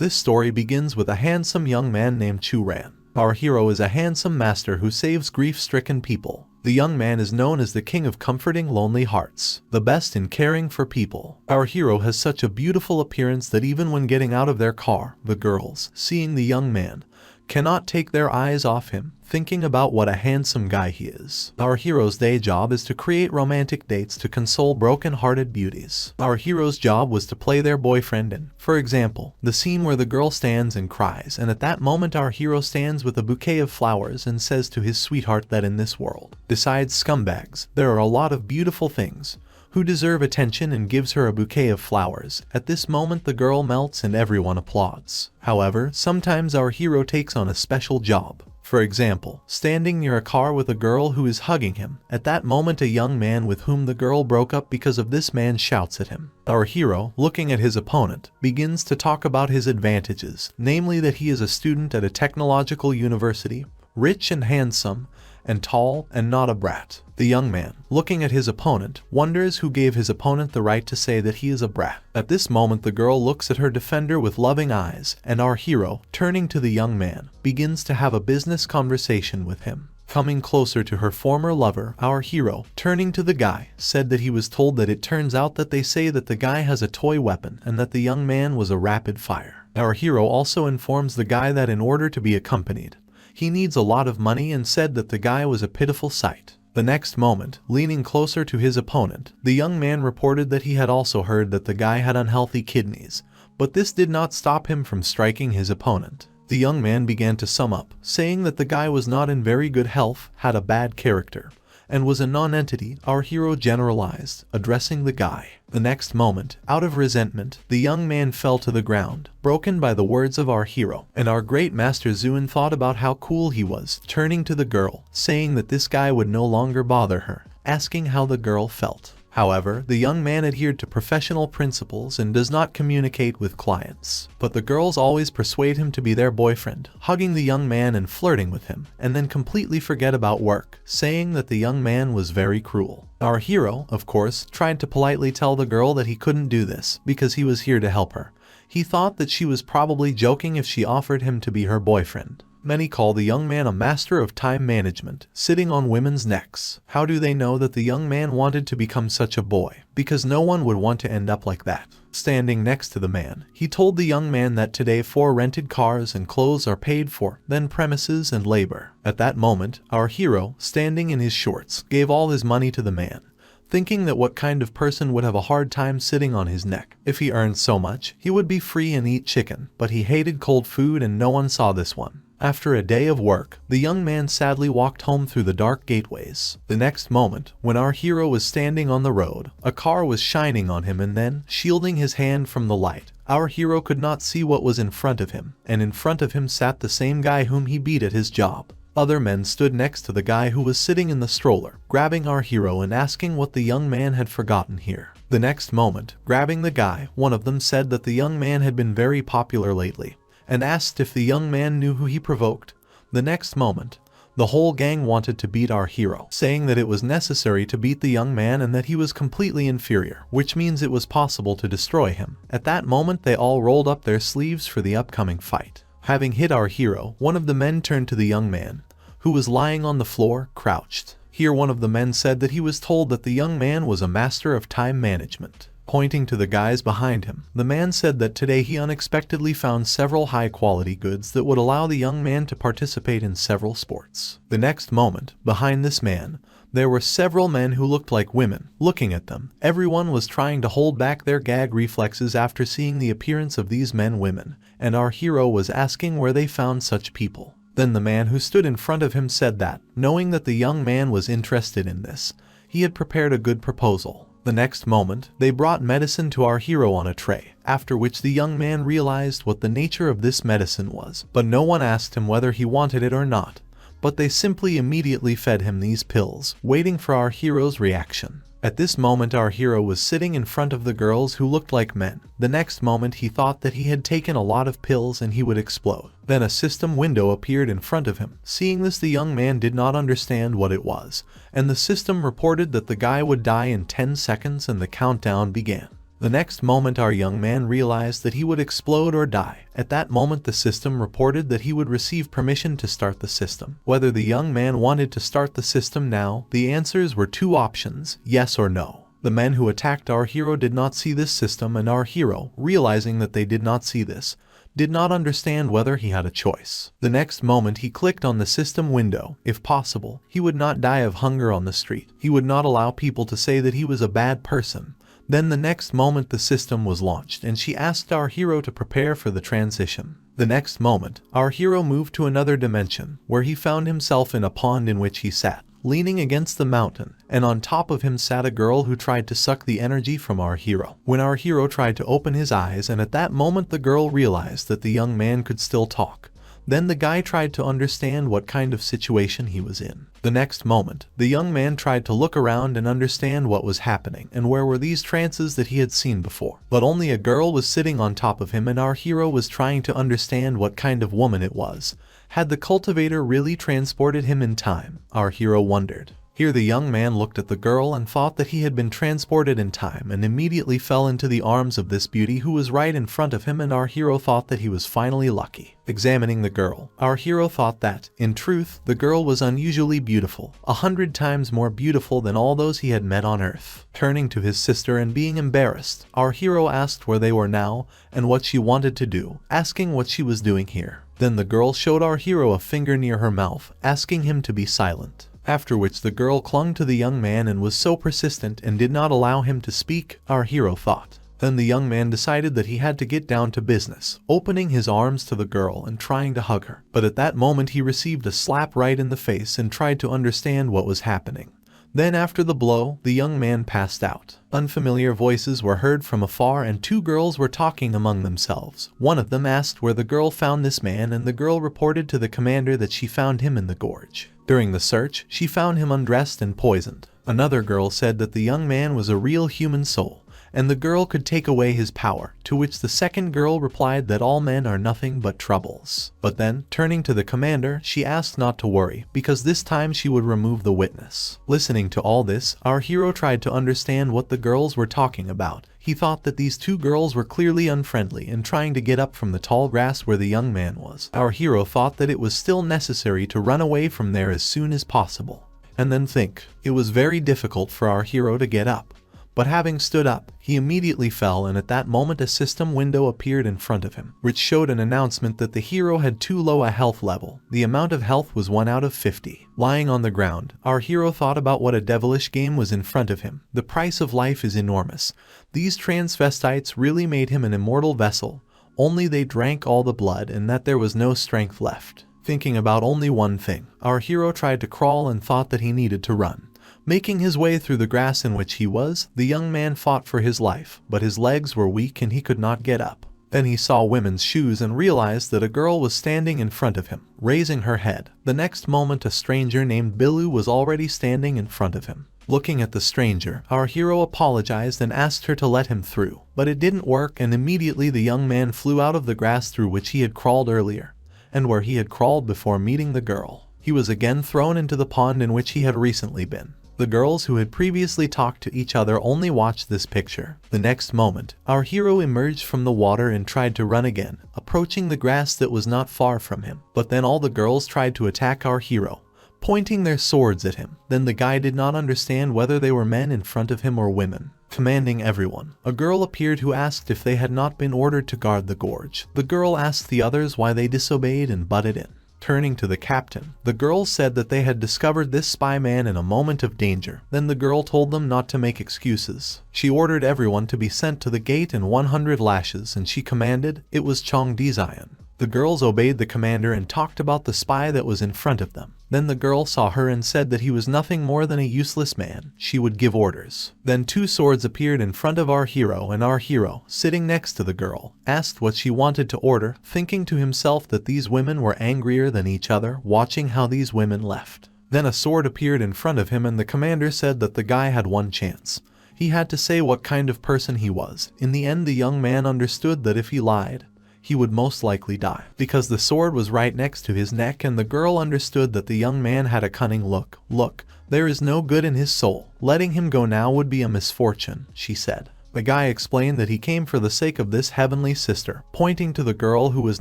This story begins with a handsome young man named Chu Ran. Our hero is a handsome master who saves grief-stricken people. The young man is known as the king of comforting lonely hearts, the best in caring for people. Our hero has such a beautiful appearance that even when getting out of their car, the girls, seeing the young man, cannot take their eyes off him, thinking about what a handsome guy he is. Our hero's day job is to create romantic dates to console broken-hearted beauties. Our hero's job was to play their boyfriend in, for example, the scene where the girl stands and cries, and at that moment our hero stands with a bouquet of flowers and says to his sweetheart that in this world, besides scumbags, there are a lot of beautiful things who deserve attention, and gives her a bouquet of flowers. At this moment the girl melts and everyone applauds. However, sometimes our hero takes on a special job. For example, standing near a car with a girl who is hugging him. At that moment a young man with whom the girl broke up because of this man shouts at him. Our hero, looking at his opponent, begins to talk about his advantages, namely that he is a student at a technological university, rich and handsome, and tall, and not a brat. The young man, looking at his opponent, wonders who gave his opponent the right to say that he is a brat. At this moment the girl looks at her defender with loving eyes, and our hero, turning to the young man, begins to have a business conversation with him. Coming closer to her former lover, our hero, turning to the guy, said that he was told that it turns out that they say that the guy has a toy weapon and that the young man was a rapid fire. Our hero also informs the guy that in order to be accompanied, he needs a lot of money, and said that the guy was a pitiful sight. The next moment, leaning closer to his opponent, the young man reported that he had also heard that the guy had unhealthy kidneys, but this did not stop him from striking his opponent. The young man began to sum up, saying that the guy was not in very good health, had a bad character, and was a non-entity. Our hero generalized, addressing the guy. The next moment, out of resentment, the young man fell to the ground, broken by the words of our hero. And our great master Zuan thought about how cool he was, turning to the girl, saying that this guy would no longer bother her, asking how the girl felt. However, the young man adhered to professional principles and does not communicate with clients. But the girls always persuade him to be their boyfriend, hugging the young man and flirting with him, and then completely forget about work, saying that the young man was very cruel. Our hero, of course, tried to politely tell the girl that he couldn't do this, because he was here to help her. He thought that she was probably joking if she offered him to be her boyfriend. Many call the young man a master of time management, sitting on women's necks. How do they know that the young man wanted to become such a boy? Because no one would want to end up like that. Standing next to the man, he told the young man that today 4 rented cars and clothes are paid for, then premises and labor. At that moment, our hero, standing in his shorts, gave all his money to the man, thinking that what kind of person would have a hard time sitting on his neck. If he earned so much, he would be free and eat chicken, but he hated cold food and no one saw this one. After a day of work, the young man sadly walked home through the dark gateways. The next moment, when our hero was standing on the road, a car was shining on him, and then, shielding his hand from the light, our hero could not see what was in front of him, and in front of him sat the same guy whom he beat at his job. Other men stood next to the guy who was sitting in the stroller, grabbing our hero and asking what the young man had forgotten here. The next moment, grabbing the guy, one of them said that the young man had been very popular lately, and asked if the young man knew who he provoked. The next moment, the whole gang wanted to beat our hero, saying that it was necessary to beat the young man and that he was completely inferior, which means it was possible to destroy him. At that moment they all rolled up their sleeves for the upcoming fight. Having hit our hero, one of the men turned to the young man, who was lying on the floor, crouched. Here one of the men said that he was told that the young man was a master of time management. Pointing to the guys behind him, the man said that today he unexpectedly found several high-quality goods that would allow the young man to participate in several sports. The next moment, behind this man, there were several men who looked like women. Looking at them, everyone was trying to hold back their gag reflexes after seeing the appearance of these men-women, and our hero was asking where they found such people. Then the man who stood in front of him said that, knowing that the young man was interested in this, he had prepared a good proposal. The next moment, they brought medicine to our hero on a tray, after which the young man realized what the nature of this medicine was, but no one asked him whether he wanted it or not, but they simply immediately fed him these pills, waiting for our hero's reaction. At this moment our hero was sitting in front of the girls who looked like men. The next moment he thought that he had taken a lot of pills and he would explode. Then a system window appeared in front of him. Seeing this, the young man did not understand what it was, and the system reported that the guy would die in 10 seconds and the countdown began. The next moment our young man realized that he would explode or die. At that moment the system reported that he would receive permission to start the system. Whether the young man wanted to start the system now, the answers were two options, yes or no. The men who attacked our hero did not see this system, and our hero, realizing that they did not see this, did not understand whether he had a choice. The next moment he clicked on the system window. If possible, he would not die of hunger on the street. He would not allow people to say that he was a bad person. Then the next moment the system was launched and she asked our hero to prepare for the transition. The next moment, our hero moved to another dimension, where he found himself in a pond in which he sat, leaning against the mountain, and on top of him sat a girl who tried to suck the energy from our hero. When our hero tried to open his eyes, and at that moment the girl realized that the young man could still talk. Then the guy tried to understand what kind of situation he was in. The next moment, the young man tried to look around and understand what was happening and where were these trances that he had seen before. But only a girl was sitting on top of him, and our hero was trying to understand what kind of woman it was. Had the cultivator really transported him in time? Our hero wondered. Here the young man looked at the girl and thought that he had been transported in time, and immediately fell into the arms of this beauty who was right in front of him, and our hero thought that he was finally lucky. Examining the girl, our hero thought that, in truth, the girl was unusually beautiful, 100 times more beautiful than all those he had met on Earth. Turning to his sister and being embarrassed, our hero asked where they were now and what she wanted to do, asking what she was doing here. Then the girl showed our hero a finger near her mouth, asking him to be silent. After which the girl clung to the young man and was so persistent and did not allow him to speak, our hero thought. Then the young man decided that he had to get down to business, opening his arms to the girl and trying to hug her. But at that moment he received a slap right in the face and tried to understand what was happening. Then after the blow, the young man passed out. Unfamiliar voices were heard from afar, and two girls were talking among themselves. One of them asked where the girl found this man, and the girl reported to the commander that she found him in the gorge. During the search, she found him undressed and poisoned. Another girl said that the young man was a real human soul, and the girl could take away his power, to which the second girl replied that all men are nothing but troubles. But then, turning to the commander, she asked not to worry, because this time she would remove the witness. Listening to all this, our hero tried to understand what the girls were talking about. He thought that these two girls were clearly unfriendly and trying to get up from the tall grass where the young man was. Our hero thought that it was still necessary to run away from there as soon as possible. And then think, it was very difficult for our hero to get up. But having stood up, he immediately fell, and at that moment a system window appeared in front of him, which showed an announcement that the hero had too low a health level. The amount of health was 1 out of 50. Lying on the ground, our hero thought about what a devilish game was in front of him. The price of life is enormous. These transvestites really made him an immortal vessel, only they drank all the blood and that there was no strength left. Thinking about only one thing, our hero tried to crawl and thought that he needed to run. Making his way through the grass in which he was, the young man fought for his life, but his legs were weak and he could not get up. Then he saw women's shoes and realized that a girl was standing in front of him, raising her head. The next moment a stranger named Bilu was already standing in front of him. Looking at the stranger, our hero apologized and asked her to let him through, but it didn't work, and immediately the young man flew out of the grass through which he had crawled earlier, and where he had crawled before meeting the girl. He was again thrown into the pond in which he had recently been. The girls who had previously talked to each other only watched this picture. The next moment, our hero emerged from the water and tried to run again, approaching the grass that was not far from him. But then all the girls tried to attack our hero, pointing their swords at him. Then the guy did not understand whether they were men in front of him or women. Commanding everyone, a girl appeared who asked if they had not been ordered to guard the gorge. The girl asked the others why they disobeyed and butted in. Turning to the captain, the girl said that they had discovered this spy man in a moment of danger. Then the girl told them not to make excuses. She ordered everyone to be sent to the gate in 100 lashes, and she commanded, it was Chong Dizian. The girls obeyed the commander and talked about the spy that was in front of them. Then the girl saw her and said that he was nothing more than a useless man. She would give orders. Then two swords appeared in front of our hero, and our hero, sitting next to the girl, asked what she wanted to order, thinking to himself that these women were angrier than each other, watching how these women left. Then a sword appeared in front of him, and the commander said that the guy had one chance. He had to say what kind of person he was. In the end, the young man understood that if he lied, he would most likely die, because the sword was right next to his neck, and the girl understood that the young man had a cunning look. Look, there is no good in his soul. Letting him go now would be a misfortune, she said. The guy explained that he came for the sake of this heavenly sister, pointing to the girl who was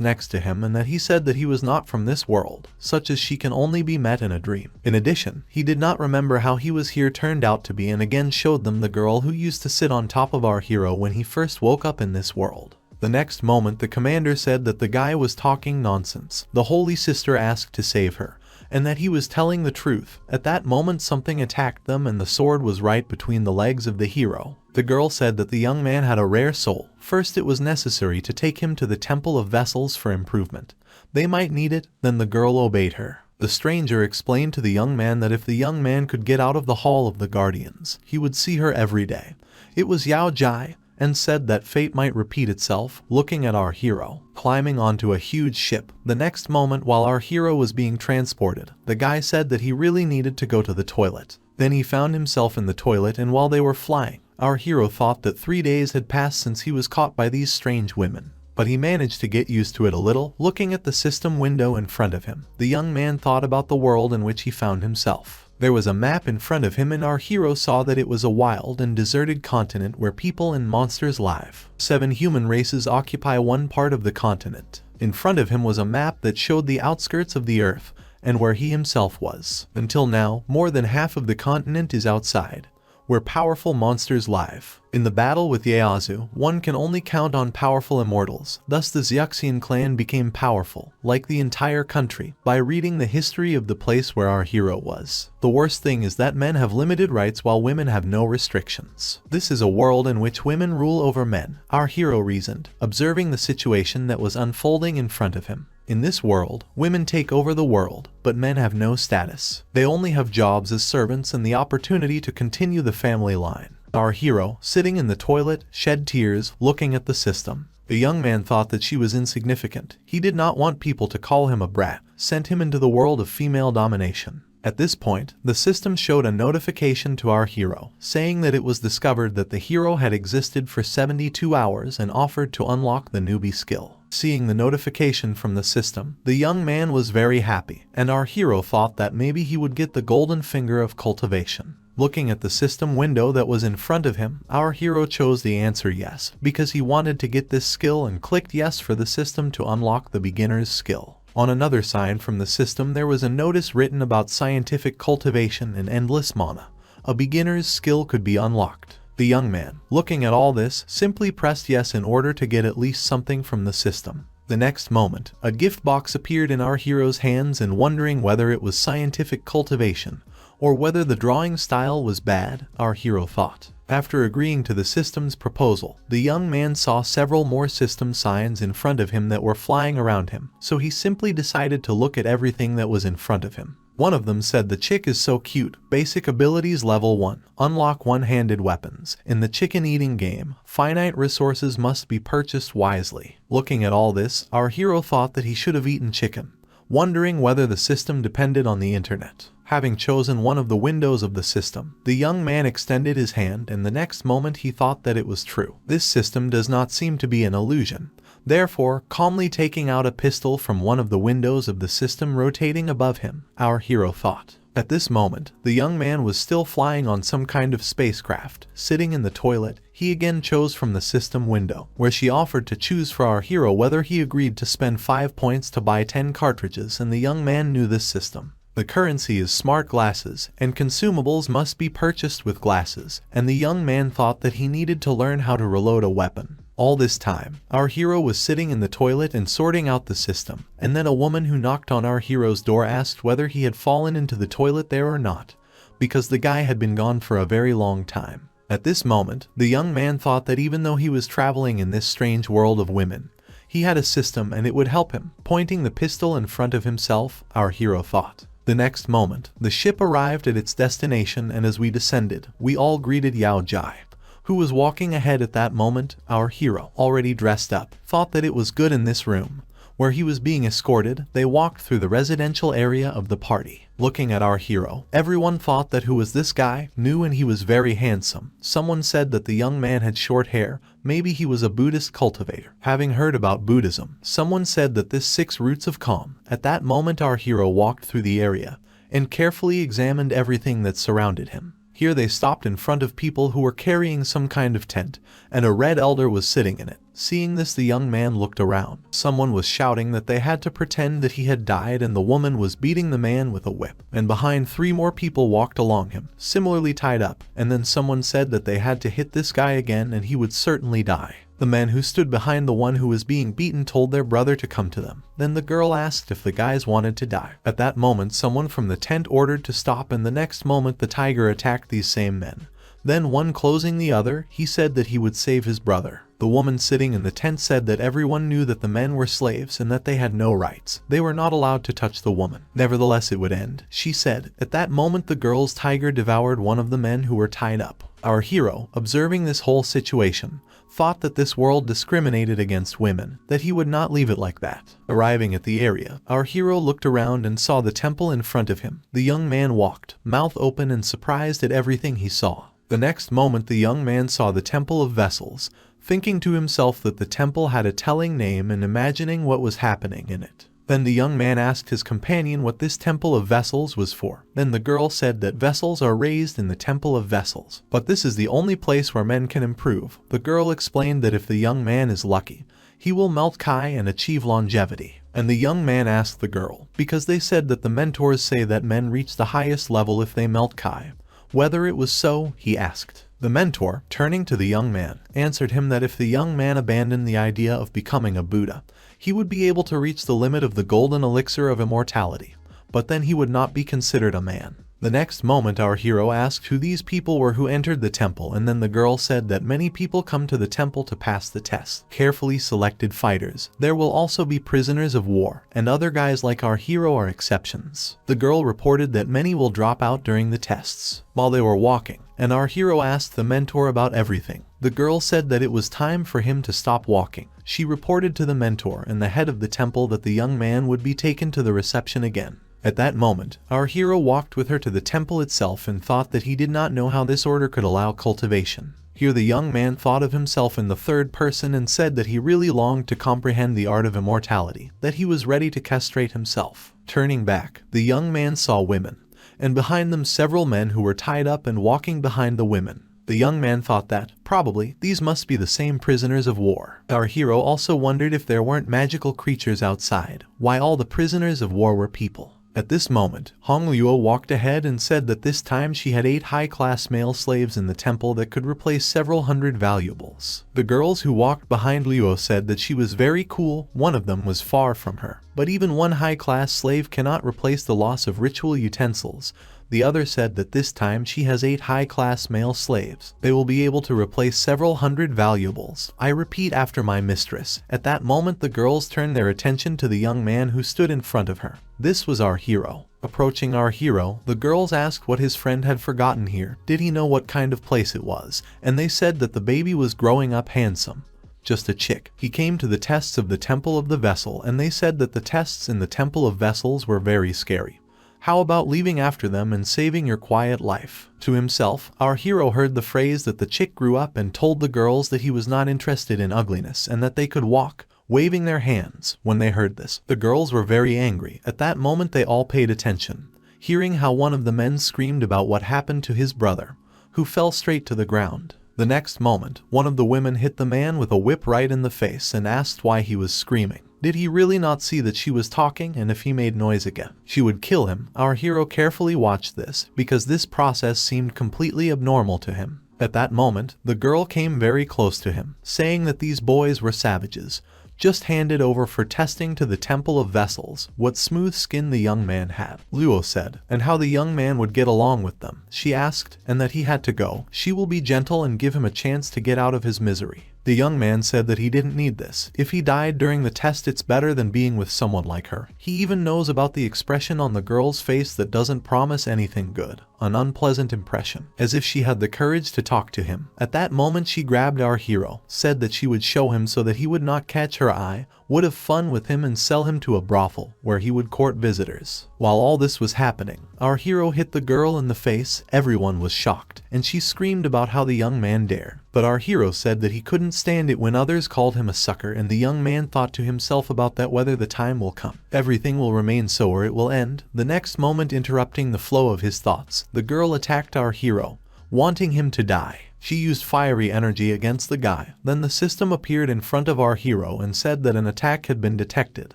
next to him, and that he said that he was not from this world, such as she can only be met in a dream. In addition, he did not remember how he was here turned out to be, and again showed them the girl who used to sit on top of our hero when he first woke up in this world. The next moment, the commander said that the guy was talking nonsense. The holy sister asked to save her, and that he was telling the truth. At that moment, something attacked them, and the sword was right between the legs of the hero. The girl said that the young man had a rare soul. First, it was necessary to take him to the Temple of Vessels for improvement. They might need it. Then the girl obeyed her. The stranger explained to the young man that if the young man could get out of the Hall of the Guardians, he would see her every day. It was Yao Jai, and said that fate might repeat itself, looking at our hero climbing onto a huge ship. The next moment, while our hero was being transported, the guy said that he really needed to go to the toilet. Then he found himself in the toilet, and while they were flying, our hero thought that 3 days had passed since he was caught by these strange women. But he managed to get used to it a little. Looking at the system window in front of him, the young man thought about the world in which he found himself. There was a map in front of him, and our hero saw that it was a wild and deserted continent where people and monsters live. 7 human races occupy one part of the continent. In front of him was a map that showed the outskirts of the earth and where he himself was. Until now, more than half of the continent is outside, where powerful monsters live. In the battle with Ieyasu, one can only count on powerful immortals. Thus the Xiaxian clan became powerful, like the entire country, by reading the history of the place where our hero was. The worst thing is that men have limited rights while women have no restrictions. This is a world in which women rule over men, our hero reasoned, observing the situation that was unfolding in front of him. In this world, women take over the world, but men have no status. They only have jobs as servants and the opportunity to continue the family line. Our hero, sitting in the toilet, shed tears, looking at the system. The young man thought that she was insignificant. He did not want people to call him a brat, sent him into the world of female domination. At this point, the system showed a notification to our hero, saying that it was discovered that the hero had existed for 72 hours and offered to unlock the newbie skill. Seeing the notification from the system, the young man was very happy, and our hero thought that maybe he would get the golden finger of cultivation. Looking at the system window that was in front of him, our hero chose the answer yes, because he wanted to get this skill, and clicked yes for the system to unlock the beginner's skill. On another sign from the system, there was a notice written about scientific cultivation and endless mana. A beginner's skill could be unlocked. The young man, looking at all this, simply pressed yes in order to get at least something from the system. The next moment, a gift box appeared in our hero's hands, and wondering whether it was scientific cultivation or whether the drawing style was bad, our hero thought. After agreeing to the system's proposal, the young man saw several more system signs in front of him that were flying around him, so he simply decided to look at everything that was in front of him. One of them said, "The chick is so cute. Basic abilities level 1. Unlock one-handed weapons. In the chicken eating game, finite resources must be purchased wisely." Looking at all this, our hero thought that he should have eaten chicken, wondering whether the system depended on the internet. Having chosen one of the windows of the system, the young man extended his hand, and the next moment he thought that it was true. This system does not seem to be an illusion. Therefore, calmly taking out a pistol from one of the windows of the system rotating above him, our hero thought. At this moment, the young man was still flying on some kind of spacecraft. Sitting in the toilet, he again chose from the system window, where she offered to choose for our hero whether he agreed to spend 5 points to buy 10 cartridges, and the young man knew this system. The currency is smart glasses, and consumables must be purchased with glasses, and the young man thought that he needed to learn how to reload a weapon. All this time, our hero was sitting in the toilet and sorting out the system, and then a woman who knocked on our hero's door asked whether he had fallen into the toilet there or not, because the guy had been gone for a very long time. At this moment, the young man thought that even though he was traveling in this strange world of women, he had a system and it would help him. Pointing the pistol in front of himself, our hero thought. The next moment, the ship arrived at its destination, and as we descended, we all greeted Yao Jai, who was walking ahead at that moment. Our hero, already dressed up, thought that it was good in this room, where he was being escorted. They walked through the residential area of the party. Looking at our hero, everyone thought that who was this guy, new, and he was very handsome. Someone said that the young man had short hair, maybe he was a Buddhist cultivator. Having heard about Buddhism, someone said that this 6 roots of calm. At that moment our hero walked through the area, and carefully examined everything that surrounded him. Here they stopped in front of people who were carrying some kind of tent, and a red elder was sitting in it. Seeing this, the young man looked around. Someone was shouting that they had to pretend that he had died, and the woman was beating the man with a whip. And behind, 3 more people walked along him, similarly tied up, and then someone said that they had to hit this guy again and he would certainly die. The men who stood behind the one who was being beaten told their brother to come to them. Then the girl asked if the guys wanted to die. At that moment, someone from the tent ordered to stop, and the next moment the tiger attacked these same men. Then one closing the other, he said that he would save his brother. The woman sitting in the tent said that everyone knew that the men were slaves and that they had no rights. They were not allowed to touch the woman. Nevertheless, it would end, she said. At that moment, the girl's tiger devoured one of the men who were tied up. Our hero, observing this whole situation, thought that this world discriminated against women, that he would not leave it like that. Arriving at the area, our hero looked around and saw the temple in front of him. The young man walked, mouth open and surprised at everything he saw. The next moment, the young man saw the temple of vessels, thinking to himself that the temple had a telling name and imagining what was happening in it. Then the young man asked his companion what this temple of vessels was for. Then the girl said that vessels are raised in the temple of vessels, but this is the only place where men can improve. The girl explained that if the young man is lucky, he will melt Kai and achieve longevity. And the young man asked the girl, because they said that the mentors say that men reach the highest level if they melt Kai, whether it was so, he asked. The mentor, turning to the young man, answered him that if the young man abandoned the idea of becoming a Buddha, he would be able to reach the limit of the golden elixir of immortality, but then he would not be considered a man. The next moment, our hero asked who these people were who entered the temple, and then the girl said that many people come to the temple to pass the test. Carefully selected fighters. There will also be prisoners of war, and other guys like our hero are exceptions. The girl reported that many will drop out during the tests. While they were walking, and our hero asked the mentor about everything. The girl said that it was time for him to stop walking. She reported to the mentor and the head of the temple that the young man would be taken to the reception again. At that moment, our hero walked with her to the temple itself and thought that he did not know how this order could allow cultivation. Here the young man thought of himself in the third person and said that he really longed to comprehend the art of immortality, that he was ready to castrate himself. Turning back, the young man saw women, and behind them several men who were tied up and walking behind the women. The young man thought that, probably, these must be the same prisoners of war. Our hero also wondered if there weren't magical creatures outside, why all the prisoners of war were people. At this moment, Hong Luo walked ahead and said that this time she had 8 high-class male slaves in the temple that could replace several hundred valuables. The girls who walked behind Luo said that she was very cool. One of them was far from her. But even one high-class slave cannot replace the loss of ritual utensils. The other said that this time she has 8 high-class male slaves. They will be able to replace several hundred valuables. I repeat after my mistress. At that moment, the girls turned their attention to the young man who stood in front of her. This was our hero. Approaching our hero, the girls asked what his friend had forgotten here. Did he know what kind of place it was? And they said that the baby was growing up handsome. Just a chick. He came to the tests of the Temple of the Vessel, and they said that the tests in the Temple of Vessels were very scary. How about leaving after them and saving your quiet life? To himself, our hero heard the phrase that the chick grew up and told the girls that he was not interested in ugliness and that they could walk, waving their hands. When they heard this, the girls were very angry. At that moment they all paid attention, hearing how one of the men screamed about what happened to his brother, who fell straight to the ground. The next moment, one of the women hit the man with a whip right in the face and asked why he was screaming. Did he really not see that she was talking, and if he made noise again, she would kill him? Our hero carefully watched this, because this process seemed completely abnormal to him. At that moment, the girl came very close to him, saying that these boys were savages, just handed over for testing to the Temple of Vessels. What smooth skin the young man had, Luo said, and how the young man would get along with them. She asked, and that he had to go. She will be gentle and give him a chance to get out of his misery. The young man said that he didn't need this. If he died during the test, it's better than being with someone like her. He even knows about the expression on the girl's face that doesn't promise anything good. An unpleasant impression, as if she had the courage to talk to him. At that moment she grabbed our hero, said that she would show him so that he would not catch her eye, would have fun with him and sell him to a brothel, where he would court visitors. While all this was happening, our hero hit the girl in the face. Everyone was shocked, and she screamed about how the young man dared. But our hero said that he couldn't stand it when others called him a sucker, and the young man thought to himself about that whether the time will come. Everything will remain so or it will end. The next moment, interrupting the flow of his thoughts, the girl attacked our hero, wanting him to die. She used fiery energy against the guy. Then the system appeared in front of our hero and said that an attack had been detected.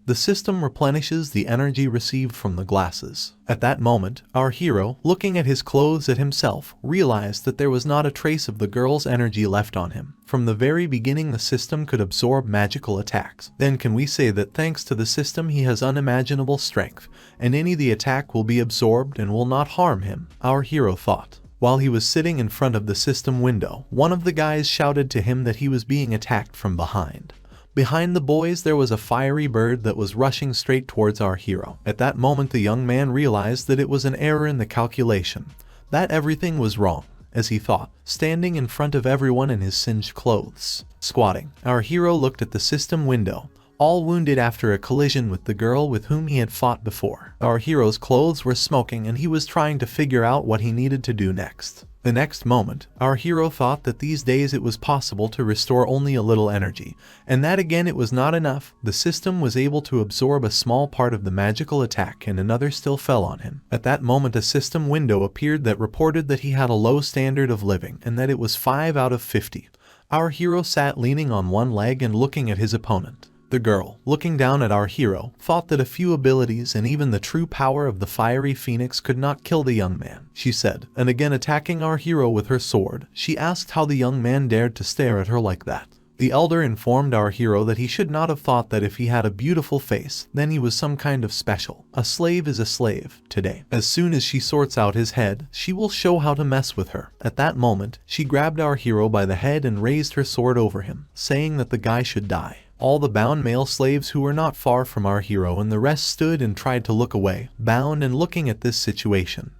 The system replenishes the energy received from the glasses. At that moment, our hero, looking at his clothes at himself, realized that there was not a trace of the girl's energy left on him. From the very beginning, the system could absorb magical attacks. Then can we say that thanks to the system he has unimaginable strength, and any the attack will be absorbed and will not harm him, our hero thought. While he was sitting in front of the system window, one of the guys shouted to him that he was being attacked from behind. Behind the boys there was a fiery bird that was rushing straight towards our hero. At that moment the young man realized that it was an error in the calculation, that everything was wrong, as he thought, standing in front of everyone in his singed clothes. Squatting, our hero looked at the system window, all wounded after a collision with the girl with whom he had fought before. Our hero's clothes were smoking and he was trying to figure out what he needed to do next. The next moment, our hero thought that these days it was possible to restore only a little energy, and that again it was not enough. The system was able to absorb a small part of the magical attack and another still fell on him. At that moment a system window appeared that reported that he had a low standard of living and that it was 5 out of 50. Our hero sat leaning on one leg and looking at his opponent. The girl, looking down at our hero, thought that a few abilities and even the true power of the fiery phoenix could not kill the young man, she said, and again attacking our hero with her sword, she asked how the young man dared to stare at her like that. The elder informed our hero that he should not have thought that if he had a beautiful face, then he was some kind of special. A slave is a slave, today. As soon as she sorts out his head, she will show how to mess with her. At that moment, she grabbed our hero by the head and raised her sword over him, saying that the guy should die. All the bound male slaves who were not far from our hero and the rest stood and tried to look away, bound and looking at this situation.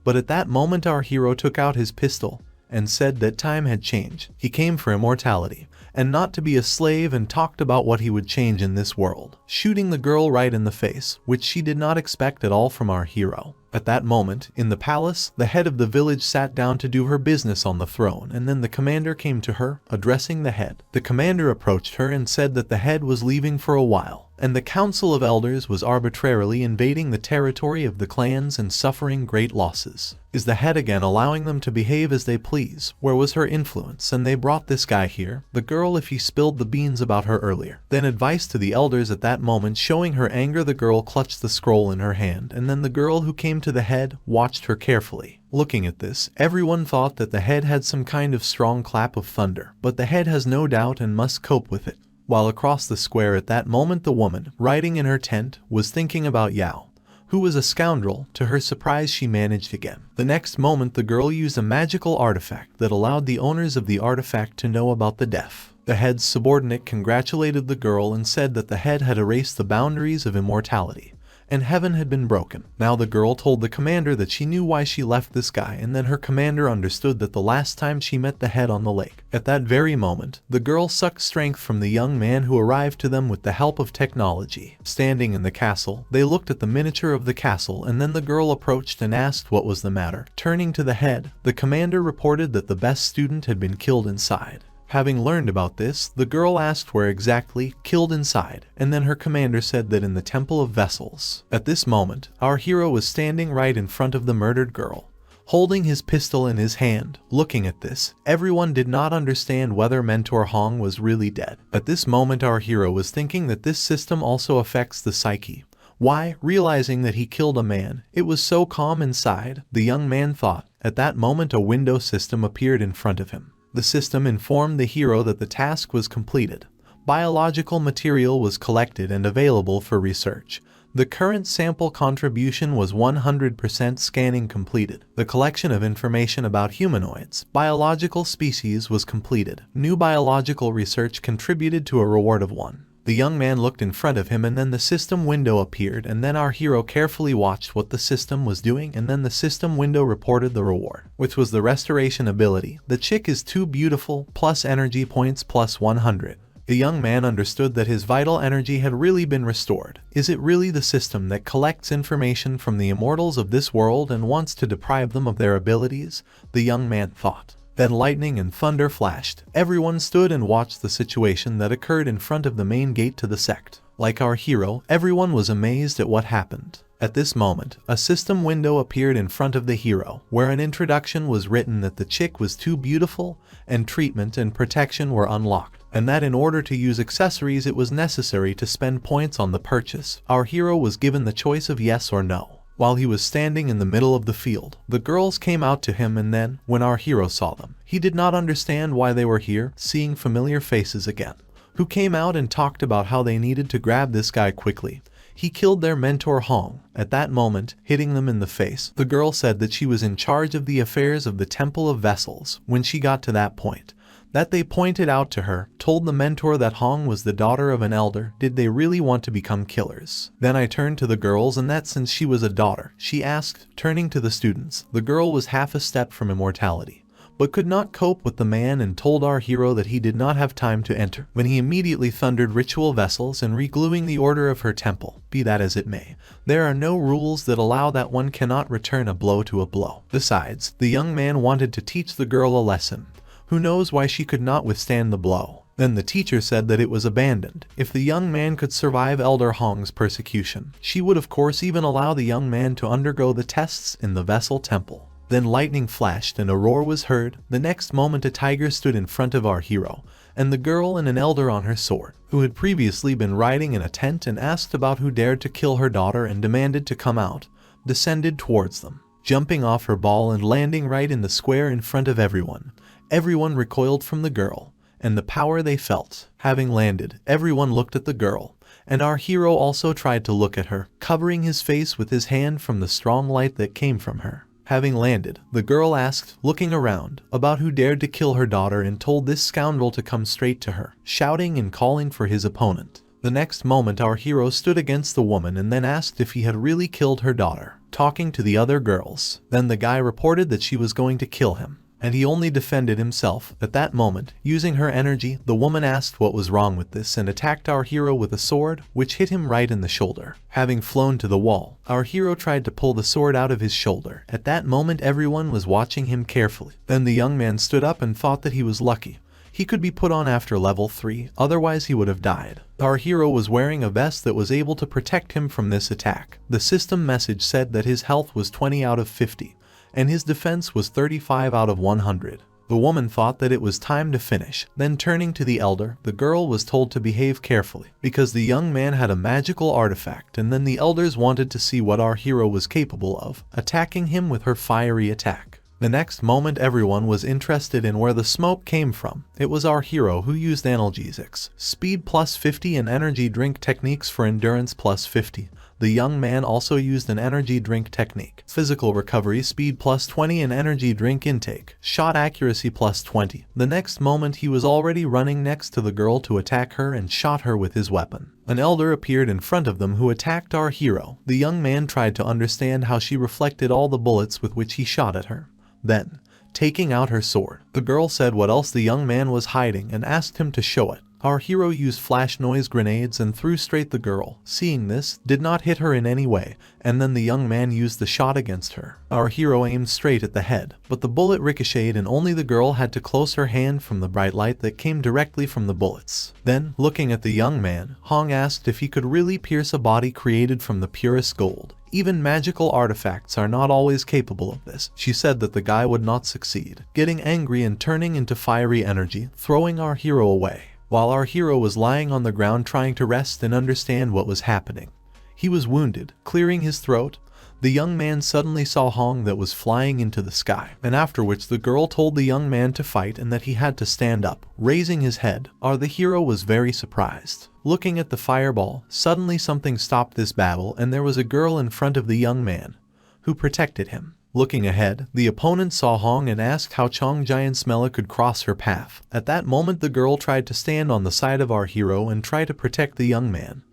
But at that moment our hero took out his pistol and said that time had changed. He came for immortality, and not to be a slave, and talked about what he would change in this world, shooting the girl right in the face, which she did not expect at all from our hero. At that moment, in the palace, the head of the village sat down to do her business on the throne, and then the commander came to her, addressing the head. The commander approached her and said that the head was leaving for a while, and the council of elders was arbitrarily invading the territory of the clans and suffering great losses. Is the head again allowing them to behave as they please? Where was her influence? And they brought this guy here, the girl, if he spilled the beans about her earlier. Then advice to the elders at that moment, showing her anger, the girl clutched the scroll in her hand, and then the girl who came to the head watched her carefully. Looking at this, everyone thought that the head had some kind of strong clap of thunder, but the head has no doubt and must cope with it. While across the square at that moment the woman, riding in her tent, was thinking about Yao, who was a scoundrel. To her surprise she managed again. The next moment the girl used a magical artifact that allowed the owners of the artifact to know about the death. The head's subordinate congratulated the girl and said that the head had erased the boundaries of immortality, and heaven had been broken. Now the girl told the commander that she knew why she left this guy, and then her commander understood that the last time she met the head on the lake. At that very moment, the girl sucked strength from the young man who arrived to them with the help of technology. Standing in the castle, they looked at the miniature of the castle, and then the girl approached and asked what was the matter. Turning to the head, the commander reported that the best student had been killed inside. Having learned about this, the girl asked where exactly, killed inside, and then her commander said that in the Temple of Vessels. At this moment, our hero was standing right in front of the murdered girl, holding his pistol in his hand. Looking at this, everyone did not understand whether Mentor Hong was really dead. At this moment our hero was thinking that this system also affects the psyche. Why? Realizing that he killed a man, it was so calm inside, the young man thought. At that moment a window system appeared in front of him. The system informed the hero that the task was completed. Biological material was collected and available for research. The current sample contribution was 100% scanning completed. The collection of information about humanoids, biological species was completed. New biological research contributed to a reward of 1. The young man looked in front of him, and then the system window appeared, and then our hero carefully watched what the system was doing, and then the system window reported the reward, which was the restoration ability. The chick is too beautiful, plus energy points plus 100. The young man understood that his vital energy had really been restored. Is it really the system that collects information from the immortals of this world and wants to deprive them of their abilities? The young man thought. Then lightning and thunder flashed. Everyone stood and watched the situation that occurred in front of the main gate to the sect. Like our hero, everyone was amazed at what happened. At this moment, a system window appeared in front of the hero, where an introduction was written that the chick was too beautiful, and treatment and protection were unlocked, and that in order to use accessories it was necessary to spend points on the purchase. Our hero was given the choice of yes or no. While he was standing in the middle of the field, the girls came out to him, and then, when our hero saw them, he did not understand why they were here, seeing familiar faces again, who came out and talked about how they needed to grab this guy quickly. He killed their mentor Hong, at that moment, hitting them in the face. The girl said that she was in charge of the affairs of the Temple of Vessels. When she got to that point, that they pointed out to her, told the mentor that Hong was the daughter of an elder. Did they really want to become killers? Then I turned to the girls, and that since she was a daughter, she asked, turning to the students. The girl was half a step from immortality, but could not cope with the man, and told our hero that he did not have time to enter, when he immediately thundered ritual vessels and regluing the order of her temple. Be that as it may, there are no rules that allow that one cannot return a blow to a blow. Besides, the young man wanted to teach the girl a lesson. Who knows why she could not withstand the blow? Then the teacher said that it was abandoned. If the young man could survive Elder Hong's persecution, she would of course even allow the young man to undergo the tests in the vessel temple. Then lightning flashed and a roar was heard. The next moment a tiger stood in front of our hero, and the girl and an elder on her sword, who had previously been riding in a tent and asked about who dared to kill her daughter and demanded to come out, descended towards them, jumping off her ball and landing right in the square in front of everyone. Everyone recoiled from the girl, and the power they felt. Having landed, everyone looked at the girl, and our hero also tried to look at her, covering his face with his hand from the strong light that came from her. Having landed, the girl asked, looking around, about who dared to kill her daughter, and told this scoundrel to come straight to her, shouting and calling for his opponent. The next moment our hero stood against the woman and then asked if he had really killed her daughter, talking to the other girls. Then the guy reported that she was going to kill him, and he only defended himself. At that moment, using her energy, the woman asked what was wrong with this and attacked our hero with a sword, which hit him right in the shoulder. Having flown to the wall, our hero tried to pull the sword out of his shoulder. At that moment everyone was watching him carefully. Then the young man stood up and thought that he was lucky. He could be put on after level 3, otherwise he would have died. Our hero was wearing a vest that was able to protect him from this attack. The system message said that his health was 20 out of 50. And his defense was 35 out of 100. The woman thought that it was time to finish. Then turning to the elder, the girl was told to behave carefully, because the young man had a magical artifact, and then the elders wanted to see what our hero was capable of, attacking him with her fiery attack. The next moment everyone was interested in where the smoke came from. It was our hero who used analgesics, speed plus 50 and energy drink techniques for endurance plus 50. The young man also used an energy drink technique, physical recovery speed plus 20 and energy drink intake, shot accuracy plus 20. The next moment he was already running next to the girl to attack her and shot her with his weapon. An elder appeared in front of them who attacked our hero. The young man tried to understand how she reflected all the bullets with which he shot at her. Then, taking out her sword, the girl said what else the young man was hiding and asked him to show it. Our hero used flash noise grenades and threw straight the girl. Seeing this, did not hit her in any way, and then the young man used the shot against her. Our hero aimed straight at the head, but the bullet ricocheted and only the girl had to close her hand from the bright light that came directly from the bullets. Then, looking at the young man, Hong asked if he could really pierce a body created from the purest gold. Even magical artifacts are not always capable of this. She said that the guy would not succeed, getting angry and turning into fiery energy, throwing our hero away. While our hero was lying on the ground trying to rest and understand what was happening, he was wounded. Clearing his throat, the young man suddenly saw Hong that was flying into the sky, and after which the girl told the young man to fight and that he had to stand up. Raising his head, the hero was very surprised. Looking at the fireball, suddenly something stopped this battle and there was a girl in front of the young man, who protected him. Looking ahead, the opponent saw Hong and asked how Chong Giant Smella could cross her path. At that moment the girl tried to stand on the side of our hero and try to protect the young man,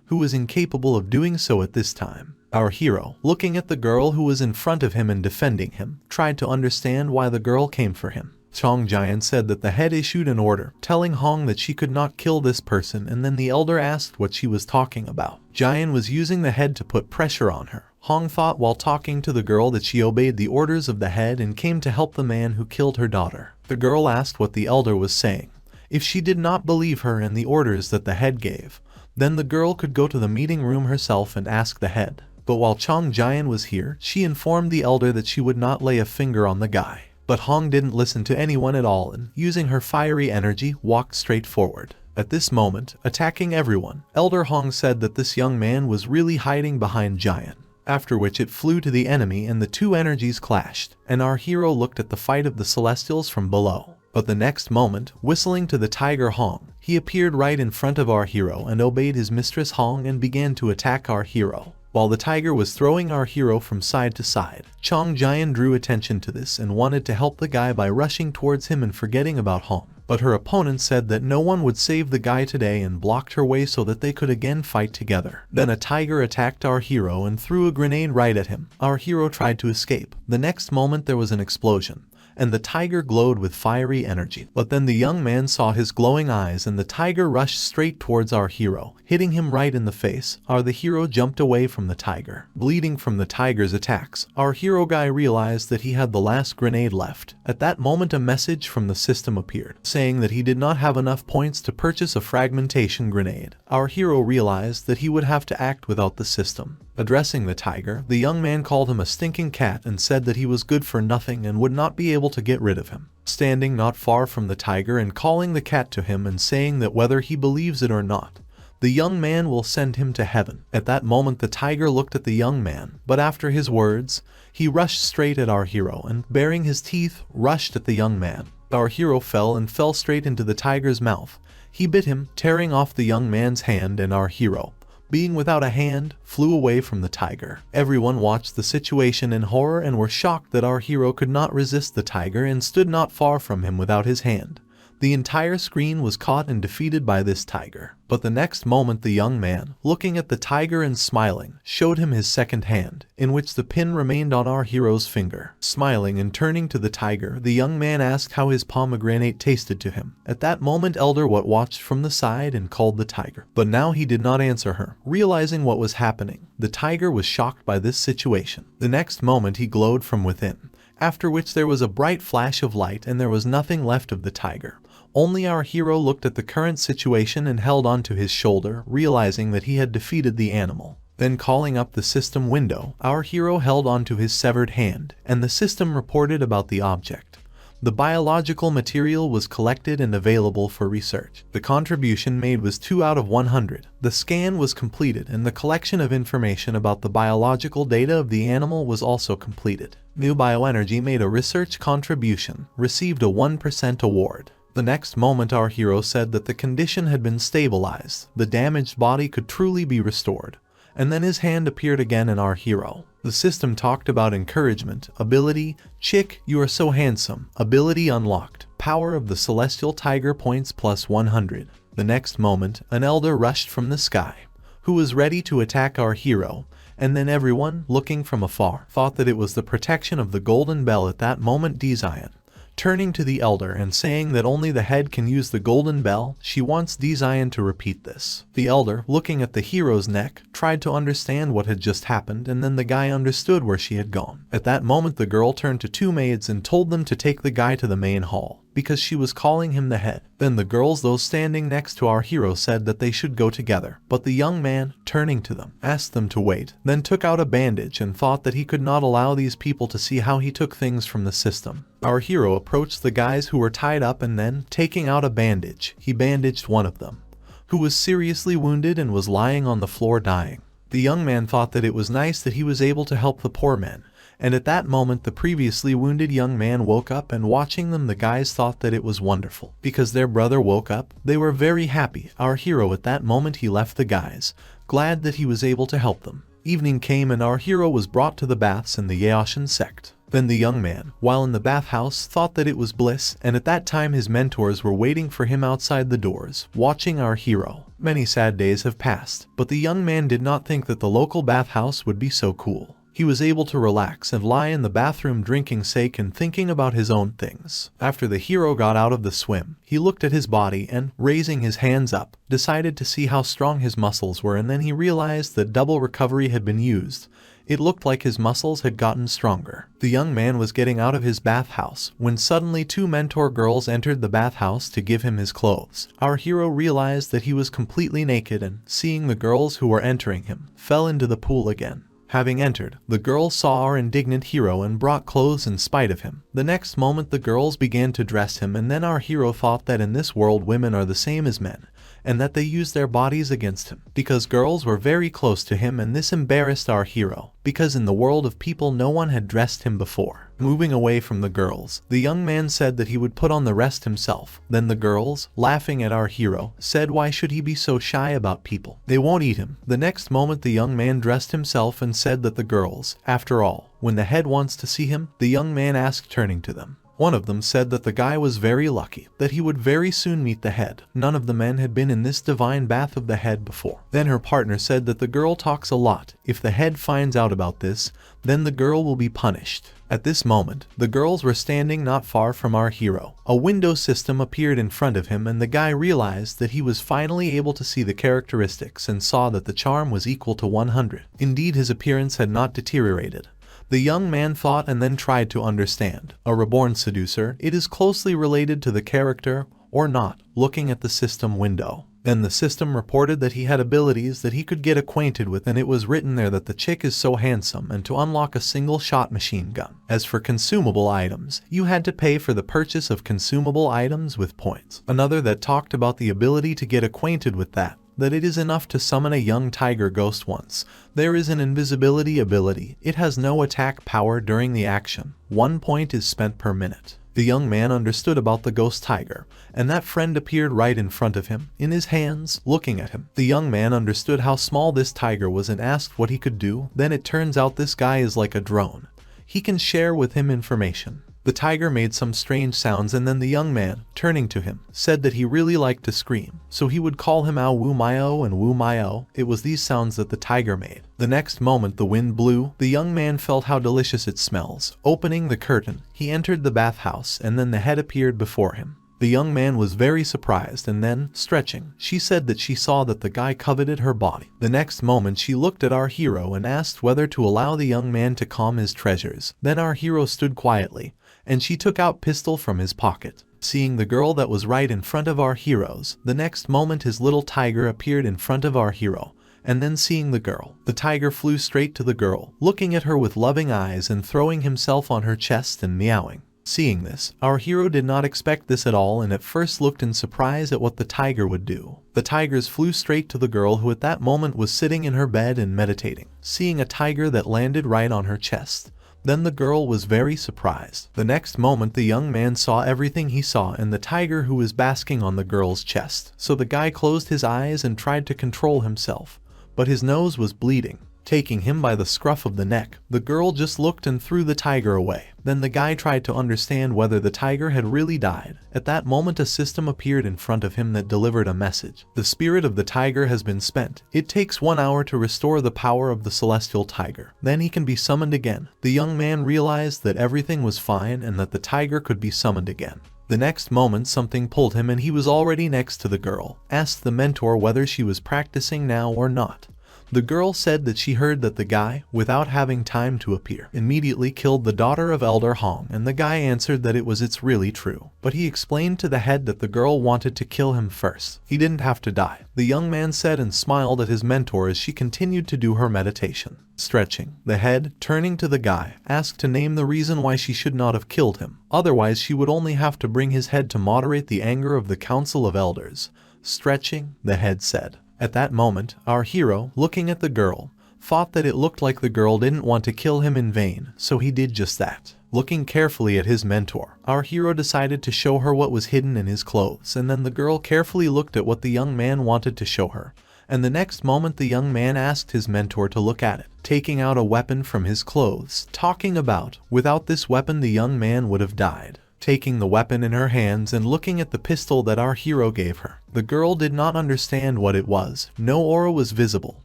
who was incapable of doing so at this time. Our hero, looking at the girl who was in front of him and defending him, tried to understand why the girl came for him. Chong Giant said that the head issued an order, telling Hong that she could not kill this person, and then the elder asked what she was talking about. Giant was using the head to put pressure on her. Hong thought while talking to the girl that she obeyed the orders of the head and came to help the man who killed her daughter. The girl asked what the elder was saying. If she did not believe her and the orders that the head gave, then the girl could go to the meeting room herself and ask the head. But while Chong Jian was here, she informed the elder that she would not lay a finger on the guy. But Hong didn't listen to anyone at all and, using her fiery energy, walked straight forward. At this moment, attacking everyone, Elder Hong said that this young man was really hiding behind Jian. After which it flew to the enemy and the two energies clashed, and our hero looked at the fight of the Celestials from below. But the next moment, whistling to the tiger Hong, he appeared right in front of our hero and obeyed his mistress Hong and began to attack our hero. While the tiger was throwing our hero from side to side, Chong Jian drew attention to this and wanted to help the guy by rushing towards him and forgetting about Hong. But her opponent said that no one would save the guy today and blocked her way so that they could again fight together. Then a tiger attacked our hero and threw a grenade right at him. Our hero tried to escape. The next moment there was an explosion, and the tiger glowed with fiery energy. But then the young man saw his glowing eyes and the tiger rushed straight towards our hero, hitting him right in the face. The hero jumped away from the tiger. Bleeding from the tiger's attacks, our hero guy realized that he had the last grenade left. At that moment a message from the system appeared, saying that he did not have enough points to purchase a fragmentation grenade. Our hero realized that he would have to act without the system. Addressing the tiger, the young man called him a stinking cat and said that he was good for nothing and would not be able to get rid of him. Standing not far from the tiger and calling the cat to him and saying that whether he believes it or not, the young man will send him to heaven. At that moment the tiger looked at the young man, but after his words, he rushed straight at our hero and, baring his teeth, rushed at the young man. Our hero fell and fell straight into the tiger's mouth. He bit him, tearing off the young man's hand, and our hero, being without a hand, flew away from the tiger. Everyone watched the situation in horror and were shocked that our hero could not resist the tiger and stood not far from him without his hand. The entire screen was caught and defeated by this tiger. But the next moment the young man, looking at the tiger and smiling, showed him his second hand, in which the pin remained on our hero's finger. Smiling and turning to the tiger, the young man asked how his pomegranate tasted to him. At that moment Elder What watched from the side and called the tiger. But now he did not answer her. Realizing what was happening, the tiger was shocked by this situation. The next moment he glowed from within, after which there was a bright flash of light and there was nothing left of the tiger. Only our hero looked at the current situation and held on to his shoulder, realizing that he had defeated the animal. Then calling up the system window, our hero held on to his severed hand, and the system reported about the object. The biological material was collected and available for research. The contribution made was 2 out of 100. The scan was completed and the collection of information about the biological data of the animal was also completed. New Bioenergy made a research contribution, received a 1% award. The next moment our hero said that the condition had been stabilized, the damaged body could truly be restored, and then his hand appeared again in our hero. The system talked about encouragement, ability, chick, you are so handsome, ability unlocked, power of the celestial tiger points plus 100. The next moment, an elder rushed from the sky, who was ready to attack our hero, and then everyone, looking from afar, thought that it was the protection of the golden bell. At that moment Zion, turning to the elder and saying that only the head can use the golden bell, she wants Zion to repeat this. The elder, looking at the hero's neck, tried to understand what had just happened, and then the guy understood where she had gone. At that moment the girl turned to 2 maids and told them to take the guy to the main hall, because she was calling him the head. Then the girls, those standing next to our hero, said that they should go together, but the young man, turning to them, asked them to wait, then took out a bandage and thought that he could not allow these people to see how he took things from the system. Our hero approached the guys who were tied up and then, taking out a bandage, he bandaged one of them, who was seriously wounded and was lying on the floor dying. The young man thought that it was nice that he was able to help the poor men. And at that moment the previously wounded young man woke up, and watching them the guys thought that it was wonderful. Because their brother woke up, they were very happy. Our hero at that moment he left the guys, glad that he was able to help them. Evening came and our hero was brought to the baths in the Yao Sect. Then the young man, while in the bathhouse, thought that it was bliss, and at that time his mentors were waiting for him outside the doors, watching our hero. Many sad days have passed, but the young man did not think that the local bathhouse would be so cool. He was able to relax and lie in the bathroom drinking sake and thinking about his own things. After the hero got out of the swim, he looked at his body and, raising his hands up, decided to see how strong his muscles were, and then he realized that double recovery had been used. It looked like his muscles had gotten stronger. The young man was getting out of his bathhouse when suddenly 2 mentor girls entered the bathhouse to give him his clothes. Our hero realized that he was completely naked and, seeing the girls who were entering him, fell into the pool again. Having entered, the girls saw our indignant hero and brought clothes in spite of him. The next moment the girls began to dress him, and then our hero thought that in this world women are the same as men, and that they use their bodies against him, because girls were very close to him, and this embarrassed our hero, because in the world of people no one had dressed him before. Moving away from the girls, the young man said that he would put on the rest himself. Then the girls, laughing at our hero, said why should he be so shy about people? They won't eat him. The next moment the young man dressed himself and said that the girls, after all, when the head wants to see him, the young man asked, turning to them. One of them said that the guy was very lucky, that he would very soon meet the head. None of the men had been in this divine bath of the head before. Then her partner said that the girl talks a lot. If the head finds out about this, then the girl will be punished. At this moment, the girls were standing not far from our hero. A window system appeared in front of him, and the guy realized that he was finally able to see the characteristics and saw that the charm was equal to 100. Indeed, his appearance had not deteriorated. The young man thought and then tried to understand. A reborn seducer, it is closely related to the character or not, looking at the system window. Then the system reported that he had abilities that he could get acquainted with, and it was written there that the chick is so handsome and to unlock a single shot machine gun. As for consumable items, you had to pay for the purchase of consumable items with points. Another that talked about the ability to get acquainted with that it is enough to summon a young tiger ghost once. There is an invisibility ability. It has no attack power during the action. 1 point is spent per minute. The young man understood about the ghost tiger, and that friend appeared right in front of him, in his hands, looking at him. The young man understood how small this tiger was and asked what he could do. Then it turns out this guy is like a drone. He can share with him information. The tiger made some strange sounds, and then the young man, turning to him, said that he really liked to scream, so he would call him ow woo my oh and woo my oh. It was these sounds that the tiger made. The next moment the wind blew. The young man felt how delicious it smells. Opening the curtain, he entered the bathhouse, and then the head appeared before him. The young man was very surprised, and then, stretching, she said that she saw that the guy coveted her body. The next moment she looked at our hero and asked whether to allow the young man to calm his treasures. Then our hero stood quietly, and she took out pistol from his pocket. Seeing the girl that was right in front of our heroes, the next moment his little tiger appeared in front of our hero, and then seeing the girl, the tiger flew straight to the girl, looking at her with loving eyes and throwing himself on her chest and meowing. Seeing this, our hero did not expect this at all, and at first looked in surprise at what the tiger would do. The tigers flew straight to the girl, who at that moment was sitting in her bed and meditating, seeing a tiger that landed right on her chest. Then the girl was very surprised. The next moment the young man saw everything he saw, and the tiger who was basking on the girl's chest. So the guy closed his eyes and tried to control himself, but his nose was bleeding. Taking him by the scruff of the neck, the girl just looked and threw the tiger away. Then the guy tried to understand whether the tiger had really died. At that moment a system appeared in front of him that delivered a message. The spirit of the tiger has been spent. It takes 1 hour to restore the power of the celestial tiger. Then he can be summoned again. The young man realized that everything was fine and that the tiger could be summoned again. The next moment something pulled him, and he was already next to the girl. Asked the mentor whether she was practicing now or not. The girl said that she heard that the guy, without having time to appear, immediately killed the daughter of Elder Hong, and the guy answered that it's really true. But he explained to the head that the girl wanted to kill him first. He didn't have to die. The young man said and smiled at his mentor as she continued to do her meditation. Stretching, the head, turning to the guy, asked to name the reason why she should not have killed him. Otherwise she would only have to bring his head to moderate the anger of the Council of Elders. Stretching, the head said. At that moment, our hero, looking at the girl, thought that it looked like the girl didn't want to kill him in vain, so he did just that. Looking carefully at his mentor, our hero decided to show her what was hidden in his clothes, and then the girl carefully looked at what the young man wanted to show her, and the next moment the young man asked his mentor to look at it, taking out a weapon from his clothes, talking about, without this weapon the young man would have died. Taking the weapon in her hands and looking at the pistol that our hero gave her, the girl did not understand what it was. No aura was visible,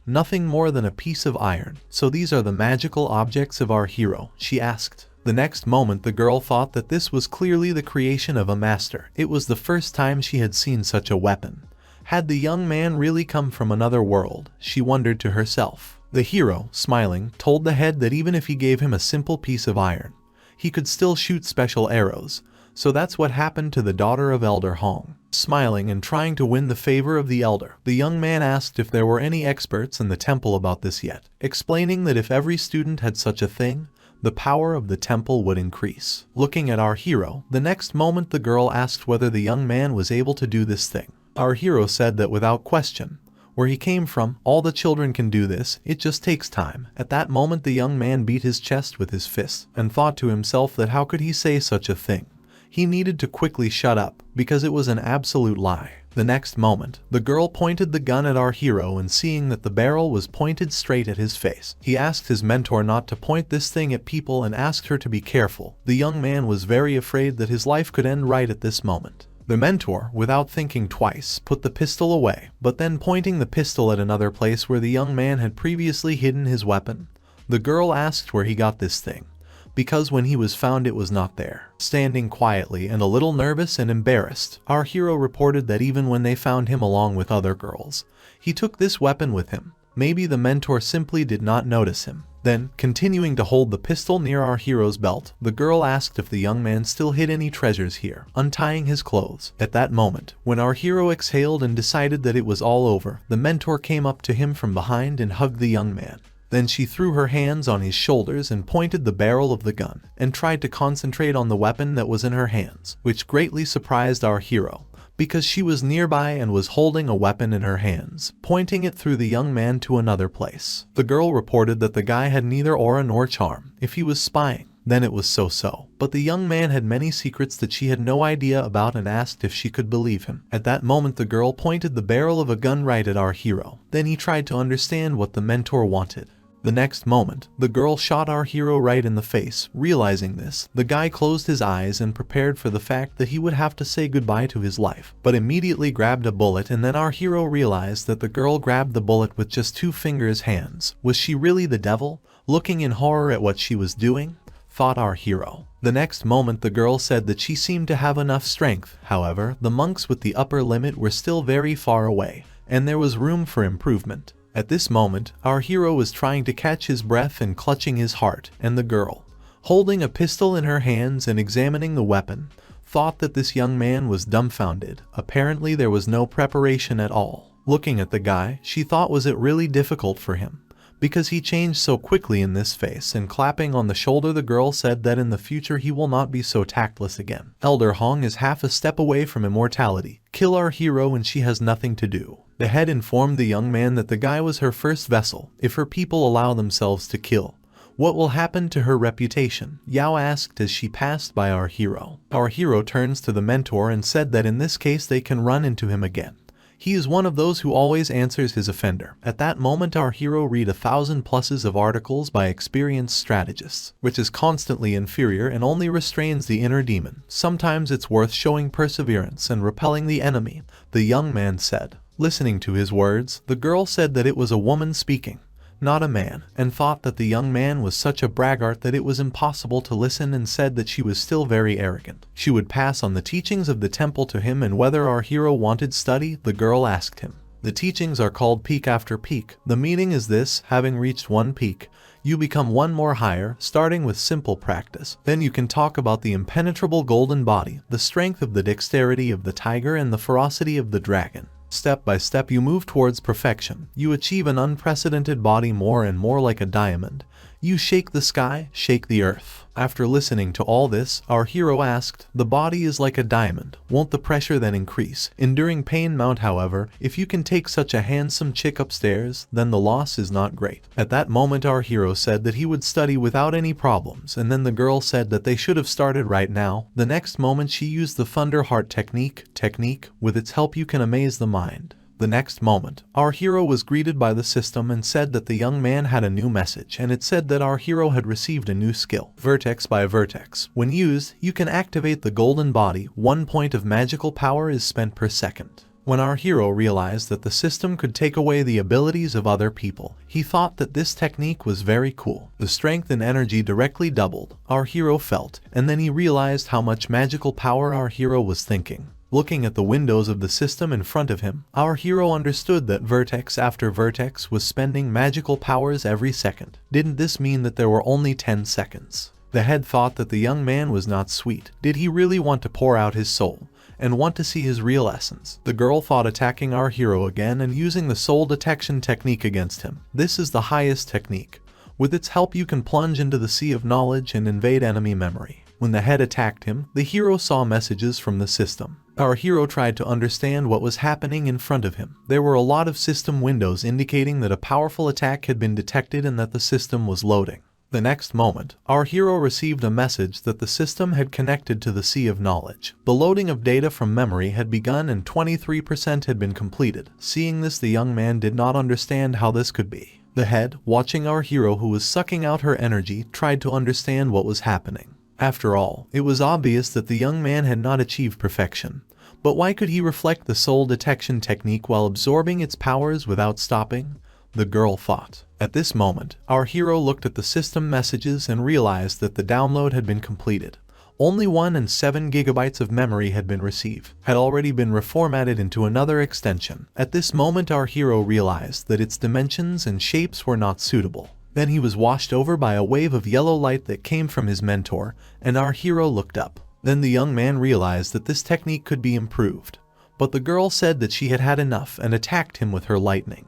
nothing more than a piece of iron. So these are the magical objects of our hero, she asked. The next moment the girl thought that this was clearly the creation of a master. It was the first time she had seen such a weapon. Had the young man really come from another world? She wondered to herself. The hero, smiling, told the head that even if he gave him a simple piece of iron, he could still shoot special arrows. So that's what happened to the daughter of Elder Hong. Smiling and trying to win the favor of the elder, the young man asked if there were any experts in the temple about this yet, explaining that if every student had such a thing, the power of the temple would increase. Looking at our hero, the next moment the girl asked whether the young man was able to do this thing. Our hero said that without question, where he came from, all the children can do this, it just takes time. At that moment the young man beat his chest with his fists, and thought to himself that how could he say such a thing? He needed to quickly shut up, because it was an absolute lie. The next moment, the girl pointed the gun at our hero, and seeing that the barrel was pointed straight at his face, he asked his mentor not to point this thing at people and asked her to be careful. The young man was very afraid that his life could end right at this moment. The mentor, without thinking twice, put the pistol away, but then pointing the pistol at another place where the young man had previously hidden his weapon, the girl asked where he got this thing, because when he was found it was not there. Standing quietly and a little nervous and embarrassed, our hero reported that even when they found him along with other girls, he took this weapon with him. Maybe the mentor simply did not notice him. Then, continuing to hold the pistol near our hero's belt, the girl asked if the young man still hid any treasures here, untying his clothes. At that moment, when our hero exhaled and decided that it was all over, the mentor came up to him from behind and hugged the young man. Then she threw her hands on his shoulders and pointed the barrel of the gun, and tried to concentrate on the weapon that was in her hands, which greatly surprised our hero, because she was nearby and was holding a weapon in her hands, pointing it through the young man to another place. The girl reported that the guy had neither aura nor charm. If he was spying, then it was so-so. But the young man had many secrets that she had no idea about and asked if she could believe him. At that moment the girl pointed the barrel of a gun right at our hero. Then he tried to understand what the mentor wanted. The next moment, the girl shot our hero right in the face. Realizing this, the guy closed his eyes and prepared for the fact that he would have to say goodbye to his life, but immediately grabbed a bullet, and then our hero realized that the girl grabbed the bullet with just 2 fingers' hands. Was she really the devil? Looking in horror at what she was doing, thought our hero. The next moment the girl said that she seemed to have enough strength. However, the monks with the upper limit were still very far away, and there was room for improvement. At this moment, our hero was trying to catch his breath and clutching his heart, and the girl, holding a pistol in her hands and examining the weapon, thought that this young man was dumbfounded. Apparently there was no preparation at all. Looking at the guy, she thought, was it really difficult for him? Because he changed so quickly in this face, and clapping on the shoulder the girl said that in the future he will not be so tactless again. Elder Hong is half a step away from immortality. Kill our hero and she has nothing to do. The head informed the young man that the guy was her first vessel. If her people allow themselves to kill, what will happen to her reputation? Yao asked as she passed by our hero. Our hero turns to the mentor and said that in this case they can run into him again. He is one of those who always answers his offender. At that moment our hero read 1,000 pluses of articles by experienced strategists, which is constantly inferior and only restrains the inner demon. Sometimes it's worth showing perseverance and repelling the enemy, the young man said. Listening to his words, the girl said that it was a woman speaking, not a man, and thought that the young man was such a braggart that it was impossible to listen, and said that she was still very arrogant. She would pass on the teachings of the temple to him, and whether our hero wanted study, the girl asked him. The teachings are called peak after peak. The meaning is this: having reached one peak, you become one more higher, starting with simple practice. Then you can talk about the impenetrable golden body, the strength of the dexterity of the tiger and the ferocity of the dragon. Step by step you move towards perfection. You achieve an unprecedented body, more and more like a diamond. You shake the sky, shake the earth. After listening to all this, our hero asked, the body is like a diamond, won't the pressure then increase? Enduring pain mount, however, if you can take such a handsome chick upstairs, then the loss is not great. At that moment our hero said that he would study without any problems, and then the girl said that they should have started right now. The next moment she used the Thunder Heart technique. With its help you can amaze the mind. The next moment, our hero was greeted by the system and said that the young man had a new message, and it said that our hero had received a new skill, vertex by vertex. When used, you can activate the golden body. 1 point of magical power is spent per second. When our hero realized that the system could take away the abilities of other people, he thought that this technique was very cool. The strength and energy directly doubled, our hero felt, and then he realized how much magical power our hero was thinking. Looking at the windows of the system in front of him, our hero understood that vertex after vertex was spending magical powers every second. Didn't this mean that there were only 10 seconds? The head thought that the young man was not sweet. Did he really want to pour out his soul and want to see his real essence? The girl thought attacking our hero again and using the soul detection technique against him. This is the highest technique. With its help you can plunge into the sea of knowledge and invade enemy memory. When the head attacked him, the hero saw messages from the system. Our hero tried to understand what was happening in front of him. There were a lot of system windows indicating that a powerful attack had been detected and that the system was loading. The next moment, our hero received a message that the system had connected to the sea of knowledge. The loading of data from memory had begun and 23% had been completed. Seeing this, the young man did not understand how this could be. The head, watching our hero who was sucking out her energy, tried to understand what was happening. After all, it was obvious that the young man had not achieved perfection. But why could he reflect the soul detection technique while absorbing its powers without stopping? The girl thought. At this moment, our hero looked at the system messages and realized that the download had been completed. Only 1 and 7 gigabytes of memory had been received, had already been reformatted into another extension. At this moment, our hero realized that its dimensions and shapes were not suitable. Then he was washed over by a wave of yellow light that came from his mentor, and our hero looked up. Then the young man realized that this technique could be improved. But the girl said that she had had enough and attacked him with her lightning.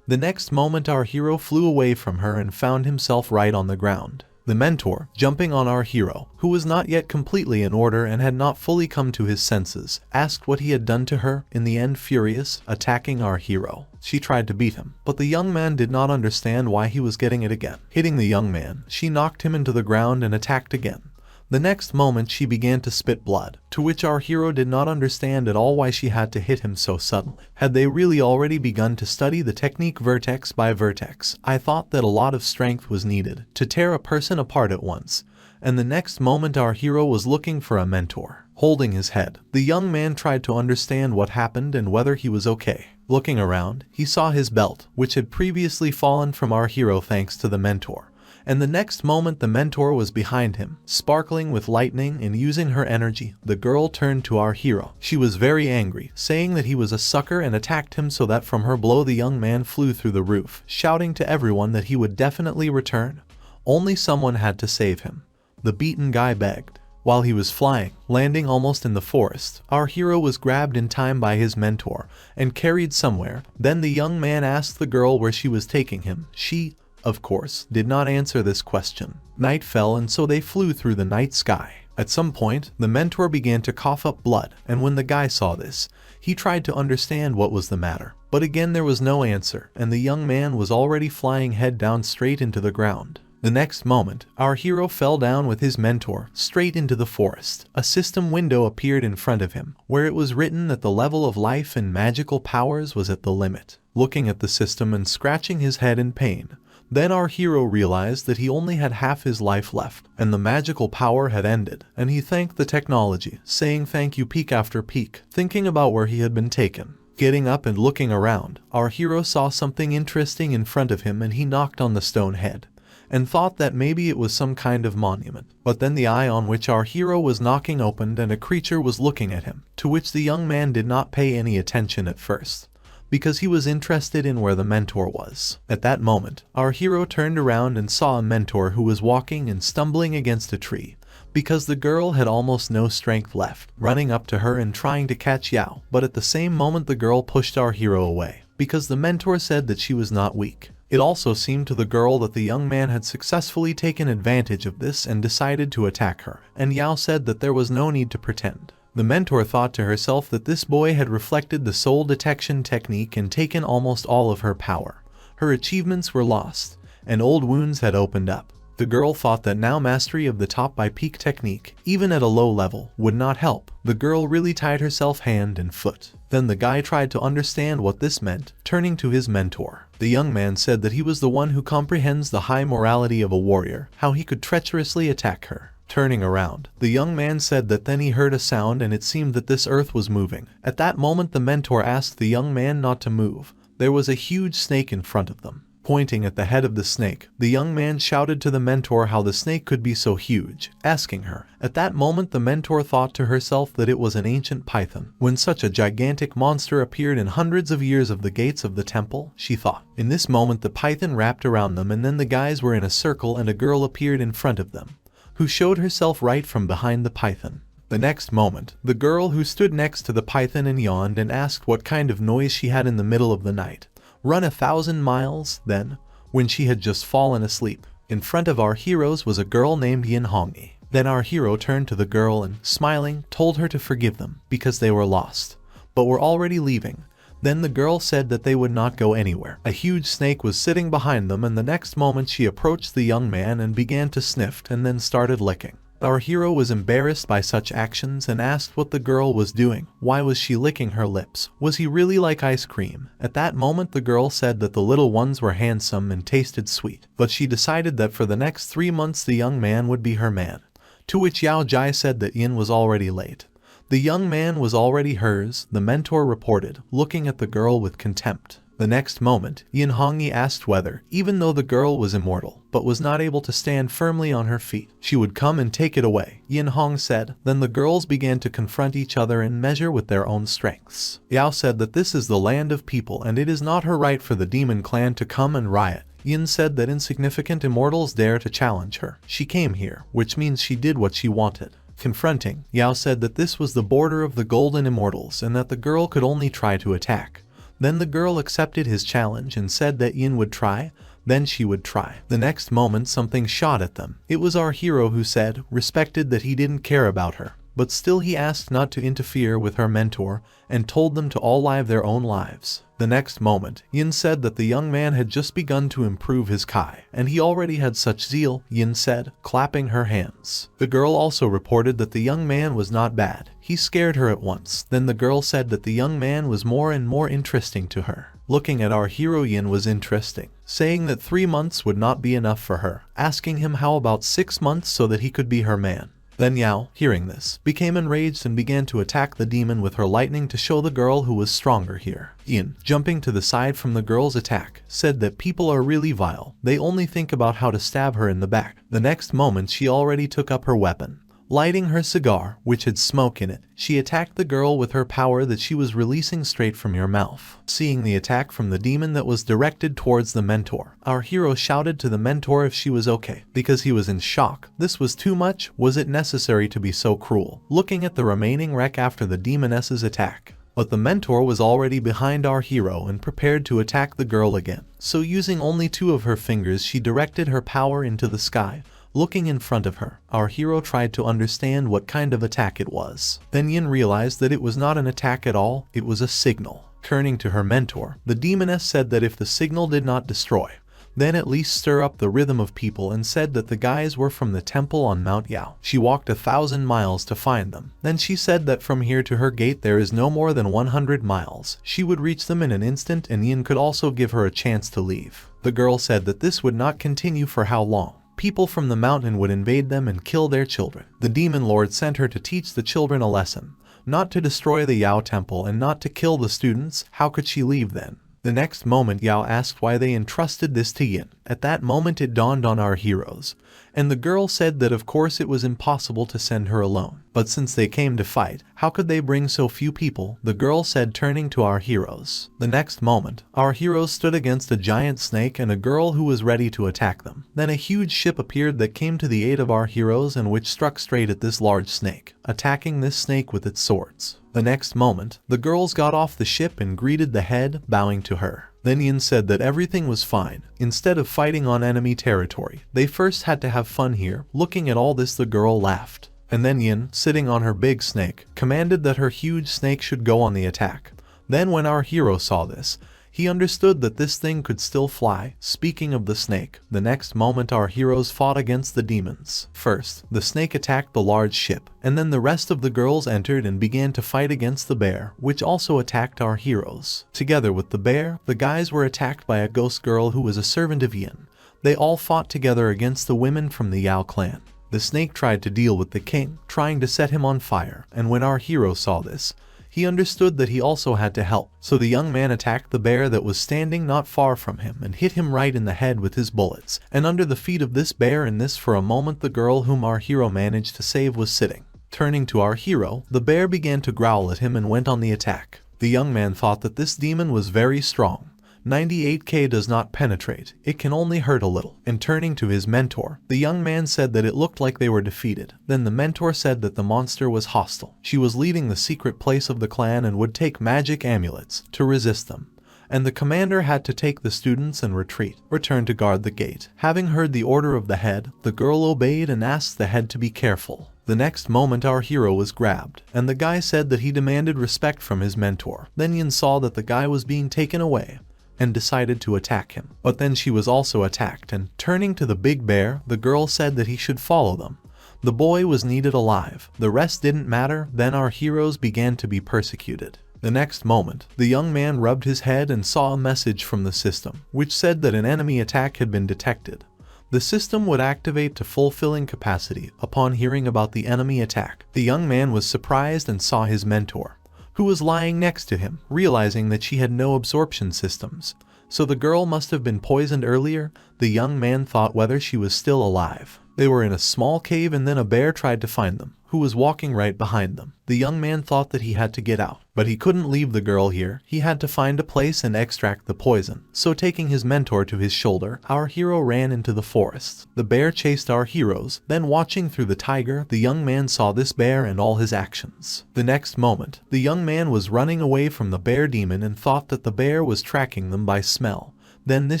The next moment our hero flew away from her and found himself right on the ground. The mentor, jumping on our hero, who was not yet completely in order and had not fully come to his senses, asked what he had done to her, in the end furious, attacking our hero. She tried to beat him, but the young man did not understand why he was getting it again. Hitting the young man, she knocked him into the ground and attacked again. The next moment she began to spit blood, to which our hero did not understand at all why she had to hit him so suddenly. Had they really already begun to study the technique vertex by vertex? I thought that a lot of strength was needed to tear a person apart at once, and the next moment our hero was looking for a mentor. Holding his head, the young man tried to understand what happened and whether he was okay. Looking around, he saw his belt, which had previously fallen from our hero thanks to the mentor. And the next moment the mentor was behind him, sparkling with lightning and using her energy. The girl turned to our hero. She was very angry, saying that he was a sucker and attacked him so that from her blow the young man flew through the roof, shouting to everyone that he would definitely return. Only someone had to save him. The beaten guy begged. While he was flying, landing almost in the forest, our hero was grabbed in time by his mentor and carried somewhere. Then the young man asked the girl where she was taking him. She, of course, did not answer this question. Night fell and so they flew through the night sky. At some point, the mentor began to cough up blood, and when the guy saw this, he tried to understand what was the matter. But again there was no answer, and the young man was already flying head down straight into the ground. The next moment, our hero fell down with his mentor, straight into the forest. A system window appeared in front of him, where it was written that the level of life and magical powers was at the limit. Looking at the system and scratching his head in pain, then our hero realized that he only had half his life left, and the magical power had ended, and he thanked the technology, saying thank you peak after peak, thinking about where he had been taken. Getting up and looking around, our hero saw something interesting in front of him and he knocked on the stone head, and thought that maybe it was some kind of monument. But then the eye on which our hero was knocking opened and a creature was looking at him, to which the young man did not pay any attention at first, because he was interested in where the mentor was. At that moment, our hero turned around and saw a mentor who was walking and stumbling against a tree, because the girl had almost no strength left, running up to her and trying to catch Yao. But at the same moment the girl pushed our hero away, because the mentor said that she was not weak. It also seemed to the girl that the young man had successfully taken advantage of this and decided to attack her, and Yao said that there was no need to pretend. The mentor thought to herself that this boy had reflected the soul detection technique and taken almost all of her power. Her achievements were lost, and old wounds had opened up. The girl thought that now mastery of the top by peak technique, even at a low level, would not help. The girl really tied herself hand and foot. Then the guy tried to understand what this meant, turning to his mentor. The young man said that he was the one who comprehends the high morality of a warrior, how he could treacherously attack her. Turning around, the young man said that then he heard a sound and it seemed that this earth was moving. At that moment the mentor asked the young man not to move. There was a huge snake in front of them. Pointing at the head of the snake, the young man shouted to the mentor how the snake could be so huge, asking her. At that moment the mentor thought to herself that it was an ancient python. When such a gigantic monster appeared in hundreds of years of the gates of the temple, she thought. In this moment the python wrapped around them and then the guys were in a circle and a girl appeared in front of them, who showed herself right from behind the python. The next moment, the girl who stood next to the python and yawned and asked what kind of noise she had in the middle of the night. Run 1,000 miles, then, when she had just fallen asleep. In front of our heroes was a girl named Yin Hongi. Then our hero turned to the girl and, smiling, told her to forgive them, because they were lost, but were already leaving. Then the girl said that they would not go anywhere. A huge snake was sitting behind them, and the next moment she approached the young man and began to sniff and then started licking. Our hero was embarrassed by such actions and asked what the girl was doing. Why was she licking her lips? Was he really like ice cream? At that moment the girl said that the little ones were handsome and tasted sweet, but she decided that for the next 3 months the young man would be her man. To which Yao Jai said that Yin was already late. The young man was already hers, the mentor reported, looking at the girl with contempt. The next moment, Yin Hongi asked whether, even though the girl was immortal, but was not able to stand firmly on her feet, she would come and take it away. Yin Hong said. Then the girls began to confront each other and measure with their own strengths. Yao said that this is the land of people and it is not her right for the demon clan to come and riot. Yin said that insignificant immortals dare to challenge her. She came here, which means she did what she wanted. Confronting, Yao said that this was the border of the golden immortals and that the girl could only try to attack. Then the girl accepted his challenge and said that Yin would try, then she would try. The next moment something shot at them. It was our hero who said, respected that he didn't care about her, but still he asked not to interfere with her mentor and told them to all live their own lives. The next moment, Yin said that the young man had just begun to improve his Kai, and he already had such zeal, Yin said, clapping her hands. The girl also reported that the young man was not bad. He scared her at once. Then the girl said that the young man was more and more interesting to her. Looking at our hero, Yin was interesting, saying that 3 months would not be enough for her, asking him how about 6 months so that he could be her man. Then Yao, hearing this, became enraged and began to attack the demon with her lightning to show the girl who was stronger here. Yin, jumping to the side from the girl's attack, said that people are really vile. They only think about how to stab her in the back. The next moment she already took up her weapon. Lighting her cigar, which had smoke in it, she attacked the girl with her power that she was releasing straight from your mouth. Seeing the attack from the demon that was directed towards the mentor, our hero shouted to the mentor if she was okay, because he was in shock. This was too much. Was it necessary to be so cruel? Looking at the remaining wreck after the demoness's attack. But the mentor was already behind our hero and prepared to attack the girl again. So using only 2 of her fingers she directed her power into the sky. Looking in front of her, our hero tried to understand what kind of attack it was. Then Yin realized that it was not an attack at all, it was a signal. Turning to her mentor, the demoness said that if the signal did not destroy, then at least stir up the rhythm of people, and said that the guys were from the temple on Mount Yao. She walked 1,000 miles to find them. Then she said that from here to her gate there is no more than 100 miles. She would reach them in an instant, and Yin could also give her a chance to leave. The girl said that this would not continue for how long. People from the mountain would invade them and kill their children. The demon lord sent her to teach the children a lesson, not to destroy the Yao temple and not to kill the students. How could she leave then? The next moment Yao asked why they entrusted this to Yin. At that moment it dawned on our heroes, and the girl said that of course it was impossible to send her alone. But since they came to fight, how could they bring so few people? The girl said, turning to our heroes. The next moment, our heroes stood against a giant snake and a girl who was ready to attack them. Then a huge ship appeared that came to the aid of our heroes and which struck straight at this large snake, attacking this snake with its swords. The next moment, the girls got off the ship and greeted the head, bowing to her. Then Yin said that everything was fine. Instead of fighting on enemy territory, they first had to have fun here. Looking at all this, the girl laughed. And then Yin, sitting on her big snake, commanded that her huge snake should go on the attack. Then when our hero saw this, he understood that this thing could still fly. Speaking of the snake, the next moment our heroes fought against the demons. First, the snake attacked the large ship, and then the rest of the girls entered and began to fight against the bear, which also attacked our heroes. Together with the bear, the guys were attacked by a ghost girl who was a servant of Yin. They all fought together against the women from the Yao clan. The snake tried to deal with the king, trying to set him on fire, and when our hero saw this, he understood that he also had to help. So the young man attacked the bear that was standing not far from him and hit him right in the head with his bullets. And under the feet of this bear, in this for a moment the girl whom our hero managed to save was sitting. Turning to our hero, the bear began to growl at him and went on the attack. The young man thought that this demon was very strong, 98K does not penetrate, it can only hurt a little. And turning to his mentor, the young man said that it looked like they were defeated. Then the mentor said that the monster was hostile. She was leaving the secret place of the clan and would take magic amulets to resist them. And the commander had to take the students and return to guard the gate. Having heard the order of the head, the girl obeyed and asked the head to be careful. The next moment our hero was grabbed, and the guy said that he demanded respect from his mentor. Then Yin saw that the guy was being taken away and decided to attack him. But then she was also attacked, and turning to the big bear, the girl said that he should follow them. The boy was needed alive. The rest didn't matter. Then our heroes began to be persecuted. The next moment, the young man rubbed his head and saw a message from the system, which said that an enemy attack had been detected. The system would activate to fulfilling capacity upon hearing about the enemy attack. The young man was surprised and saw his mentor, who was lying next to him, realizing that she had no absorption systems. So the girl must have been poisoned earlier. The young man thought whether she was still alive. They were in a small cave and then a bear tried to find them, who was walking right behind them. The young man thought that he had to get out, but he couldn't leave the girl here. He had to find a place and extract the poison. So taking his mentor to his shoulder, our hero ran into the forest. The bear chased our heroes. Then watching through the tiger, the young man saw this bear and all his actions. The next moment, the young man was running away from the bear demon and thought that the bear was tracking them by smell. Then this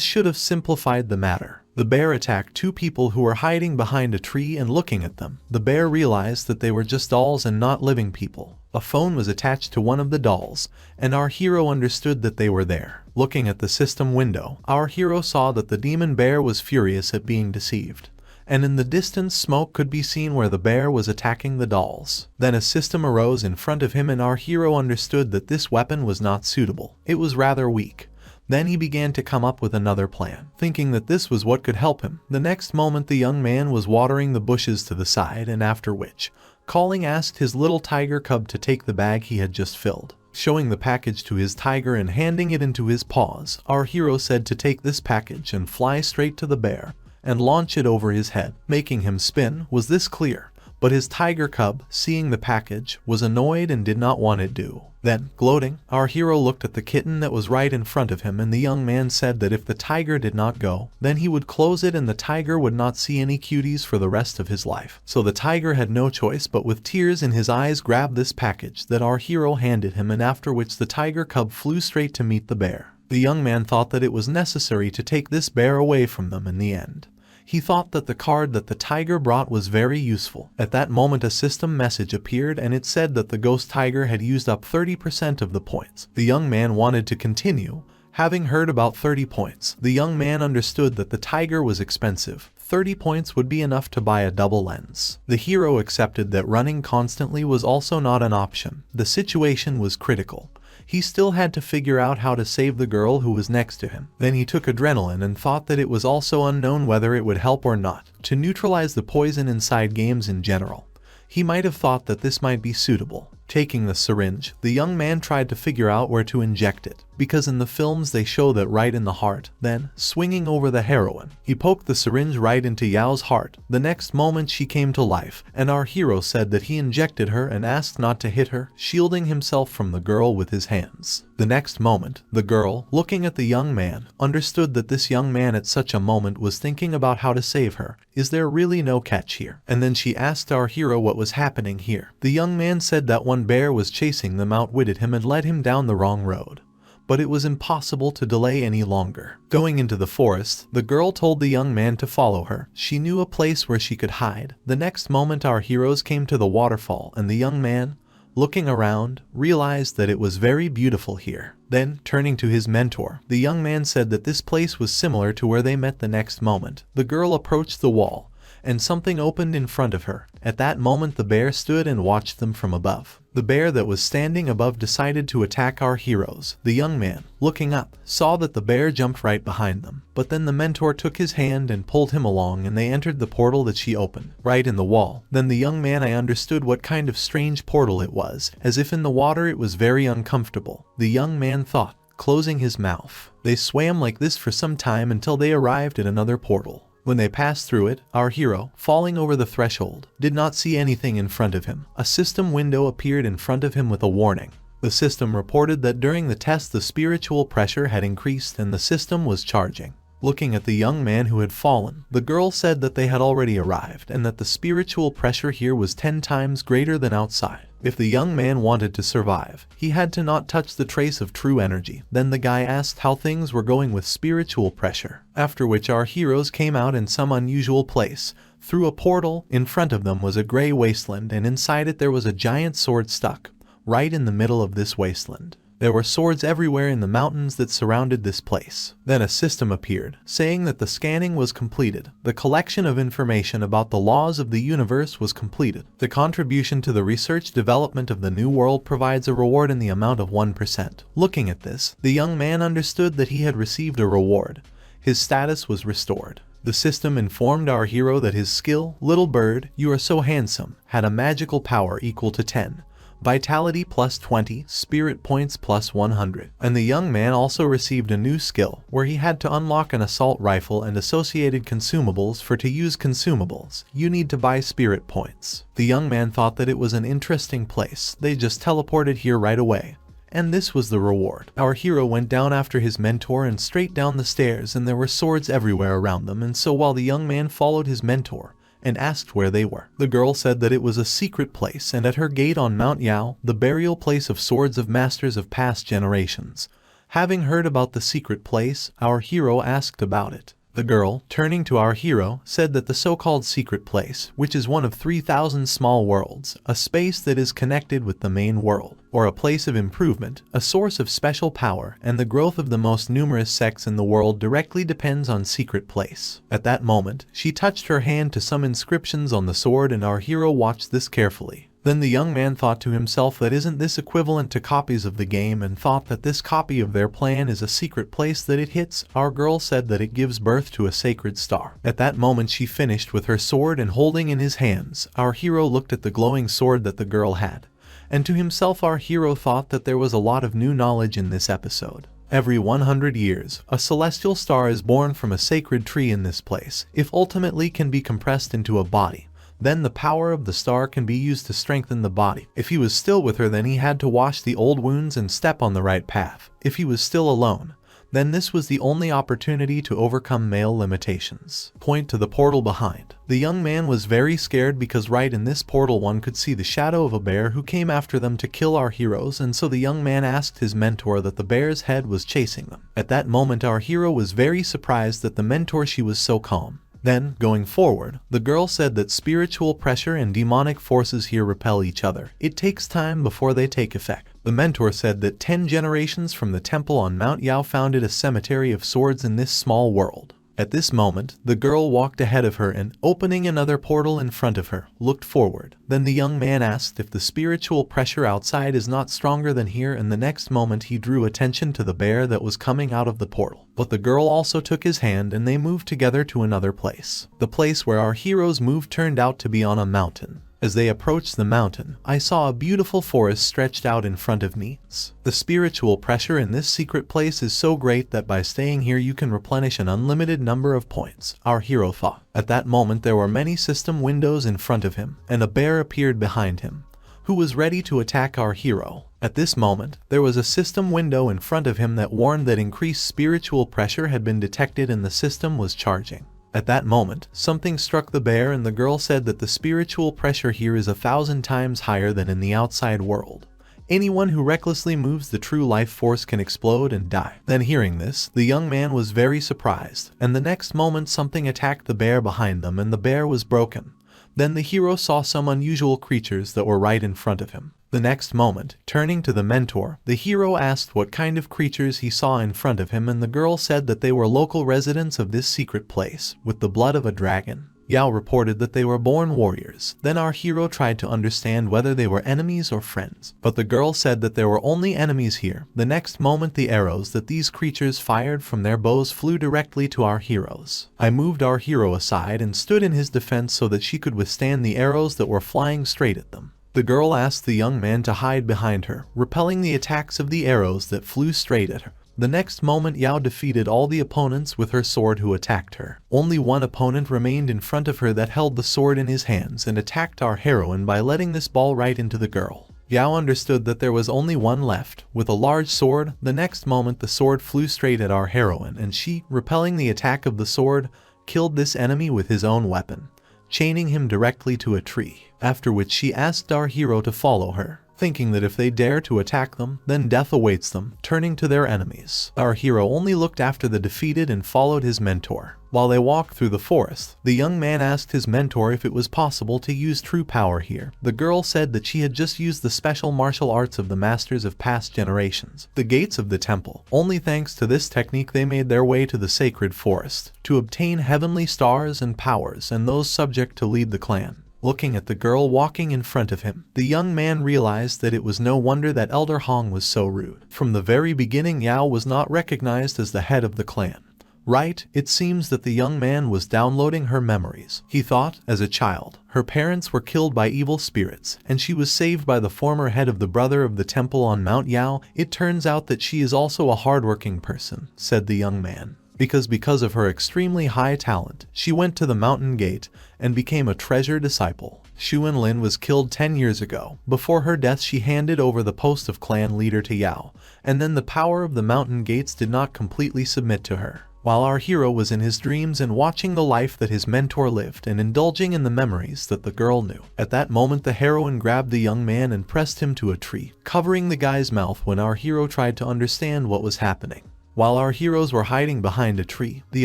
should have simplified the matter. The bear attacked two people who were hiding behind a tree and looking at them. The bear realized that they were just dolls and not living people. A phone was attached to one of the dolls, and our hero understood that they were there. Looking at the system window, our hero saw that the demon bear was furious at being deceived. And in the distance smoke could be seen where the bear was attacking the dolls. Then a system arose in front of him and our hero understood that this weapon was not suitable. It was rather weak. Then he began to come up with another plan, thinking that this was what could help him. The next moment the young man was watering the bushes to the side, and after which, calling asked his little tiger cub to take the bag he had just filled. Showing the package to his tiger and handing it into his paws, our hero said to take this package and fly straight to the bear and launch it over his head, making him spin. Was this clear? But his tiger cub, seeing the package, was annoyed and did not want it do. Then, gloating, our hero looked at the kitten that was right in front of him, and the young man said that if the tiger did not go, then he would close it and the tiger would not see any cuties for the rest of his life. So the tiger had no choice but with tears in his eyes grabbed this package that our hero handed him, and after which the tiger cub flew straight to meet the bear. The young man thought that it was necessary to take this bear away from them in the end. He thought that the card that the tiger brought was very useful. At that moment a system message appeared and it said that the ghost tiger had used up 30% of the points. The young man wanted to continue. Having heard about 30 points, the young man understood that the tiger was expensive. 30 points would be enough to buy a double lens. The hero accepted that running constantly was also not an option. The situation was critical. He still had to figure out how to save the girl who was next to him. Then he took adrenaline and thought that it was also unknown whether it would help or not to neutralize the poison inside games in general. He might have thought that this might be suitable. Taking the syringe, the young man tried to figure out where to inject it, because in the films they show that right in the heart. Then, swinging over the heroine, he poked the syringe right into Yao's heart. The next moment she came to life, and our hero said that he injected her and asked not to hit her, shielding himself from the girl with his hands. The next moment, the girl, looking at the young man, understood that this young man at such a moment was thinking about how to save her. Is there really no catch here? And then she asked our hero what was happening here. The young man said that one bear was chasing them, outwitted him and led him down the wrong road. But it was impossible to delay any longer. Going into the forest, the girl told the young man to follow her. She knew a place where she could hide. The next moment our heroes came to the waterfall and the young man, looking around, realized that it was very beautiful here. Then, turning to his mentor, the young man said that this place was similar to where they met. The next moment, the girl approached the wall, and something opened in front of her. At that moment the bear stood and watched them from above. The bear that was standing above decided to attack our heroes. The young man, looking up, saw that the bear jumped right behind them. But then the mentor took his hand and pulled him along and they entered the portal that she opened, right in the wall. Then the young man understood what kind of strange portal it was. As if in the water it was very uncomfortable. The young man thought, closing his mouth. They swam like this for some time until they arrived at another portal. When they passed through it, our hero, falling over the threshold, did not see anything in front of him. A system window appeared in front of him with a warning. The system reported that during the test the spiritual pressure had increased and the system was charging. Looking at the young man who had fallen, the girl said that they had already arrived and that the spiritual pressure here was 10 times greater than outside. If the young man wanted to survive, he had to not touch the trace of true energy. Then the guy asked how things were going with spiritual pressure, after which our heroes came out in some unusual place. Through a portal, in front of them was a gray wasteland and inside it there was a giant sword stuck right in the middle of this wasteland. There were swords everywhere in the mountains that surrounded this place. Then a system appeared, saying that the scanning was completed. The collection of information about the laws of the universe was completed. The contribution to the research development of the new world provides a reward in the amount of 1%. Looking at this, the young man understood that he had received a reward. His status was restored. The system informed our hero that his skill, Little Bird, You Are So Handsome, had a magical power equal to 10. Vitality plus 20, spirit points plus 100. And the young man also received a new skill, where he had to unlock an assault rifle and associated consumables. For to use consumables, you need to buy spirit points. The young man thought that it was an interesting place. They just teleported here right away. And this was the reward. Our hero went down after his mentor and straight down the stairs, and there were swords everywhere around them, and so while the young man followed his mentor, and asked where they were. The girl said that it was a secret place, and at her gate on Mount Yao, the burial place of swords of masters of past generations. Having heard about the secret place, our hero asked about it. The girl, turning to our hero, said that the so-called secret place, which is one of 3,000 small worlds, a space that is connected with the main world, or a place of improvement, a source of special power, and the growth of the most numerous sects in the world directly depends on secret place. At that moment, she touched her hand to some inscriptions on the sword and our hero watched this carefully. Then the young man thought to himself that isn't this equivalent to copies of the game, and thought that this copy of their plan is a secret place that it hits. Our girl said that it gives birth to a sacred star. At that moment she finished with her sword and holding in his hands, our hero looked at the glowing sword that the girl had. And to himself our hero thought that there was a lot of new knowledge in this episode. Every 100 years, a celestial star is born from a sacred tree in this place. If ultimately can be compressed into a body, then the power of the star can be used to strengthen the body. If he was still with her, then he had to wash the old wounds and step on the right path. If he was still alone, then this was the only opportunity to overcome male limitations. Point to the portal behind. The young man was very scared because right in this portal one could see the shadow of a bear who came after them to kill our heroes, and so the young man asked his mentor that the bear's head was chasing them. At that moment our hero was very surprised that the mentor she was so calm. Then, going forward, the girl said that spiritual pressure and demonic forces here repel each other. It takes time before they take effect. The mentor said that 10 generations from the temple on Mount Yao founded a cemetery of swords in this small world. At this moment, the girl walked ahead of her and, opening another portal in front of her, looked forward. Then the young man asked if the spiritual pressure outside is not stronger than here, and the next moment he drew attention to the bear that was coming out of the portal. But the girl also took his hand and they moved together to another place. The place where our heroes moved turned out to be on a mountain. As they approached the mountain, I saw a beautiful forest stretched out in front of me. The spiritual pressure in this secret place is so great that by staying here you can replenish an unlimited number of points, our hero thought. At that moment there were many system windows in front of him, and a bear appeared behind him, who was ready to attack our hero. At this moment, there was a system window in front of him that warned that increased spiritual pressure had been detected and the system was charging. At that moment, something struck the bear and the girl said that the spiritual pressure here is 1,000 times higher than in the outside world. Anyone who recklessly moves the true life force can explode and die. Then hearing this, the young man was very surprised, and the next moment something attacked the bear behind them and the bear was broken. Then the hero saw some unusual creatures that were right in front of him. The next moment, turning to the mentor, the hero asked what kind of creatures he saw in front of him, and the girl said that they were local residents of this secret place, with the blood of a dragon. Yao reported that they were born warriors. Then our hero tried to understand whether they were enemies or friends, but the girl said that there were only enemies here. The next moment the arrows that these creatures fired from their bows flew directly to our heroes. I moved our hero aside and stood in his defense so that she could withstand the arrows that were flying straight at them. The girl asked the young man to hide behind her, repelling the attacks of the arrows that flew straight at her. The next moment Yao defeated all the opponents with her sword who attacked her. Only one opponent remained in front of her that held the sword in his hands and attacked our heroine by letting this ball right into the girl. Yao understood that there was only one left, with a large sword. The next moment the sword flew straight at our heroine, and she, repelling the attack of the sword, killed this enemy with his own weapon, chaining him directly to a tree, after which she asked our hero to follow her, thinking that if they dare to attack them, then death awaits them. Turning to their enemies, our hero only looked after the defeated and followed his mentor. While they walked through the forest, the young man asked his mentor if it was possible to use true power here. The girl said that she had just used the special martial arts of the masters of past generations, the gates of the temple. Only thanks to this technique they made their way to the sacred forest, to obtain heavenly stars and powers and those subject to lead the clan. Looking at the girl walking in front of him, the young man realized that it was no wonder that Elder Hong was so rude. From the very beginning, Yao was not recognized as the head of the clan. Right, it seems that the young man was downloading her memories. He thought, as a child, her parents were killed by evil spirits, and she was saved by the former head of the brother of the temple on Mount Yao. It turns out that she is also a hardworking person, said the young man. Because of her extremely high talent, she went to the mountain gate and became a treasure disciple. Xu Lin was killed 10 years ago. Before her death, she handed over the post of clan leader to Yao, and then the power of the mountain gates did not completely submit to her. While our hero was in his dreams and watching the life that his mentor lived and indulging in the memories that the girl knew. At that moment the heroine grabbed the young man and pressed him to a tree, covering the guy's mouth when our hero tried to understand what was happening. While our heroes were hiding behind a tree, the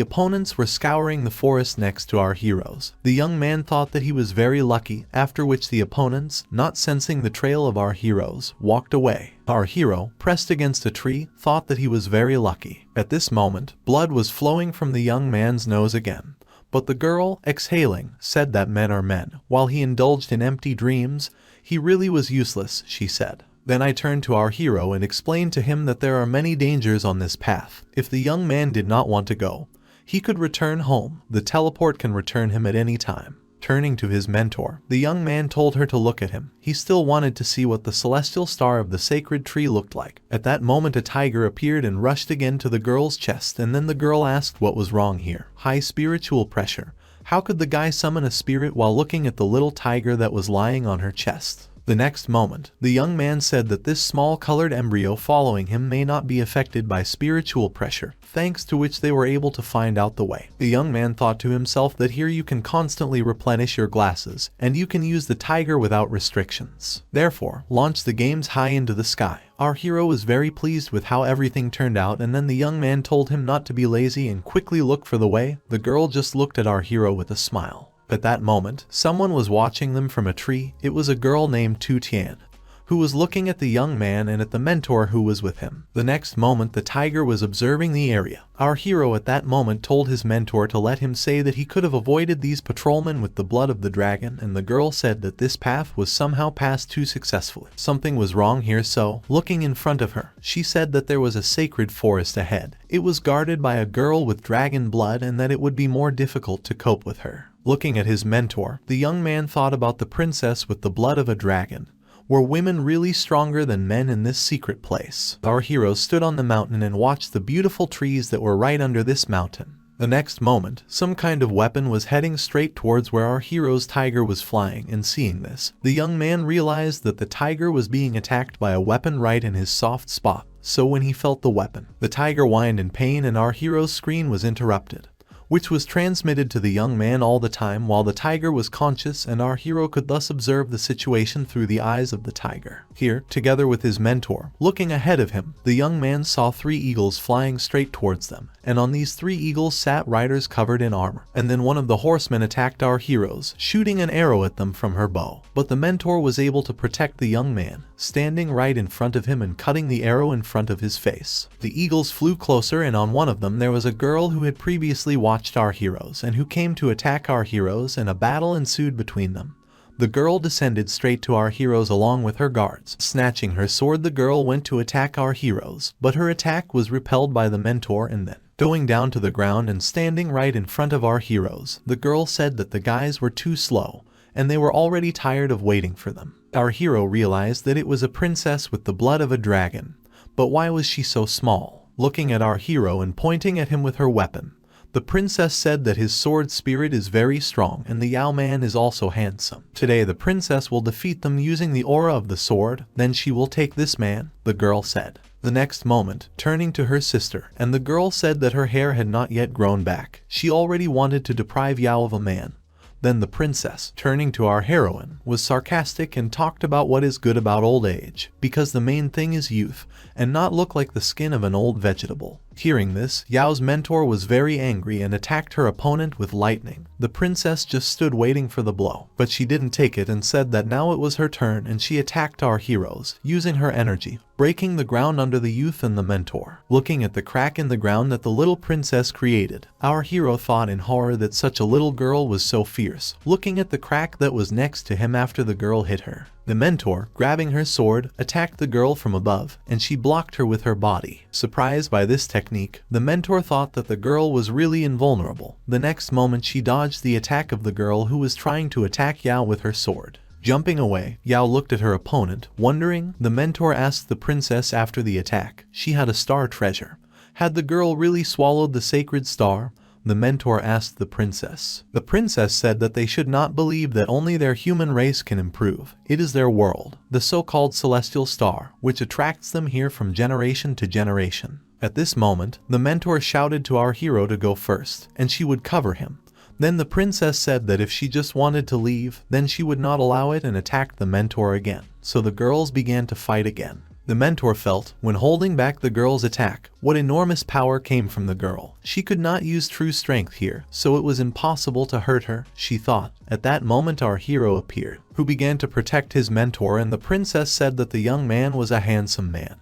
opponents were scouring the forest next to our heroes. The young man thought that he was very lucky, after which the opponents, not sensing the trail of our heroes, walked away. Our hero, pressed against a tree, thought that he was very lucky. At this moment, blood was flowing from the young man's nose again. But the girl, exhaling, said that men are men. While he indulged in empty dreams, he really was useless, she said. Then I turned to our hero and explained to him that there are many dangers on this path. If the young man did not want to go, he could return home. The teleport can return him at any time. Turning to his mentor, the young man told her to look at him. He still wanted to see what the celestial star of the sacred tree looked like. At that moment a tiger appeared and rushed again to the girl's chest, and then the girl asked what was wrong here. High spiritual pressure. How could the guy summon a spirit while looking at the little tiger that was lying on her chest? The next moment, the young man said that this small colored embryo following him may not be affected by spiritual pressure, thanks to which they were able to find out the way. The young man thought to himself that here you can constantly replenish your glasses, and you can use the tiger without restrictions. Therefore, launch the games high into the sky. Our hero was very pleased with how everything turned out, and then the young man told him not to be lazy and quickly look for the way. The girl just looked at our hero with a smile. At that moment, someone was watching them from a tree. It was a girl named Tu Tian, who was looking at the young man and at the mentor who was with him. The next moment, the tiger was observing the area. Our hero at that moment told his mentor to let him say that he could have avoided these patrolmen with the blood of the dragon, and the girl said that this path was somehow passed too successfully. Something was wrong here, so, looking in front of her, she said that there was a sacred forest ahead. It was guarded by a girl with dragon blood and that it would be more difficult to cope with her. Looking at his mentor, the young man thought about the princess with the blood of a dragon. Were women really stronger than men in this secret place? Our hero stood on the mountain and watched the beautiful trees that were right under this mountain. The next moment, some kind of weapon was heading straight towards where our hero's tiger was flying, and seeing this, the young man realized that the tiger was being attacked by a weapon right in his soft spot. So when he felt the weapon, the tiger whined in pain and our hero's screen was interrupted, which was transmitted to the young man all the time while the tiger was conscious, and our hero could thus observe the situation through the eyes of the tiger. Here, together with his mentor, looking ahead of him, the young man saw 3 eagles flying straight towards them, and on these 3 eagles sat riders covered in armor. And then one of the horsemen attacked our heroes, shooting an arrow at them from her bow. But the mentor was able to protect the young man, standing right in front of him and cutting the arrow in front of his face. The eagles flew closer, and on one of them there was a girl who had previously watched our heroes and who came to attack our heroes, and a battle ensued between them. The girl descended straight to our heroes along with her guards. Snatching her sword, the girl went to attack our heroes, but her attack was repelled by the mentor, and then, going down to the ground and standing right in front of our heroes, the girl said that the guys were too slow, and they were already tired of waiting for them. Our hero realized that it was a princess with the blood of a dragon, but why was she so small? Looking at our hero and pointing at him with her weapon, The princess said that his sword spirit is very strong and the Yao man is also handsome. Today the princess will defeat them using the aura of the sword, then she will take this man, the girl said. The next moment, turning to her sister, and the girl said that her hair had not yet grown back. She already wanted to deprive Yao of a man. Then the princess, turning to our heroine, was sarcastic and talked about what is good about old age, because the main thing is youth, and not look like the skin of an old vegetable. Hearing this, Yao's mentor was very angry and attacked her opponent with lightning. The princess just stood waiting for the blow, but she didn't take it and said that now it was her turn, and she attacked our heroes, using her energy, breaking the ground under the youth and the mentor. Looking at the crack in the ground that the little princess created, our hero thought in horror that such a little girl was so fierce, looking at the crack that was next to him after the girl hit her. The mentor, grabbing her sword, attacked the girl from above, and she blocked her with her body. Surprised by this technique, the mentor thought that the girl was really invulnerable. The next moment she dodged the attack of the girl who was trying to attack Yao with her sword. Jumping away, Yao looked at her opponent, wondering. The mentor asked the princess after the attack. She had a star treasure. Had the girl really swallowed the sacred star? The mentor asked the princess. The princess said that they should not believe that only their human race can improve. It is their world, the so-called celestial star, which attracts them here from generation to generation. At this moment, the mentor shouted to our hero to go first, and she would cover him. Then the princess said that if she just wanted to leave, then she would not allow it and attacked the mentor again. So the girls began to fight again. The mentor felt, when holding back the girl's attack, what enormous power came from the girl. She could not use true strength here, so it was impossible to hurt her, she thought. At that moment our hero appeared, who began to protect his mentor, and the princess said that the young man was a handsome man.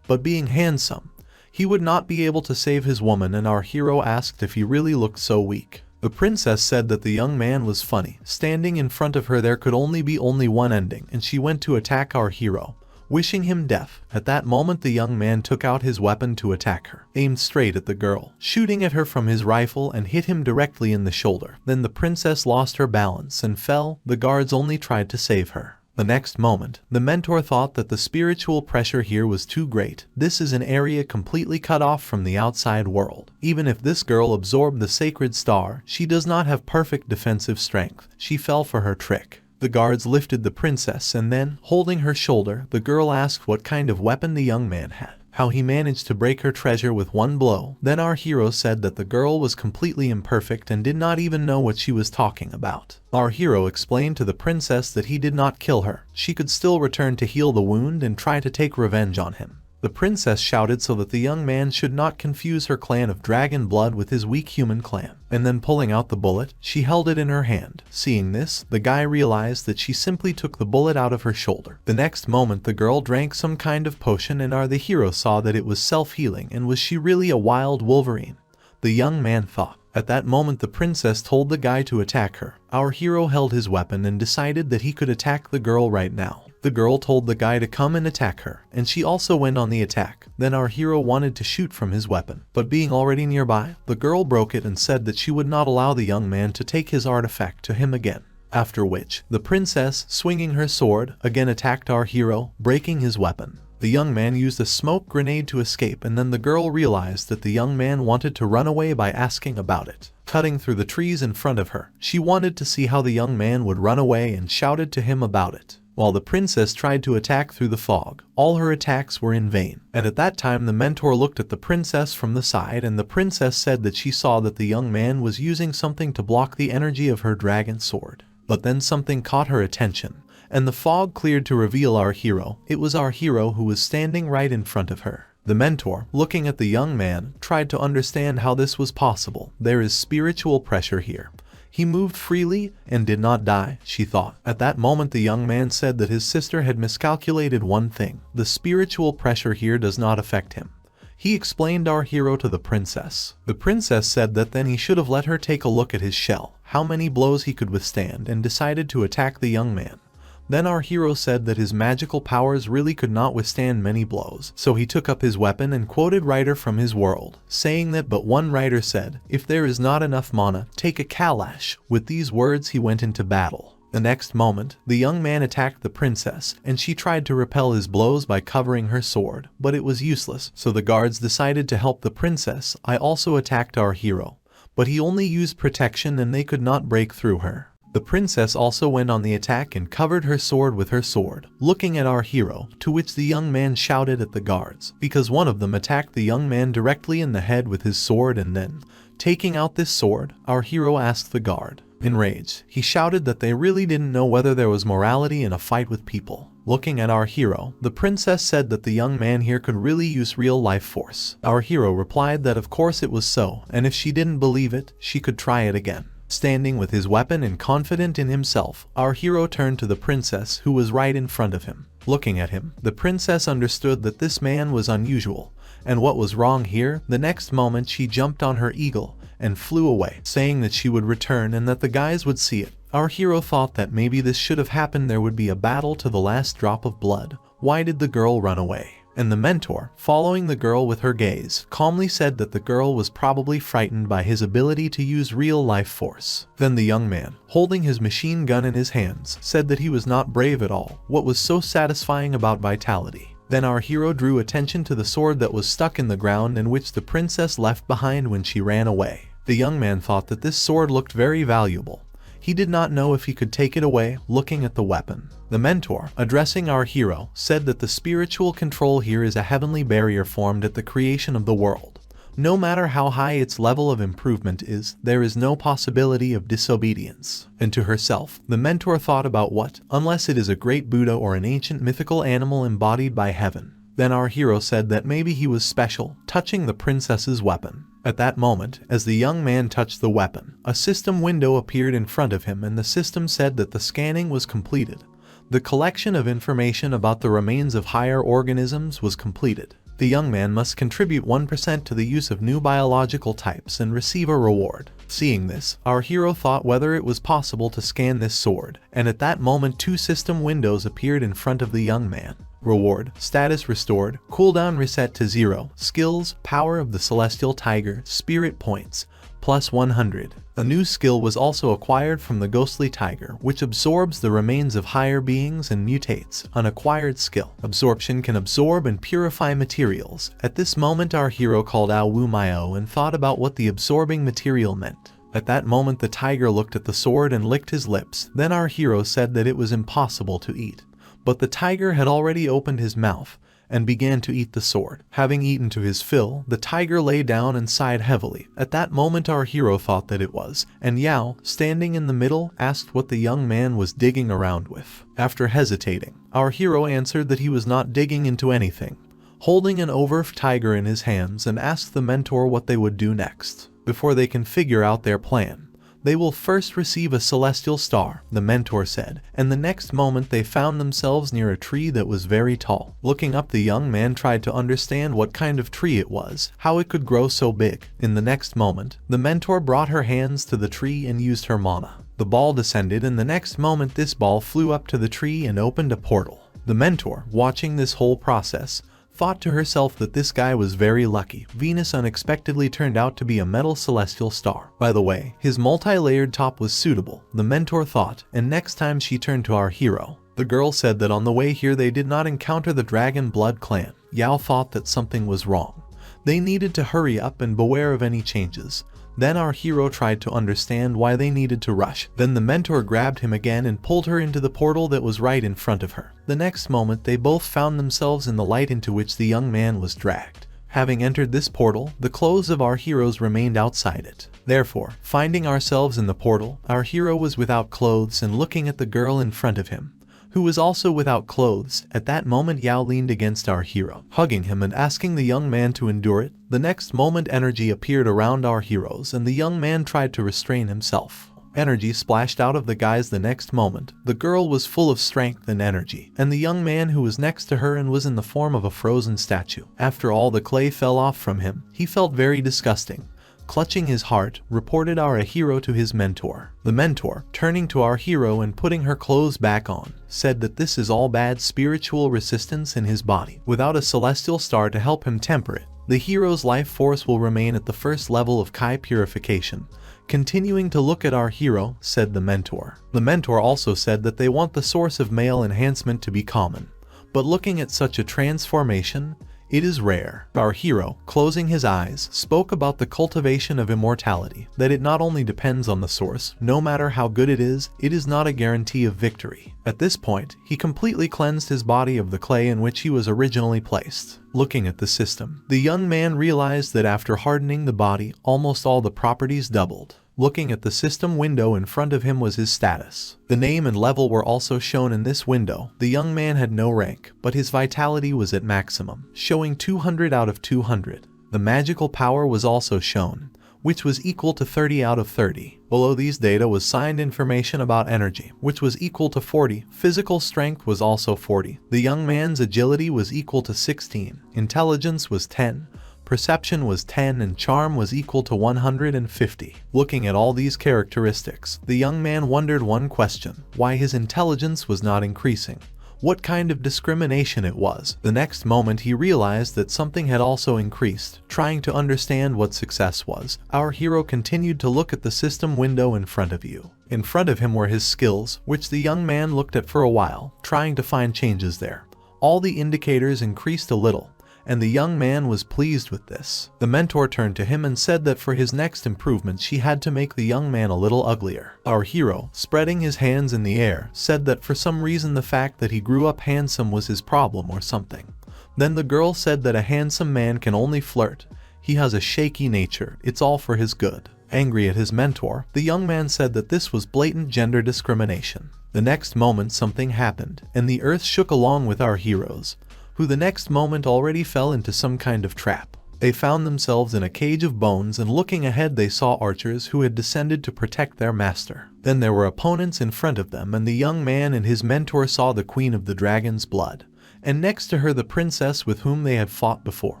But being handsome, he would not be able to save his woman, and our hero asked if he really looked so weak. The princess said that the young man was funny. Standing in front of her there could only be one ending, and she went to attack our hero, wishing him death. At that moment the young man took out his weapon to attack her, aimed straight at the girl, shooting at her from his rifle and hit him directly in the shoulder. Then the princess lost her balance and fell. The guards only tried to save her. The next moment, the mentor thought that the spiritual pressure here was too great. This is an area completely cut off from the outside world. Even if this girl absorbed the sacred star, she does not have perfect defensive strength. She fell for her trick. The guards lifted the princess, and then, holding her shoulder, the girl asked what kind of weapon the young man had, how he managed to break her treasure with one blow. Then our hero said that the girl was completely imperfect and did not even know what she was talking about. Our hero explained to the princess that he did not kill her. She could still return to heal the wound and try to take revenge on him. The princess shouted so that the young man should not confuse her clan of dragon blood with his weak human clan. And then pulling out the bullet, she held it in her hand. Seeing this, the guy realized that she simply took the bullet out of her shoulder. The next moment the girl drank some kind of potion, and the hero saw that it was self-healing, and was she really a wild wolverine? The young man thought. At that moment the princess told the guy to attack her. Our hero held his weapon and decided that he could attack the girl right now. The girl told the guy to come and attack her, and she also went on the attack. Then our hero wanted to shoot from his weapon, but being already nearby, the girl broke it and said that she would not allow the young man to take his artifact to him again. After which, the princess, swinging her sword, again attacked our hero, breaking his weapon. The young man used a smoke grenade to escape, and then the girl realized that the young man wanted to run away by asking about it. Cutting through the trees in front of her, she wanted to see how the young man would run away and shouted to him about it. While the princess tried to attack through the fog, all her attacks were in vain. And at that time the mentor looked at the princess from the side, and the princess said that she saw that the young man was using something to block the energy of her dragon sword. But then something caught her attention, and the fog cleared to reveal our hero. It was our hero who was standing right in front of her. The mentor, looking at the young man, tried to understand how this was possible. There is spiritual pressure here. He moved freely and did not die, she thought. At that moment the young man said that his sister had miscalculated one thing. The spiritual pressure here does not affect him. He explained our hero to the princess. The princess said that then he should have let her take a look at his shell, how many blows he could withstand, and decided to attack the young man. Then our hero said that his magical powers really could not withstand many blows, so he took up his weapon and quoted writer from his world, saying that but one writer said, "If there is not enough mana, take a kalash." With these words he went into battle. The next moment, the young man attacked the princess, and she tried to repel his blows by covering her sword, but it was useless, so the guards decided to help the princess. I also attacked our hero, but he only used protection and they could not break through her. The princess also went on the attack and covered her sword with her sword, looking at our hero, to which the young man shouted at the guards, because one of them attacked the young man directly in the head with his sword, and then, taking out this sword, our hero asked the guard. Enraged, he shouted that they really didn't know whether there was morality in a fight with people. Looking at our hero, the princess said that the young man here could really use real life force. Our hero replied that of course it was so, and if she didn't believe it, she could try it again. Standing with his weapon and confident in himself, our hero turned to the princess who was right in front of him. Looking at him, the princess understood that this man was unusual, and what was wrong here. The next moment she jumped on her eagle and flew away, saying that she would return and that the guys would see it. Our hero thought that maybe this should have happened, there would be a battle to the last drop of blood. Why did the girl run away? And the mentor, following the girl with her gaze, calmly said that the girl was probably frightened by his ability to use real-life force. Then the young man, holding his machine gun in his hands, said that he was not brave at all. What was so satisfying about vitality? Then our hero drew attention to the sword that was stuck in the ground and which the princess left behind when she ran away. The young man thought that this sword looked very valuable. He did not know if he could take it away. Looking at the weapon, the mentor, addressing our hero, said that the spiritual control here is a heavenly barrier formed at the creation of the world. No matter how high its level of improvement is, there is no possibility of disobedience. And to herself, the mentor thought about what, unless it is a great Buddha or an ancient mythical animal embodied by heaven. Then our hero said that maybe he was special, touching the princess's weapon. At that moment, as the young man touched the weapon, a system window appeared in front of him and the system said that the scanning was completed. The collection of information about the remains of higher organisms was completed. The young man must contribute 1% to the use of new biological types and receive a reward. Seeing this, our hero thought whether it was possible to scan this sword, and at that moment 2 system windows appeared in front of the young man. Reward, status restored, cooldown reset to 0, skills, power of the celestial tiger, spirit points, plus 100. A new skill was also acquired from the ghostly tiger, which absorbs the remains of higher beings and mutates. An acquired skill. Absorption can absorb and purify materials. At this moment our hero called out Wu Mio and thought about what the absorbing material meant. At that moment the tiger looked at the sword and licked his lips. Then our hero said that it was impossible to eat. But the tiger had already opened his mouth and began to eat the sword. Having eaten to his fill, the tiger lay down and sighed heavily. At that moment our hero thought that it was, and Yao, standing in the middle, asked what the young man was digging around with. After hesitating, our hero answered that he was not digging into anything, holding an overf tiger in his hands, and asked the mentor what they would do next. Before they can figure out their plan, they will first receive a celestial star, the mentor said, and the next moment they found themselves near a tree that was very tall. Looking up, the young man tried to understand what kind of tree it was, how it could grow so big. In the next moment, the mentor brought her hands to the tree and used her mana. The ball descended, and the next moment this ball flew up to the tree and opened a portal. The mentor, watching this whole process, thought to herself that this guy was very lucky. Venus unexpectedly turned out to be a metal celestial star. By the way, his multi-layered top was suitable, the mentor thought, and next time she turned to our hero. The girl said that on the way here they did not encounter the Dragon Blood clan. Yao thought that something was wrong. They needed to hurry up and beware of any changes. Then our hero tried to understand why they needed to rush. Then the mentor grabbed him again and pulled her into the portal that was right in front of her. The next moment they both found themselves in the light into which the young man was dragged. Having entered this portal, the clothes of our heroes remained outside it. Therefore, finding ourselves in the portal, our hero was without clothes and looking at the girl in front of him, who was also without clothes. At that moment Yao leaned against our hero, hugging him and asking the young man to endure it. The next moment energy appeared around our heroes and the young man tried to restrain himself. Energy splashed out of the guys. The next moment, the girl was full of strength and energy, and the young man who was next to her and was in the form of a frozen statue. After all the clay fell off from him, he felt very disgusting. Clutching his heart, reported our hero to his mentor. The mentor, turning to our hero and putting her clothes back on, said that this is all bad spiritual resistance in his body. Without a celestial star to help him temper it, the hero's life force will remain at the first level of Kai purification. Continuing to look at our hero, said the mentor. The mentor also said that they want the source of male enhancement to be common. But looking at such a transformation, It is rare. Our hero, closing his eyes, spoke about the cultivation of immortality, that it not only depends on the source, no matter how good it is not a guarantee of victory. At this point, he completely cleansed his body of the clay in which he was originally placed. Looking at the system, the young man realized that after hardening the body, almost all the properties doubled. Looking at the system window in front of him was his status. The name and level were also shown in this window. The young man had no rank, but his vitality was at maximum, showing 200 out of 200. The magical power was also shown, which was equal to 30 out of 30. Below these data was signed information about energy, which was equal to 40. Physical strength was also 40. The young man's agility was equal to 16. Intelligence was 10. Perception was 10 and charm was equal to 150. Looking at all these characteristics, the young man wondered one question: why his intelligence was not increasing. What kind of discrimination it was. The next moment he realized that something had also increased. Trying to understand what success was, our hero continued to look at the system window in front of you. In front of him were his skills, which the young man looked at for a while, trying to find changes there. All the indicators increased a little, and the young man was pleased with this. The mentor turned to him and said that for his next improvement she had to make the young man a little uglier. Our hero, spreading his hands in the air, said that for some reason the fact that he grew up handsome was his problem or something. Then the girl said that a handsome man can only flirt. He has a shaky nature, it's all for his good. Angry at his mentor, the young man said that this was blatant gender discrimination. The next moment something happened, and the earth shook along with our heroes, who the next moment already fell into some kind of trap. They found themselves in a cage of bones, and looking ahead they saw archers who had descended to protect their master. Then there were opponents in front of them, and the young man and his mentor saw the queen of the dragon's blood, and next to her the princess with whom they had fought before.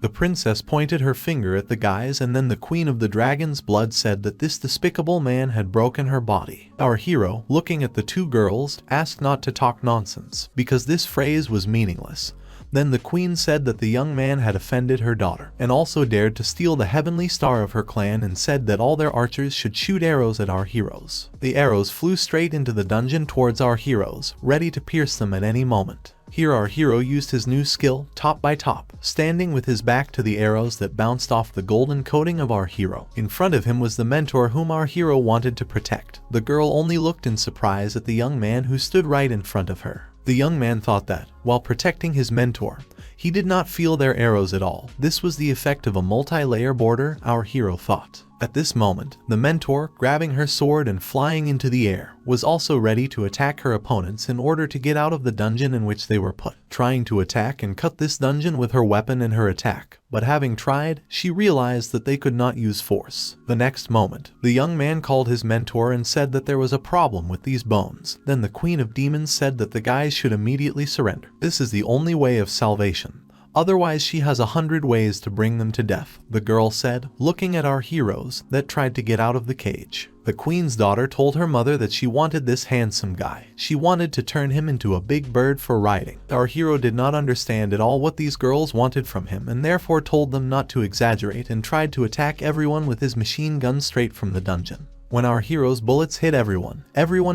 The princess pointed her finger at the guys, and then the queen of the dragon's blood said that this despicable man had broken her body. Our hero, looking at the two girls, asked not to talk nonsense, because this phrase was meaningless. Then the queen said that the young man had offended her daughter, and also dared to steal the heavenly star of her clan, and said that all their archers should shoot arrows at our heroes. The arrows flew straight into the dungeon towards our heroes, ready to pierce them at any moment. Here our hero used his new skill, top by top, standing with his back to the arrows that bounced off the golden coating of our hero. In front of him was the mentor whom our hero wanted to protect. The girl only looked in surprise at the young man who stood right in front of her. The young man thought that, while protecting his mentor, he did not feel their arrows at all. This was the effect of a multi-layer border, our hero thought. At this moment, the mentor, grabbing her sword and flying into the air, was also ready to attack her opponents in order to get out of the dungeon in which they were put. Trying to attack and cut this dungeon with her weapon and her attack, but having tried, she realized that they could not use force. The next moment, the young man called his mentor and said that there was a problem with these bones. Then the Queen of Demons said that the guys should immediately surrender. This is the only way of salvation. Otherwise she has 100 ways to bring them to death, the girl said, looking at our heroes that tried to get out of the cage. The queen's daughter told her mother that she wanted this handsome guy. She wanted to turn him into a big bird for riding. Our hero did not understand at all what these girls wanted from him, and therefore told them not to exaggerate and tried to attack everyone with his machine gun straight from the dungeon. When our hero's bullets hit everyone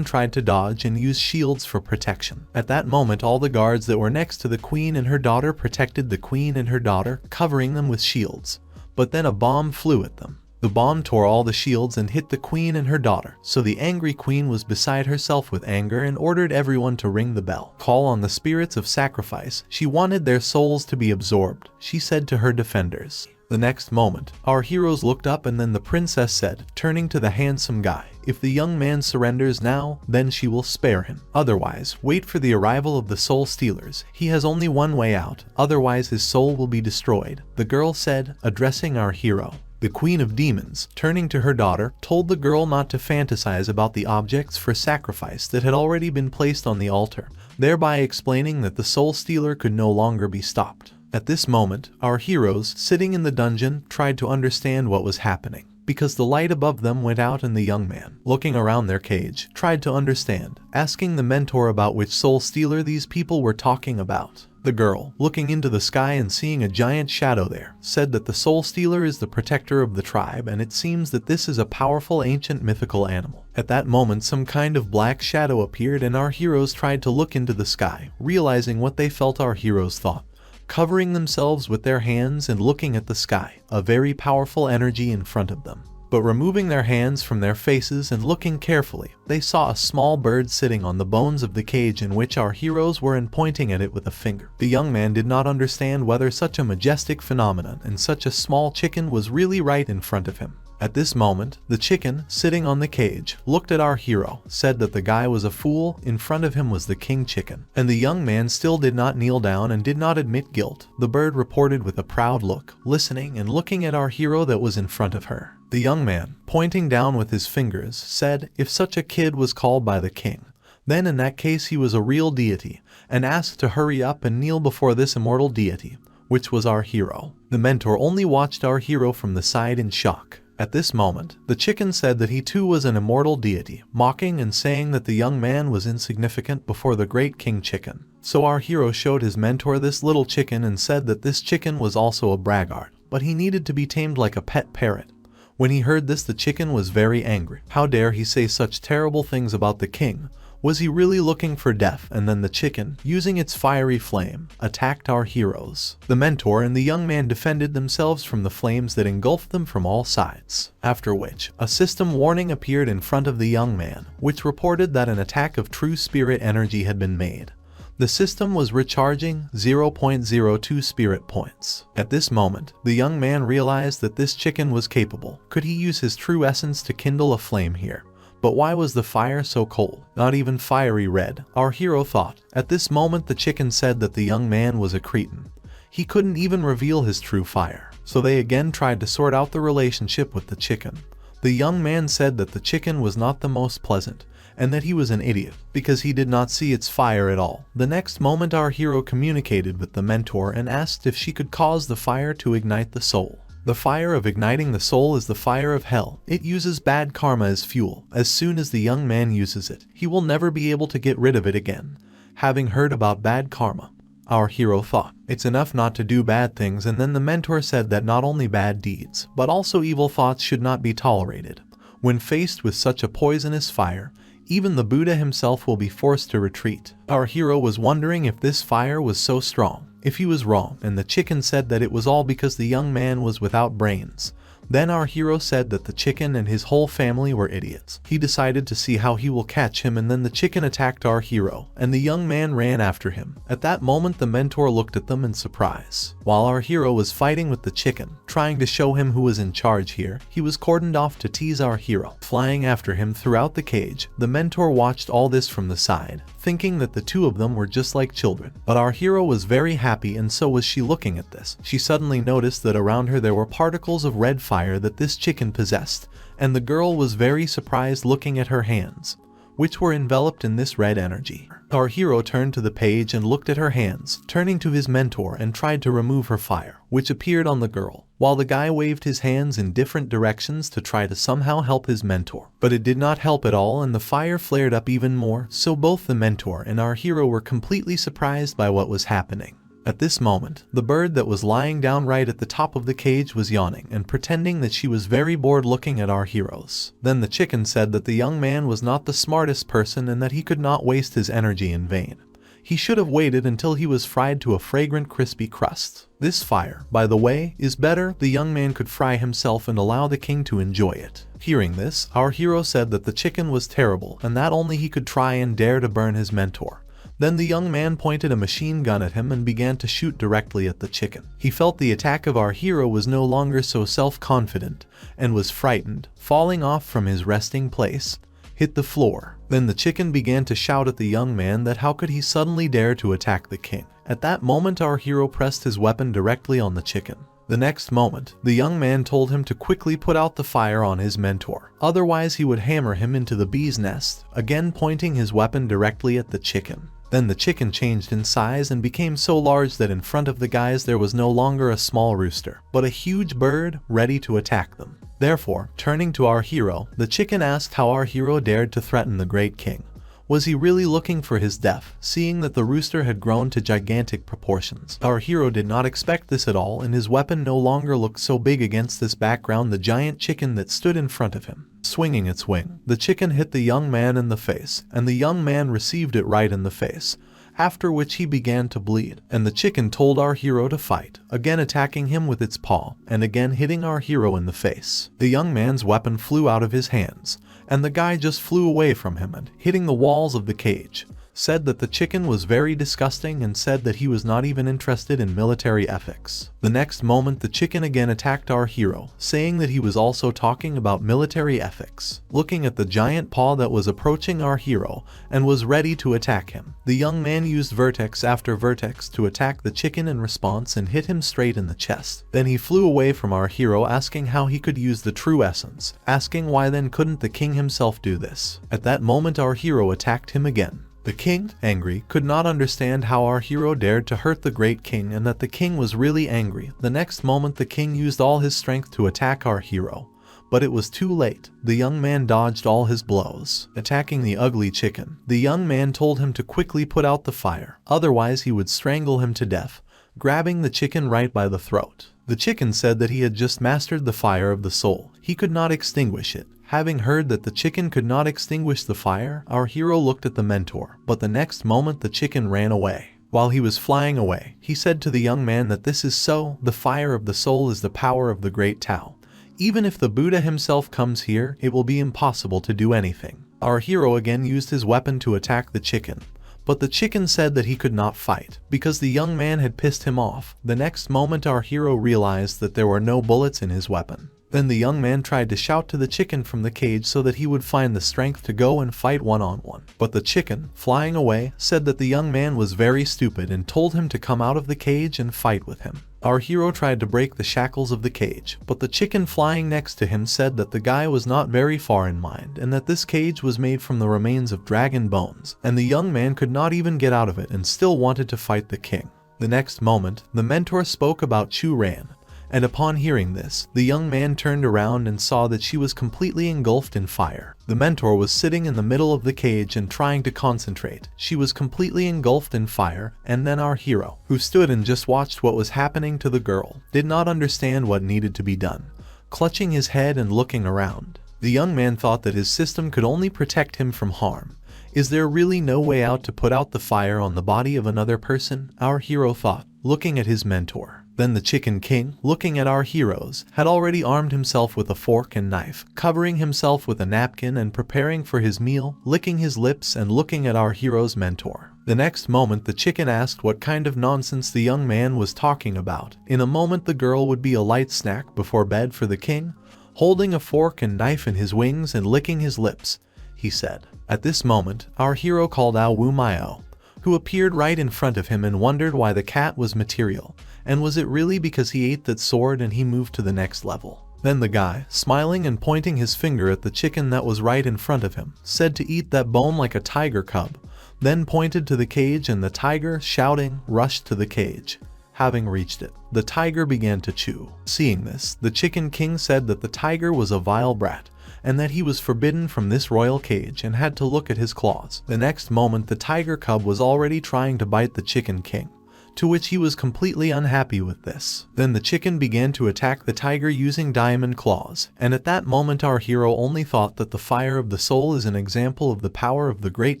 tried to dodge and use shields for protection. At that moment all the guards that were next to the queen and her daughter protected the queen and her daughter, covering them with shields. But then a bomb flew at them. The bomb tore all the shields and hit the queen and her daughter, so the angry queen was beside herself with anger and ordered everyone to ring the bell. Call on the spirits of sacrifice. She wanted their souls to be absorbed, she said to her defenders. The next moment, our heroes looked up, and then the princess said, turning to the handsome guy, "If the young man surrenders now, then she will spare him. Otherwise, wait for the arrival of the soul stealers. He has only one way out, otherwise his soul will be destroyed," the girl said, addressing our hero. The Queen of Demons, turning to her daughter, told the girl not to fantasize about the objects for sacrifice that had already been placed on the altar, thereby explaining that the soul stealer could no longer be stopped. At this moment, our heroes, sitting in the dungeon, tried to understand what was happening, because the light above them went out and the young man, looking around their cage, tried to understand, asking the mentor about which soul stealer these people were talking about. The girl, looking into the sky and seeing a giant shadow there, said that the soul stealer is the protector of the tribe, and it seems that this is a powerful ancient mythical animal. At that moment some kind of black shadow appeared and our heroes tried to look into the sky, realizing what they felt our heroes thought. covering themselves with their hands and looking at the sky, a very powerful energy in front of them. But removing their hands from their faces and looking carefully, they saw a small bird sitting on the bones of the cage in which our heroes were and pointing at it with a finger. The young man did not understand whether such a majestic phenomenon and such a small chicken was really right in front of him. At this moment, the chicken, sitting on the cage, looked at our hero, said that the guy was a fool, in front of him was the king chicken. And the young man still did not kneel down and did not admit guilt. The bird reported with a proud look, listening and looking at our hero that was in front of her. The young man, pointing down with his fingers, said, if such a kid was called by the king, then in that case he was a real deity, and asked to hurry up and kneel before this immortal deity, which was our hero. The mentor only watched our hero from the side in shock. At this moment, the chicken said that he too was an immortal deity, mocking and saying that the young man was insignificant before the great king chicken. So our hero showed his mentor this little chicken and said that this chicken was also a braggart, but he needed to be tamed like a pet parrot. When he heard this, the chicken was very angry. How dare he say such terrible things about the king? Was he really looking for death? And then the chicken, using its fiery flame, attacked our heroes. The mentor and the young man defended themselves from the flames that engulfed them from all sides. After which, a system warning appeared in front of the young man, which reported that an attack of true spirit energy had been made. The system was recharging 0.02 spirit points. At this moment, the young man realized that this chicken was capable. Could he use his true essence to kindle a flame here? But why was the fire so cold? Not even fiery red, our hero thought. At this moment the chicken said that the young man was a cretin. He couldn't even reveal his true fire. So they again tried to sort out the relationship with the chicken. The young man said that the chicken was not the most pleasant, and that he was an idiot, because he did not see its fire at all. The next moment our hero communicated with the mentor and asked if she could cause the fire to ignite the soul. The fire of igniting the soul is the fire of hell. It uses bad karma as fuel. As soon as the young man uses it, he will never be able to get rid of it again. Having heard about bad karma, our hero thought, it's enough not to do bad things, and then the mentor said that not only bad deeds, but also evil thoughts should not be tolerated. When faced with such a poisonous fire, even the Buddha himself will be forced to retreat. Our hero was wondering if this fire was so strong. If he was wrong, and the chicken said that it was all because the young man was without brains. Then our hero said that the chicken and his whole family were idiots. He decided to see how he will catch him, and then the chicken attacked our hero, and the young man ran after him. At that moment the mentor looked at them in surprise. While our hero was fighting with the chicken, trying to show him who was in charge here, he was cordoned off to tease our hero. Flying after him throughout the cage, the mentor watched all this from the side, thinking that the two of them were just like children. But our hero was very happy, and so was she. Looking at this, she suddenly noticed that around her there were particles of red fire that this chicken possessed, and the girl was very surprised looking at her hands, which were enveloped in this red energy. Our hero turned to the page and looked at her hands, turning to his mentor and tried to remove her fire, which appeared on the girl, while the guy waved his hands in different directions to try to somehow help his mentor. But it did not help at all, and the fire flared up even more, so both the mentor and our hero were completely surprised by what was happening. At this moment, the bird that was lying down right at the top of the cage was yawning and pretending that she was very bored looking at our heroes. Then the chicken said that the young man was not the smartest person and that he could not waste his energy in vain. He should have waited until he was fried to a fragrant crispy crust. This fire, by the way, is better. The young man could fry himself and allow the king to enjoy it. Hearing this, our hero said that the chicken was terrible and that only he could try and dare to burn his mentor. Then the young man pointed a machine gun at him and began to shoot directly at the chicken. He felt the attack of our hero was no longer so self-confident and was frightened, falling off from his resting place, hit the floor. Then the chicken began to shout at the young man that how could he suddenly dare to attack the king. At that moment our hero pressed his weapon directly on the chicken. The next moment, the young man told him to quickly put out the fire on his mentor, otherwise he would hammer him into the bee's nest, again pointing his weapon directly at the chicken. Then the chicken changed in size and became so large that in front of the guys there was no longer a small rooster, but a huge bird ready to attack them. Therefore, turning to our hero, the chicken asked how our hero dared to threaten the great king. Was he really looking for his death, seeing that the rooster had grown to gigantic proportions? Our hero did not expect this at all, and his weapon no longer looked so big against this background. The giant chicken that stood in front of him, swinging its wing, the chicken hit the young man in the face, and the young man received it right in the face. after which he began to bleed, and the chicken told our hero to fight, again attacking him with its paw, and again hitting our hero in the face. The young man's weapon flew out of his hands, and the guy just flew away from him and, hitting the walls of the cage, said that the chicken was very disgusting and said that he was not even interested in military ethics. The next moment the chicken again attacked our hero, saying that he was also talking about military ethics, looking at the giant paw that was approaching our hero and was ready to attack him. The young man used vertex after vertex to attack the chicken in response and hit him straight in the chest. Then he flew away from our hero, asking how he could use the true essence, asking why then couldn't the king himself do this. At that moment our hero attacked him again. The king, angry, could not understand how our hero dared to hurt the great king and that the king was really angry. The next moment the king used all his strength to attack our hero, but it was too late. The young man dodged all his blows, attacking the ugly chicken. The young man told him to quickly put out the fire, otherwise he would strangle him to death, grabbing the chicken right by the throat. The chicken said that he had just mastered the fire of the soul. He could not extinguish it. Having heard that the chicken could not extinguish the fire, our hero looked at the mentor, but the next moment the chicken ran away. While he was flying away, he said to the young man that this is so, the fire of the soul is the power of the great Tao. Even if the Buddha himself comes here, it will be impossible to do anything. Our hero again used his weapon to attack the chicken, but the chicken said that he could not fight, because the young man had pissed him off. The next moment our hero realized that there were no bullets in his weapon. Then the young man tried to shout to the chicken from the cage so that he would find the strength to go and fight one-on-one. But the chicken, flying away, said that the young man was very stupid and told him to come out of the cage and fight with him. Our hero tried to break the shackles of the cage, but the chicken flying next to him said that the guy was not very far in mind and that this cage was made from the remains of dragon bones, and the young man could not even get out of it and still wanted to fight the king. The next moment, the mentor spoke about Chu Ran, and upon hearing this, the young man turned around and saw that she was completely engulfed in fire. The mentor was sitting in the middle of the cage and trying to concentrate. She was completely engulfed in fire, and then our hero, who stood and just watched what was happening to the girl, did not understand what needed to be done, clutching his head and looking around. The young man thought that his system could only protect him from harm. Is there really no way out to put out the fire on the body of another person? Our hero thought, looking at his mentor. Then the Chicken King, looking at our heroes, had already armed himself with a fork and knife, covering himself with a napkin and preparing for his meal, licking his lips and looking at our hero's mentor. The next moment the chicken asked what kind of nonsense the young man was talking about. In a moment the girl would be a light snack before bed for the king, holding a fork and knife in his wings and licking his lips, he said. At this moment, our hero called out Wu Maio, who appeared right in front of him and wondered why the cat was material. And was it really because he ate that sword and he moved to the next level? Then the guy, smiling and pointing his finger at the chicken that was right in front of him, said to eat that bone like a tiger cub, then pointed to the cage and the tiger, shouting, rushed to the cage. Having reached it, the tiger began to chew. Seeing this, the Chicken King said that the tiger was a vile brat, and that he was forbidden from this royal cage and had to look at his claws. The next moment the tiger cub was already trying to bite the Chicken King, to which he was completely unhappy with this. Then the chicken began to attack the tiger using diamond claws, and at that moment our hero only thought that the fire of the soul is an example of the power of the great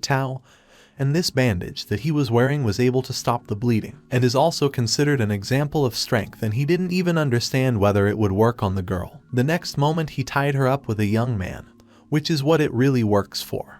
Tao, and this bandage that he was wearing was able to stop the bleeding, and is also considered an example of strength, and he didn't even understand whether it would work on the girl. The next moment he tied her up with a young man, which is what it really works for.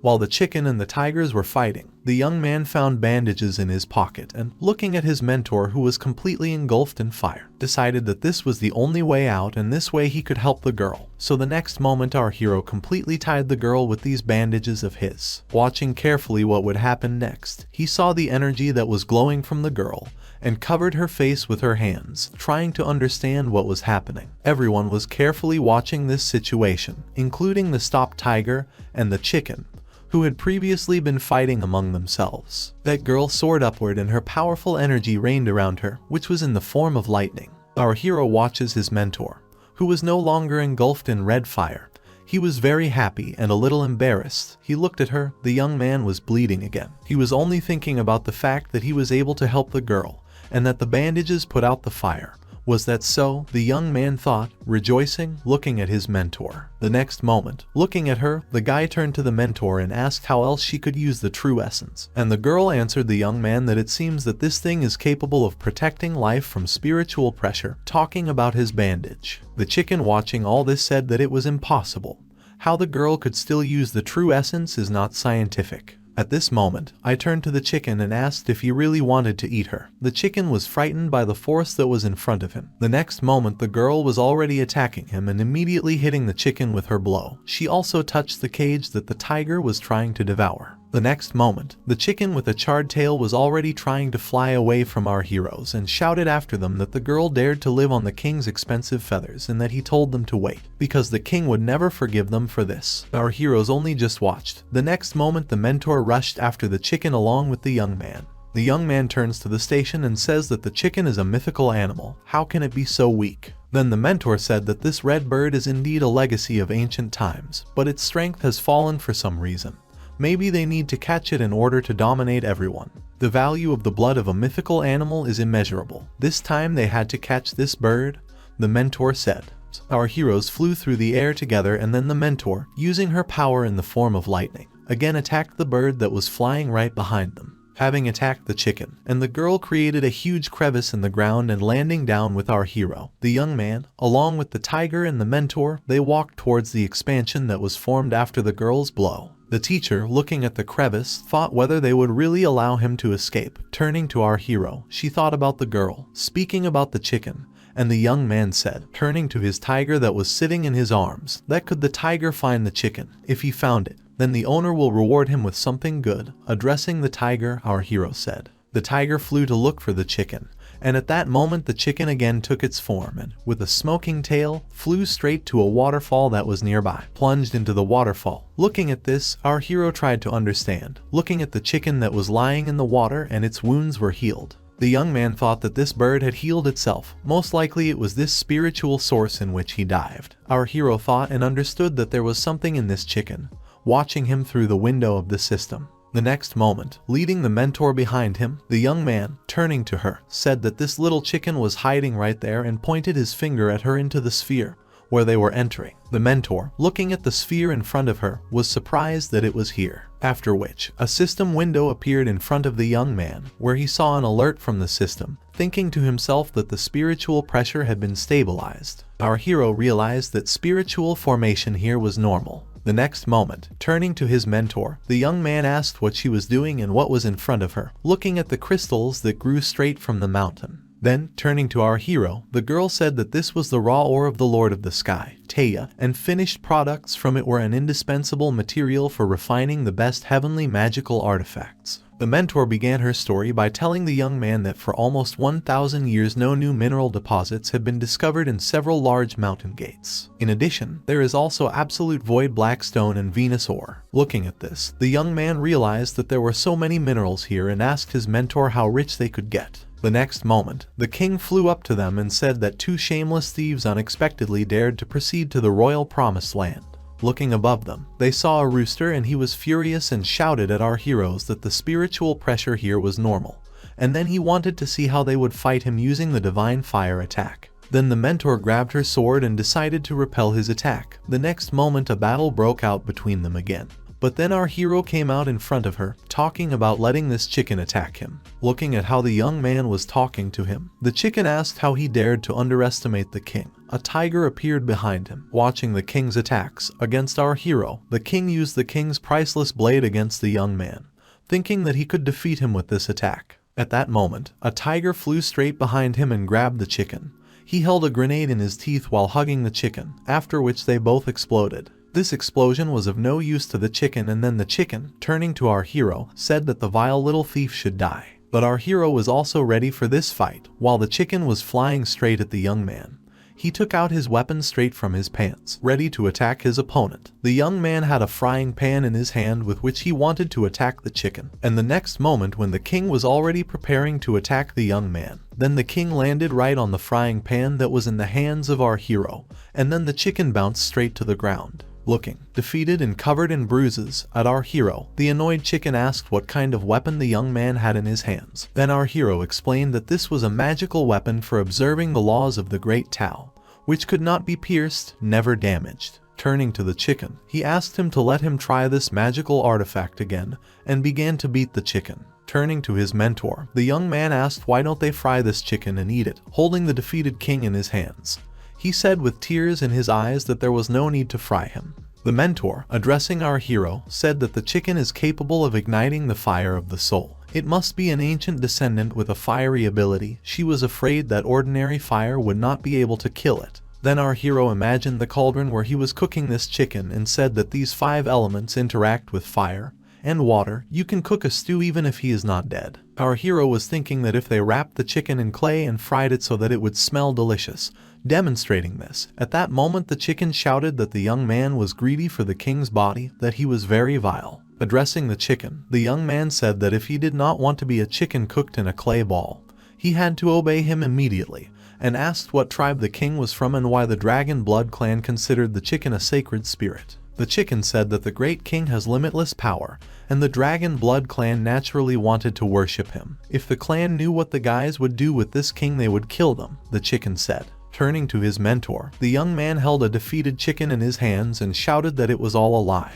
While the chicken and the tigers were fighting, the young man found bandages in his pocket and, looking at his mentor who was completely engulfed in fire, decided that this was the only way out and this way he could help the girl. So the next moment our hero completely tied the girl with these bandages of his. Watching carefully what would happen next, he saw the energy that was glowing from the girl and covered her face with her hands, trying to understand what was happening. Everyone was carefully watching this situation, including the stopped tiger and the chicken, who had previously been fighting among themselves. That girl soared upward and her powerful energy rained around her, which was in the form of lightning. Our hero watches his mentor, who was no longer engulfed in red fire. He was very happy and a little embarrassed. He looked at her. The young man was bleeding again. He was only thinking about the fact that he was able to help the girl, and that the bandages put out the fire, Was that so? The young man thought, rejoicing, looking at his mentor. The next moment, looking at her, the guy turned to the mentor and asked how else she could use the true essence. And the girl answered the young man that it seems that this thing is capable of protecting life from spiritual pressure, talking about his bandage. The chicken watching all this said that it was impossible. How the girl could still use the true essence is not scientific. At this moment, I turned to the chicken and asked if he really wanted to eat her. The chicken was frightened by the force that was in front of him. The next moment, the girl was already attacking him and immediately hitting the chicken with her blow. She also touched the cage that the tiger was trying to devour. The next moment, the chicken with a charred tail was already trying to fly away from our heroes and shouted after them that the girl dared to live on the king's expensive feathers and that he told them to wait, because the king would never forgive them for this. Our heroes only just watched. The next moment, the mentor rushed after the chicken along with the young man. The young man turns to the station and says that the chicken is a mythical animal. How can it be so weak? Then the mentor said that this red bird is indeed a legacy of ancient times, but its strength has fallen for some reason. Maybe they need to catch it in order to dominate everyone. The value of the blood of a mythical animal is immeasurable. This time they had to catch this bird, the mentor said. Our heroes flew through the air together, and then the mentor, using her power in the form of lightning, again attacked the bird that was flying right behind them. Having attacked the chicken, and the girl created a huge crevice in the ground and landing down with our hero. The young man, along with the tiger and the mentor, they walked towards the expansion that was formed after the girl's blow. The teacher, looking at the crevice, thought whether they would really allow him to escape. Turning to our hero, she thought about the girl, speaking about the chicken, and the young man said, turning to his tiger that was sitting in his arms, that could the tiger find the chicken? If he found it, then the owner will reward him with something good. Addressing the tiger, our hero said. The tiger flew to look for the chicken, and at that moment the chicken again took its form and, with a smoking tail, flew straight to a waterfall that was nearby, plunged into the waterfall. Looking at this, our hero tried to understand, looking at the chicken that was lying in the water and its wounds were healed. The young man thought that this bird had healed itself. Most likely it was this spiritual source in which he dived. Our hero thought and understood that there was something in this chicken, watching him through the window of the system. The next moment, leading the mentor behind him, the young man, turning to her, said that this little chicken was hiding right there and pointed his finger at her into the sphere where they were entering. The mentor, looking at the sphere in front of her, was surprised that it was here. After which, a system window appeared in front of the young man, where he saw an alert from the system, thinking to himself that the spiritual pressure had been stabilized. Our hero realized that spiritual formation here was normal. The next moment, turning to his mentor, the young man asked what she was doing and what was in front of her, looking at the crystals that grew straight from the mountain. Then, turning to our hero, the girl said that this was the raw ore of the Lord of the Sky, Taya, and finished products from it were an indispensable material for refining the best heavenly magical artifacts. The mentor began her story by telling the young man that for almost 1,000 years no new mineral deposits had been discovered in several large mountain gates. In addition, there is also absolute void black stone and Venus ore. Looking at this, the young man realized that there were so many minerals here and asked his mentor how rich they could get. The next moment, the king flew up to them and said that two shameless thieves unexpectedly dared to proceed to the royal promised land. Looking above them, they saw a rooster and he was furious and shouted at our heroes that the spiritual pressure here was normal, and then he wanted to see how they would fight him using the divine fire attack. Then the mentor grabbed her sword and decided to repel his attack. The next moment a battle broke out between them again. But then our hero came out in front of her, talking about letting this chicken attack him. Looking at how the young man was talking to him, the chicken asked how he dared to underestimate the king. A tiger appeared behind him. Watching the king's attacks against our hero, the king used the king's priceless blade against the young man, thinking that he could defeat him with this attack. At that moment, a tiger flew straight behind him and grabbed the chicken. He held a grenade in his teeth while hugging the chicken, after which they both exploded. This explosion was of no use to the chicken, and then the chicken, turning to our hero, said that the vile little thief should die. But our hero was also ready for this fight. While the chicken was flying straight at the young man, he took out his weapon straight from his pants, ready to attack his opponent. The young man had a frying pan in his hand with which he wanted to attack the chicken. And the next moment, when the king was already preparing to attack the young man, then the king landed right on the frying pan that was in the hands of our hero, and then the chicken bounced straight to the ground. Looking defeated and covered in bruises at our hero, the annoyed chicken asked what kind of weapon the young man had in his hands. Then our hero explained that this was a magical weapon for observing the laws of the Great Tao, which could not be pierced, never damaged. Turning to the chicken, he asked him to let him try this magical artifact again, and began to beat the chicken. Turning to his mentor, the young man asked why don't they fry this chicken and eat it, holding the defeated king in his hands. He said with tears in his eyes that there was no need to fry him. The mentor, addressing our hero, said that the chicken is capable of igniting the fire of the soul. It must be an ancient descendant with a fiery ability. She was afraid that ordinary fire would not be able to kill it. Then our hero imagined the cauldron where he was cooking this chicken and said that these 5 elements interact with fire and water. You can cook a stew even if he is not dead. Our hero was thinking that if they wrapped the chicken in clay and fried it so that it would smell delicious, demonstrating this. At that moment the chicken shouted that the young man was greedy for the king's body, that he was very vile. Addressing the chicken, the young man said that if he did not want to be a chicken cooked in a clay ball, he had to obey him immediately, and asked what tribe the king was from and why the Dragon Blood clan considered the chicken a sacred spirit. The chicken said that the great king has limitless power, and the Dragon Blood clan naturally wanted to worship him. If the clan knew what the guys would do with this king, they would kill them, the chicken said. Turning to his mentor, the young man held a defeated chicken in his hands and shouted that it was all a lie,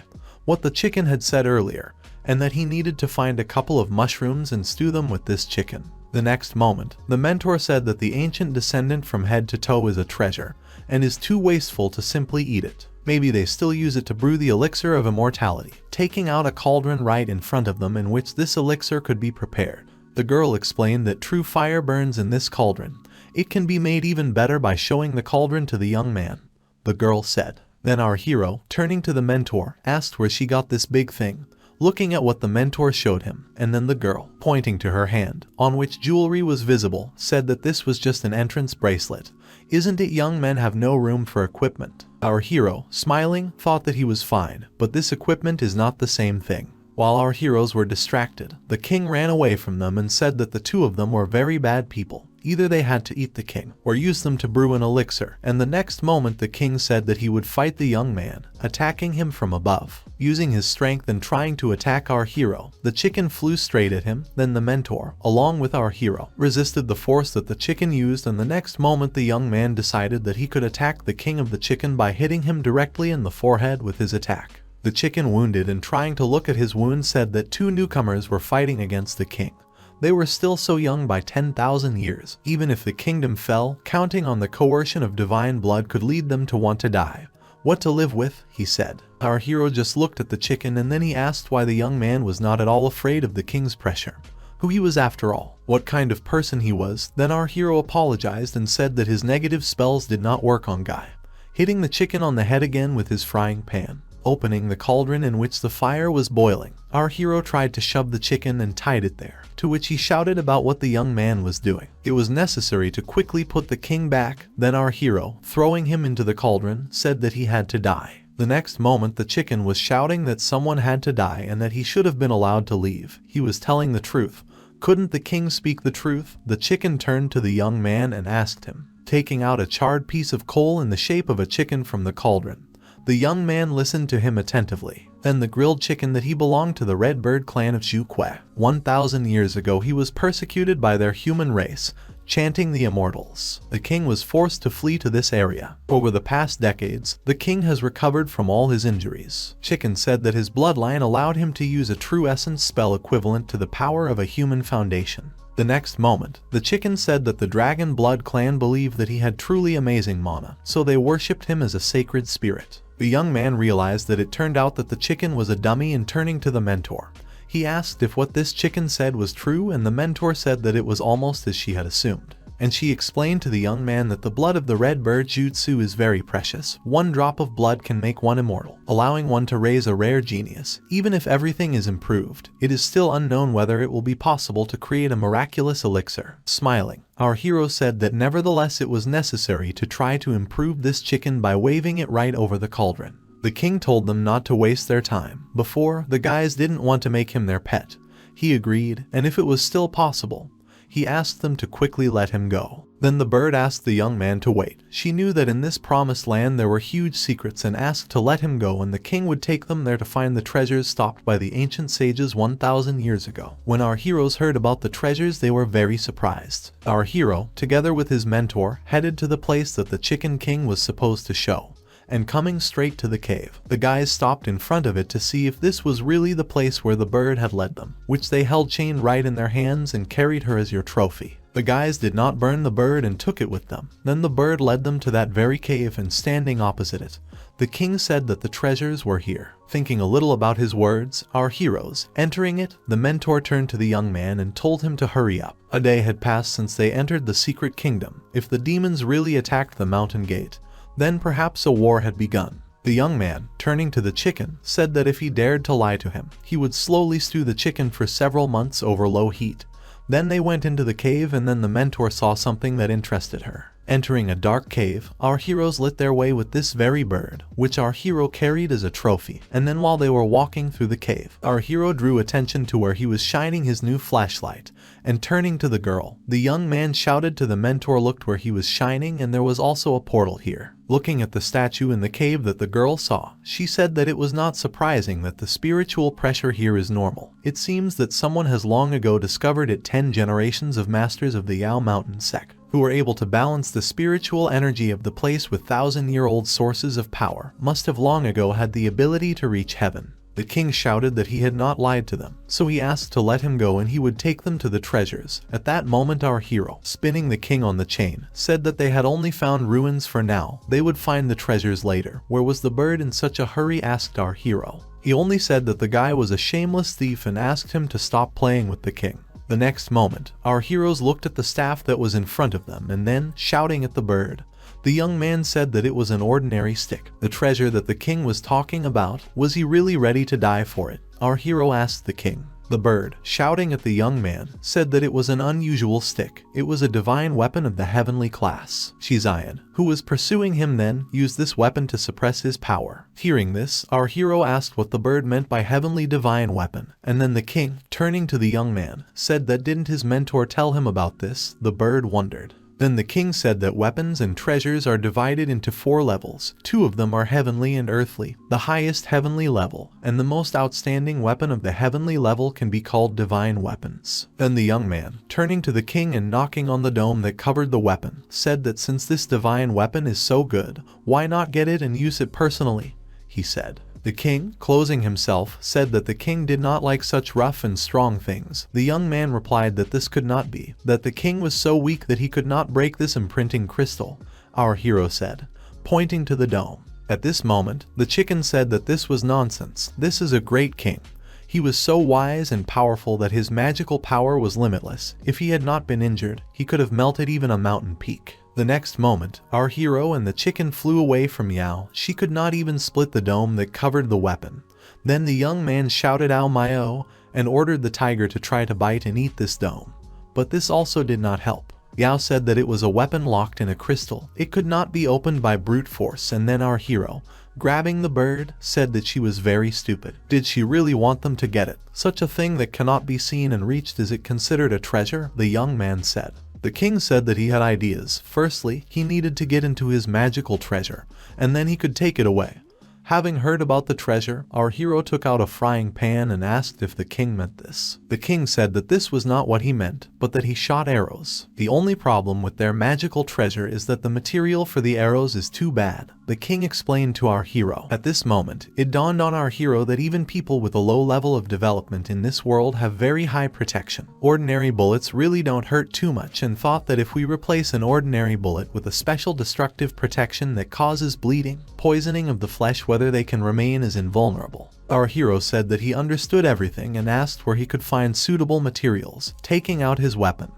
what the chicken had said earlier, and that he needed to find a couple of mushrooms and stew them with this chicken. The next moment, the mentor said that the ancient descendant from head to toe is a treasure, and is too wasteful to simply eat it. Maybe they still use it to brew the elixir of immortality, taking out a cauldron right in front of them in which this elixir could be prepared. The girl explained that true fire burns in this cauldron. It can be made even better by showing the cauldron to the young man, the girl said. Then our hero, turning to the mentor, asked where she got this big thing, looking at what the mentor showed him, and then the girl, pointing to her hand, on which jewelry was visible, said that this was just an entrance bracelet. Isn't it young men have no room for equipment? Our hero, smiling, thought that he was fine, but this equipment is not the same thing. While our heroes were distracted, the king ran away from them and said that the 2 of them were very bad people. Either they had to eat the king, or use them to brew an elixir, and the next moment the king said that he would fight the young man, attacking him from above. Using his strength and trying to attack our hero, the chicken flew straight at him. Then the mentor, along with our hero, resisted the force that the chicken used, and the next moment the young man decided that he could attack the king of the chicken by hitting him directly in the forehead with his attack. The chicken, wounded and trying to look at his wound, said that 2 newcomers were fighting against the king. They were still so young by 10,000 years. Even if the kingdom fell, counting on the coercion of divine blood could lead them to want to die. What to live with, he said. Our hero just looked at the chicken and then he asked why the young man was not at all afraid of the king's pressure. Who he was after all, what kind of person he was. Then our hero apologized and said that his negative spells did not work on Guy, hitting the chicken on the head again with his frying pan. Opening the cauldron in which the fire was boiling, our hero tried to shove the chicken and tied it there, to which he shouted about what the young man was doing. It was necessary to quickly put the king back. Then our hero, throwing him into the cauldron, said that he had to die. The next moment the chicken was shouting that someone had to die and that he should have been allowed to leave. He was telling the truth. Couldn't the king speak the truth? The chicken turned to the young man and asked him, taking out a charred piece of coal in the shape of a chicken from the cauldron. The young man listened to him attentively. Then the grilled chicken that he belonged to the Red Bird clan of Zhu Kui. 1,000 years ago he was persecuted by their human race, chanting the immortals. The king was forced to flee to this area. Over the past decades, the king has recovered from all his injuries. Chicken said that his bloodline allowed him to use a true essence spell equivalent to the power of a human foundation. The next moment, the chicken said that the Dragon Blood clan believed that he had truly amazing mana, so they worshipped him as a sacred spirit. The young man realized that it turned out that the chicken was a dummy, and turning to the mentor, he asked if what this chicken said was true, and the mentor said that it was almost as she had assumed. And she explained to the young man that the blood of the red bird jutsu is very precious. 1 drop of blood can make one immortal, allowing one to raise a rare genius. Even if everything is improved, it is still unknown whether it will be possible to create a miraculous elixir. Smiling, our hero said that nevertheless it was necessary to try to improve this chicken by waving it right over the cauldron. The king told them not to waste their time. Before, the guys didn't want to make him their pet. He agreed, and if it was still possible, he asked them to quickly let him go. Then the bird asked the young man to wait. She knew that in this promised land there were huge secrets and asked to let him go, and the king would take them there to find the treasures stopped by the ancient sages 1,000 years ago. When our heroes heard about the treasures, they were very surprised. Our hero, together with his mentor, headed to the place that the Chicken King was supposed to show. And coming straight to the cave, the guys stopped in front of it to see if this was really the place where the bird had led them, which they held chained right in their hands and carried her as your trophy. The guys did not burn the bird and took it with them. Then the bird led them to that very cave, and standing opposite it, the king said that the treasures were here. Thinking a little about his words, our heroes, entering it, the mentor turned to the young man and told him to hurry up. A day had passed since they entered the secret kingdom. If the demons really attacked the mountain gate, then perhaps a war had begun. The young man, turning to the chicken, said that if he dared to lie to him, he would slowly stew the chicken for several months over low heat. Then they went into the cave, and then the mentor saw something that interested her. Entering a dark cave, our heroes lit their way with this very bird, which our hero carried as a trophy. And then while they were walking through the cave, our hero drew attention to where he was shining his new flashlight, and turning to the girl, the young man shouted to the mentor, looked where he was shining, and there was also a portal here. Looking at the statue in the cave that the girl saw, she said that it was not surprising that the spiritual pressure here is normal. It seems that someone has long ago discovered it. 10 generations of masters of the Yao Mountain Sect, who were able to balance the spiritual energy of the place with 1,000-year-old sources of power, must have long ago had the ability to reach heaven. The king shouted that he had not lied to them, so he asked to let him go and he would take them to the treasures. At that moment our hero, spinning the king on the chain, said that they had only found ruins for now. They would find the treasures later. Where was the bird in such a hurry? Asked our hero. He only said that the guy was a shameless thief and asked him to stop playing with the king. The next moment, our heroes looked at the staff that was in front of them and then, shouting at the bird, the young man said that it was an ordinary stick. The treasure that the king was talking about, was he really ready to die for it? Our hero asked the king. The bird, shouting at the young man, said that it was an unusual stick. It was a divine weapon of the heavenly class. Shizayan, who was pursuing him then, used this weapon to suppress his power. Hearing this, our hero asked what the bird meant by heavenly divine weapon. And then the king, turning to the young man, said that didn't his mentor tell him about this? The bird wondered. Then the king said that weapons and treasures are divided into 4 levels. 2 of them are heavenly and earthly. The highest heavenly level, and the most outstanding weapon of the heavenly level, can be called divine weapons. Then the young man, turning to the king and knocking on the dome that covered the weapon, said that since this divine weapon is so good, why not get it and use it personally? He said. The king, closing himself, said that the king did not like such rough and strong things. The young man replied that this could not be, that the king was so weak that he could not break this imprinting crystal. Our hero said, pointing to the dome. At this moment, the chicken said that this was nonsense. This is a great king. He was so wise and powerful that his magical power was limitless. If he had not been injured, he could have melted even a mountain peak. The next moment, our hero and the chicken flew away from Yao. She could not even split the dome that covered the weapon. Then the young man shouted "Ow Myo" and ordered the tiger to try to bite and eat this dome. But this also did not help. Yao said that it was a weapon locked in a crystal. It could not be opened by brute force, and then our hero, grabbing the bird, said that she was very stupid. Did she really want them to get it? Such a thing that cannot be seen and reached, is it considered a treasure? The young man said. The king said that he had ideas. Firstly, he needed to get into his magical treasure, and then he could take it away. Having heard about the treasure, our hero took out a frying pan and asked if the king meant this. The king said that this was not what he meant, but that he shot arrows. The only problem with their magical treasure is that the material for the arrows is too bad. The king explained to our hero. At this moment, it dawned on our hero that even people with a low level of development in this world have very high protection. Ordinary bullets really don't hurt too much, and thought that if we replace an ordinary bullet with a special destructive protection that causes bleeding, poisoning of the flesh, whether they can remain as invulnerable. Our hero said that he understood everything and asked where he could find suitable materials, taking out his weapon,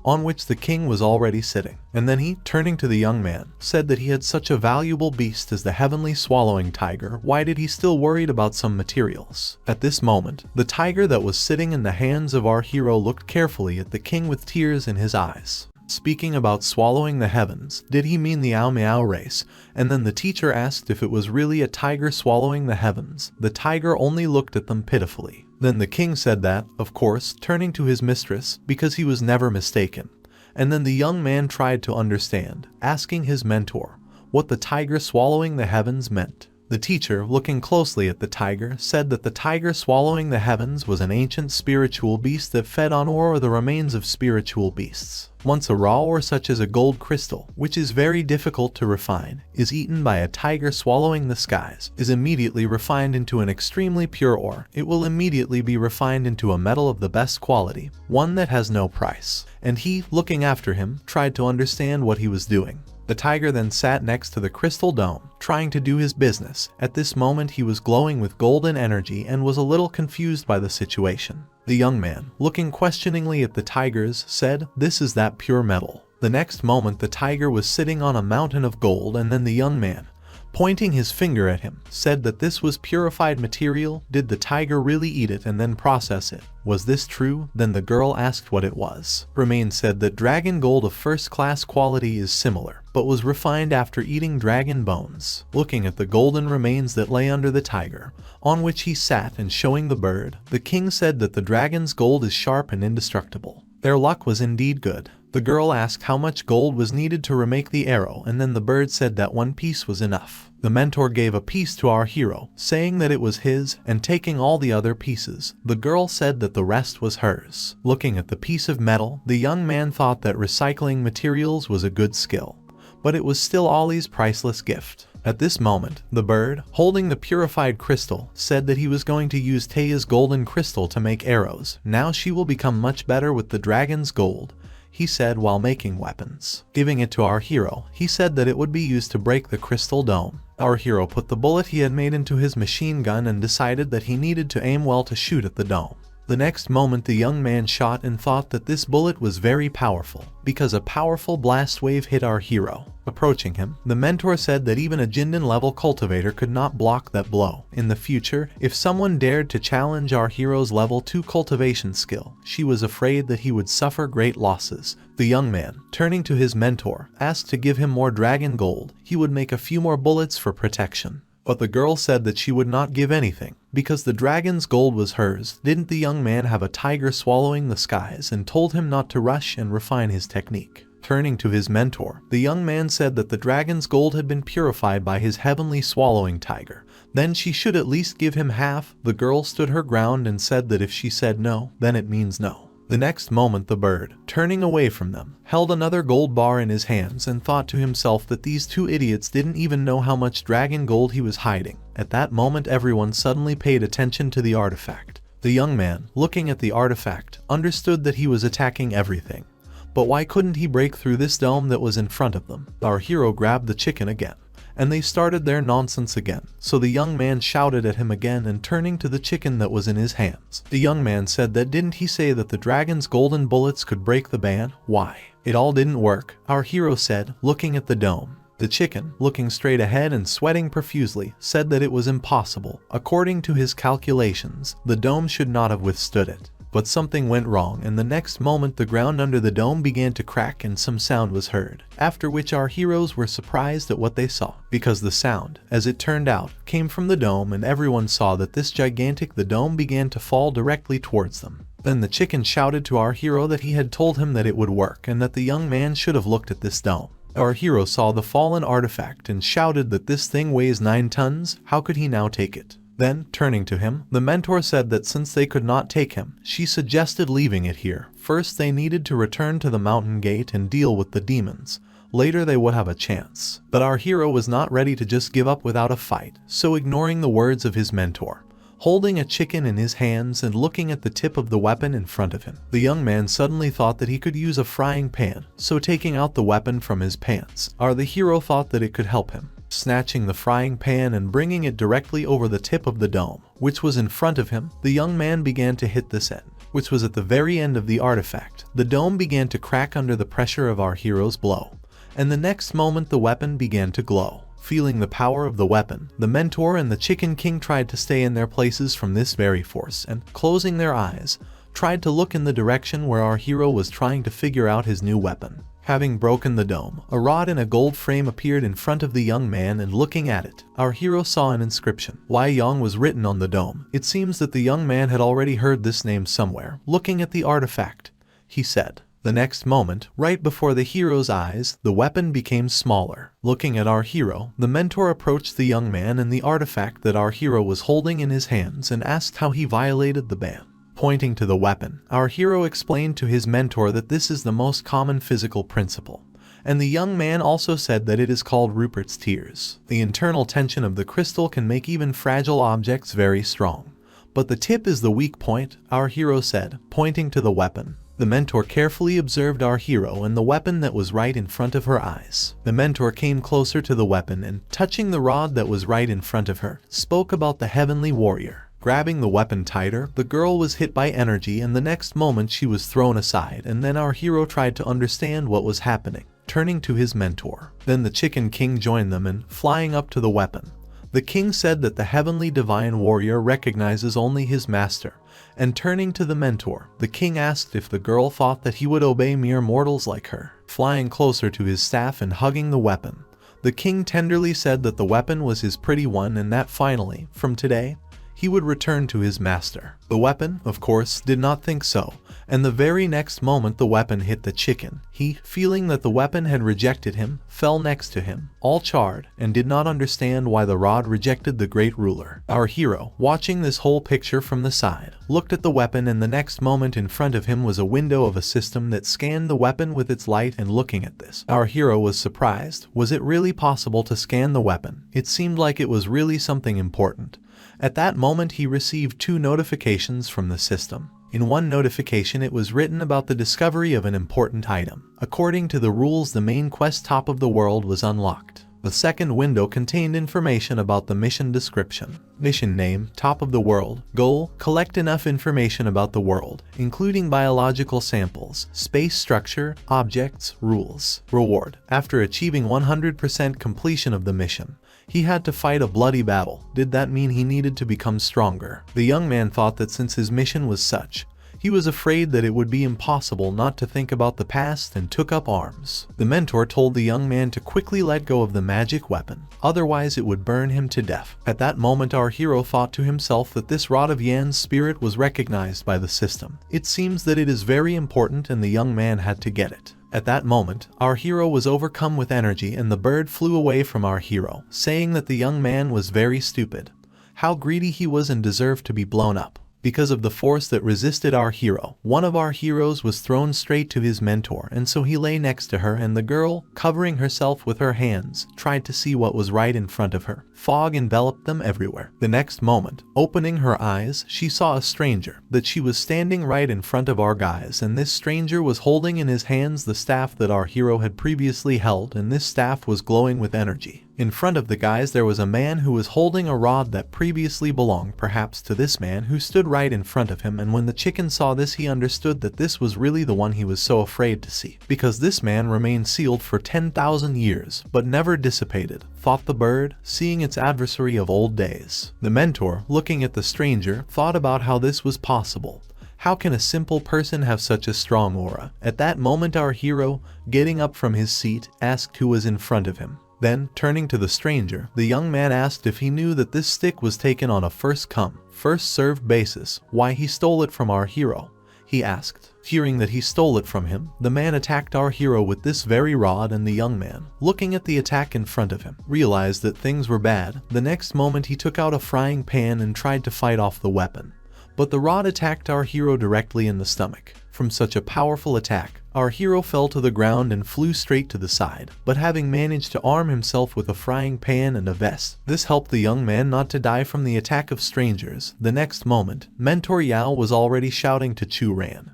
on which the king was already sitting. And then he, turning to the young man, said that he had such a valuable beast as the heavenly swallowing tiger. Why did he still worried about some materials? At this moment, the tiger that was sitting in the hands of our hero looked carefully at the king with tears in his eyes. Speaking about swallowing the heavens, did he mean the Ao Miao race? And then the teacher asked if it was really a tiger swallowing the heavens. The tiger only looked at them pitifully. Then the king said that, of course, turning to his mistress, because he was never mistaken. And then the young man tried to understand, asking his mentor what the tiger swallowing the heavens meant. The teacher, looking closely at the tiger, said that the tiger swallowing the heavens was an ancient spiritual beast that fed on ore or the remains of spiritual beasts. Once a raw ore such as a gold crystal, which is very difficult to refine, is eaten by a tiger swallowing the skies, is immediately refined into an extremely pure ore. It will immediately be refined into a metal of the best quality, one that has no price. And he, looking after him, tried to understand what he was doing. The tiger then sat next to the crystal dome, trying to do his business. At this moment he was glowing with golden energy and was a little confused by the situation. The young man, looking questioningly at the tigers, said, "This is that pure metal." The next moment the tiger was sitting on a mountain of gold, and then the young man, pointing his finger at him, said that this was purified material. Did the tiger really eat it and then process it? Was this true? Then the girl asked what it was. Remain said that dragon gold of first-class quality is similar, but was refined after eating dragon bones. Looking at the golden remains that lay under the tiger, on which he sat, and showing the bird, the king said that the dragon's gold is sharp and indestructible. Their luck was indeed good. The girl asked how much gold was needed to remake the arrow, and then the bird said that one piece was enough. The mentor gave a piece to our hero, saying that it was his, and taking all the other pieces. The girl said that the rest was hers. Looking at the piece of metal, the young man thought that recycling materials was a good skill, but it was still Ollie's priceless gift. At this moment, the bird, holding the purified crystal, said that he was going to use Taya's golden crystal to make arrows. Now she will become much better with the dragon's gold, he said while making weapons. Giving it to our hero, he said that it would be used to break the crystal dome. Our hero put the bullet he had made into his machine gun and decided that he needed to aim well to shoot at the dome. The next moment the young man shot and thought that this bullet was very powerful, because a powerful blast wave hit our hero. Approaching him, the mentor said that even a Jindan level cultivator could not block that blow. In the future, if someone dared to challenge our hero's level 2 cultivation skill, she was afraid that he would suffer great losses. The young man, turning to his mentor, asked to give him more dragon gold. He would make a few more bullets for protection. But the girl said that she would not give anything, because the dragon's gold was hers. Didn't the young man have a tiger swallowing the skies and told him not to rush and refine his technique? Turning to his mentor, the young man said that the dragon's gold had been purified by his heavenly swallowing tiger. Then she should at least give him half. The girl stood her ground and said that if she said no, then it means no. The next moment the bird, turning away from them, held another gold bar in his hands and thought to himself that these two idiots didn't even know how much dragon gold he was hiding. At that moment everyone suddenly paid attention to the artifact. The young man, looking at the artifact, understood that he was attacking everything. But why couldn't he break through this dome that was in front of them? Our hero grabbed the chicken again, and they started their nonsense again. So the young man shouted at him again and turning to the chicken that was in his hands. The young man said that didn't he say that the dragon's golden bullets could break the ban? Why? It all didn't work, our hero said, looking at the dome. The chicken, looking straight ahead and sweating profusely, said that it was impossible. According to his calculations, the dome should not have withstood it. But something went wrong, and the next moment the ground under the dome began to crack and some sound was heard, after which our heroes were surprised at what they saw, because the sound, as it turned out, came from the dome, and everyone saw that the dome began to fall directly towards them. Then the chicken shouted to our hero that he had told him that it would work and that the young man should have looked at this dome. Our hero saw the fallen artifact and shouted that this thing weighs 9 tons, how could he now take it? Then, turning to him, the mentor said that since they could not take him, she suggested leaving it here. First they needed to return to the mountain gate and deal with the demons. Later they would have a chance. But our hero was not ready to just give up without a fight, so ignoring the words of his mentor, holding a chicken in his hands and looking at the tip of the weapon in front of him, the young man suddenly thought that he could use a frying pan, so taking out the weapon from his pants, the hero thought that it could help him. Snatching the frying pan and bringing it directly over the tip of the dome, which was in front of him, the young man began to hit this end, which was at the very end of the artifact. The dome began to crack under the pressure of our hero's blow, and the next moment the weapon began to glow. Feeling the power of the weapon, the mentor and the chicken king tried to stay in their places from this very force and, closing their eyes, tried to look in the direction where our hero was trying to figure out his new weapon. Having broken the dome, a rod in a gold frame appeared in front of the young man, and looking at it, our hero saw an inscription. Wai Yong was written on the dome. It seems that the young man had already heard this name somewhere. Looking at the artifact, he said, The next moment, right before the hero's eyes, the weapon became smaller. Looking at our hero, the mentor approached the young man and the artifact that our hero was holding in his hands and asked how he violated the ban. Pointing to the weapon, our hero explained to his mentor that this is the most common physical principle. And the young man also said that it is called Rupert's tears. The internal tension of the crystal can make even fragile objects very strong. But the tip is the weak point, our hero said, pointing to the weapon. The mentor carefully observed our hero and the weapon that was right in front of her eyes. The mentor came closer to the weapon and, touching the rod that was right in front of her, spoke about the heavenly warrior. Grabbing the weapon tighter, the girl was hit by energy and the next moment she was thrown aside, and then our hero tried to understand what was happening, turning to his mentor. Then the Chicken King joined them and, flying up to the weapon, the king said that the heavenly divine warrior recognizes only his master, and turning to the mentor, the king asked if the girl thought that he would obey mere mortals like her. Flying closer to his staff and hugging the weapon, the king tenderly said that the weapon was his pretty one and that finally, from today, he would return to his master. The weapon, of course, did not think so, and the very next moment the weapon hit the chicken. He, feeling that the weapon had rejected him, fell next to him, all charred, and did not understand why the rod rejected the great ruler. Our hero, watching this whole picture from the side, looked at the weapon and the next moment in front of him was a window of a system that scanned the weapon with its light, and looking at this, our hero was surprised. Was it really possible to scan the weapon? It seemed like it was really something important. At that moment he received 2 notifications from the system. In one notification it was written about the discovery of an important item. According to the rules, the main quest top of the world was unlocked. The second window contained information about the mission description. Mission name, top of the world. Goal, collect enough information about the world, including biological samples, space structure, objects, rules. Reward, after achieving 100% completion of the mission, he had to fight a bloody battle. Did that mean he needed to become stronger? The young man thought that since his mission was such, he was afraid that it would be impossible not to think about the past and took up arms. The mentor told the young man to quickly let go of the magic weapon, otherwise it would burn him to death. At that moment our hero thought to himself that this rod of Yan's spirit was recognized by the system. It seems that it is very important and the young man had to get it. At that moment, our hero was overcome with energy and the bird flew away from our hero, saying that the young man was very stupid. How greedy he was and deserved to be blown up. Because of the force that resisted our hero, one of our heroes was thrown straight to his mentor, and so he lay next to her, and the girl, covering herself with her hands, tried to see what was right in front of her. Fog enveloped them everywhere. The next moment, opening her eyes, she saw a stranger, that she was standing right in front of our guys, and this stranger was holding in his hands the staff that our hero had previously held, and this staff was glowing with energy. In front of the guys there was a man who was holding a rod that previously belonged perhaps to this man who stood right in front of him, and when the chicken saw this he understood that this was really the one he was so afraid to see. Because this man remained sealed for 10,000 years, but never dissipated, thought the bird, seeing its adversary of old days. The mentor, looking at the stranger, thought about how this was possible. How can a simple person have such a strong aura? At that moment our hero, getting up from his seat, asked who was in front of him. Then, turning to the stranger, the young man asked if he knew that this stick was taken on a first-come, first-served basis, why he stole it from our hero. He asked. Hearing that he stole it from him, the man attacked our hero with this very rod, and the young man, looking at the attack in front of him, realized that things were bad. The next moment he took out a frying pan and tried to fight off the weapon. But the rod attacked our hero directly in the stomach. From such a powerful attack, our hero fell to the ground and flew straight to the side, but having managed to arm himself with a frying pan and a vest, this helped the young man not to die from the attack of strangers. The next moment, Mentor Yao was already shouting to Chu Ran,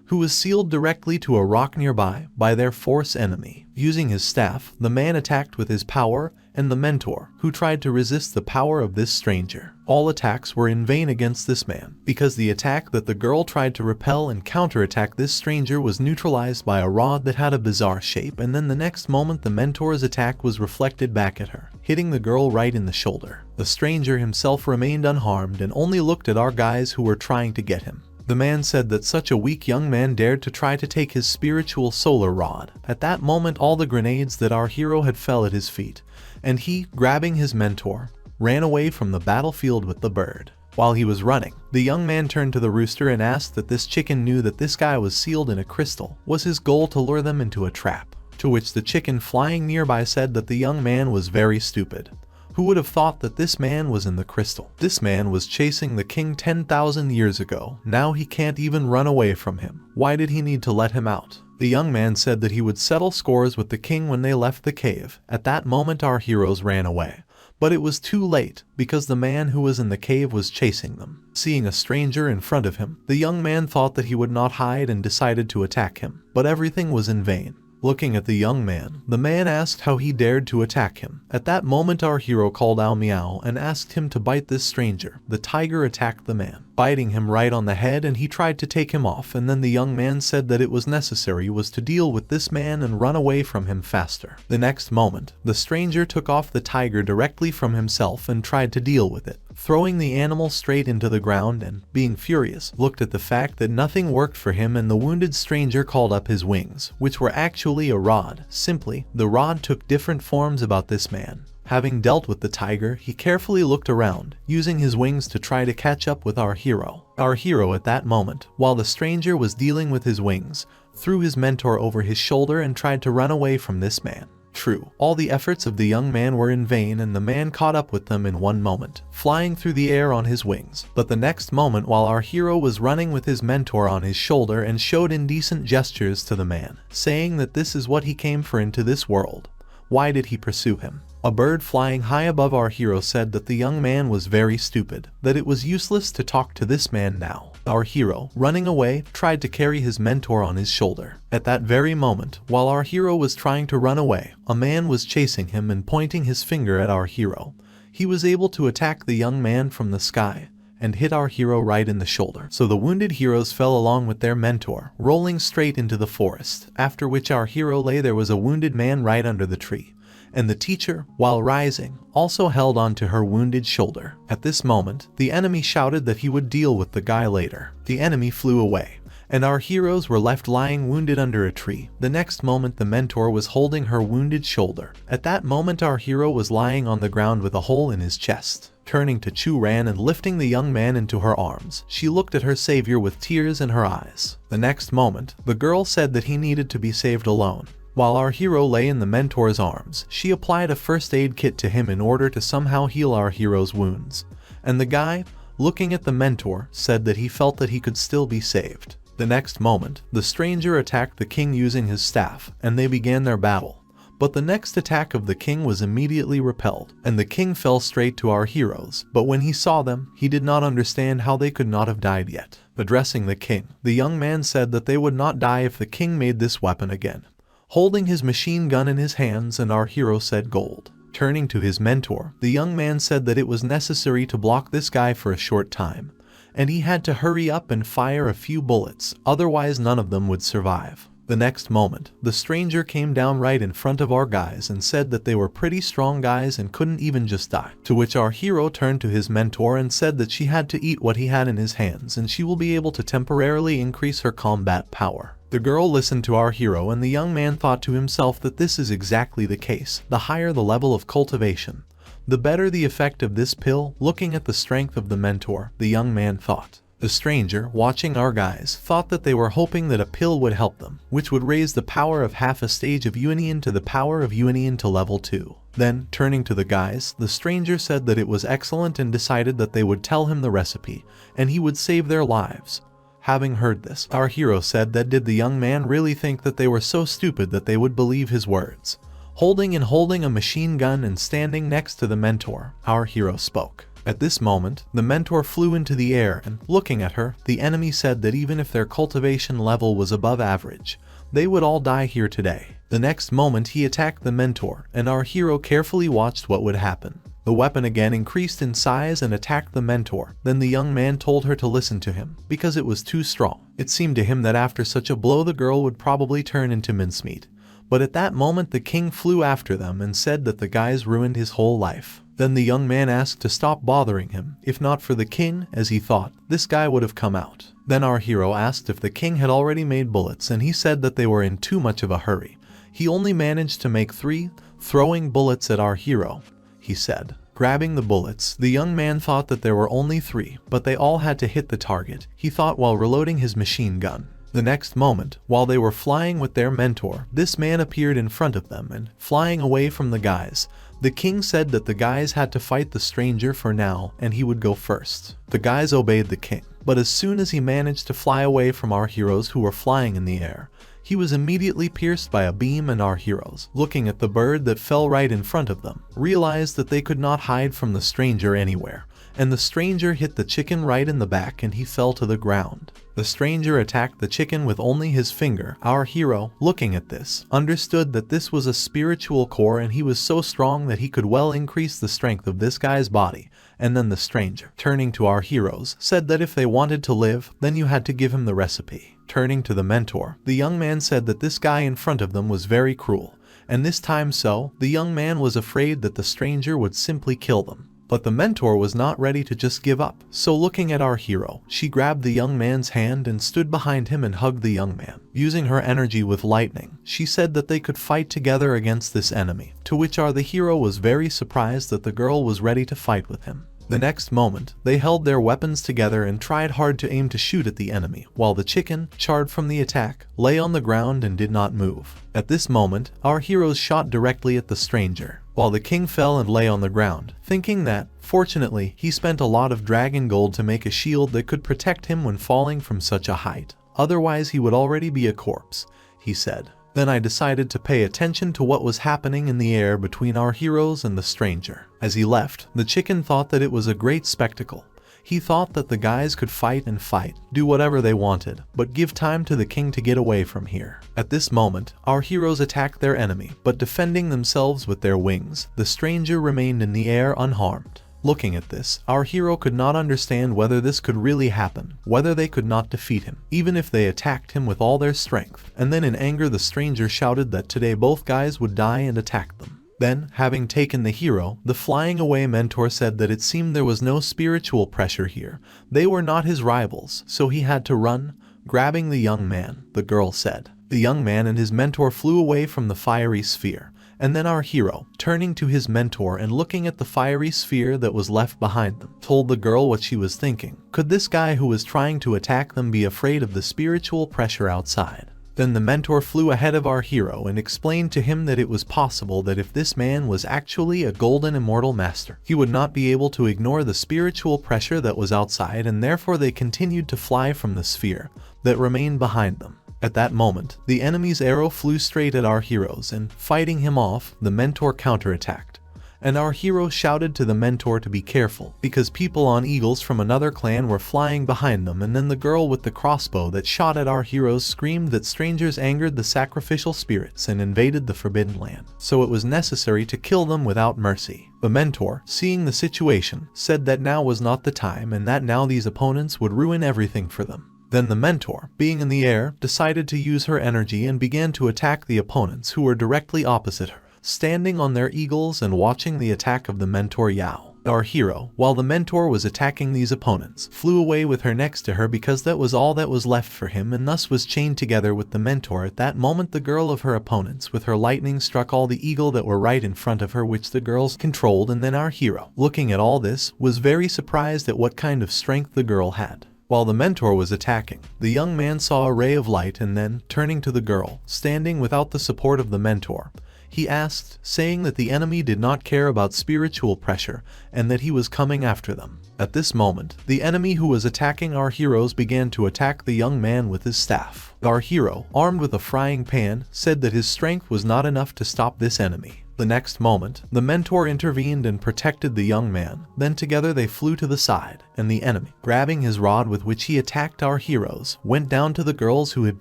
who was sealed directly to a rock nearby by their force enemy. Using his staff, the man attacked with his power, and the mentor, who tried to resist the power of this stranger. All attacks were in vain against this man, because the attack that the girl tried to repel and counterattack this stranger was neutralized by a rod that had a bizarre shape, and then the next moment the mentor's attack was reflected back at her, hitting the girl right in the shoulder. The stranger himself remained unharmed and only looked at our guys who were trying to get him. The man said that such a weak young man dared to try to take his spiritual solar rod. At that moment all the grenades that our hero had fell at his feet, and he, grabbing his mentor, ran away from the battlefield with the bird. While he was running, the young man turned to the rooster and asked that this chicken knew that this guy was sealed in a crystal. Was his goal to lure them into a trap? To which the chicken flying nearby said that the young man was very stupid. Who would have thought that this man was in the crystal? This man was chasing the king 10,000 years ago. Now he can't even run away from him. Why did he need to let him out? The young man said that he would settle scores with the king when they left the cave. At that moment our heroes ran away. But it was too late, because the man who was in the cave was chasing them. Seeing a stranger in front of him, the young man thought that he would not hide and decided to attack him. But everything was in vain. Looking at the young man, the man asked how he dared to attack him. At that moment our hero called out meow and asked him to bite this stranger. The tiger attacked the man, biting him right on the head, and he tried to take him off, and then the young man said that it was necessary was to deal with this man and run away from him faster. The next moment, the stranger took off the tiger directly from himself and tried to deal with it, throwing the animal straight into the ground and, being furious, looked at the fact that nothing worked for him, and the wounded stranger called up his wings, which were actually a rod. Simply, the rod took different forms about this man. Having dealt with the tiger, he carefully looked around, using his wings to try to catch up with our hero. Our hero at that moment, while the stranger was dealing with his wings, threw his mentor over his shoulder and tried to run away from this man. True, all the efforts of the young man were in vain, and the man caught up with them in one moment, flying through the air on his wings. But the next moment, while our hero was running with his mentor on his shoulder and showed indecent gestures to the man, saying that this is what he came for into this world, why did he pursue him? A bird flying high above our hero said that the young man was very stupid, that it was useless to talk to this man now. Our hero, running away, tried to carry his mentor on his shoulder. At that very moment, while our hero was trying to run away, a man was chasing him and pointing his finger at our hero. He was able to attack the young man from the sky and hit our hero right in the shoulder. So the wounded heroes fell along with their mentor, rolling straight into the forest, after which our hero lay. There was a wounded man right under the tree, and the teacher, while rising, also held on to her wounded shoulder. At this moment, the enemy shouted that he would deal with the guy later. The enemy flew away, and our heroes were left lying wounded under a tree. The next moment the mentor was holding her wounded shoulder. At that moment our hero was lying on the ground with a hole in his chest. Turning to Chu Ran and lifting the young man into her arms, she looked at her savior with tears in her eyes. The next moment, the girl said that he needed to be saved alone. While our hero lay in the mentor's arms, she applied a first aid kit to him in order to somehow heal our hero's wounds. And the guy, looking at the mentor, said that he felt that he could still be saved. The next moment, the stranger attacked the king using his staff, and they began their battle. But the next attack of the king was immediately repelled, and the king fell straight to our heroes. But when he saw them, he did not understand how they could not have died yet. Addressing the king, the young man said that they would not die if the king made this weapon again, holding his machine gun in his hands, and our hero said gold. Turning to his mentor, the young man said that it was necessary to block this guy for a short time, and he had to hurry up and fire a few bullets, otherwise none of them would survive. The next moment, the stranger came down right in front of our guys and said that they were pretty strong guys and couldn't even just die. To which our hero turned to his mentor and said that she had to eat what he had in his hands and she will be able to temporarily increase her combat power. The girl listened to our hero, and the young man thought to himself that this is exactly the case. The higher the level of cultivation, the better the effect of this pill. Looking at the strength of the mentor, the young man thought. The stranger, watching our guys, thought that they were hoping that a pill would help them, which would raise the power of half a stage of Uanian to the power of Uanian to level 2. Then, turning to the guys, the stranger said that it was excellent and decided that they would tell him the recipe, and he would save their lives. Having heard this, our hero said that did the young man really think that they were so stupid that they would believe his words? Holding a machine gun and standing next to the mentor, our hero spoke. At this moment, the mentor flew into the air and, looking at her, the enemy said that even if their cultivation level was above average, they would all die here today. The next moment he attacked the mentor, and our hero carefully watched what would happen. The weapon again increased in size and attacked the mentor. Then the young man told her to listen to him, because it was too strong. It seemed to him that after such a blow the girl would probably turn into mincemeat. But at that moment the king flew after them and said that the guys ruined his whole life. Then the young man asked to stop bothering him. If not for the king, as he thought, this guy would have come out. Then our hero asked if the king had already made bullets, and he said that they were in too much of a hurry. He only managed to make 3, throwing bullets at our hero. He said, Grabbing the bullets, the young man thought that there were only 3, but they all had to hit the target, he thought while reloading his machine gun. The next moment, while they were flying with their mentor, this man appeared in front of them and, flying away from the guys, the king said that the guys had to fight the stranger for now and he would go first. The guys obeyed the king, but as soon as he managed to fly away from our heroes who were flying in the air, he was immediately pierced by a beam, and our heroes, looking at the bird that fell right in front of them, realized that they could not hide from the stranger anywhere, and the stranger hit the chicken right in the back and he fell to the ground. The stranger attacked the chicken with only his finger. Our hero, looking at this, understood that this was a spiritual core and he was so strong that he could well increase the strength of this guy's body. And then the stranger, turning to our heroes, said that if they wanted to live, then you had to give him the recipe. Turning to the mentor, the young man said that this guy in front of them was very cruel, and this time the young man was afraid that the stranger would simply kill them. But the mentor was not ready to just give up, so looking at our hero, she grabbed the young man's hand and stood behind him and hugged the young man. Using her energy with lightning, she said that they could fight together against this enemy, to which the hero was very surprised that the girl was ready to fight with him. The next moment, they held their weapons together and tried hard to aim to shoot at the enemy, while the chicken, charred from the attack, lay on the ground and did not move. At this moment, our heroes shot directly at the stranger, while the king fell and lay on the ground, thinking that, fortunately, he spent a lot of dragon gold to make a shield that could protect him when falling from such a height. Otherwise he would already be a corpse, he said. Then I decided to pay attention to what was happening in the air between our heroes and the stranger. As he left, the chicken thought that it was a great spectacle. He thought that the guys could fight, do whatever they wanted, but give time to the king to get away from here. At this moment, our heroes attacked their enemy, but defending themselves with their wings, the stranger remained in the air unharmed. Looking at this, our hero could not understand whether this could really happen, whether they could not defeat him, even if they attacked him with all their strength. And then in anger the stranger shouted that today both guys would die and attacked them. Then, having taken the hero, the flying away mentor said that it seemed there was no spiritual pressure here. They were not his rivals, so he had to run, grabbing the young man, the girl said. The young man and his mentor flew away from the fiery sphere. And then our hero, turning to his mentor and looking at the fiery sphere that was left behind them, told the girl what she was thinking. Could this guy who was trying to attack them be afraid of the spiritual pressure outside? Then the mentor flew ahead of our hero and explained to him that it was possible that if this man was actually a golden immortal master, he would not be able to ignore the spiritual pressure that was outside, and therefore they continued to fly from the sphere that remained behind them. At that moment, the enemy's arrow flew straight at our heroes and, fighting him off, the mentor counterattacked. And our hero shouted to the mentor to be careful, because people on eagles from another clan were flying behind them, and then the girl with the crossbow that shot at our heroes screamed that strangers angered the sacrificial spirits and invaded the forbidden land, so it was necessary to kill them without mercy. The mentor, seeing the situation, said that now was not the time and that now these opponents would ruin everything for them. Then the mentor, being in the air, decided to use her energy and began to attack the opponents who were directly opposite her, standing on their eagles and watching the attack of the mentor Yao. Our hero, while the mentor was attacking these opponents, flew away with her next to her because that was all that was left for him, and thus was chained together with the mentor. At that moment the girl of her opponents with her lightning struck all the eagle that were right in front of her, which the girls controlled, and then our hero, looking at all this, was very surprised at what kind of strength the girl had. While the mentor was attacking, the young man saw a ray of light and then, turning to the girl, standing without the support of the mentor, he asked, saying that the enemy did not care about spiritual pressure and that he was coming after them. At this moment, the enemy who was attacking our heroes began to attack the young man with his staff. Our hero, armed with a frying pan, said that his strength was not enough to stop this enemy. The next moment, the mentor intervened and protected the young man. Then together they flew to the side, and the enemy, grabbing his rod with which he attacked our heroes, went down to the girls who had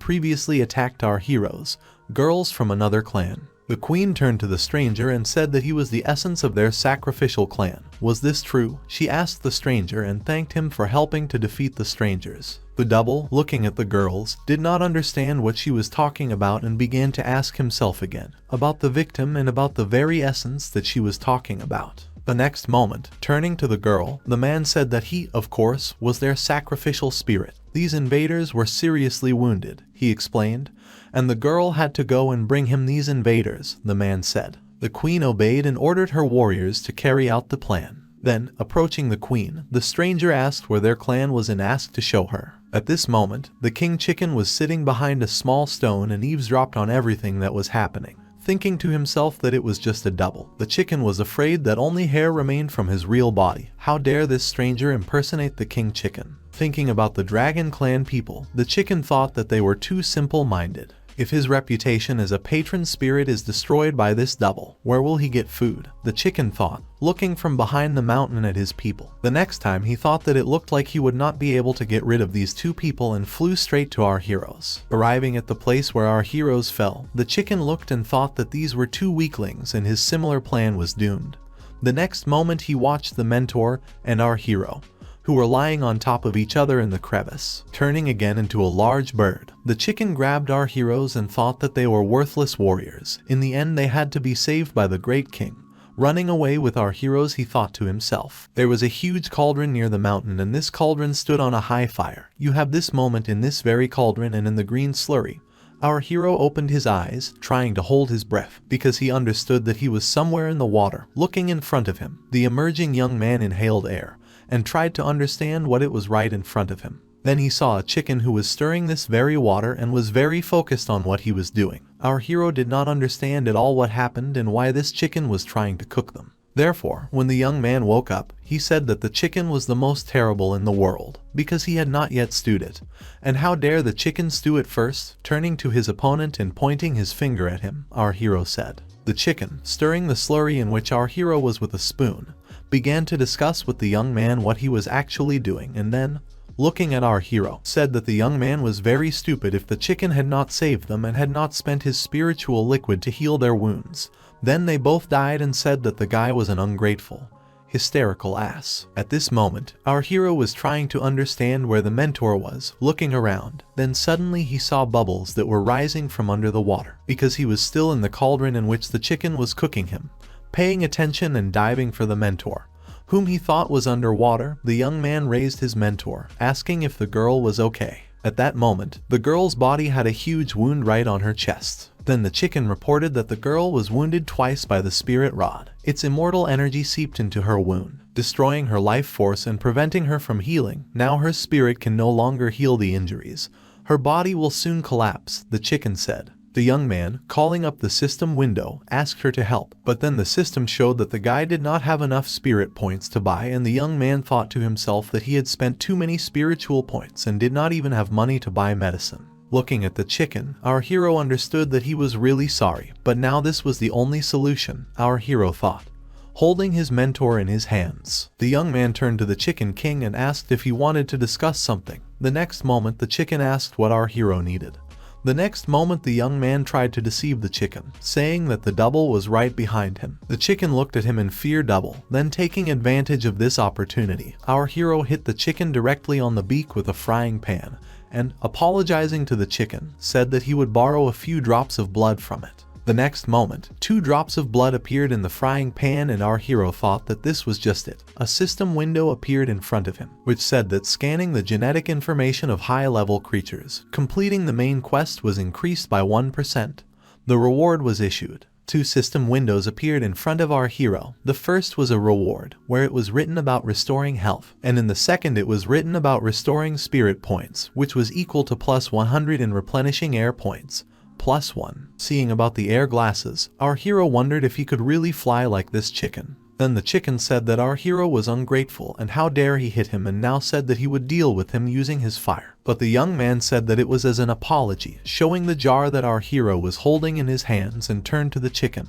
previously attacked our heroes, girls from another clan. The queen turned to the stranger and said that he was the essence of their sacrificial clan. Was this true? She asked the stranger and thanked him for helping to defeat the strangers. The double, looking at the girls, did not understand what she was talking about and began to ask himself again about the victim and about the very essence that she was talking about. The next moment, turning to the girl, the man said that he, of course, was their sacrificial spirit. These invaders were seriously wounded, he explained, and the girl had to go and bring him these invaders, the man said. The queen obeyed and ordered her warriors to carry out the plan. Then, approaching the queen, the stranger asked where their clan was and asked to show her. At this moment, the king chicken was sitting behind a small stone and eavesdropped on everything that was happening. Thinking to himself that it was just a double. The chicken was afraid that only hair remained from his real body. How dare this stranger impersonate the king chicken? Thinking about the dragon clan people, the chicken thought that they were too simple-minded. If his reputation as a patron spirit is destroyed by this double, where will he get food? The chicken thought, looking from behind the mountain at his people. The next time he thought that it looked like he would not be able to get rid of these two people and flew straight to our heroes. Arriving at the place where our heroes fell, the chicken looked and thought that these were two weaklings and his similar plan was doomed. The next moment he watched the mentor and our hero, who were lying on top of each other in the crevice, turning again into a large bird. The chicken grabbed our heroes and thought that they were worthless warriors. In the end, they had to be saved by the great king. Running away with our heroes, he thought to himself. There was a huge cauldron near the mountain, and this cauldron stood on a high fire. You have this moment in this very cauldron and in the green slurry. Our hero opened his eyes, trying to hold his breath, because he understood that he was somewhere in the water. Looking in front of him, the emerging young man inhaled air and tried to understand what it was right in front of him. Then he saw a chicken who was stirring this very water and was very focused on what he was doing. Our hero did not understand at all what happened and why this chicken was trying to cook them. Therefore, when the young man woke up, he said that the chicken was the most terrible in the world, because he had not yet stewed it. And how dare the chicken stew it first? Turning to his opponent and pointing his finger at him, our hero said. The chicken, stirring the slurry in which our hero was with a spoon, began to discuss with the young man what he was actually doing, and then, looking at our hero, said that the young man was very stupid if the chicken had not saved them and had not spent his spiritual liquid to heal their wounds. Then they both died and said that the guy was an ungrateful, hysterical ass. At this moment, our hero was trying to understand where the mentor was, looking around. Then suddenly he saw bubbles that were rising from under the water, because he was still in the cauldron in which the chicken was cooking him. Paying attention and diving for the mentor, whom he thought was underwater, the young man raised his mentor, asking if the girl was okay. At that moment, the girl's body had a huge wound right on her chest. Then the chicken reported that the girl was wounded twice by the spirit rod. Its immortal energy seeped into her wound, destroying her life force and preventing her from healing. Now her spirit can no longer heal the injuries. Her body will soon collapse, the chicken said. The young man, calling up the system window, asked her to help, but then the system showed that the guy did not have enough spirit points to buy, and the young man thought to himself that he had spent too many spiritual points and did not even have money to buy medicine. Looking at the chicken, our hero understood that he was really sorry, but now this was the only solution, our hero thought. Holding his mentor in his hands, the young man turned to the chicken king and asked if he wanted to discuss something. The next moment, the chicken asked what our hero needed. The next moment, the young man tried to deceive the chicken, saying that the double was right behind him. The chicken looked at him in fear double. Then, taking advantage of this opportunity, our hero hit the chicken directly on the beak with a frying pan, and, apologizing to the chicken, said that he would borrow a few drops of blood from it. The next moment, 2 drops of blood appeared in the frying pan, and our hero thought that this was just it. A system window appeared in front of him, which said that scanning the genetic information of high-level creatures, completing the main quest was increased by 1%. The reward was issued. 2 system windows appeared in front of our hero. The first was a reward, where it was written about restoring health, and in the second it was written about restoring spirit points, which was equal to plus 100 in replenishing air points. +1. Seeing about the air glasses, our hero wondered if he could really fly like this chicken. Then the chicken said that our hero was ungrateful and how dare he hit him, and now said that he would deal with him using his fire. But the young man said that it was as an apology, showing the jar that our hero was holding in his hands, and turned to the chicken,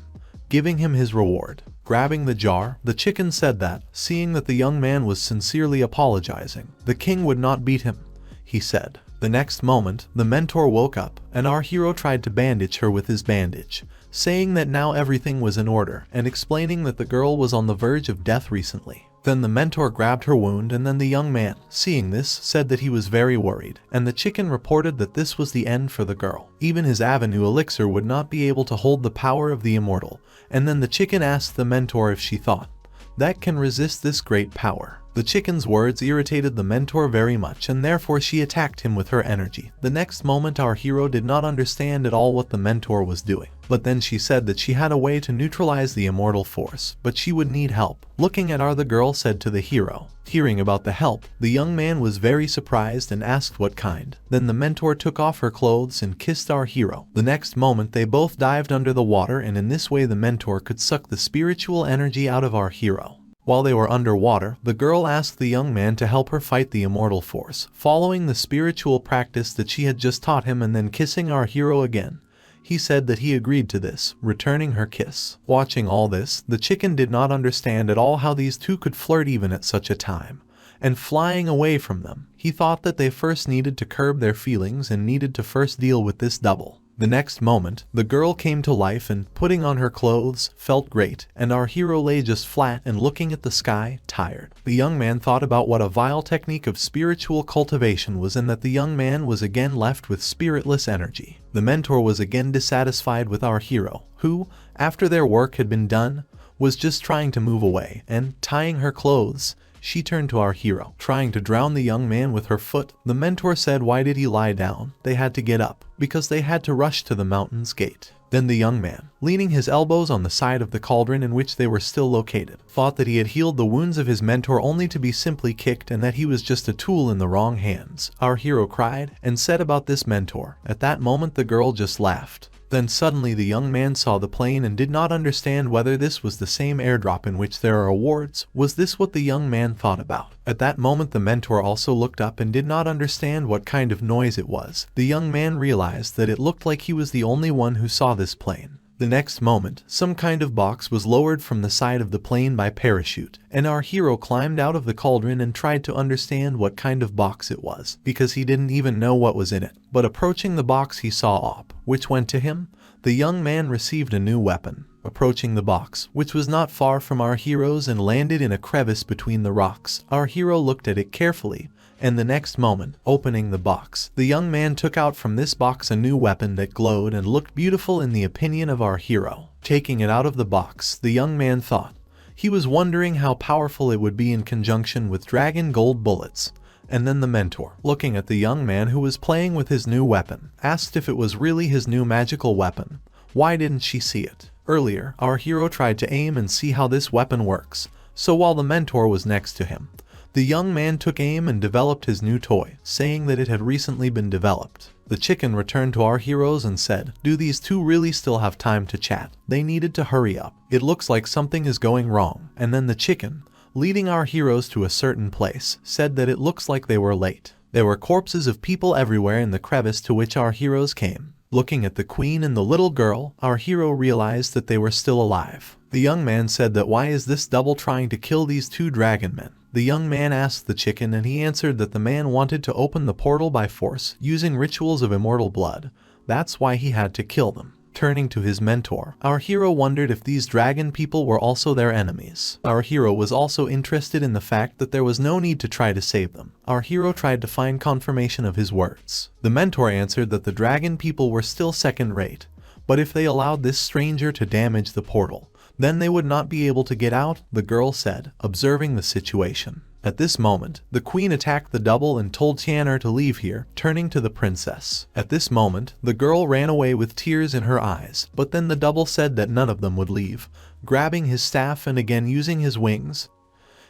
giving him his reward. Grabbing the jar, the chicken said that, seeing that the young man was sincerely apologizing, the king would not beat him, he said. The next moment, the mentor woke up, and our hero tried to bandage her with his bandage, saying that now everything was in order, and explaining that the girl was on the verge of death recently. Then the mentor grabbed her wound, and then the young man, seeing this, said that he was very worried, and the chicken reported that this was the end for the girl. Even his avenue elixir would not be able to hold the power of the immortal, and then the chicken asked the mentor if she thought that can resist this great power. The chicken's words irritated the mentor very much, and therefore she attacked him with her energy. The next moment our hero did not understand at all what the mentor was doing. But then she said that she had a way to neutralize the immortal force, but she would need help. Looking at her, the girl said to the hero. Hearing about the help, the young man was very surprised and asked what kind. Then the mentor took off her clothes and kissed our hero. The next moment they both dived under the water, and in this way the mentor could suck the spiritual energy out of our hero. While they were underwater, the girl asked the young man to help her fight the immortal force, following the spiritual practice that she had just taught him and then kissing our hero again. He said that he agreed to this, returning her kiss. Watching all this, the chicken did not understand at all how these two could flirt even at such a time. And flying away from them, he thought that they first needed to curb their feelings and needed to first deal with this double. The next moment, the girl came to life and, putting on her clothes, felt great, and our hero lay just flat and looking at the sky, tired. The young man thought about what a vile technique of spiritual cultivation was, and that the young man was again left with spiritless energy. The mentor was again dissatisfied with our hero, who, after their work had been done, was just trying to move away, and, tying her clothes, she turned to our hero, trying to drown the young man with her foot. The mentor said why did he lie down? They had to get up, because they had to rush to the mountain's gate. Then the young man, leaning his elbows on the side of the cauldron in which they were still located, thought that he had healed the wounds of his mentor only to be simply kicked and that he was just a tool in the wrong hands. Our hero cried and said about this mentor. At that moment the girl just laughed. Then suddenly the young man saw the plane and did not understand whether this was the same airdrop in which there are awards. Was this what the young man thought about? At that moment the mentor also looked up and did not understand what kind of noise it was. The young man realized that it looked like he was the only one who saw this plane. The next moment, some kind of box was lowered from the side of the plane by parachute, and our hero climbed out of the cauldron and tried to understand what kind of box it was, because he didn't even know what was in it. But approaching the box he saw Op, which went to him. The young man received a new weapon. Approaching the box, which was not far from our hero's and landed in a crevice between the rocks. Our hero looked at it carefully, and the next moment, opening the box, the young man took out from this box a new weapon that glowed and looked beautiful in the opinion of our hero. Taking it out of the box, the young man thought. He was wondering how powerful it would be in conjunction with dragon gold bullets. And then the mentor, looking at the young man who was playing with his new weapon, asked if it was really his new magical weapon. Why didn't she see it? Earlier, our hero tried to aim and see how this weapon works, so while the mentor was next to him, the young man took aim and developed his new toy, saying that it had recently been developed. The chicken returned to our heroes and said, "Do these two really still have time to chat? They needed to hurry up. It looks like something is going wrong." And then the chicken, leading our heroes to a certain place, said that it looks like they were late. There were corpses of people everywhere in the crevice to which our heroes came. Looking at the queen and the little girl, our hero realized that they were still alive. The young man said that why is this double trying to kill these two dragon men? The young man asked the chicken and he answered that the man wanted to open the portal by force, using rituals of immortal blood. That's why he had to kill them. Turning to his mentor, our hero wondered if these dragon people were also their enemies. Our hero was also interested in the fact that there was no need to try to save them. Our hero tried to find confirmation of his words. The mentor answered that the dragon people were still second rate, but if they allowed this stranger to damage the portal, then they would not be able to get out, the girl said, observing the situation. At this moment, the queen attacked the double and told Tianer to leave here, turning to the princess. At this moment, the girl ran away with tears in her eyes, but then the double said that none of them would leave. Grabbing his staff and again using his wings,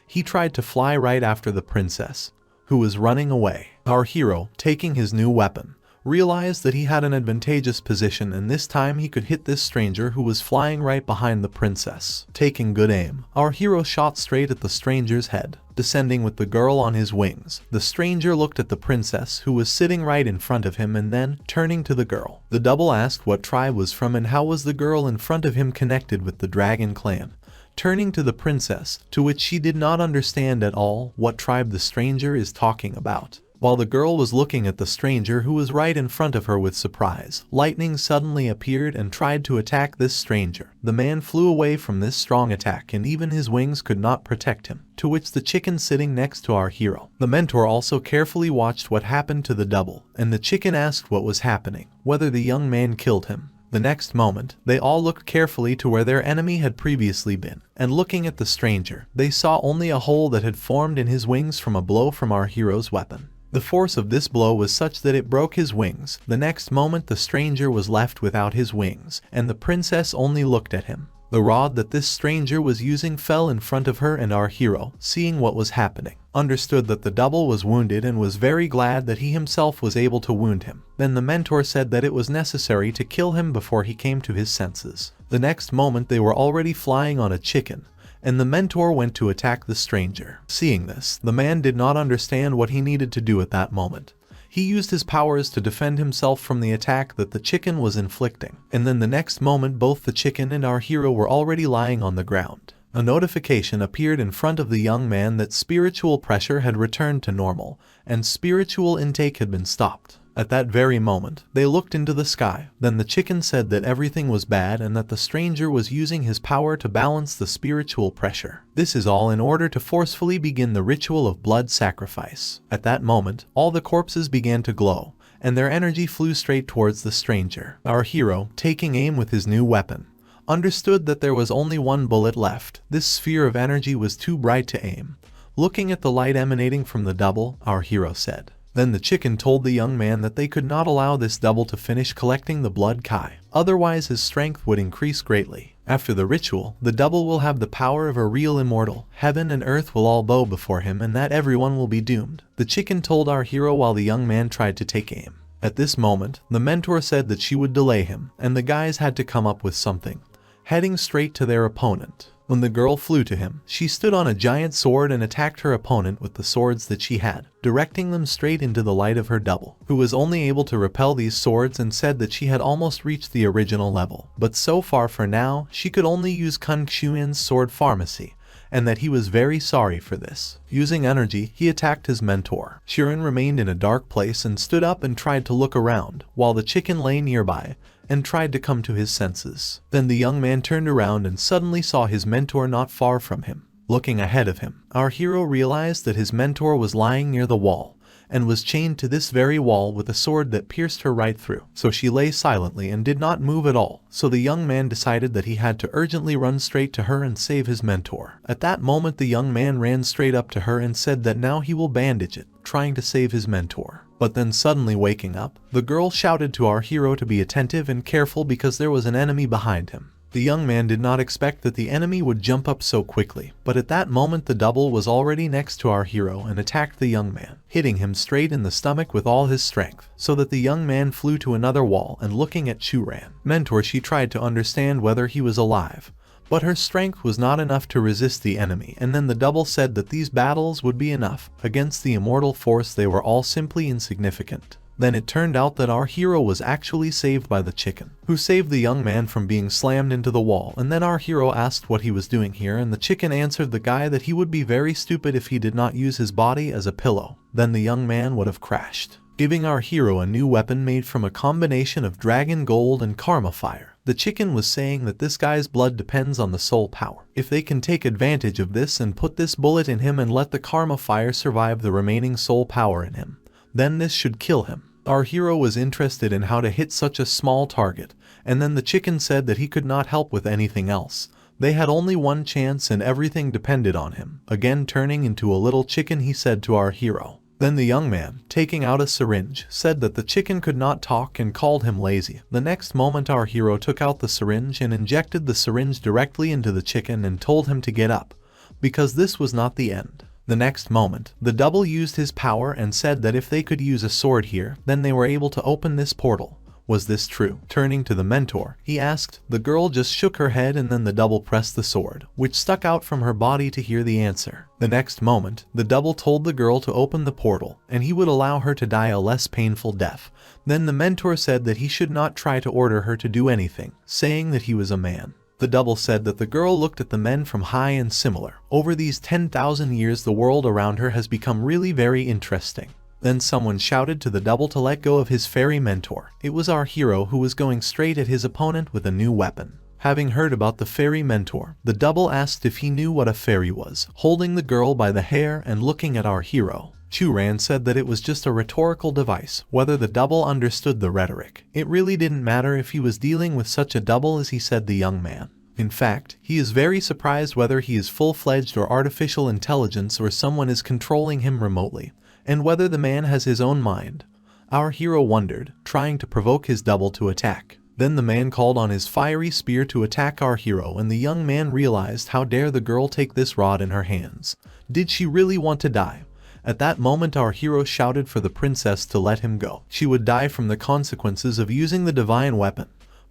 he tried to fly right after the princess, who was running away. Our hero, taking his new weapon, realized that he had an advantageous position and this time he could hit this stranger who was flying right behind the princess. Taking good aim, our hero shot straight at the stranger's head. Descending with the girl on his wings, the stranger looked at the princess who was sitting right in front of him and then, turning to the girl, the double asked what tribe was from and how was the girl in front of him connected with the dragon clan. Turning to the princess, to which she did not understand at all what tribe the stranger is talking about. While the girl was looking at the stranger who was right in front of her with surprise, lightning suddenly appeared and tried to attack this stranger. The man flew away from this strong attack and even his wings could not protect him, to which the chicken sitting next to our hero. The mentor also carefully watched what happened to the double, and the chicken asked what was happening, whether the young man killed him. The next moment, they all looked carefully to where their enemy had previously been, and looking at the stranger, they saw only a hole that had formed in his wings from a blow from our hero's weapon. The force of this blow was such that it broke his wings. The next moment the stranger was left without his wings, and the princess only looked at him. The rod that this stranger was using fell in front of her, and our hero, seeing what was happening, understood that the double was wounded and was very glad that he himself was able to wound him. Then the mentor said that it was necessary to kill him before he came to his senses. The next moment they were already flying on a chicken, and the mentor went to attack the stranger. Seeing this, the man did not understand what he needed to do at that moment. He used his powers to defend himself from the attack that the chicken was inflicting, and then the next moment both the chicken and our hero were already lying on the ground. A notification appeared in front of the young man that spiritual pressure had returned to normal, and spiritual intake had been stopped. At that very moment, they looked into the sky. Then the chicken said that everything was bad and that the stranger was using his power to balance the spiritual pressure. This is all in order to forcefully begin the ritual of blood sacrifice. At that moment, all the corpses began to glow, and their energy flew straight towards the stranger. Our hero, taking aim with his new weapon, understood that there was only one bullet left. This sphere of energy was too bright to aim. Looking at the light emanating from the double, our hero said. Then the chicken told the young man that they could not allow this double to finish collecting the blood kai, otherwise his strength would increase greatly. After the ritual, the double will have the power of a real immortal. Heaven and earth will all bow before him, and that everyone will be doomed. The chicken told our hero while the young man tried to take aim. At this moment, the mentor said that she would delay him, and the guys had to come up with something, heading straight to their opponent. When the girl flew to him, she stood on a giant sword and attacked her opponent with the swords that she had, directing them straight into the light of her double, who was only able to repel these swords, and said that she had almost reached the original level. But so far for now, she could only use Kun Xuan's sword pharmacy, and that he was very sorry for this. Using energy, he attacked his mentor. Chu Ran remained in a dark place and stood up and tried to look around, while the chicken lay nearby and tried to come to his senses. Then the young man turned around and suddenly saw his mentor not far from him. Looking ahead of him, our hero realized that his mentor was lying near the wall, and was chained to this very wall with a sword that pierced her right through. So she lay silently and did not move at all. So the young man decided that he had to urgently run straight to her and save his mentor. At that moment the young man ran straight up to her and said that now he will bandage it, trying to save his mentor. But then suddenly waking up, the girl shouted to our hero to be attentive and careful because there was an enemy behind him. The young man did not expect that the enemy would jump up so quickly, but at that moment the double was already next to our hero and attacked the young man, hitting him straight in the stomach with all his strength, so that the young man flew to another wall. And looking at Chu Ran, mentor, she tried to understand whether he was alive, but her strength was not enough to resist the enemy. And then the double said that these battles would be enough. Against the immortal force they were all simply insignificant. Then it turned out that our hero was actually saved by the chicken, who saved the young man from being slammed into the wall. And then our hero asked what he was doing here, and the chicken answered the guy that he would be very stupid if he did not use his body as a pillow. Then the young man would have crashed, giving our hero a new weapon made from a combination of dragon gold and karma fire. The chicken was saying that this guy's blood depends on the soul power. If they can take advantage of this and put this bullet in him and let the karma fire survive the remaining soul power in him, then this should kill him. Our hero was interested in how to hit such a small target, and then the chicken said that he could not help with anything else. They had only one chance and everything depended on him. Again turning into a little chicken, he said to our hero. Then the young man, taking out a syringe, said that the chicken could not talk and called him lazy. The next moment our hero took out the syringe and injected the syringe directly into the chicken and told him to get up, because this was not the end. The next moment, the double used his power and said that if they could use a sword here, then they were able to open this portal. Was this true? Turning to the mentor, he asked. The girl just shook her head, and then the double pressed the sword, which stuck out from her body, to hear the answer. The next moment, the double told the girl to open the portal, and he would allow her to die a less painful death. Then the mentor said that he should not try to order her to do anything, saying that he was a man. The double said that the girl looked at the men from high and similar. Over these 10,000 years the world around her has become really very interesting. Then someone shouted to the double to let go of his fairy mentor. It was our hero, who was going straight at his opponent with a new weapon. Having heard about the fairy mentor, the double asked if he knew what a fairy was, holding the girl by the hair and looking at our hero. Chu Ran said that it was just a rhetorical device, whether the double understood the rhetoric. It really didn't matter if he was dealing with such a double as he said, the young man. In fact, he is very surprised whether he is full-fledged or artificial intelligence or someone is controlling him remotely, and whether the man has his own mind. Our hero wondered, trying to provoke his double to attack. Then the man called on his fiery spear to attack our hero, and the young man realized, how dare the girl take this rod in her hands? Did she really want to die? At that moment our hero shouted for the princess to let him go. She would die from the consequences of using the divine weapon.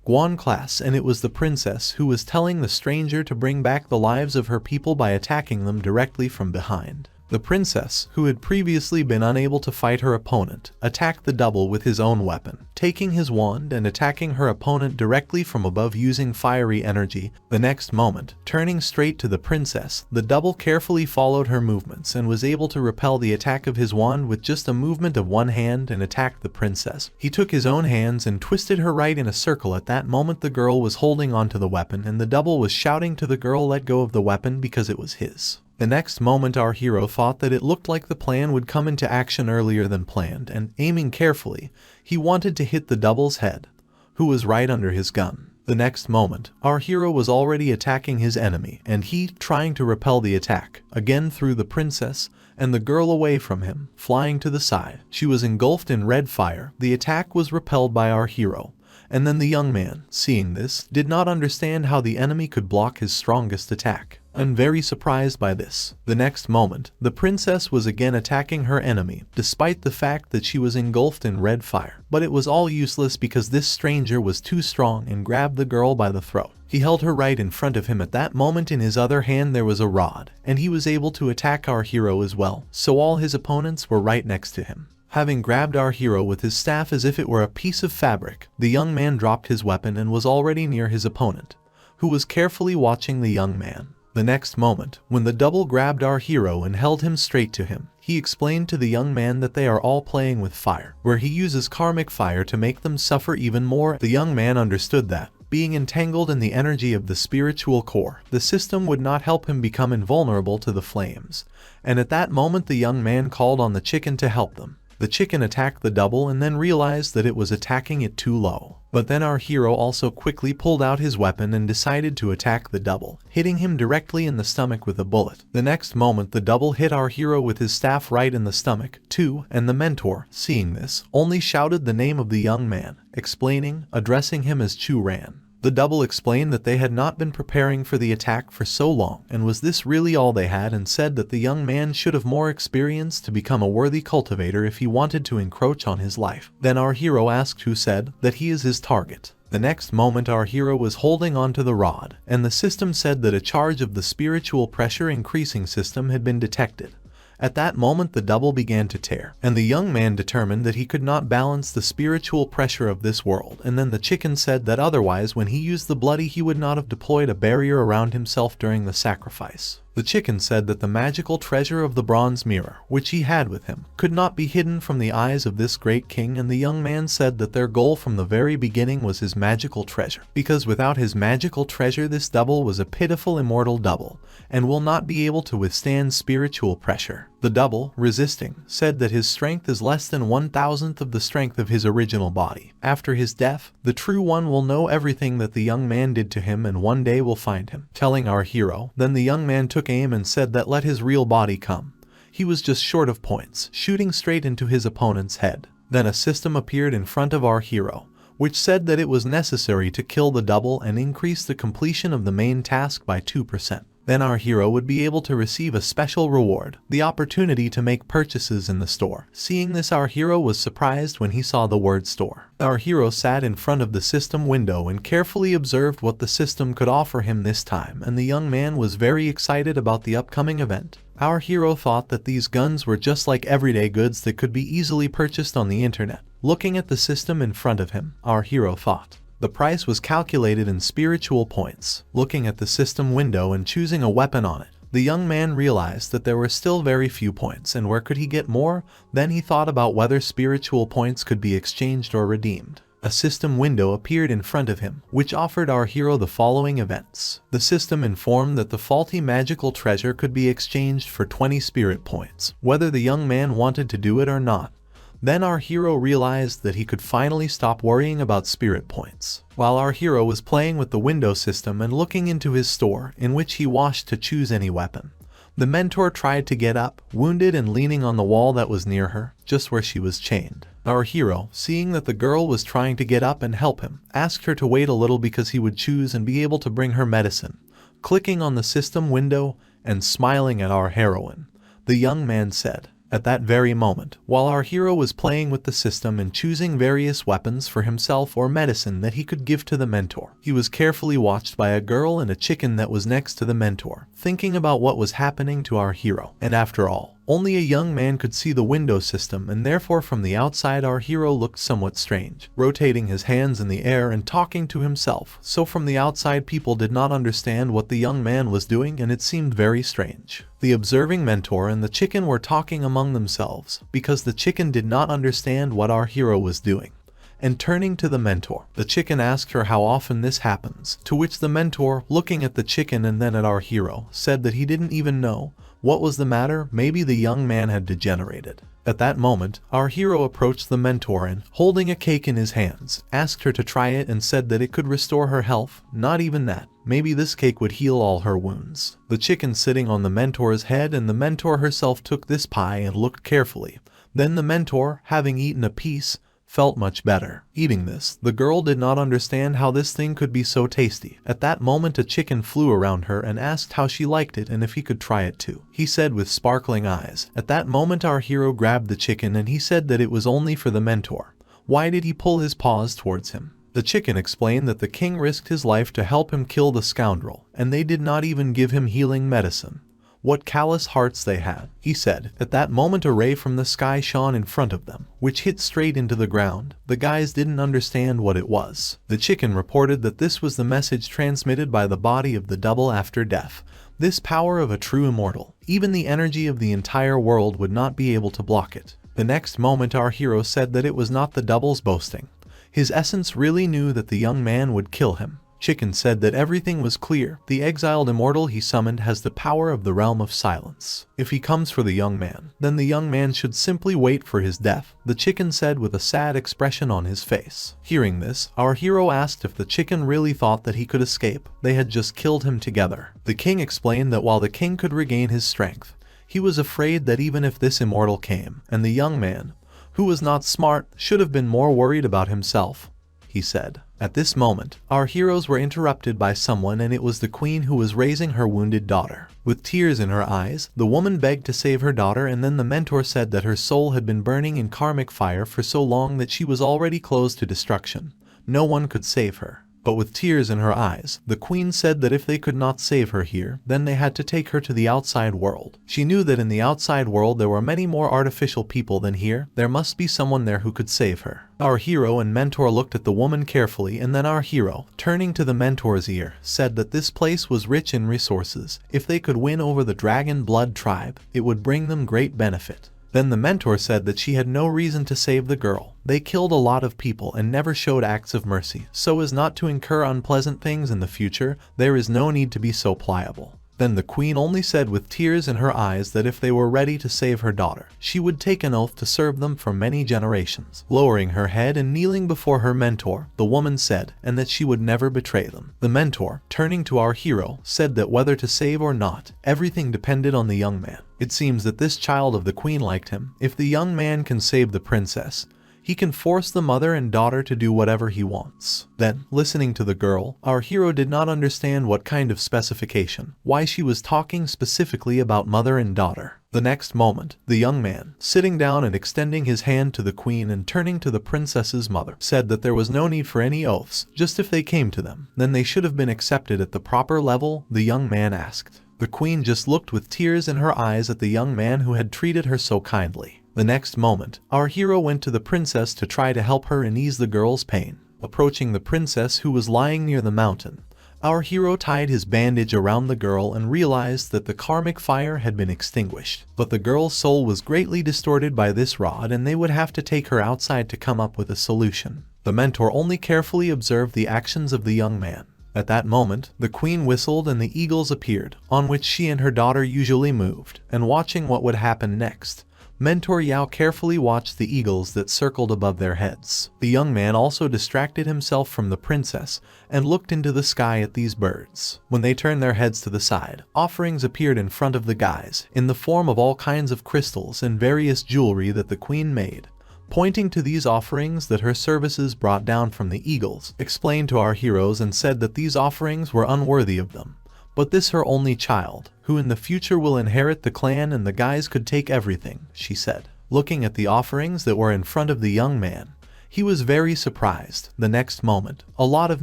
Guan class, and it was the princess who was telling the stranger to bring back the lives of her people by attacking them directly from behind. The princess, who had previously been unable to fight her opponent, attacked the double with his own weapon, taking his wand and attacking her opponent directly from above using fiery energy. The next moment, turning straight to the princess, the double carefully followed her movements and was able to repel the attack of his wand with just a movement of one hand and attacked the princess. He took his own hands and twisted her right in a circle. At that moment the girl was holding onto the weapon and the double was shouting to the girl, let go of the weapon because it was his. The next moment our hero thought that it looked like the plan would come into action earlier than planned, and aiming carefully, he wanted to hit the double's head, who was right under his gun. The next moment, our hero was already attacking his enemy, and he, trying to repel the attack, again threw the princess and the girl away from him, flying to the side. She was engulfed in red fire. The attack was repelled by our hero, and then the young man, seeing this, did not understand how the enemy could block his strongest attack. I'm very surprised by this. The next moment, the princess was again attacking her enemy, despite the fact that she was engulfed in red fire. But it was all useless because this stranger was too strong and grabbed the girl by the throat. He held her right in front of him. At that moment in his other hand there was a rod, and he was able to attack our hero as well, so all his opponents were right next to him. Having grabbed our hero with his staff as if it were a piece of fabric, the young man dropped his weapon and was already near his opponent, who was carefully watching the young man. The next moment, when the double grabbed our hero and held him straight to him, he explained to the young man that they are all playing with fire, where he uses karmic fire to make them suffer even more. The young man understood that, being entangled in the energy of the spiritual core, the system would not help him become invulnerable to the flames. And at that moment the young man called on the chicken to help them. The chicken attacked the double and then realized that it was attacking it too low. But then our hero also quickly pulled out his weapon and decided to attack the double, hitting him directly in the stomach with a bullet. The next moment the double hit our hero with his staff right in the stomach, too, and the mentor, seeing this, only shouted the name of the young man, explaining, addressing him as Chu Ran. The double explained that they had not been preparing for the attack for so long, and was this really all they had, and said that the young man should have more experience to become a worthy cultivator if he wanted to encroach on his life. Then our hero asked who said that he is his target. The next moment our hero was holding onto the rod, and the system said that a charge of the spiritual pressure increasing system had been detected. At that moment the double began to tear, and the young man determined that he could not balance the spiritual pressure of this world, and then the chicken said that otherwise when he used the bloody he would not have deployed a barrier around himself during the sacrifice. The chicken said that the magical treasure of the bronze mirror, which he had with him, could not be hidden from the eyes of this great king, and the young man said that their goal from the very beginning was his magical treasure, because without his magical treasure this double was a pitiful immortal double, and will not be able to withstand spiritual pressure. The double, resisting, said that his strength is less than 1,000th of the strength of his original body. After his death, the true one will know everything that the young man did to him and one day will find him. Telling our hero, then the young man took aim and said that let his real body come. He was just short of points, shooting straight into his opponent's head. Then a system appeared in front of our hero, which said that it was necessary to kill the double and increase the completion of the main task by 2%. Then our hero would be able to receive a special reward, the opportunity to make purchases in the store. Seeing this, our hero was surprised when he saw the word store. Our hero sat in front of the system window and carefully observed what the system could offer him this time, and the young man was very excited about the upcoming event. Our hero thought that these guns were just like everyday goods that could be easily purchased on the internet. Looking at the system in front of him, our hero thought the price was calculated in spiritual points. Looking at the system window and choosing a weapon on it, the young man realized that there were still very few points, and where could he get more? Then he thought about whether spiritual points could be exchanged or redeemed. A system window appeared in front of him, which offered our hero the following events. The system informed that the faulty magical treasure could be exchanged for 20 spirit points, whether the young man wanted to do it or not. Then our hero realized that he could finally stop worrying about spirit points. While our hero was playing with the window system and looking into his store, in which he washed to choose any weapon, the mentor tried to get up, wounded and leaning on the wall that was near her, just where she was chained. Our hero, seeing that the girl was trying to get up and help him, asked her to wait a little because he would choose and be able to bring her medicine. Clicking on the system window and smiling at our heroine, the young man said. At that very moment, while our hero was playing with the system and choosing various weapons for himself or medicine that he could give to the mentor, he was carefully watched by a girl and a chicken that was next to the mentor, thinking about what was happening to our hero. And after all, only a young man could see the window system, and therefore from the outside our hero looked somewhat strange, rotating his hands in the air and talking to himself. So from the outside people did not understand what the young man was doing, and it seemed very strange. The observing mentor and the chicken were talking among themselves, because the chicken did not understand what our hero was doing. And turning to the mentor, the chicken asked her how often this happens, to which the mentor, looking at the chicken and then at our hero, said that he didn't even know what was the matter. Maybe the young man had degenerated. At that moment, our hero approached the mentor and, holding a cake in his hands, asked her to try it and said that it could restore her health. Not even that. Maybe this cake would heal all her wounds. The chicken sitting on the mentor's head, and the mentor herself took this pie and looked carefully. Then the mentor, having eaten a piece, felt much better. Eating this, the girl did not understand how this thing could be so tasty. At that moment a chicken flew around her and asked how she liked it and if he could try it too. He said with sparkling eyes. At that moment our hero grabbed the chicken and he said that it was only for the mentor. Why did he pull his paws towards him? The chicken explained that the king risked his life to help him kill the scoundrel, and they did not even give him healing medicine. What callous hearts they had, he said. At that moment a ray from the sky shone in front of them, which hit straight into the ground. The guys didn't understand what it was. The chicken reported that this was the message transmitted by the body of the double after death. This power of a true immortal. Even the energy of the entire world would not be able to block it. The next moment our hero said that it was not the double's boasting. His essence really knew that the young man would kill him. Chicken said that everything was clear. The exiled immortal he summoned has the power of the realm of silence. If he comes for the young man, then the young man should simply wait for his death, the chicken said with a sad expression on his face. Hearing this, our hero asked if the chicken really thought that he could escape. They had just killed him together. The king explained that while the king could regain his strength, he was afraid that even if this immortal came, and the young man, who was not smart, should have been more worried about himself, he said. At this moment, our heroes were interrupted by someone, and it was the queen who was raising her wounded daughter. With tears in her eyes, the woman begged to save her daughter, and then the mentor said that her soul had been burning in karmic fire for so long that she was already close to destruction. No one could save her. But with tears in her eyes, the queen said that if they could not save her here, then they had to take her to the outside world. She knew that in the outside world there were many more artificial people than here. There must be someone there who could save her. Our hero and mentor looked at the woman carefully, and then our hero, turning to the mentor's ear, said that this place was rich in resources. If they could win over the dragon blood tribe, it would bring them great benefit. Then the mentor said that she had no reason to save the girl. They killed a lot of people and never showed acts of mercy, so as not to incur unpleasant things in the future. There is no need to be so pliable. Then the queen only said with tears in her eyes that if they were ready to save her daughter, she would take an oath to serve them for many generations. Lowering her head and kneeling before her mentor, the woman said, and that she would never betray them. The mentor, turning to our hero, said that whether to save or not, everything depended on the young man. It seems that this child of the queen liked him. If the young man can save the princess, he can force the mother and daughter to do whatever he wants. Then, listening to the girl, our hero did not understand what kind of specification, why she was talking specifically about mother and daughter. The next moment, the young man, sitting down and extending his hand to the queen and turning to the princess's mother, said that there was no need for any oaths, just if they came to them, then they should have been accepted at the proper level, the young man asked. The queen just looked with tears in her eyes at the young man who had treated her so kindly. The next moment, our hero went to the princess to try to help her and ease the girl's pain. Approaching the princess who was lying near the mountain, our hero tied his bandage around the girl and realized that the karmic fire had been extinguished. But the girl's soul was greatly distorted by this rod, and they would have to take her outside to come up with a solution. The mentor only carefully observed the actions of the young man. At that moment, the queen whistled and the eagles appeared, on which she and her daughter usually moved, and watching what would happen next, Mentor Yao carefully watched the eagles that circled above their heads. The young man also distracted himself from the princess and looked into the sky at these birds. When they turned their heads to the side, offerings appeared in front of the guys, in the form of all kinds of crystals and various jewelry that the queen made. Pointing to these offerings that her services brought down from the eagles, explained to our heroes and said that these offerings were unworthy of them. But this her only child, who in the future will inherit the clan, and the guys could take everything, she said. Looking at the offerings that were in front of the young man, he was very surprised. The next moment, a lot of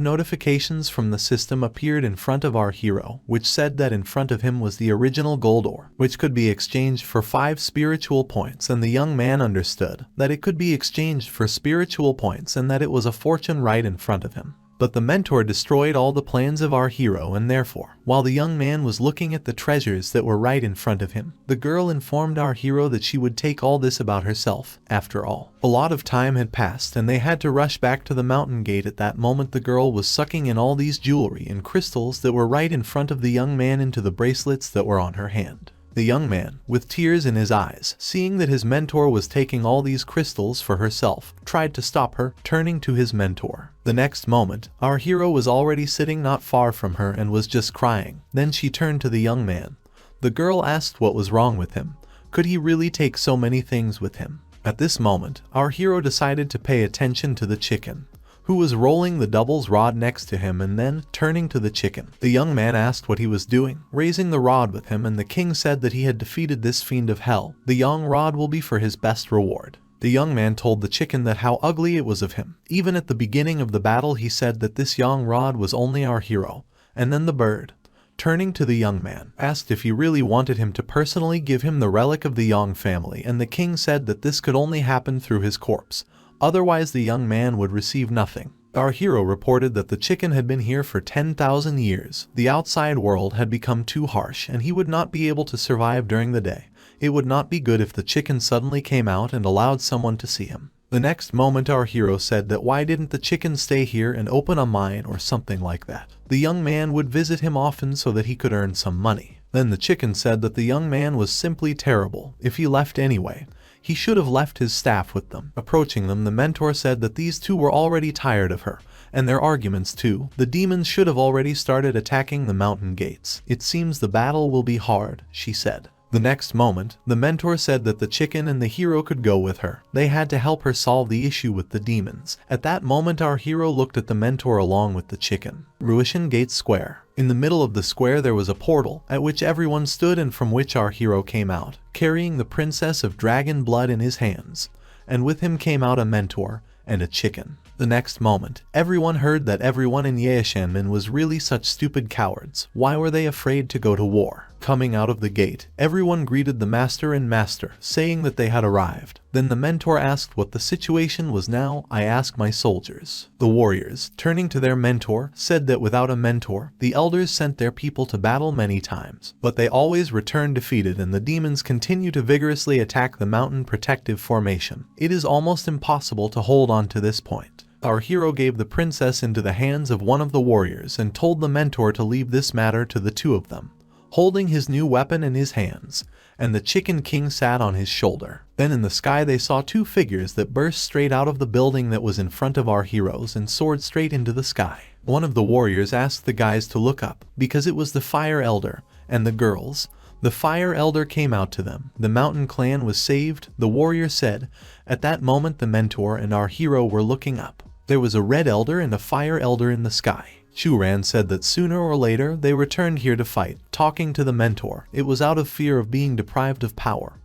notifications from the system appeared in front of our hero, which said that in front of him was the original gold ore, which could be exchanged for 5 spiritual points, and the young man understood that it could be exchanged for spiritual points and that it was a fortune right in front of him. But the mentor destroyed all the plans of our hero, and therefore, while the young man was looking at the treasures that were right in front of him, the girl informed our hero that she would take all this about herself. After all, a lot of time had passed and they had to rush back to the mountain gate. At that moment, the girl was sucking in all these jewelry and crystals that were right in front of the young man into the bracelets that were on her hand. The young man, with tears in his eyes, seeing that his mentor was taking all these crystals for herself, tried to stop her, turning to his mentor. The next moment, our hero was already sitting not far from her and was just crying. Then she turned to the young man. The girl asked what was wrong with him. Could he really take so many things with him? At this moment, our hero decided to pay attention to the chicken, who was rolling the doubles rod next to him, and then, turning to the chicken, the young man asked what he was doing, raising the rod with him, and the king said that he had defeated this fiend of hell. The young rod will be for his best reward. The young man told the chicken that how ugly it was of him. Even at the beginning of the battle he said that this young rod was only our hero. And then the bird, turning to the young man, asked if he really wanted him to personally give him the relic of the Yang family, and the king said that this could only happen through his corpse. Otherwise the young man would receive nothing. Our hero reported that the chicken had been here for 10,000 years. The outside world had become too harsh and he would not be able to survive during the day. It would not be good if the chicken suddenly came out and allowed someone to see him. The next moment our hero said that why didn't the chicken stay here and open a mine or something like that. The young man would visit him often so that he could earn some money. Then the chicken said that the young man was simply terrible. If he left anyway, he should have left his staff with them. Approaching them, the mentor said that these two were already tired of her, and their arguments too. The demons should have already started attacking the mountain gates. It seems the battle will be hard, she said. The next moment, the mentor said that the chicken and the hero could go with her. They had to help her solve the issue with the demons. At that moment our hero looked at the mentor along with the chicken. Ruishan Gate Square. In the middle of the square there was a portal, at which everyone stood and from which our hero came out, carrying the princess of dragon blood in his hands. And with him came out a mentor and a chicken. The next moment, everyone heard that everyone in Yaoshanmen was really such stupid cowards. Why were they afraid to go to war? Coming out of the gate, everyone greeted the master and master, saying that they had arrived. Then the mentor asked what the situation was. Now, I ask my soldiers. The warriors, turning to their mentor, said that without a mentor, the elders sent their people to battle many times, but they always returned defeated, and the demons continue to vigorously attack the mountain protective formation. It is almost impossible to hold on to this point. Our hero gave the princess into the hands of one of the warriors and told the mentor to leave this matter to the two of them, holding his new weapon in his hands, and the chicken king sat on his shoulder. Then in the sky they saw two figures that burst straight out of the building that was in front of our heroes and soared straight into the sky. One of the warriors asked the guys to look up, because it was the fire elder, and the girls. The fire elder came out to them. The mountain clan was saved, the warrior said. At that moment the mentor and our hero were looking up. There was a red elder and a fire elder in the sky. Chu Ran said that sooner or later they returned here to fight. Talking to the mentor, it was out of fear of being deprived of power,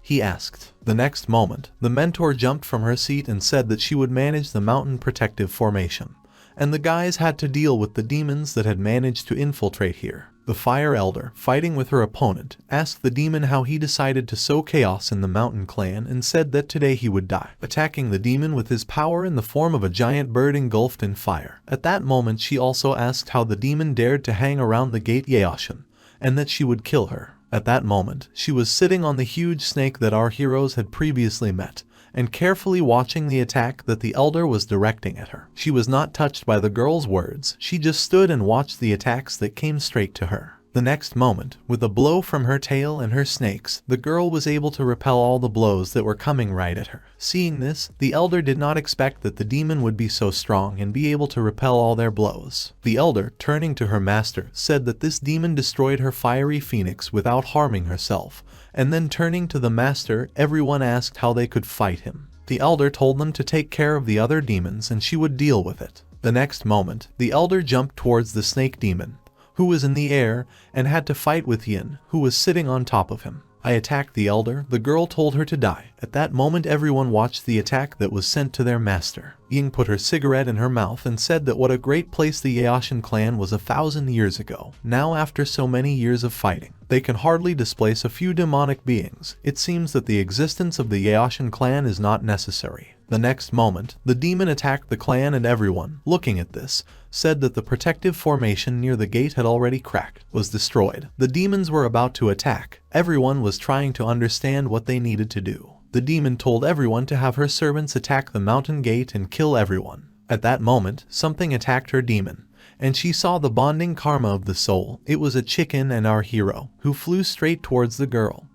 he asked. The next moment, the mentor jumped from her seat and said that she would manage the mountain protective formation, and the guys had to deal with the demons that had managed to infiltrate here. The fire elder, fighting with her opponent, asked the demon how he decided to sow chaos in the mountain clan and said that today he would die, attacking the demon with his power in the form of a giant bird engulfed in fire. At that moment she also asked how the demon dared to hang around the gate Yaoshan, and that she would kill her. At that moment, she was sitting on the huge snake that our heroes had previously met, and carefully watching the attack that the elder was directing at her. She was not touched by the girl's words, she just stood and watched the attacks that came straight to her. The next moment, with a blow from her tail and her snakes, the girl was able to repel all the blows that were coming right at her. Seeing this, the elder did not expect that the demon would be so strong and be able to repel all their blows. The elder, turning to her master, said that this demon destroyed her fiery phoenix without harming herself, and then turning to the master, everyone asked how they could fight him. The elder told them to take care of the other demons and she would deal with it. The next moment, the elder jumped towards the snake demon, who was in the air, and had to fight with Yin, who was sitting on top of him. I attacked the elder, the girl told her to die. At that moment everyone watched the attack that was sent to their master. Ying put her cigarette in her mouth and said that what a great place the Yaoshan clan was 1,000 years ago. Now after so many years of fighting, they can hardly displace a few demonic beings. It seems that the existence of the Yaoshan clan is not necessary. The next moment, the demon attacked the clan and everyone, looking at this, said that the protective formation near the gate had already cracked, was destroyed. The demons were about to attack. Everyone was trying to understand what they needed to do. The demon told everyone to have her servants attack the mountain gate and kill everyone. At that moment, something attacked her demon, and she saw the bonding karma of the soul. It was a chicken and our hero, who flew straight towards the girl,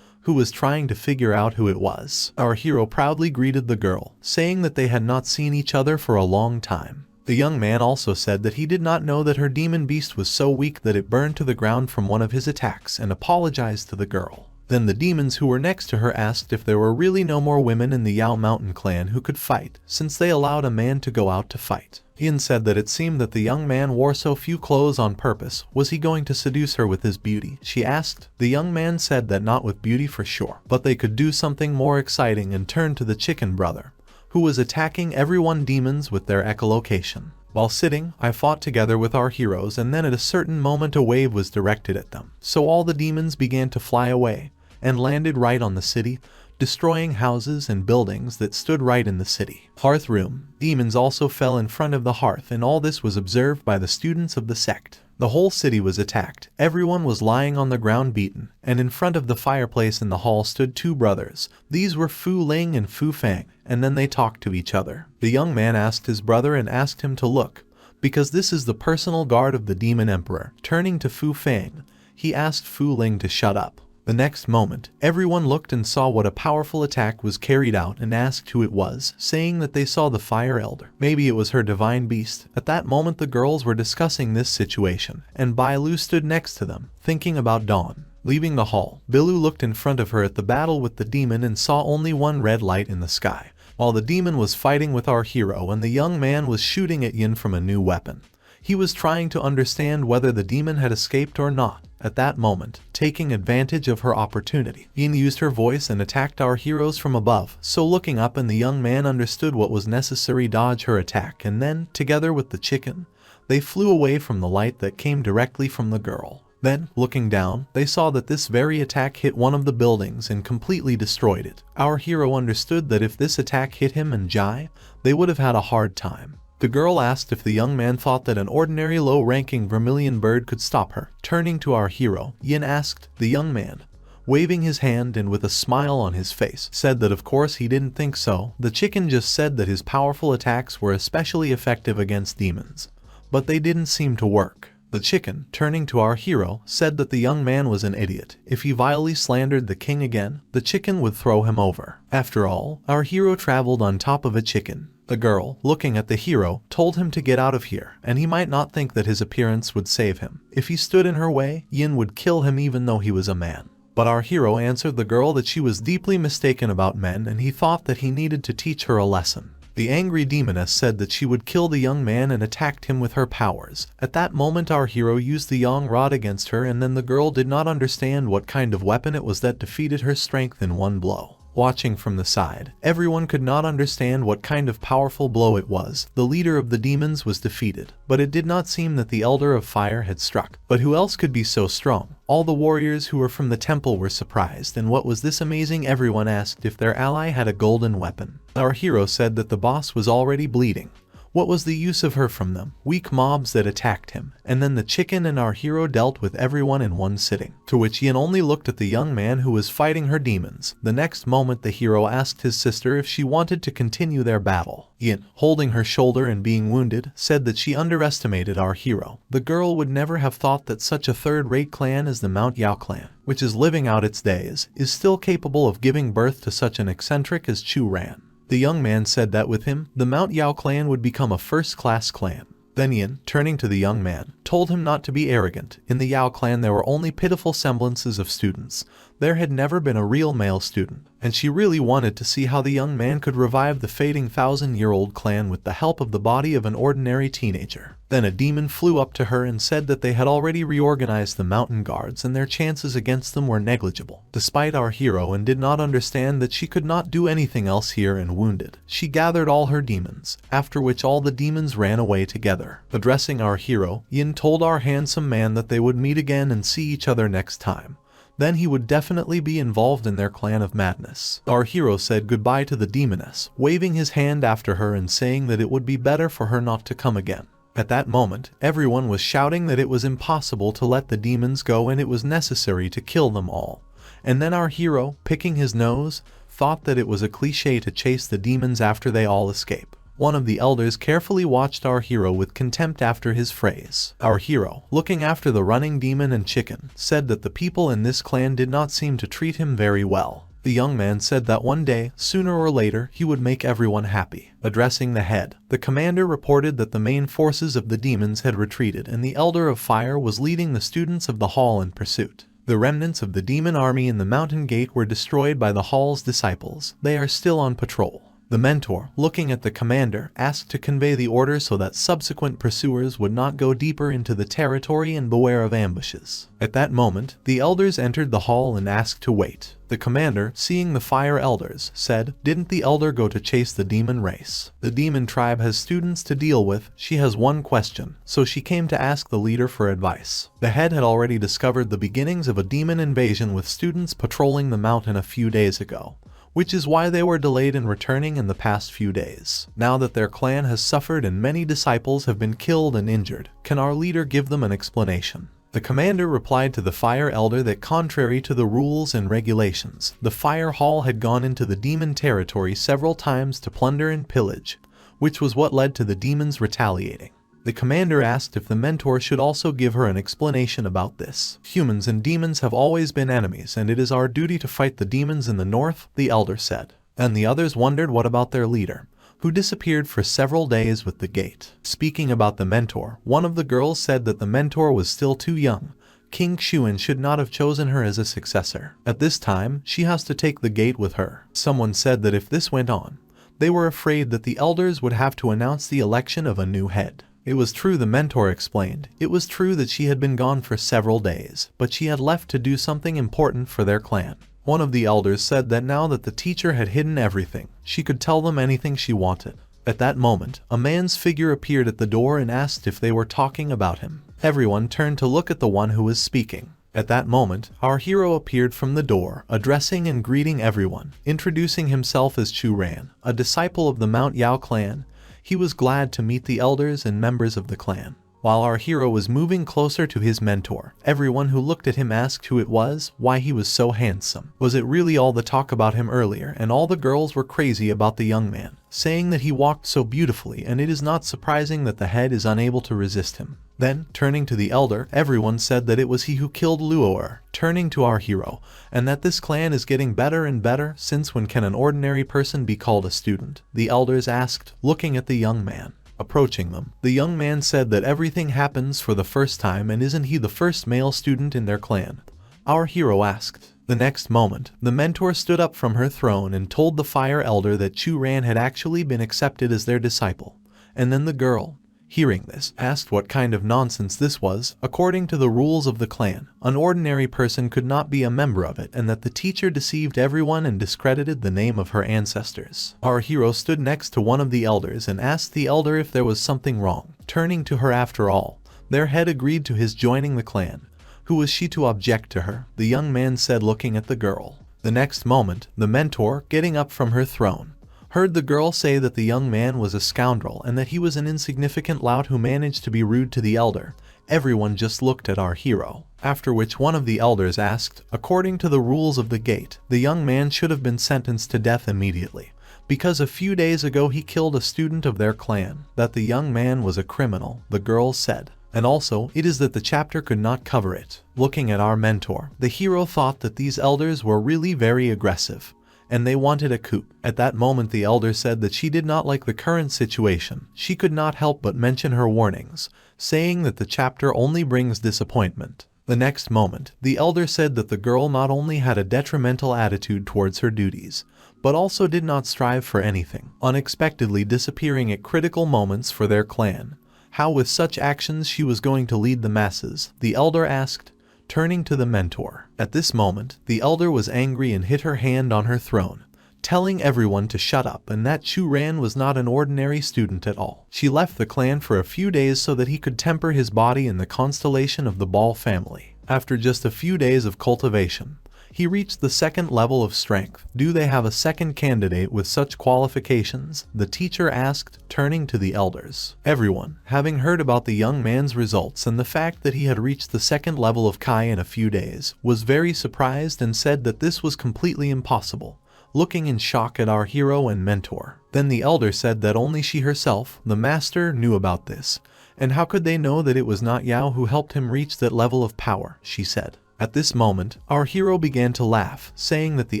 who was trying to figure out who it was. Our hero proudly greeted the girl, saying that they had not seen each other for a long time. The young man also said that he did not know that her demon beast was so weak that it burned to the ground from one of his attacks and apologized to the girl. Then the demons who were next to her asked if there were really no more women in the Yao Mountain clan who could fight, since they allowed a man to go out to fight. Yin said that it seemed that the young man wore so few clothes on purpose. Was he going to seduce her with his beauty? She asked. The young man said that not with beauty for sure, but they could do something more exciting, and turned to the chicken brother, who was attacking everyone demons with their echolocation. While sitting, I fought together with our heroes, and then at a certain moment a wave was directed at them. So all the demons began to fly away, and landed right on the city, destroying houses and buildings that stood right in the city. Hearth room. Demons also fell in front of the hearth, and all this was observed by the students of the sect. The whole city was attacked. Everyone was lying on the ground beaten, and in front of the fireplace in the hall stood two brothers. These were Fu Ling and Fu Fang, and then they talked to each other. The young man asked his brother and asked him to look, because this is the personal guard of the demon emperor. Turning to Fu Fang, he asked Fu Ling to shut up. The next moment, everyone looked and saw what a powerful attack was carried out and asked who it was, saying that they saw the fire elder. Maybe it was her divine beast. At that moment the girls were discussing this situation, and Bailu stood next to them, thinking about Dawn. Leaving the hall, Bilu looked in front of her at the battle with the demon and saw only one red light in the sky, while the demon was fighting with our hero and the young man was shooting at Yin from a new weapon. He was trying to understand whether the demon had escaped or not. At that moment, taking advantage of her opportunity, Yin used her voice and attacked our heroes from above. So looking up, and the young man understood what was necessary, dodge her attack, and then, together with the chicken, they flew away from the light that came directly from the girl. Then, looking down, they saw that this very attack hit one of the buildings and completely destroyed it. Our hero understood that if this attack hit him and Jai, they would have had a hard time. The girl asked if the young man thought that an ordinary low-ranking vermilion bird could stop her. Turning to our hero, Yin asked. The young man, waving his hand and with a smile on his face, said that of course he didn't think so. The chicken just said that his powerful attacks were especially effective against demons, but they didn't seem to work. The chicken, turning to our hero, said that the young man was an idiot. If he vilely slandered the king again, the chicken would throw him over. After all, our hero traveled on top of a chicken. The girl, looking at the hero, told him to get out of here, and he might not think that his appearance would save him. If he stood in her way, Yin would kill him even though he was a man. But our hero answered the girl that she was deeply mistaken about men, and he thought that he needed to teach her a lesson. The angry demoness said that she would kill the young man and attacked him with her powers. At that moment our hero used the yang rod against her, and then the girl did not understand what kind of weapon it was that defeated her strength in one blow. Watching from the side, everyone could not understand what kind of powerful blow it was. The leader of the demons was defeated, but it did not seem that the Elder of Fire had struck. But who else could be so strong? All the warriors who were from the temple were surprised, and what was this amazing? Everyone asked if their ally had a golden weapon. Our hero said that the boss was already bleeding. What was the use of her from them? Weak mobs that attacked him. And then the chicken and our hero dealt with everyone in one sitting. To which Yin only looked at the young man who was fighting her demons. The next moment the hero asked his sister if she wanted to continue their battle. Yin, holding her shoulder and being wounded, said that she underestimated our hero. The girl would never have thought that such a third-rate clan as the Mount Yao clan, which is living out its days, is still capable of giving birth to such an eccentric as Chu Ran. The young man said that with him, the Mount Yao clan would become a first-class clan. Then Yin, turning to the young man, told him not to be arrogant. In the Yao clan there were only pitiful semblances of students. There had never been a real male student, and she really wanted to see how the young man could revive the fading 1,000-year-old clan with the help of the body of an ordinary teenager. Then a demon flew up to her and said that they had already reorganized the mountain guards and their chances against them were negligible. Despite our hero and did not understand that she could not do anything else here and wounded, she gathered all her demons, after which all the demons ran away together. Addressing our hero, Yin told our handsome man that they would meet again and see each other next time. Then he would definitely be involved in their clan of madness. Our hero said goodbye to the demoness, waving his hand after her and saying that it would be better for her not to come again. At that moment, everyone was shouting that it was impossible to let the demons go and it was necessary to kill them all. And then our hero, picking his nose, thought that it was a cliché to chase the demons after they all escape. One of the elders carefully watched our hero with contempt after his phrase. Our hero, looking after the running demon and chicken, said that the people in this clan did not seem to treat him very well. The young man said that one day, sooner or later, he would make everyone happy. Addressing the head, the commander reported that the main forces of the demons had retreated and the Elder of Fire was leading the students of the hall in pursuit. The remnants of the demon army in the mountain gate were destroyed by the hall's disciples. They are still on patrol. The mentor, looking at the commander, asked to convey the order so that subsequent pursuers would not go deeper into the territory and beware of ambushes. At that moment, the elders entered the hall and asked to wait. The commander, seeing the fire elders, said, "Didn't the elder go to chase the demon race? The demon tribe has students to deal with. She has one question, so she came to ask the leader for advice." The head had already discovered the beginnings of a demon invasion with students patrolling the mountain a few days ago, which is why they were delayed in returning in the past few days. Now that their clan has suffered and many disciples have been killed and injured, can our leader give them an explanation? The commander replied to the fire elder that contrary to the rules and regulations, the fire hall had gone into the demon territory several times to plunder and pillage, which was what led to the demons retaliating. The commander asked if the mentor should also give her an explanation about this. "Humans and demons have always been enemies, and it is our duty to fight the demons in the north," the elder said. And the others wondered what about their leader, who disappeared for several days with the gate. Speaking about the mentor, one of the girls said that the mentor was still too young. King Xuan should not have chosen her as a successor. At this time, she has to take the gate with her. Someone said that if this went on, they were afraid that the elders would have to announce the election of a new head. It was true, the mentor explained. It was true that she had been gone for several days, but she had left to do something important for their clan. One of the elders said that now that the teacher had hidden everything, she could tell them anything she wanted. At that moment, a man's figure appeared at the door and asked if they were talking about him. Everyone turned to look at the one who was speaking. At that moment, our hero appeared from the door, addressing and greeting everyone, introducing himself as Chu Ran, a disciple of the Mount Yao clan. He was glad to meet the elders and members of the clan. While our hero was moving closer to his mentor, everyone who looked at him asked who it was, why he was so handsome. Was it really all the talk about him earlier, and all the girls were crazy about the young man, saying that he walked so beautifully, and it is not surprising that the head is unable to resist him. Then, turning to the elder, everyone said that it was he who killed Luo'er, turning to our hero, and that this clan is getting better and better, since when can an ordinary person be called a student? The elders asked, looking at the young man. Approaching them, the young man said that everything happens for the first time and isn't he the first male student in their clan? Our hero asked. The next moment, the mentor stood up from her throne and told the fire elder that Chu Ran had actually been accepted as their disciple. And then the girl, hearing this, asked what kind of nonsense this was. According to the rules of the clan, an ordinary person could not be a member of it, and that the teacher deceived everyone and discredited the name of her ancestors. Our hero stood next to one of the elders and asked the elder if there was something wrong. Turning to her, after all, their head agreed to his joining the clan. Who was she to object to her? The young man said, looking at the girl. The next moment, the mentor, getting up from her throne, heard the girl say that the young man was a scoundrel and that he was an insignificant lout who managed to be rude to the elder. Everyone just looked at our hero, after which one of the elders asked, according to the rules of the gate, the young man should have been sentenced to death immediately, because a few days ago he killed a student of their clan. That the young man was a criminal, the girls said. And also, it is that the chapter could not cover it. Looking at our mentor, the hero thought that these elders were really very aggressive, and they wanted a coup. At that moment the elder said that she did not like the current situation. She could not help but mention her warnings, saying that the chapter only brings disappointment. The next moment, the elder said that the girl not only had a detrimental attitude towards her duties, but also did not strive for anything, unexpectedly disappearing at critical moments for their clan. How with such actions she was going to lead the masses, the elder asked, turning to the mentor. At this moment, the elder was angry and hit her hand on her throne, telling everyone to shut up and that Chu Ran was not an ordinary student at all. She left the clan for a few days so that he could temper his body in the constellation of the Ball family. After just a few days of cultivation, he reached the second level of strength. Do they have a second candidate with such qualifications? The teacher asked, turning to the elders. Everyone, having heard about the young man's results and the fact that he had reached the second level of Kai in a few days, was very surprised and said that this was completely impossible, looking in shock at our hero and mentor. Then the elder said that only she herself, the master, knew about this, and how could they know that it was not Yao who helped him reach that level of power, she said. At this moment, our hero began to laugh, saying that the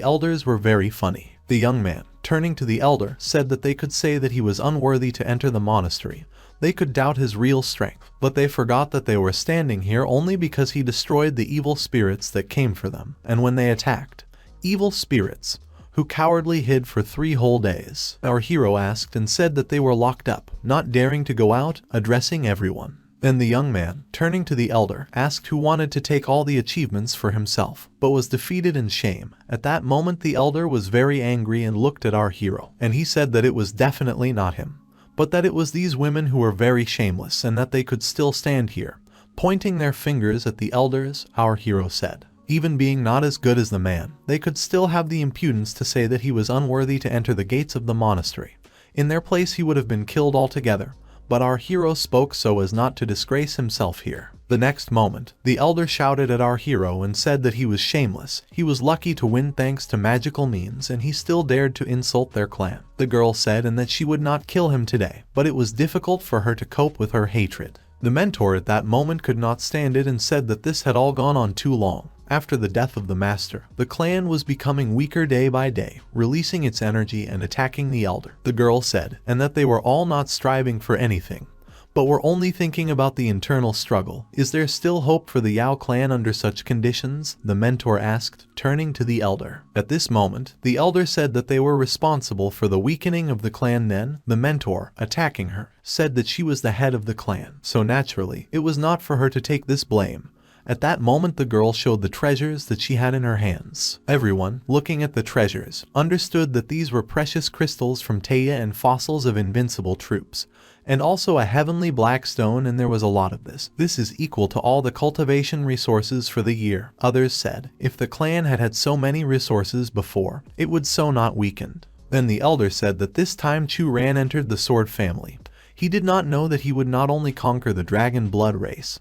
elders were very funny. The young man, turning to the elder, said that they could say that he was unworthy to enter the monastery. They could doubt his real strength, but they forgot that they were standing here only because he destroyed the evil spirits that came for them. And when they attacked, evil spirits, who cowardly hid for 3 whole days, our hero asked and said that they were locked up, not daring to go out, addressing everyone. Then the young man, turning to the elder, asked who wanted to take all the achievements for himself, but was defeated in shame. At that moment the elder was very angry and looked at our hero, and he said that it was definitely not him, but that it was these women who were very shameless and that they could still stand here. Pointing their fingers at the elders, our hero said, even being not as good as the man, they could still have the impudence to say that he was unworthy to enter the gates of the monastery. In their place he would have been killed altogether. But our hero spoke so as not to disgrace himself here. The next moment, the elder shouted at our hero and said that he was shameless. He was lucky to win thanks to magical means, and he still dared to insult their clan. The girl said and that she would not kill him today, but it was difficult for her to cope with her hatred. The mentor at that moment could not stand it and said that this had all gone on too long. After the death of the master, the clan was becoming weaker day by day, releasing its energy and attacking the elder. The girl said, and that they were all not striving for anything, but were only thinking about the internal struggle. Is there still hope for the Yao clan under such conditions? The mentor asked, turning to the elder. At this moment, the elder said that they were responsible for the weakening of the clan. Then, the mentor, attacking her, said that she was the head of the clan, so naturally, it was not for her to take this blame. At that moment the girl showed the treasures that she had in her hands. Everyone, looking at the treasures, understood that these were precious crystals from Taya and fossils of invincible troops, and also a heavenly black stone, and there was a lot of this. This is equal to all the cultivation resources for the year. Others said, if the clan had had so many resources before, it would so not weakened. Then the elder said that this time Chu Ran entered the sword family. He did not know that he would not only conquer the dragon blood race,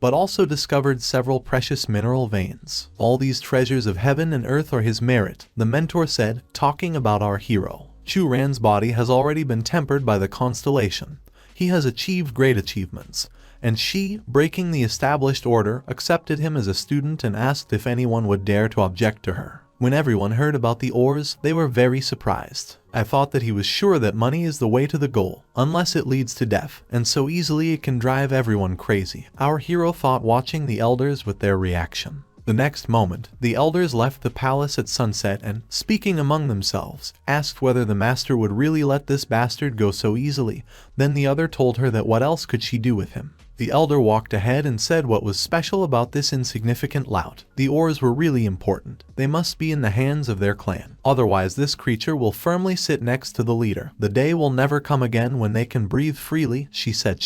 but also discovered several precious mineral veins. All these treasures of heaven and earth are his merit, the mentor said, talking about our hero. Chu Ran's body has already been tempered by the constellation. He has achieved great achievements, and she, breaking the established order, accepted him as a student and asked if anyone would dare to object to her. When everyone heard about the ores, they were very surprised. I thought that he was sure that money is the way to the goal, unless it leads to death, and so easily it can drive everyone crazy. Our hero thought, watching the elders with their reaction. The next moment, the elders left the palace at sunset and, speaking among themselves, asked whether the master would really let this bastard go so easily. Then the other told her that what else could she do with him. The elder walked ahead and said what was special about this insignificant lout. The ores were really important. They must be in the hands of their clan. Otherwise this creature will firmly sit next to the leader. The day will never come again when they can breathe freely, she said.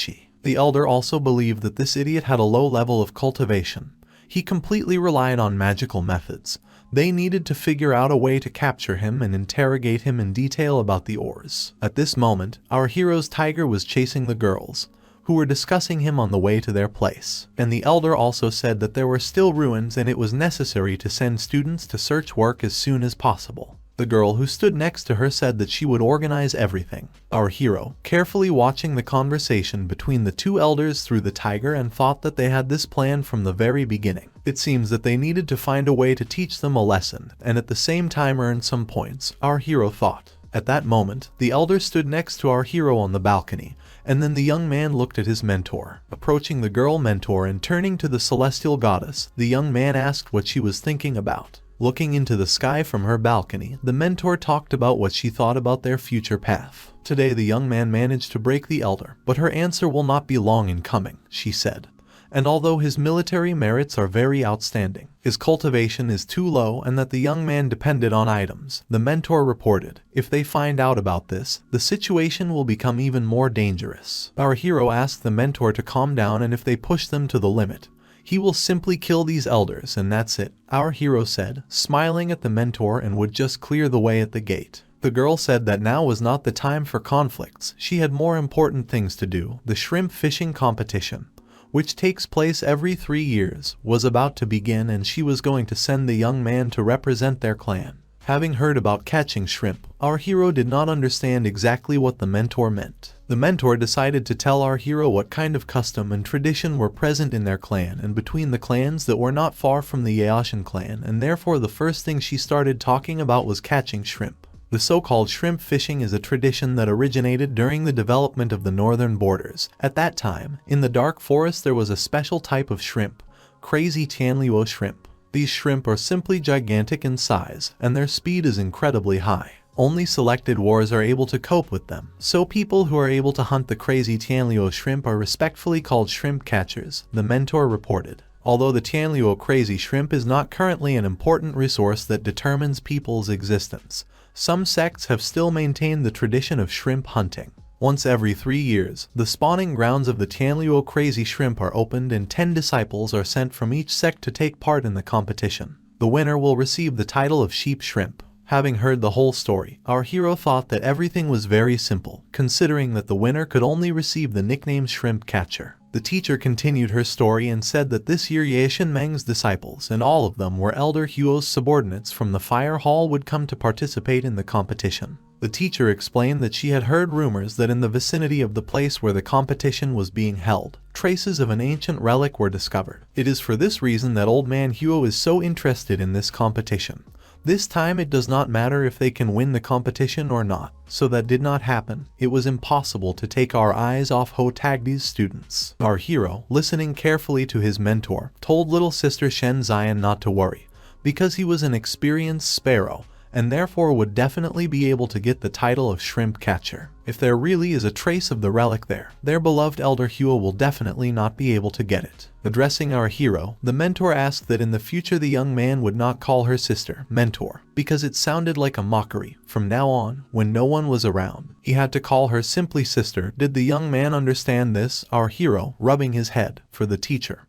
The elder also believed that this idiot had a low level of cultivation. He completely relied on magical methods. They needed to figure out a way to capture him and interrogate him in detail about the ores. At this moment, our hero's tiger was chasing the girls, who were discussing him on the way to their place. And the elder also said that there were still ruins and it was necessary to send students to search work as soon as possible. The girl who stood next to her said that she would organize everything. Our hero, carefully watching the conversation between the two elders through the tiger, and thought that they had this plan from the very beginning. It seems that they needed to find a way to teach them a lesson and at the same time earn some points, our hero thought. At that moment, the elder stood next to our hero on the balcony, and then the young man looked at his mentor. Approaching the girl mentor and turning to the celestial goddess, the young man asked what she was thinking about. Looking into the sky from her balcony, the mentor talked about what she thought about their future path. Today the young man managed to break the elder, but her answer will not be long in coming, she said. And although his military merits are very outstanding, his cultivation is too low and that the young man depended on items. The mentor reported, if they find out about this, the situation will become even more dangerous. Our hero asked the mentor to calm down, and if they push them to the limit, he will simply kill these elders and that's it, our hero said, smiling at the mentor, and would just clear the way at the gate. The girl said that now was not the time for conflicts. She had more important things to do. The shrimp fishing competition, which takes place every 3 years, was about to begin, and she was going to send the young man to represent their clan. Having heard about catching shrimp, our hero did not understand exactly what the mentor meant. The mentor decided to tell our hero what kind of custom and tradition were present in their clan and between the clans that were not far from the Yaoshan clan, and therefore the first thing she started talking about was catching shrimp. The so-called shrimp fishing is a tradition that originated during the development of the northern borders. At that time, in the dark forest there was a special type of shrimp, crazy Tianluo shrimp. These shrimp are simply gigantic in size, and their speed is incredibly high. Only selected warriors are able to cope with them, so people who are able to hunt the crazy Tianluo shrimp are respectfully called shrimp catchers, the mentor reported. Although the Tianluo crazy shrimp is not currently an important resource that determines people's existence, some sects have still maintained the tradition of shrimp hunting. Once every 3 years, the spawning grounds of the Tianluo crazy shrimp are opened and 10 disciples are sent from each sect to take part in the competition. The winner will receive the title of sheep shrimp. Having heard the whole story, our hero thought that everything was very simple, considering that the winner could only receive the nickname shrimp catcher. The teacher continued her story and said that this year Yaoshan Meng's disciples, and all of them were Elder Huo's subordinates from the fire hall, would come to participate in the competition. The teacher explained that she had heard rumors that in the vicinity of the place where the competition was being held, traces of an ancient relic were discovered. It is for this reason that Old Man Huo is so interested in this competition. This time it does not matter if they can win the competition or not, so that did not happen. It was impossible to take our eyes off Ho Tagdi's students. Our hero, listening carefully to his mentor, told little sister Shen Zion not to worry, because he was an experienced sparrow, and therefore would definitely be able to get the title of shrimp catcher. If there really is a trace of the relic there, their beloved Elder Huo will definitely not be able to get it. Addressing our hero, the mentor asked that in the future the young man would not call her sister mentor, because it sounded like a mockery. From now on, when no one was around, he had to call her simply sister. Did the young man understand this? Our hero, rubbing his head, for the teacher,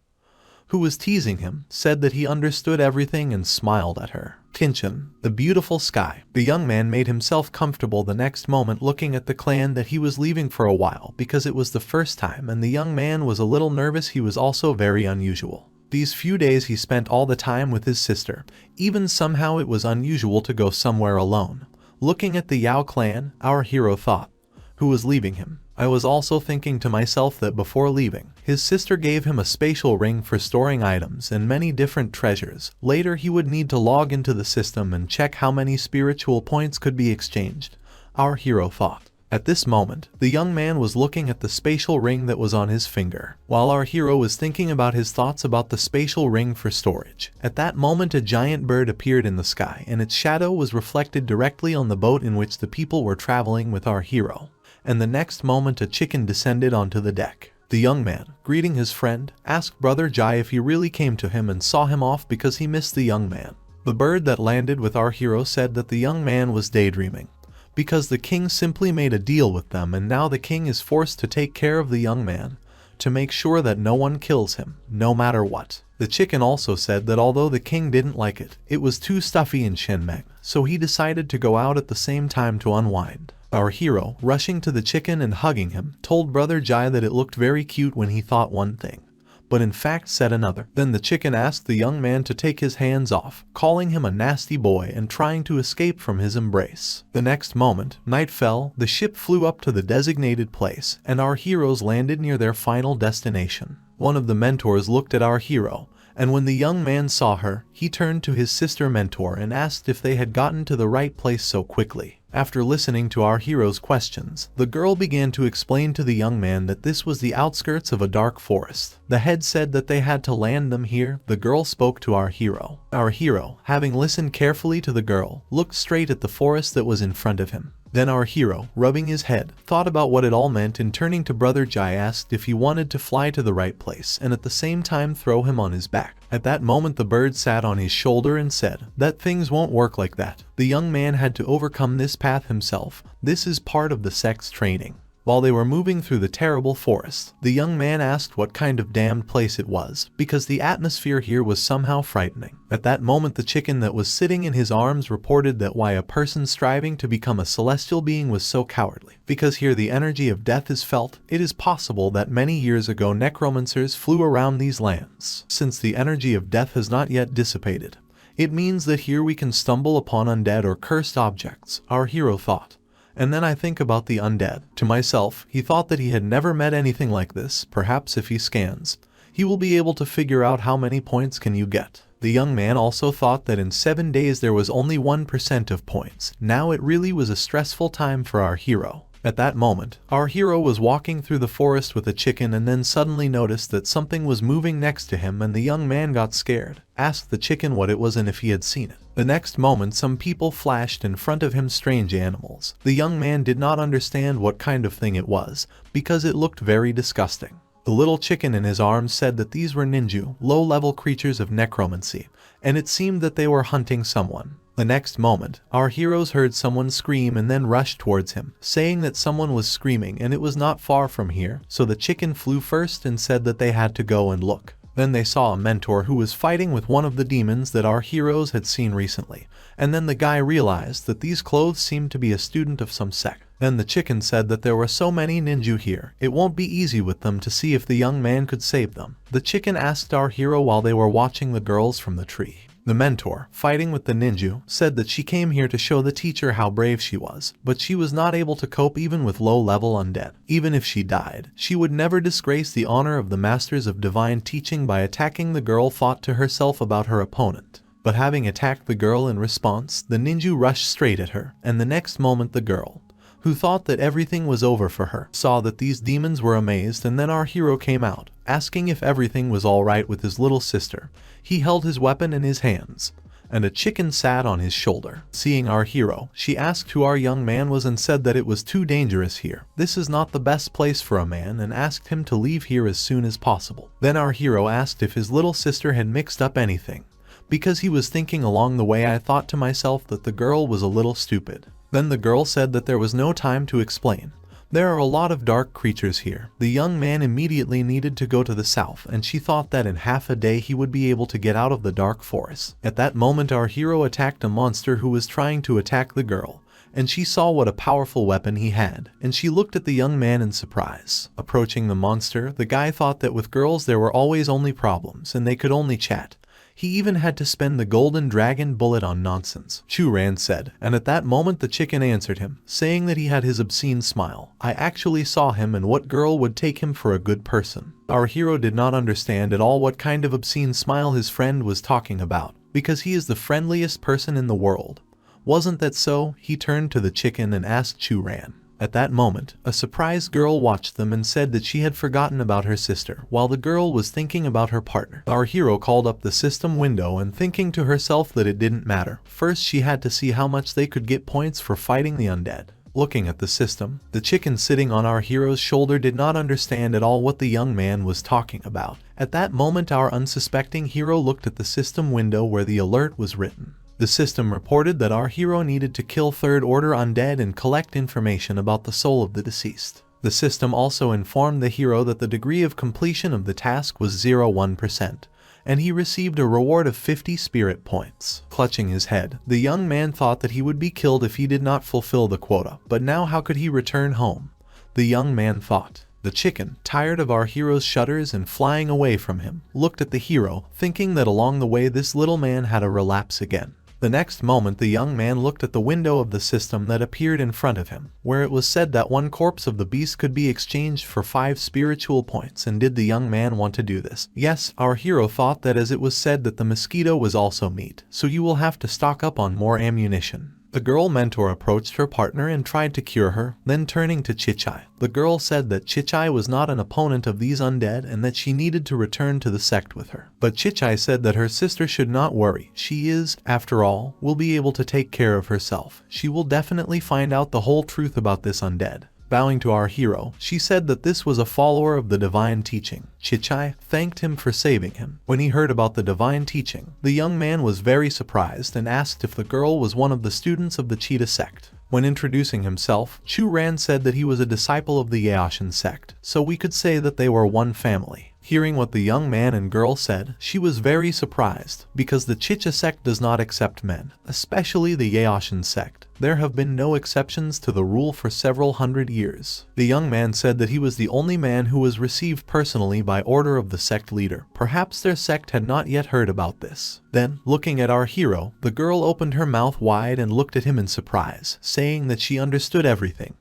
who was teasing him, said that he understood everything and smiled at her. Tinchin, the beautiful sky. The young man made himself comfortable the next moment, looking at the clan that he was leaving for a while, because it was the first time and the young man was a little nervous. He was also very unusual. These few days he spent all the time with his sister. Even somehow it was unusual to go somewhere alone. Looking at the Yao clan, our hero thought, who was leaving him. I was also thinking to myself that before leaving, his sister gave him a spatial ring for storing items and many different treasures. Later he would need to log into the system and check how many spiritual points could be exchanged, our hero thought. At this moment, the young man was looking at the spatial ring that was on his finger, while our hero was thinking about his thoughts about the spatial ring for storage. At that moment a giant bird appeared in the sky, and its shadow was reflected directly on the boat in which the people were traveling with our hero. And the next moment a chicken descended onto the deck. The young man, greeting his friend, asked Brother Jai if he really came to him and saw him off because he missed the young man. The bird that landed with our hero said that the young man was daydreaming, because the king simply made a deal with them and now the king is forced to take care of the young man. to make sure that no one kills him, no matter what. The chicken also said that although the king didn't like it, it was too stuffy in Shenmeng, so he decided to go out at the same time to unwind. Our hero, rushing to the chicken and hugging him, told Brother Jai that it looked very cute when he thought one thing, but in fact said another. Then the chicken asked the young man to take his hands off, calling him a nasty boy and trying to escape from his embrace. The next moment, night fell, the ship flew up to the designated place, and our heroes landed near their final destination. One of the mentors looked at our hero, and when the young man saw her, he turned to his sister mentor and asked if they had gotten to the right place so quickly. After listening to our hero's questions, the girl began to explain to the young man that this was the outskirts of a dark forest. The head said that they had to land them here. The girl spoke to our hero. Our hero, having listened carefully to the girl, looked straight at the forest that was in front of him. Then our hero, rubbing his head, thought about what it all meant and turning to Brother Jai asked if he wanted to fly to the right place and at the same time throw him on his back. At that moment the bird sat on his shoulder and said that things won't work like that. The young man had to overcome this path himself. This is part of the sect's training. While they were moving through the terrible forest, the young man asked what kind of damned place it was, because the atmosphere here was somehow frightening. At that moment the chicken that was sitting in his arms reported that why a person striving to become a celestial being was so cowardly. Because here the energy of death is felt, it is possible that many years ago necromancers flew around these lands. Since the energy of death has not yet dissipated, it means that here we can stumble upon undead or cursed objects, our hero thought. And then I think about the undead. To myself, he thought that he had never met anything like this. Perhaps if he scans, he will be able to figure out how many points can you get. The young man also thought that in 7 days there was only 1% of points. Now it really was a stressful time for our hero. At that moment, our hero was walking through the forest with a chicken and then suddenly noticed that something was moving next to him and the young man got scared, asked the chicken what it was and if he had seen it. The next moment some people flashed in front of him, strange animals. The young man did not understand what kind of thing it was, because it looked very disgusting. The little chicken in his arms said that these were ninju, low-level creatures of necromancy, and it seemed that they were hunting someone. The next moment, our heroes heard someone scream and then rushed towards him, saying that someone was screaming and it was not far from here, so the chicken flew first and said that they had to go and look. Then they saw a mentor who was fighting with one of the demons that our heroes had seen recently, and then the guy realized that these clothes seemed to be a student of some sect. Then the chicken said that there were so many ninju here, it won't be easy with them, to see if the young man could save them. The chicken asked our hero while they were watching the girls from the tree. The mentor, fighting with the ninju, said that she came here to show the teacher how brave she was, but she was not able to cope even with low-level undead. Even if she died, she would never disgrace the honor of the masters of divine teaching by attacking the girl, thought to herself about her opponent. But having attacked the girl in response, the ninju rushed straight at her, and the next moment the girl, who thought that everything was over for her, saw that these demons were amazed, and then our hero came out, asking if everything was alright with his little sister. He held his weapon in his hands, and a chicken sat on his shoulder. Seeing our hero, she asked who our young man was and said that it was too dangerous here. This is not the best place for a man, and asked him to leave here as soon as possible. Then our hero asked if his little sister had mixed up anything, because he was thinking along the way, I thought to myself that the girl was a little stupid. Then the girl said that there was no time to explain. There are a lot of dark creatures here. The young man immediately needed to go to the south, and she thought that in half a day he would be able to get out of the dark forest. At that moment our hero attacked a monster who was trying to attack the girl, and she saw what a powerful weapon he had, and she looked at the young man in surprise. Approaching the monster, the guy thought that with girls there were always only problems, and they could only chat. He even had to spend the golden dragon bullet on nonsense, Chu Ran said, and at that moment the chicken answered him, saying that he had his obscene smile. I actually saw him, and what girl would take him for a good person? Our hero did not understand at all what kind of obscene smile his friend was talking about, because he is the friendliest person in the world. Wasn't that so? He turned to the chicken and asked Chu Ran. At that moment, a surprised girl watched them and said that she had forgotten about her sister, while the girl was thinking about her partner. Our hero called up the system window and thinking to herself that it didn't matter. First she had to see how much they could get points for fighting the undead. Looking at the system, the chicken sitting on our hero's shoulder did not understand at all what the young man was talking about. At that moment our unsuspecting hero looked at the system window where the alert was written. The system reported that our hero needed to kill third-order undead and collect information about the soul of the deceased. The system also informed the hero that the degree of completion of the task was 0.1%, and he received a reward of 50 spirit points. Clutching his head, the young man thought that he would be killed if he did not fulfill the quota, but now how could he return home? The young man thought. The chicken, tired of our hero's shudders and flying away from him, looked at the hero, thinking that along the way this little man had a relapse again. The next moment the young man looked at the window of the system that appeared in front of him, where it was said that one corpse of the beast could be exchanged for 5 spiritual points. And did the young man want to do this? Yes, our hero thought that, as it was said that the mosquito was also meat, so you will have to stock up on more ammunition. The girl mentor approached her partner and tried to cure her, then turning to Chichai. The girl said that Chichai was not an opponent of these undead and that she needed to return to the sect with her. But Chichai said that her sister should not worry. She is, after all, will be able to take care of herself. She will definitely find out the whole truth about this undead. Bowing to our hero, she said that this was a follower of the divine teaching. Chichai thanked him for saving him. When he heard about the divine teaching, the young man was very surprised and asked if the girl was one of the students of the Cheetah sect. When introducing himself, Chu Ran said that he was a disciple of the Yao sect, so we could say that they were one family. Hearing what the young man and girl said, she was very surprised, because the Chicha sect does not accept men, especially the Yao sect. There have been no exceptions to the rule for several hundred years. The young man said that he was the only man who was received personally by order of the sect leader. Perhaps their sect had not yet heard about this. Then, looking at our hero, the girl opened her mouth wide and looked at him in surprise, saying that she understood everything.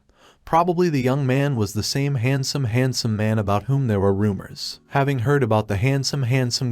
Probably the young man was the same handsome man about whom there were rumors. Having heard about the handsome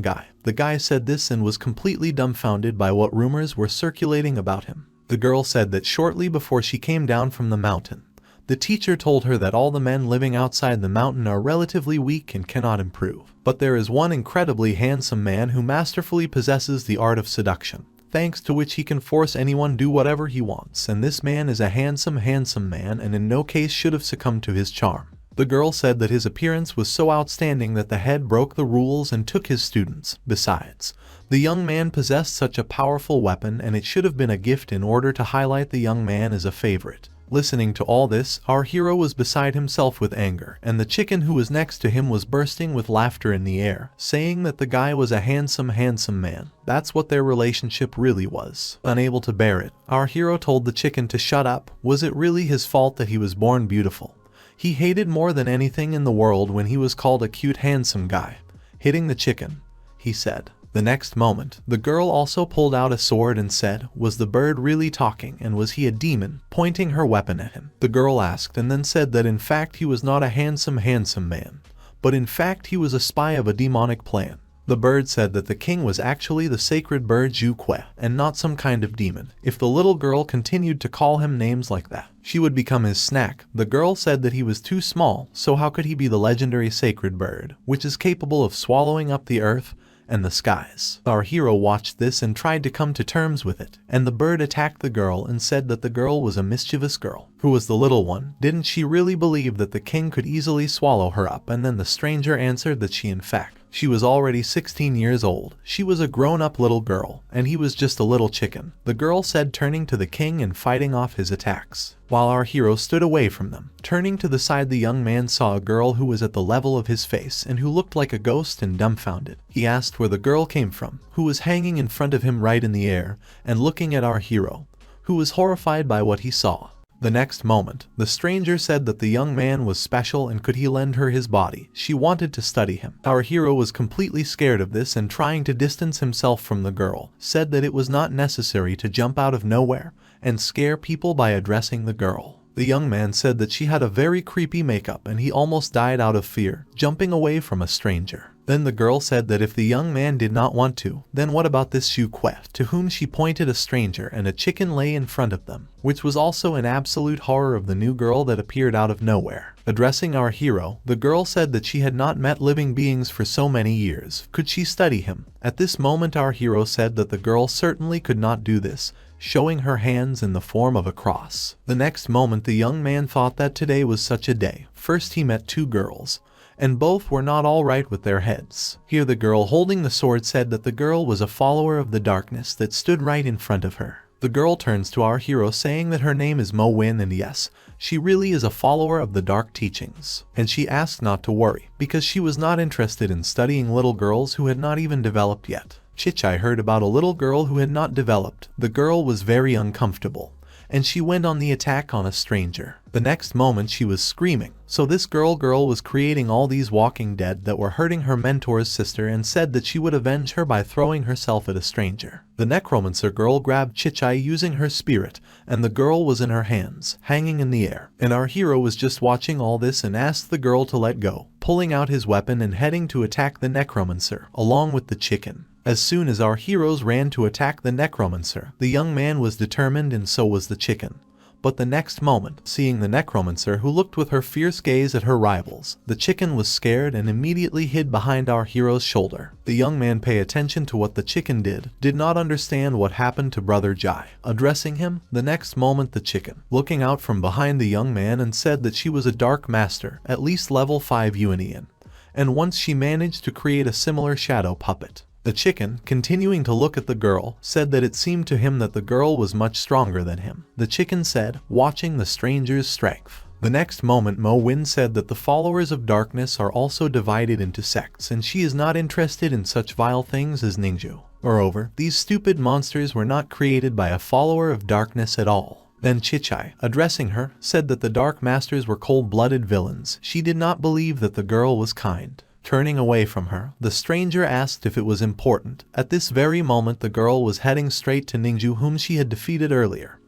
guy, the guy said this and was completely dumbfounded by what rumors were circulating about him. The girl said that shortly before she came down from the mountain, the teacher told her that all the men living outside the mountain are relatively weak and cannot improve. But there is one incredibly handsome man who masterfully possesses the art of seduction, thanks to which he can force anyone do whatever he wants, and this man is a handsome man and in no case should have succumbed to his charm. The girl said that his appearance was so outstanding that the head broke the rules and took his students. Besides, the young man possessed such a powerful weapon and it should have been a gift in order to highlight the young man as a favorite. Listening to all this, our hero was beside himself with anger, and the chicken who was next to him was bursting with laughter in the air, saying that the guy was a handsome man. That's what their relationship really was. Unable to bear it, our hero told the chicken to shut up. Was it really his fault that he was born beautiful? He hated more than anything in the world when he was called a cute handsome guy. Hitting the chicken, he said. The next moment, the girl also pulled out a sword and said, was the bird really talking and was he a demon, pointing her weapon at him? The girl asked and then said that in fact he was not a handsome man, but in fact he was a spy of a demonic plan. The bird said that the king was actually the sacred bird Zhu Kue and not some kind of demon. If the little girl continued to call him names like that, she would become his snack. The girl said that he was too small, so how could he be the legendary sacred bird, which is capable of swallowing up the earth and the skies? Our hero watched this and tried to come to terms with it, and the bird attacked the girl and said that the girl was a mischievous girl. Who was the little one? Didn't she really believe that the king could easily swallow her up? And then the stranger answered that she was already 16 years old. She was a grown-up little girl, and he was just a little chicken, the girl said, turning to the king and fighting off his attacks. While our hero stood away from them, turning to the side, the young man saw a girl who was at the level of his face and who looked like a ghost and dumbfounded. He asked where the girl came from, who was hanging in front of him right in the air, and looking at our hero, who was horrified by what he saw. The next moment, the stranger said that the young man was special and could he lend her his body. She wanted to study him. Our hero was completely scared of this and trying to distance himself from the girl, said that it was not necessary to jump out of nowhere and scare people by addressing the girl. The young man said that she had a very creepy makeup and he almost died out of fear, jumping away from a stranger. Then the girl said that if the young man did not want to, then what about this Zhu Kue, to whom she pointed a stranger and a chicken lay in front of them, which was also an absolute horror of the new girl that appeared out of nowhere. Addressing our hero, the girl said that she had not met living beings for so many years. Could she study him? At this moment our hero said that the girl certainly could not do this, showing her hands in the form of a cross. The next moment the young man thought that today was such a day. First he met two girls, and both were not all right with their heads. Here the girl holding the sword said that the girl was a follower of the darkness that stood right in front of her. The girl turns to our hero saying that her name is Mo Win and yes, she really is a follower of the dark teachings. And she asked not to worry because she was not interested in studying little girls who had not even developed yet. Chichai heard about a little girl who had not developed. The girl was very uncomfortable, and she went on the attack on a stranger. The next moment she was screaming. So this girl was creating all these walking dead that were hurting her mentor's sister and said that she would avenge her by throwing herself at a stranger. The necromancer girl grabbed Chichai using her spirit, and the girl was in her hands, hanging in the air. And our hero was just watching all this and asked the girl to let go, pulling out his weapon and heading to attack the necromancer, along with the chicken. As soon as our heroes ran to attack the necromancer, the young man was determined and so was the chicken. But the next moment, seeing the necromancer who looked with her fierce gaze at her rivals, the chicken was scared and immediately hid behind our hero's shoulder. The young man paid attention to what the chicken did not understand what happened to Brother Jai. Addressing him, the next moment the chicken, looking out from behind the young man and said that she was a dark master, at least level 5 Uanian. And once she managed to create a similar shadow puppet. The chicken, continuing to look at the girl, said that it seemed to him that the girl was much stronger than him. The chicken said, watching the stranger's strength. The next moment Mo Win said that the followers of darkness are also divided into sects and she is not interested in such vile things as ninja. Moreover, these stupid monsters were not created by a follower of darkness at all. Then Chichai, addressing her, said that the dark masters were cold-blooded villains. She did not believe that the girl was kind. Turning away from her, the stranger asked if it was important. At this very moment the girl was heading straight to Ningju whom she had defeated earlier.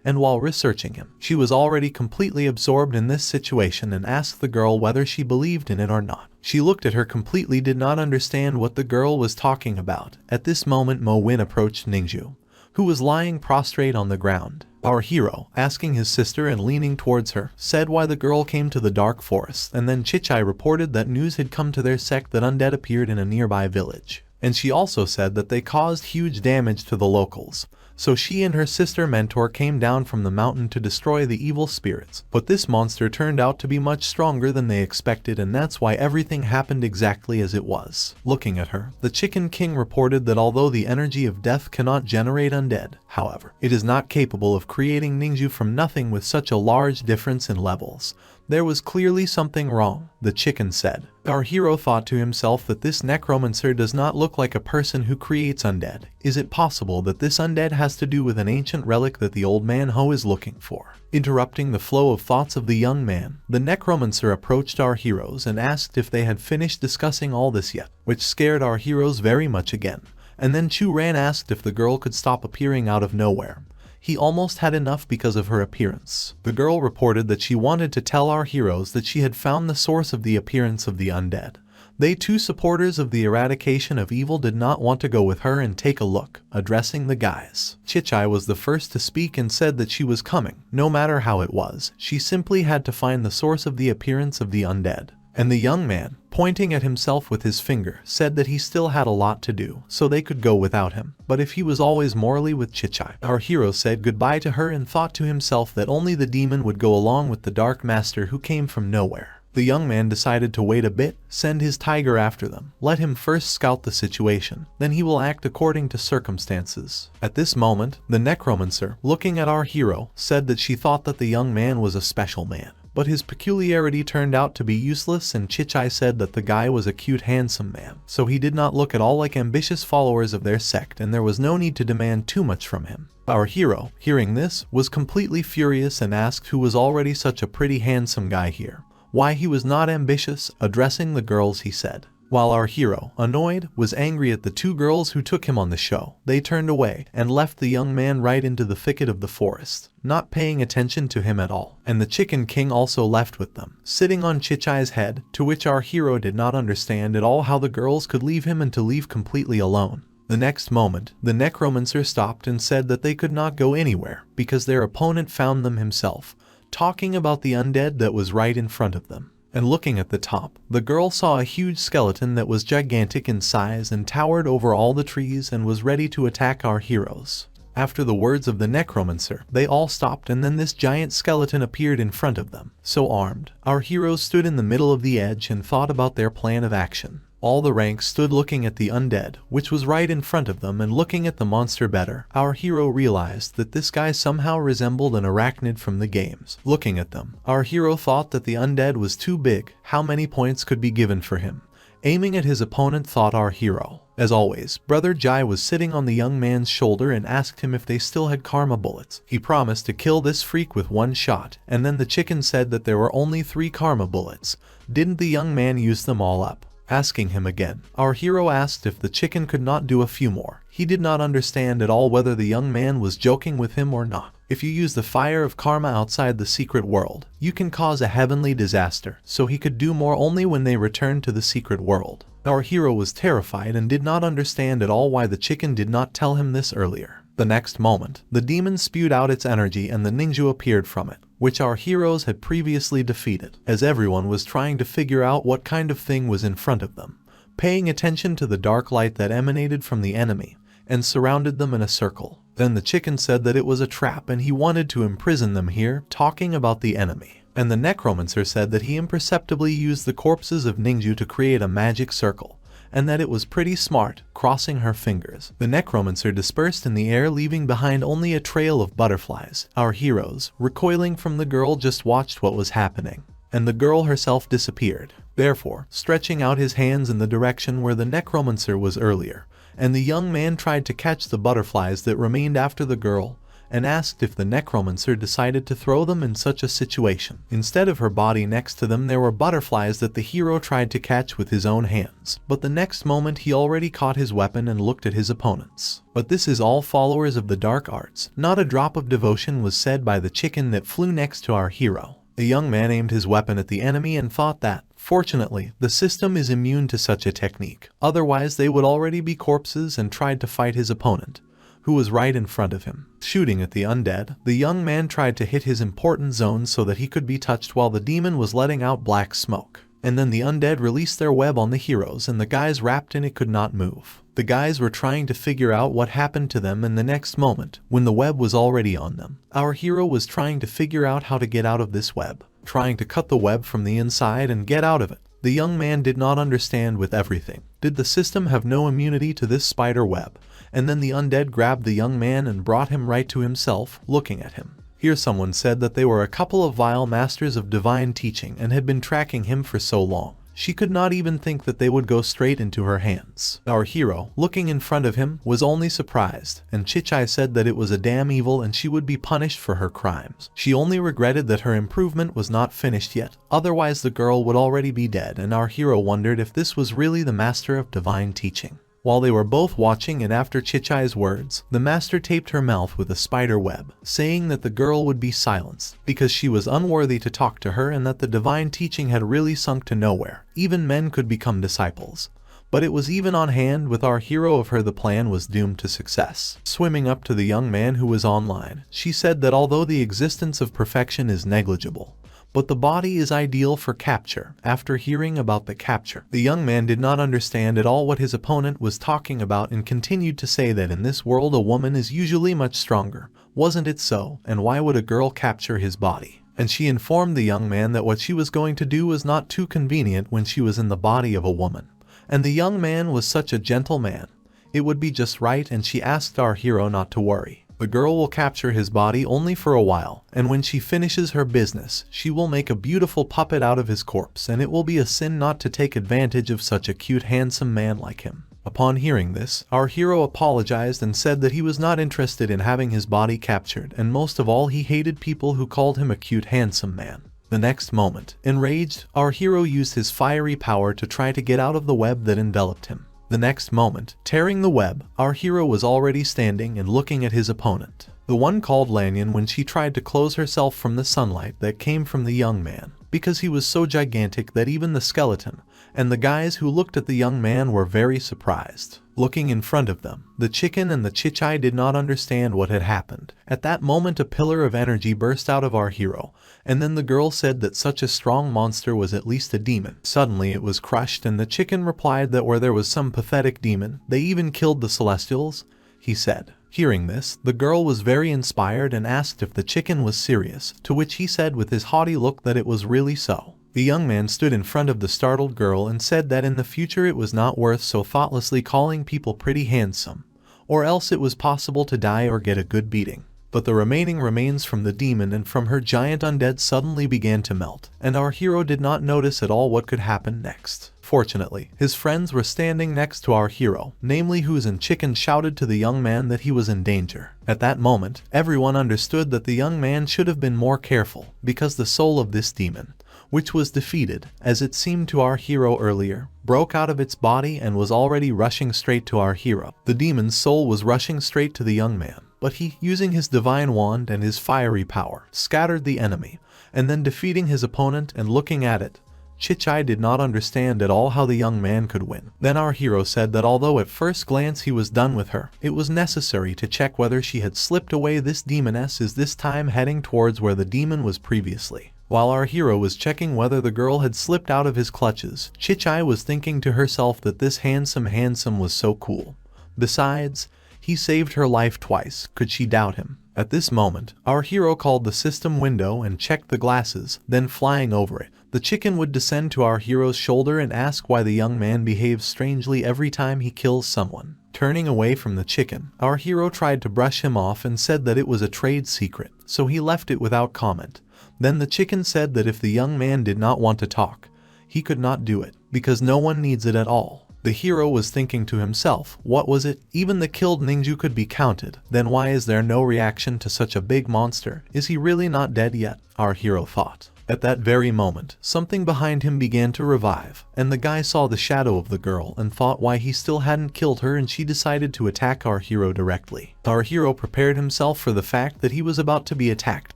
And while researching him, she was already completely absorbed in this situation and asked the girl whether she believed in it or not. She looked at her completely, did not understand what the girl was talking about. At this moment Mo Win approached Ningju, who was lying prostrate on the ground. Our hero, asking his sister and leaning towards her, said why the girl came to the dark forest, and then Chichai reported that news had come to their sect that undead appeared in a nearby village. And she also said that they caused huge damage to the locals. So she and her sister mentor came down from the mountain to destroy the evil spirits. But this monster turned out to be much stronger than they expected and that's why everything happened exactly as it was. Looking at her, the Chicken King reported that although the energy of death cannot generate undead, however, it is not capable of creating ninju from nothing with such a large difference in levels. There was clearly something wrong, the chicken said. Our hero thought to himself that this necromancer does not look like a person who creates undead. Is it possible that this undead has to do with an ancient relic that the old man Ho is looking for? Interrupting the flow of thoughts of the young man, the necromancer approached our heroes and asked if they had finished discussing all this yet, which scared our heroes very much again. And then Chu Ran asked if the girl could stop appearing out of nowhere. He almost had enough because of her appearance. The girl reported that she wanted to tell our heroes that she had found the source of the appearance of the undead. They two supporters of the eradication of evil did not want to go with her and take a look, addressing the guys. Chichai was the first to speak and said that she was coming. No matter how it was, she simply had to find the source of the appearance of the undead. And the young man, pointing at himself with his finger, said that he still had a lot to do, so they could go without him. But if he was always morally with Chichai, our hero said goodbye to her and thought to himself that only the demon would go along with the dark master who came from nowhere. The young man decided to wait a bit, send his tiger after them, let him first scout the situation, then he will act according to circumstances. At this moment, the necromancer, looking at our hero, said that she thought that the young man was a special man. But his peculiarity turned out to be useless and Chichai said that the guy was a cute handsome man, so he did not look at all like ambitious followers of their sect and there was no need to demand too much from him. Our hero, hearing this, was completely furious and asked who was already such a pretty handsome guy here. Why he was not ambitious, addressing the girls he said. While our hero, annoyed, was angry at the two girls who took him on the show, they turned away and left the young man right into the thicket of the forest, not paying attention to him at all. And the Chicken King also left with them, sitting on Chichai's head, to which our hero did not understand at all how the girls could leave him and to leave completely alone. The next moment, the necromancer stopped and said that they could not go anywhere because their opponent found them himself, talking about the undead that was right in front of them. And looking at the top, the girl saw a huge skeleton that was gigantic in size and towered over all the trees and was ready to attack our heroes. After the words of the necromancer, they all stopped, and then this giant skeleton appeared in front of them. So armed, our heroes stood in the middle of the edge and thought about their plan of action. All the ranks stood looking at the undead, which was right in front of them, and looking at the monster better. Our hero realized that this guy somehow resembled an arachnid from the games. Looking at them, our hero thought that the undead was too big. How many points could be given for him? Aiming at his opponent, thought our hero. As always, Brother Jai was sitting on the young man's shoulder and asked him if they still had karma bullets. He promised to kill this freak with one shot, and then the chicken said that there were only 3 karma bullets. Didn't the young man use them all up? Asking him again, our hero asked if the chicken could not do a few more. He did not understand at all whether the young man was joking with him or not. If you use the fire of karma outside the secret world, you can cause a heavenly disaster, so he could do more only when they returned to the secret world. Our hero was terrified and did not understand at all why the chicken did not tell him this earlier. The next moment, the demon spewed out its energy and the ninja appeared from it, which our heroes had previously defeated, as everyone was trying to figure out what kind of thing was in front of them, paying attention to the dark light that emanated from the enemy and surrounded them in a circle. Then the chicken said that it was a trap and he wanted to imprison them here, talking about the enemy. And the necromancer said that he imperceptibly used the corpses of ninja to create a magic circle, and that it was pretty smart, crossing her fingers. The necromancer dispersed in the air, leaving behind only a trail of butterflies. Our heroes, recoiling from the girl, just watched what was happening, and the girl herself disappeared. Therefore, stretching out his hands in the direction where the necromancer was earlier, and the young man tried to catch the butterflies that remained after the girl, and asked if the necromancer decided to throw them in such a situation. Instead of her body next to them, there were butterflies that the hero tried to catch with his own hands. But the next moment he already caught his weapon and looked at his opponents. But this is all followers of the dark arts. Not a drop of devotion was said by the chicken that flew next to our hero. The young man aimed his weapon at the enemy and thought that, fortunately, the system is immune to such a technique. Otherwise they would already be corpses, and tried to fight his opponent, who was right in front of him. Shooting at the undead, the young man tried to hit his important zone so that he could be touched while the demon was letting out black smoke. And then the undead released their web on the heroes, and the guys wrapped in it could not move. The guys were trying to figure out what happened to them, and the next moment, when the web was already on them, our hero was trying to figure out how to get out of this web, trying to cut the web from the inside and get out of it. The young man did not understand with everything. Did the system have no immunity to this spider web? And then the undead grabbed the young man and brought him right to himself, looking at him. Here someone said that they were a couple of vile masters of divine teaching and had been tracking him for so long. She could not even think that they would go straight into her hands. Our hero, looking in front of him, was only surprised, and Chichai said that it was a damn evil and she would be punished for her crimes. She only regretted that her improvement was not finished yet, otherwise the girl would already be dead, and our hero wondered if this was really the master of divine teaching. While they were both watching, and after Chichai's words, the master taped her mouth with a spider web, saying that the girl would be silenced, because she was unworthy to talk to her and that the divine teaching had really sunk to nowhere. Even men could become disciples. But it was even on hand with our hero of her the plan was doomed to success. Swimming up to the young man who was online, she said that although the existence of perfection is negligible, but the body is ideal for capture. After hearing about the capture, the young man did not understand at all what his opponent was talking about and continued to say that in this world a woman is usually much stronger. Wasn't it so? And why would a girl capture his body? And she informed the young man that what she was going to do was not too convenient when she was in the body of a woman. And the young man was such a gentle man. It would be just right, and she asked our hero not to worry. The girl will capture his body only for a while, and when she finishes her business, she will make a beautiful puppet out of his corpse, and it will be a sin not to take advantage of such a cute, handsome man like him. Upon hearing this, our hero apologized and said that he was not interested in having his body captured, and most of all he hated people who called him a cute, handsome man. The next moment, enraged, our hero used his fiery power to try to get out of the web that enveloped him. The next moment, tearing the web, our hero was already standing and looking at his opponent, the one called Lanyan, when she tried to close herself from the sunlight that came from the young man, because he was so gigantic that even the skeleton and the guys who looked at the young man were very surprised. Looking in front of them, the chicken and the Chichai did not understand what had happened. At that moment a pillar of energy burst out of our hero, and then the girl said that such a strong monster was at least a demon. Suddenly it was crushed, and the chicken replied that where there was some pathetic demon, they even killed the celestials, he said. Hearing this, the girl was very inspired and asked if the chicken was serious, to which he said with his haughty look that it was really so. The young man stood in front of the startled girl and said that in the future it was not worth so thoughtlessly calling people pretty handsome, or else it was possible to die or get a good beating. But the remaining remains from the demon and from her giant undead suddenly began to melt, and our hero did not notice at all what could happen next. Fortunately, his friends were standing next to our hero, namely Who's and Chicken shouted to the young man that he was in danger. At that moment, everyone understood that the young man should have been more careful, because the soul of this demon, which was defeated, as it seemed to our hero earlier, broke out of its body and was already rushing straight to our hero. The demon's soul was rushing straight to the young man, but he, using his divine wand and his fiery power, scattered the enemy, and then defeating his opponent and looking at it, Chichai did not understand at all how the young man could win. Then our hero said that although at first glance he was done with her, it was necessary to check whether she had slipped away. This demoness is this time heading towards where the demon was previously. While our hero was checking whether the girl had slipped out of his clutches, Chichai was thinking to herself that this handsome was so cool. Besides, he saved her life twice, could she doubt him? At this moment, our hero called the system window and checked the glasses, then flying over it, the chicken would descend to our hero's shoulder and ask why the young man behaves strangely every time he kills someone. Turning away from the chicken, our hero tried to brush him off and said that it was a trade secret, so he left it without comment. Then the chicken said that if the young man did not want to talk, he could not do it, because no one needs it at all. The hero was thinking to himself, what was it? Even the killed ninja could be counted, then why is there no reaction to such a big monster? Is he really not dead yet? Our hero thought. At that very moment, something behind him began to revive, and the guy saw the shadow of the girl and thought why he still hadn't killed her, and she decided to attack our hero directly. Our hero prepared himself for the fact that he was about to be attacked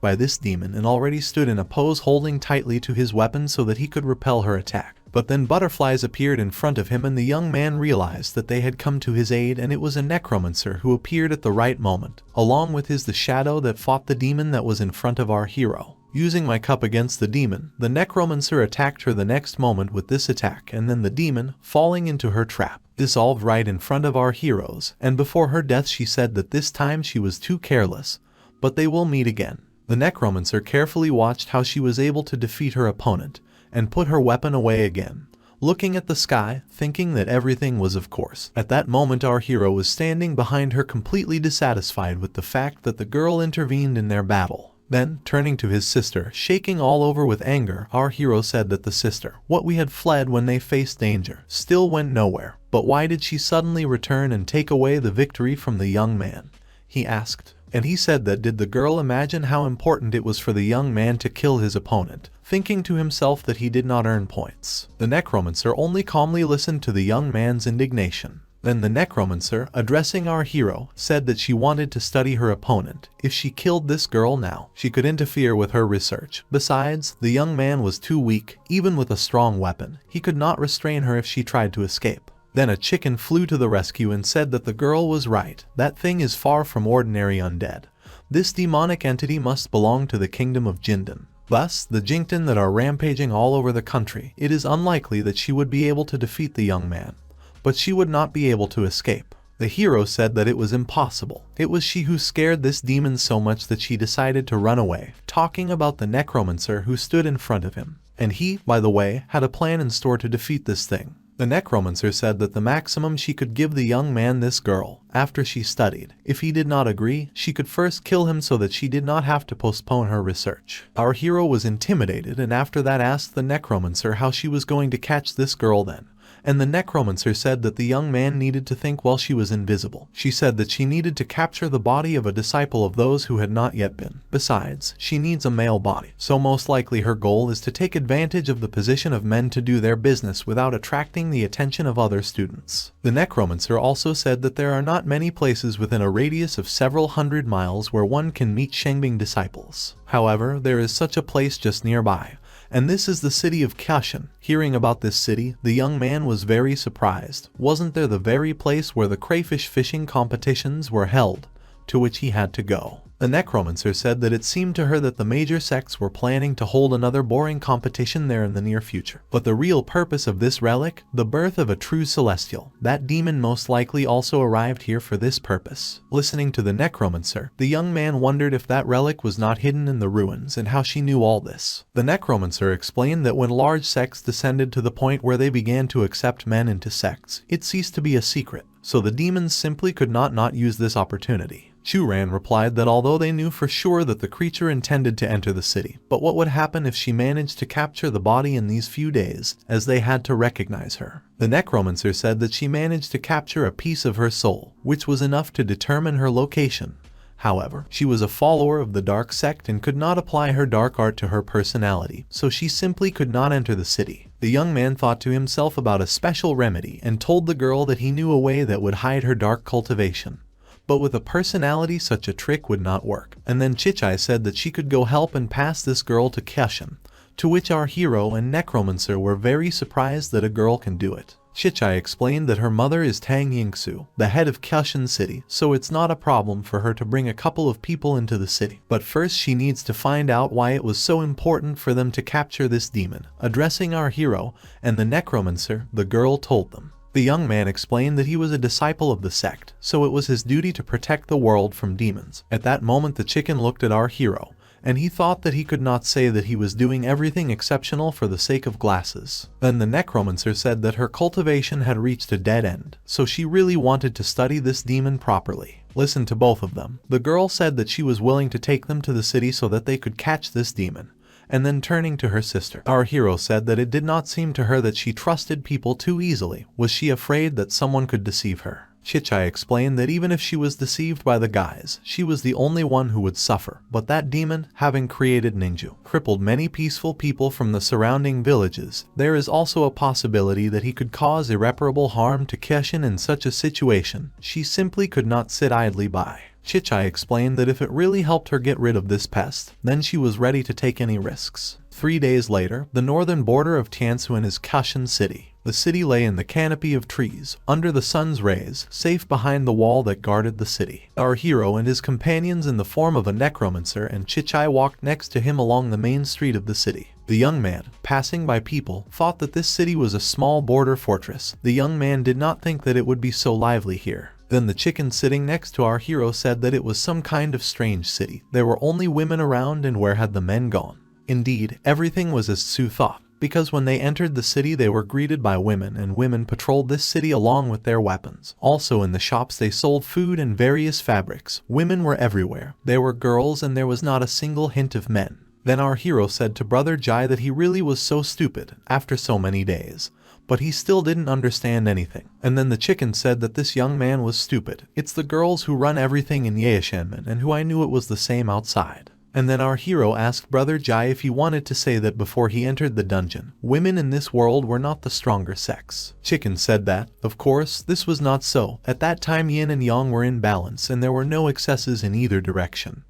by this demon and already stood in a pose holding tightly to his weapon so that he could repel her attack. But then butterflies appeared in front of him and the young man realized that they had come to his aid, and it was a necromancer who appeared at the right moment. Along with his the shadow that fought the demon that was in front of our hero. Using my cup against the demon, the necromancer attacked her the next moment with this attack, and then the demon, falling into her trap, dissolved right in front of our heroes, and before her death she said that this time she was too careless, but they will meet again. The necromancer carefully watched how she was able to defeat her opponent, and put her weapon away again, looking at the sky, thinking that everything was of course. At that moment our hero was standing behind her completely dissatisfied with the fact that the girl intervened in their battle. Then, turning to his sister, shaking all over with anger, our hero said that the sister, what we had fled when they faced danger, still went nowhere. But why did she suddenly return and take away the victory from the young man? He asked. And he said that did the girl imagine how important it was for the young man to kill his opponent, thinking to himself that he did not earn points. The necromancer only calmly listened to the young man's indignation. Then the necromancer, addressing our hero, said that she wanted to study her opponent. If she killed this girl now, she could interfere with her research. Besides, the young man was too weak, even with a strong weapon. He could not restrain her if she tried to escape. Then a chicken flew to the rescue and said that the girl was right. That thing is far from ordinary undead. This demonic entity must belong to the kingdom of Jindan. Thus, the Jington that are rampaging all over the country, it is unlikely that she would be able to defeat the young man. But she would not be able to escape. The hero said that it was impossible. It was she who scared this demon so much that she decided to run away, talking about the necromancer who stood in front of him. And he, by the way, had a plan in store to defeat this thing. The necromancer said that the maximum she could give the young man this girl, after she studied. If he did not agree, she could first kill him so that she did not have to postpone her research. Our hero was intimidated and after that asked the necromancer how she was going to catch this girl then. And the necromancer said that the young man needed to think while she was invisible. She said that she needed to capture the body of a disciple of those who had not yet been. Besides, she needs a male body, so most likely her goal is to take advantage of the position of men to do their business without attracting the attention of other students. The necromancer also said that there are not many places within a radius of several hundred miles where one can meet Shengbing disciples. However, there is such a place just nearby. And this is the city of Kashin. Hearing about this city, the young man was very surprised. Wasn't there the very place where the crayfish fishing competitions were held, to which he had to go? The necromancer said that it seemed to her that the major sects were planning to hold another boring competition there in the near future. But the real purpose of this relic, the birth of a true celestial, that demon most likely also arrived here for this purpose. Listening to the necromancer, the young man wondered if that relic was not hidden in the ruins and how she knew all this. The necromancer explained that when large sects descended to the point where they began to accept men into sects, it ceased to be a secret, so the demons simply could not use this opportunity. Chu Ran replied that although they knew for sure that the creature intended to enter the city, but what would happen if she managed to capture the body in these few days, as they had to recognize her. The necromancer said that she managed to capture a piece of her soul, which was enough to determine her location. However, she was a follower of the dark sect and could not apply her dark art to her personality, so she simply could not enter the city. The young man thought to himself about a special remedy and told the girl that he knew a way that would hide her dark cultivation. But with a personality such a trick would not work. And then Chichai said that she could go help and pass this girl to Kyushin, to which our hero and necromancer were very surprised that a girl can do it. Chichai explained that her mother is Tang Yingsu, the head of Kyushin City, so it's not a problem for her to bring a couple of people into the city. But first she needs to find out why it was so important for them to capture this demon. Addressing our hero and the necromancer, the girl told them. The young man explained that he was a disciple of the sect, so it was his duty to protect the world from demons. At that moment the chicken looked at our hero, and he thought that he could not say that he was doing everything exceptional for the sake of glasses. Then the necromancer said that her cultivation had reached a dead end, so she really wanted to study this demon properly. Listen to both of them. The girl said that she was willing to take them to the city so that they could catch this demon. And then turning to her sister, our hero said that it did not seem to her that she trusted people too easily. Was she afraid that someone could deceive her? Chichai explained that even if she was deceived by the guys, she was the only one who would suffer. But that demon, having created Ningju, crippled many peaceful people from the surrounding villages. There is also a possibility that he could cause irreparable harm to Kyushin in such a situation. She simply could not sit idly by. Chichai explained that if it really helped her get rid of this pest, then she was ready to take any risks. 3 days later, the northern border of Tiansuan is Kyushin City. The city lay in the canopy of trees, under the sun's rays, safe behind the wall that guarded the city. Our hero and his companions in the form of a necromancer and Chichai walked next to him along the main street of the city. The young man, passing by people, thought that this city was a small border fortress. The young man did not think that it would be so lively here. Then the chicken sitting next to our hero said that it was some kind of strange city. There were only women around, and where had the men gone? Indeed, everything was as Su thought, because when they entered the city they were greeted by women, and women patrolled this city along with their weapons. Also in the shops they sold food and various fabrics. Women were everywhere. There were girls and there was not a single hint of men. Then our hero said to Brother Jai that he really was so stupid, after so many days. But he still didn't understand anything. And then the chicken said that this young man was stupid. It's the girls who run everything in Yaeshanmen and who I knew it was the same outside. And then our hero asked Brother Jai if he wanted to say that before he entered the dungeon, women in this world were not the stronger sex. Chicken said that, of course, this was not so. At that time yin and yang were in balance and there were no excesses in either direction.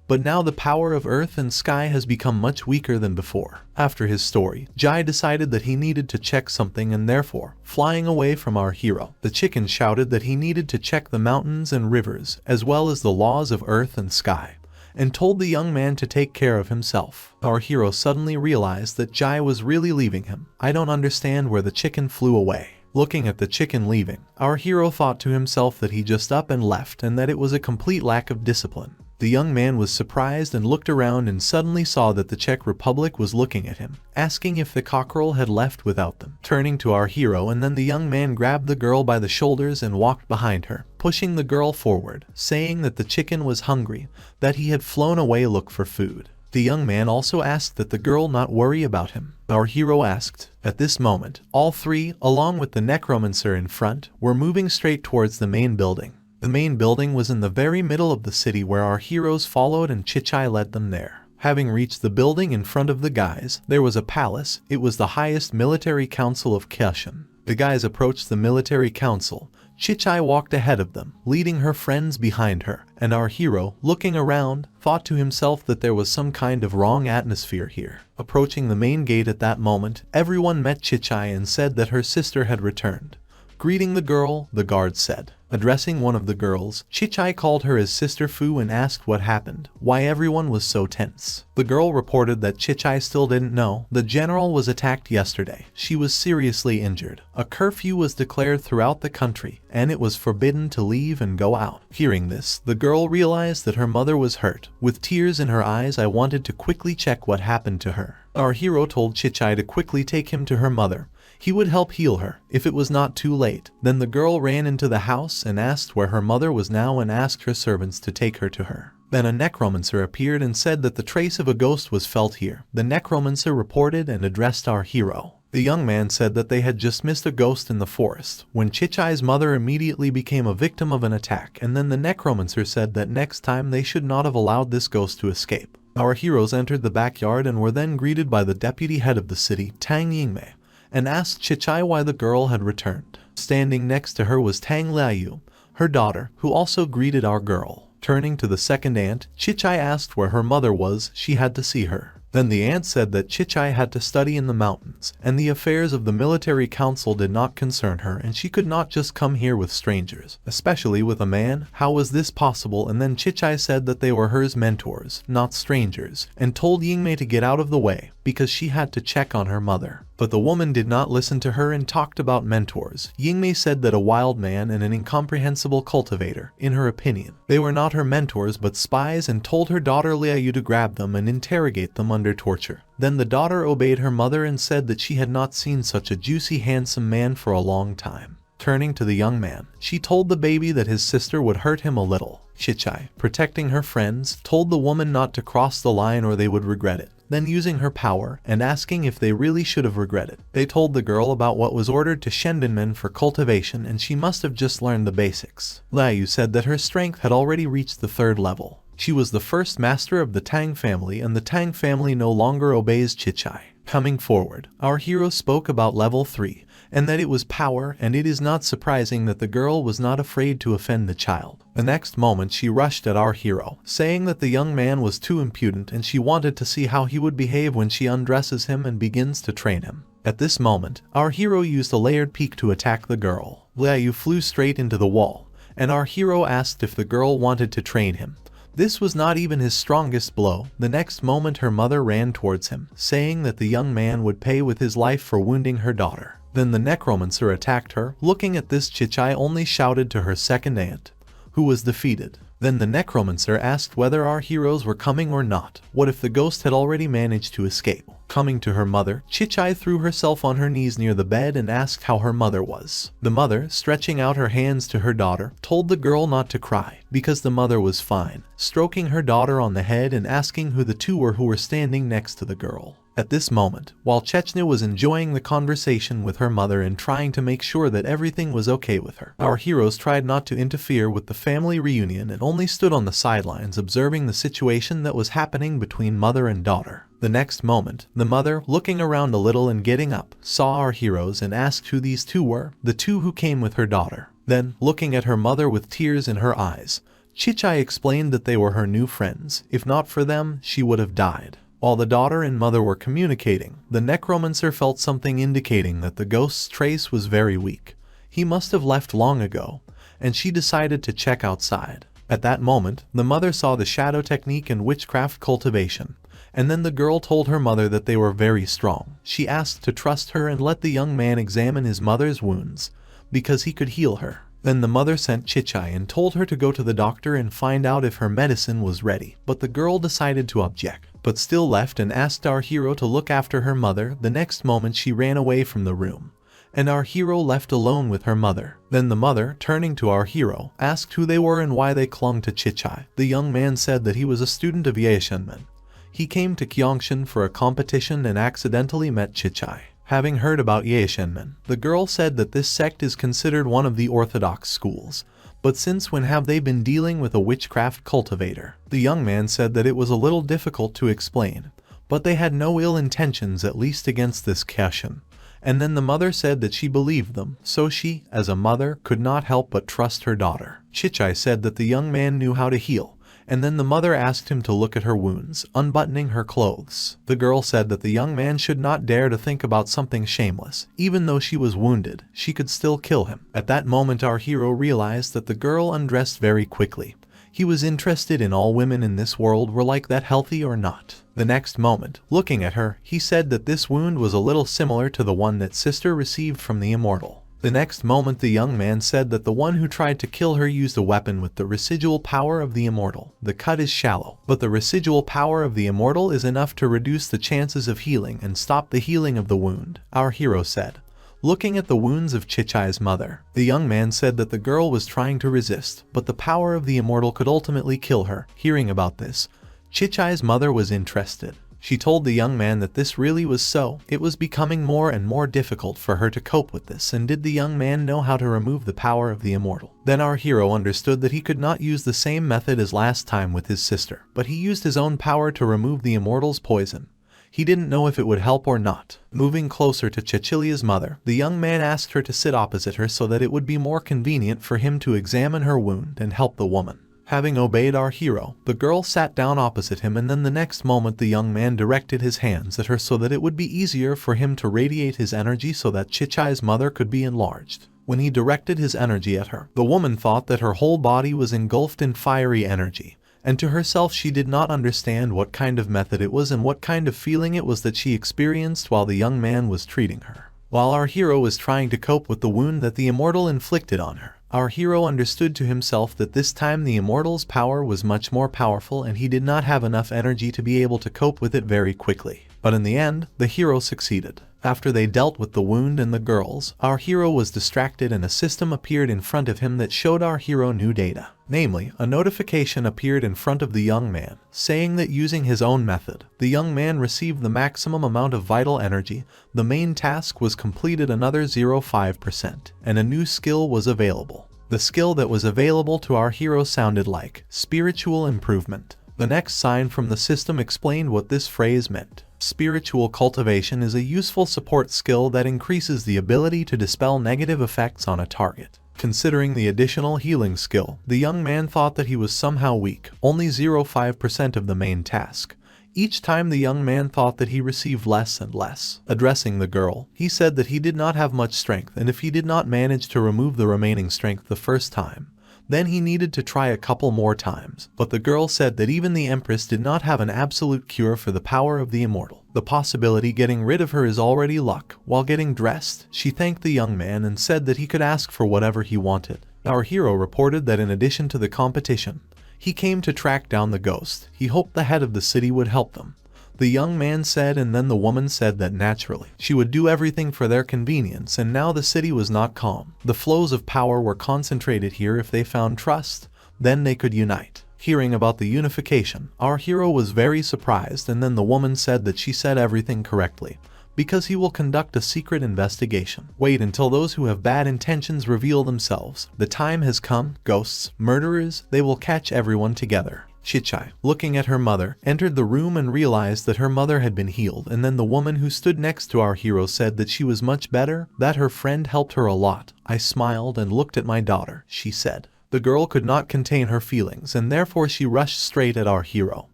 But now the power of earth and sky has become much weaker than before. After his story, Jai decided that he needed to check something and therefore, flying away from our hero, the chicken shouted that he needed to check the mountains and rivers, as well as the laws of earth and sky, and told the young man to take care of himself. Our hero suddenly realized that Jai was really leaving him. I don't understand where the chicken flew away. Looking at the chicken leaving, our hero thought to himself that he just up and left and that it was a complete lack of discipline. The young man was surprised and looked around and suddenly saw that the Czech Republic was looking at him, asking if the cockerel had left without them. Turning to our hero, and then the young man grabbed the girl by the shoulders and walked behind her, pushing the girl forward, saying that the chicken was hungry, that he had flown away look for food. The young man also asked that the girl not worry about him. Our hero asked. At this moment, all three, along with the necromancer in front, were moving straight towards the main building. The main building was in the very middle of the city where our heroes followed and Chichai led them there. Having reached the building in front of the guys, there was a palace. It was the highest military council of Kyushin. The guys approached the military council. Chichai walked ahead of them, leading her friends behind her, and our hero, looking around, thought to himself that there was some kind of wrong atmosphere here. Approaching the main gate at that moment, everyone met Chichai and said that her sister had returned. greeting the girl, the guard said. Addressing one of the girls, Chichai called her his sister Fu and asked what happened, why everyone was so tense. The girl reported that Chichai still didn't know. The general was attacked yesterday. She was seriously injured. A curfew was declared throughout the country, and it was forbidden to leave and go out. Hearing this, the girl realized that her mother was hurt. With tears in her eyes, I wanted to quickly check what happened to her. Our hero told Chichai to quickly take him to her mother. He would help heal her, if it was not too late. Then the girl ran into the house and asked where her mother was now and asked her servants to take her to her. Then a necromancer appeared and said that the trace of a ghost was felt here. The necromancer reported and addressed our hero. The young man said that they had just missed a ghost in the forest, when Chichai's mother immediately became a victim of an attack, and then the necromancer said that next time they should not have allowed this ghost to escape. Our heroes entered the backyard and were then greeted by the deputy head of the city, Tang Yingmei, and asked Chichai why the girl had returned. Standing next to her was Tang Liaoyu, her daughter, who also greeted our girl. Turning to the second aunt, Chichai asked where her mother was. She had to see her. Then the aunt said that Chichai had to study in the mountains, and the affairs of the military council did not concern her, and she could not just come here with strangers, especially with a man. How was this possible? And then Chichai said that they were hers mentors, not strangers, and told Yingmei to get out of the way, because she had to check on her mother. But the woman did not listen to her and talked about mentors. Yingmei said that a wild man and an incomprehensible cultivator, in her opinion. They were not her mentors but spies, and told her daughter Liaoyu to grab them and interrogate them under torture. Then the daughter obeyed her mother and said that she had not seen such a juicy handsome man for a long time. Turning to the young man, she told the baby that his sister would hurt him a little. Chichai, protecting her friends, told the woman not to cross the line or they would regret it. Then using her power and asking if they really should have regretted, they told the girl about what was ordered to Shendenmen for cultivation, and she must have just learned the basics. Liaoyu said that her strength had already reached the 3rd level. She was the first master of the Tang family, and the Tang family no longer obeys Chichai. Coming forward, our hero spoke about level 3, and that it was power, and it is not surprising that the girl was not afraid to offend the child. The next moment she rushed at our hero, saying that the young man was too impudent and she wanted to see how he would behave when she undresses him and begins to train him. At this moment, our hero used a layered peak to attack the girl. Liaoyu flew straight into the wall, and our hero asked if the girl wanted to train him. This was not even his strongest blow. The next moment her mother ran towards him, saying that the young man would pay with his life for wounding her daughter. Then the necromancer attacked her. Looking at this, Chichai only shouted to her second aunt, who was defeated. Then the necromancer asked whether our heroes were coming or not. What if the ghost had already managed to escape? Coming to her mother, Chichai threw herself on her knees near the bed and asked how her mother was. The mother, stretching out her hands to her daughter, told the girl not to cry, because the mother was fine, stroking her daughter on the head and asking who the two were who were standing next to the girl. At this moment, while Chechnya was enjoying the conversation with her mother and trying to make sure that everything was okay with her, our heroes tried not to interfere with the family reunion and only stood on the sidelines observing the situation that was happening between mother and daughter. The next moment, the mother, looking around a little and getting up, saw our heroes and asked who these two were, the two who came with her daughter. Then, looking at her mother with tears in her eyes, Chichai explained that they were her new friends. If not for them, she would have died. While the daughter and mother were communicating, the necromancer felt something indicating that the ghost's trace was very weak. He must have left long ago, and she decided to check outside. At that moment, the mother saw the shadow technique and witchcraft cultivation, and then the girl told her mother that they were very strong. She asked to trust her and let the young man examine his mother's wounds, because he could heal her. Then the mother sent Chichai and told her to go to the doctor and find out if her medicine was ready, but the girl decided to object, but still left and asked our hero to look after her mother. The next moment she ran away from the room, and our hero left alone with her mother. Then the mother, turning to our hero, asked who they were and why they clung to Chichai. The young man said that he was a student of Yaeshenmen. He came to Gyeongshan for a competition and accidentally met Chichai. Having heard about Yaeshenmen, the girl said that this sect is considered one of the orthodox schools, but since when have they been dealing with a witchcraft cultivator? The young man said that it was a little difficult to explain, but they had no ill intentions, at least against this Gyeongshan. And then the mother said that she believed them, so she, as a mother, could not help but trust her daughter. Chichai said that the young man knew how to heal, and then the mother asked him to look at her wounds, unbuttoning her clothes. The girl said that the young man should not dare to think about something shameless. Even though she was wounded, she could still kill him. At that moment our hero realized that the girl undressed very quickly. He was interested in all women in this world were like that, healthy or not. The next moment, looking at her, he said that this wound was a little similar to the one that sister received from the immortal. The next moment the young man said that the one who tried to kill her used a weapon with the residual power of the immortal. The cut is shallow, but the residual power of the immortal is enough to reduce the chances of healing and stop the healing of the wound, our hero said. Looking at the wounds of Chichai's mother, the young man said that the girl was trying to resist, but the power of the immortal could ultimately kill her. Hearing about this, Chichai's mother was interested. She told the young man that this really was so. It was becoming more and more difficult for her to cope with this, and did the young man know how to remove the power of the immortal? Then our hero understood that he could not use the same method as last time with his sister, but he used his own power to remove the immortal's poison. He didn't know if it would help or not. Moving closer to Cecilia's mother, the young man asked her to sit opposite her so that it would be more convenient for him to examine her wound and help the woman. Having obeyed our hero, the girl sat down opposite him, and then the next moment the young man directed his hands at her so that it would be easier for him to radiate his energy so that Chichai's mother could be enlarged. When he directed his energy at her, the woman thought that her whole body was engulfed in fiery energy. And to herself she did not understand what kind of method it was and what kind of feeling it was that she experienced while the young man was treating her. While our hero was trying to cope with the wound that the immortal inflicted on her, our hero understood to himself that this time the immortal's power was much more powerful and he did not have enough energy to be able to cope with it very quickly. But in the end, the hero succeeded. After they dealt with the wound and the girls, our hero was distracted and a system appeared in front of him that showed our hero new data. Namely, a notification appeared in front of the young man, saying that using his own method, the young man received the maximum amount of vital energy, the main task was completed another 0.5%, and a new skill was available. The skill that was available to our hero sounded like spiritual improvement. The next sign from the system explained what this phrase meant. Spiritual cultivation is a useful support skill that increases the ability to dispel negative effects on a target. Considering the additional healing skill, the young man thought that he was somehow weak, only 0.5% of the main task. Each time the young man thought that he received less and less. Addressing the girl, he said that he did not have much strength, and if he did not manage to remove the remaining strength the first time, then he needed to try a couple more times. But the girl said that even the Empress did not have an absolute cure for the power of the immortal. The possibility getting rid of her is already luck. While getting dressed, she thanked the young man and said that he could ask for whatever he wanted. Our hero reported that in addition to the competition, he came to track down the ghost. He hoped the head of the city would help them. The young man said, and then the woman said that naturally she would do everything for their convenience, and now the city was not calm. The flows of power were concentrated here. If they found trust, then they could unite. Hearing about the unification, our hero was very surprised, and then the woman said that she said everything correctly, because he will conduct a secret investigation. Wait until those who have bad intentions reveal themselves. The time has come. Ghosts, murderers, they will catch everyone together. Chichai, looking at her mother, entered the room and realized that her mother had been healed, and then the woman who stood next to our hero said that she was much better, that her friend helped her a lot. I smiled and looked at my daughter, she said. The girl could not contain her feelings, and therefore she rushed straight at our hero,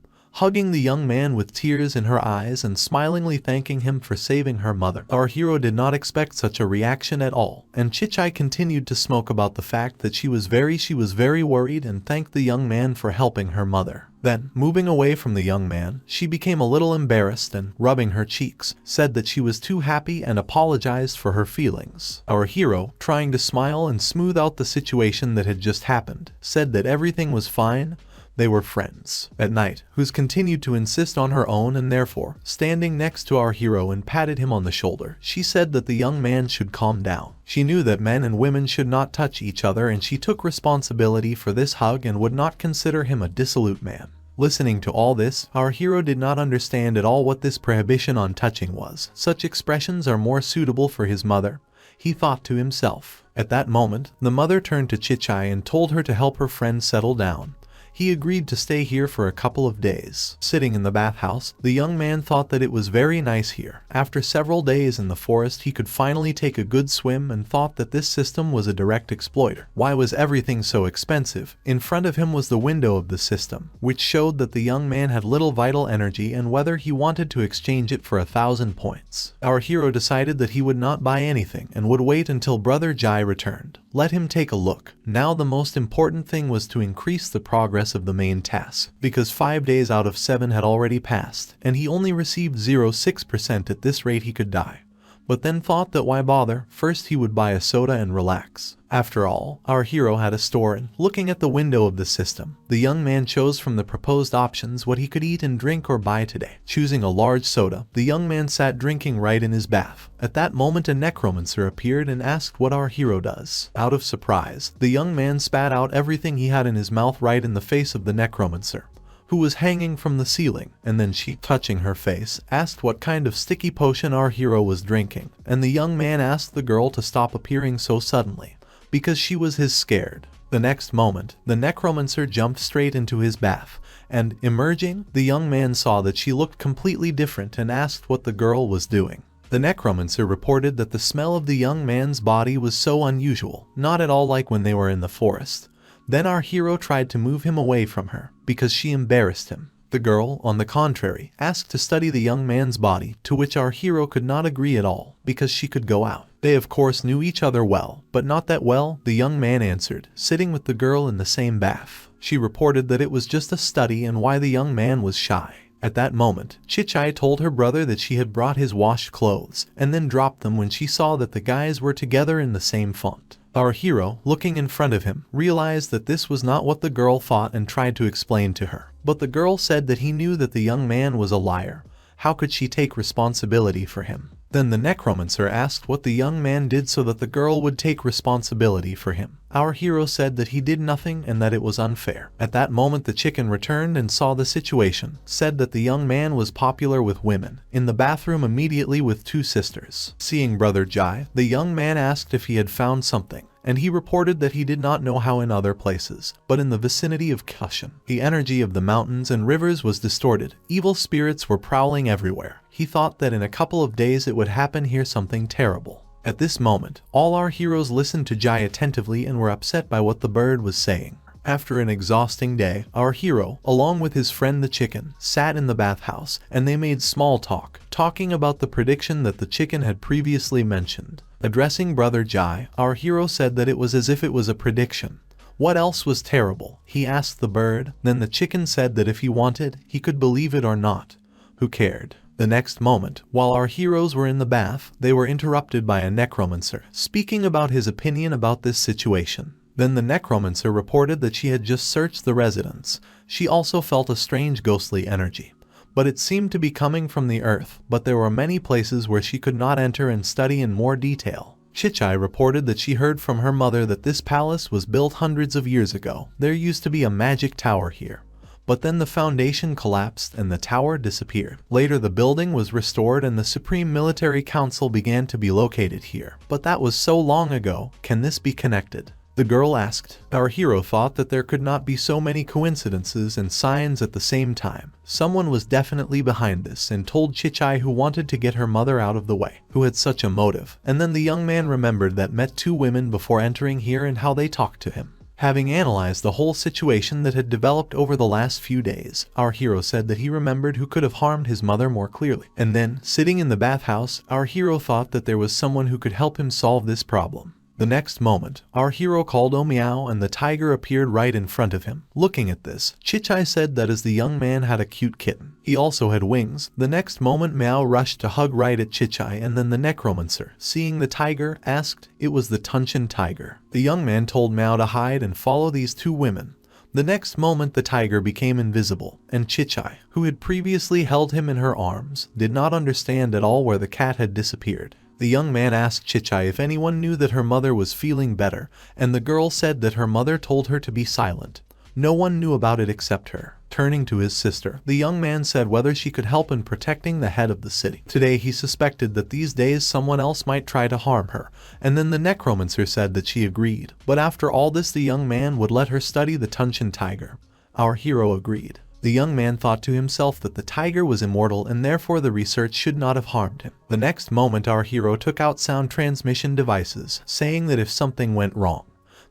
hugging the young man with tears in her eyes and smilingly thanking him for saving her mother. Our hero did not expect such a reaction at all, and Chichai continued to smoke about the fact that she was very worried and thanked the young man for helping her mother. Then, moving away from the young man, she became a little embarrassed and, rubbing her cheeks, said that she was too happy and apologized for her feelings. Our hero, trying to smile and smooth out the situation that had just happened, said that everything was fine. They were friends. At night, who's continued to insist on her own and therefore, standing next to our hero and patted him on the shoulder, she said that the young man should calm down. She knew that men and women should not touch each other, and she took responsibility for this hug and would not consider him a dissolute man. Listening to all this, our hero did not understand at all what this prohibition on touching was. Such expressions are more suitable for his mother, he thought to himself. At that moment, the mother turned to Chichai and told her to help her friend settle down. He agreed to stay here for a couple of days. Sitting in the bathhouse, the young man thought that it was very nice here. After several days in the forest, he could finally take a good swim and thought that this system was a direct exploiter. Why was everything so expensive? In front of him was the window of the system, which showed that the young man had little vital energy and whether he wanted to exchange it for 1,000 points. Our hero decided that he would not buy anything and would wait until Brother Jai returned. Let him take a look. Now the most important thing was to increase the progress of the main task, because 5 days out of 7 had already passed, and he only received 0.6%. At this rate he could die. But then thought that why bother, first he would buy a soda and relax. After all, our hero had a store and, looking at the window of the system, the young man chose from the proposed options what he could eat and drink or buy today. Choosing a large soda, the young man sat drinking right in his bath. At that moment a necromancer appeared and asked what our hero does. Out of surprise, the young man spat out everything he had in his mouth right in the face of the necromancer, who was hanging from the ceiling, and then she, touching her face, asked what kind of sticky potion our hero was drinking, and the young man asked the girl to stop appearing so suddenly, because she was scared. The next moment, the necromancer jumped straight into his bath, and, emerging, the young man saw that she looked completely different and asked what the girl was doing. The necromancer reported that the smell of the young man's body was so unusual, not at all like when they were in the forest. Then our hero tried to move him away from her, because she embarrassed him. The girl, on the contrary, asked to study the young man's body, to which our hero could not agree at all, because she could go out. They of course knew each other well, but not that well, the young man answered, sitting with the girl in the same bath. She reported that it was just a study and why the young man was shy. At that moment, Chichai told her brother that she had brought his washed clothes, and then dropped them when she saw that the guys were together in the same font. Our hero, looking in front of him, realized that this was not what the girl thought and tried to explain to her. But the girl said that he knew that the young man was a liar. How could she take responsibility for him? Then the necromancer asked what the young man did so that the girl would take responsibility for him. Our hero said that he did nothing and that it was unfair. At that moment the chicken returned and saw the situation, said that the young man was popular with women, in the bathroom immediately with 2 sisters. Seeing Brother Jai, the young man asked if he had found something, and he reported that he did not know how in other places, but in the vicinity of Kushan. The energy of the mountains and rivers was distorted. Evil spirits were prowling everywhere. He thought that in a couple of days it would happen here something terrible. At this moment, all our heroes listened to Jai attentively and were upset by what the bird was saying. After an exhausting day, our hero, along with his friend the chicken, sat in the bathhouse, and they made small talk, talking about the prediction that the chicken had previously mentioned. Addressing Brother Jai, our hero said that it was as if it was a prediction. What else was terrible? He asked the bird. Then the chicken said that if he wanted, he could believe it or not. Who cared? The next moment, while our heroes were in the bath, they were interrupted by a necromancer, speaking about his opinion about this situation. Then the necromancer reported that she had just searched the residence. She also felt a strange ghostly energy, but it seemed to be coming from the earth, but there were many places where she could not enter and study in more detail. Chichai reported that she heard from her mother that this palace was built hundreds of years ago. There used to be a magic tower here. But then the foundation collapsed and the tower disappeared. Later the building was restored and the Supreme Military Council began to be located here. But that was so long ago, can this be connected? The girl asked. Our hero thought that there could not be so many coincidences and signs at the same time. Someone was definitely behind this and told Chichai, who wanted to get her mother out of the way, who had such a motive. And then the young man remembered that met 2 women before entering here and how they talked to him. Having analyzed the whole situation that had developed over the last few days, our hero said that he remembered who could have harmed his mother more clearly. And then, sitting in the bathhouse, our hero thought that there was someone who could help him solve this problem. The next moment, our hero called "Oh meow" and the tiger appeared right in front of him. Looking at this, Chichai said that as the young man had a cute kitten, he also had wings. The next moment Meow rushed to hug right at Chichai, and then the necromancer, seeing the tiger, asked. It was the Tunshin tiger. The young man told Meow to hide and follow these 2 women. The next moment the tiger became invisible, and Chichai, who had previously held him in her arms, did not understand at all where the cat had disappeared. The young man asked Chichai if anyone knew that her mother was feeling better, and the girl said that her mother told her to be silent. No one knew about it except her. Turning to his sister, the young man said whether she could help in protecting the head of the city. Today he suspected that these days someone else might try to harm her, and then the necromancer said that she agreed. But after all this the young man would let her study the Tunshin tiger. Our hero agreed. The young man thought to himself that the tiger was immortal and therefore the research should not have harmed him. The next moment our hero took out sound transmission devices, saying that if something went wrong,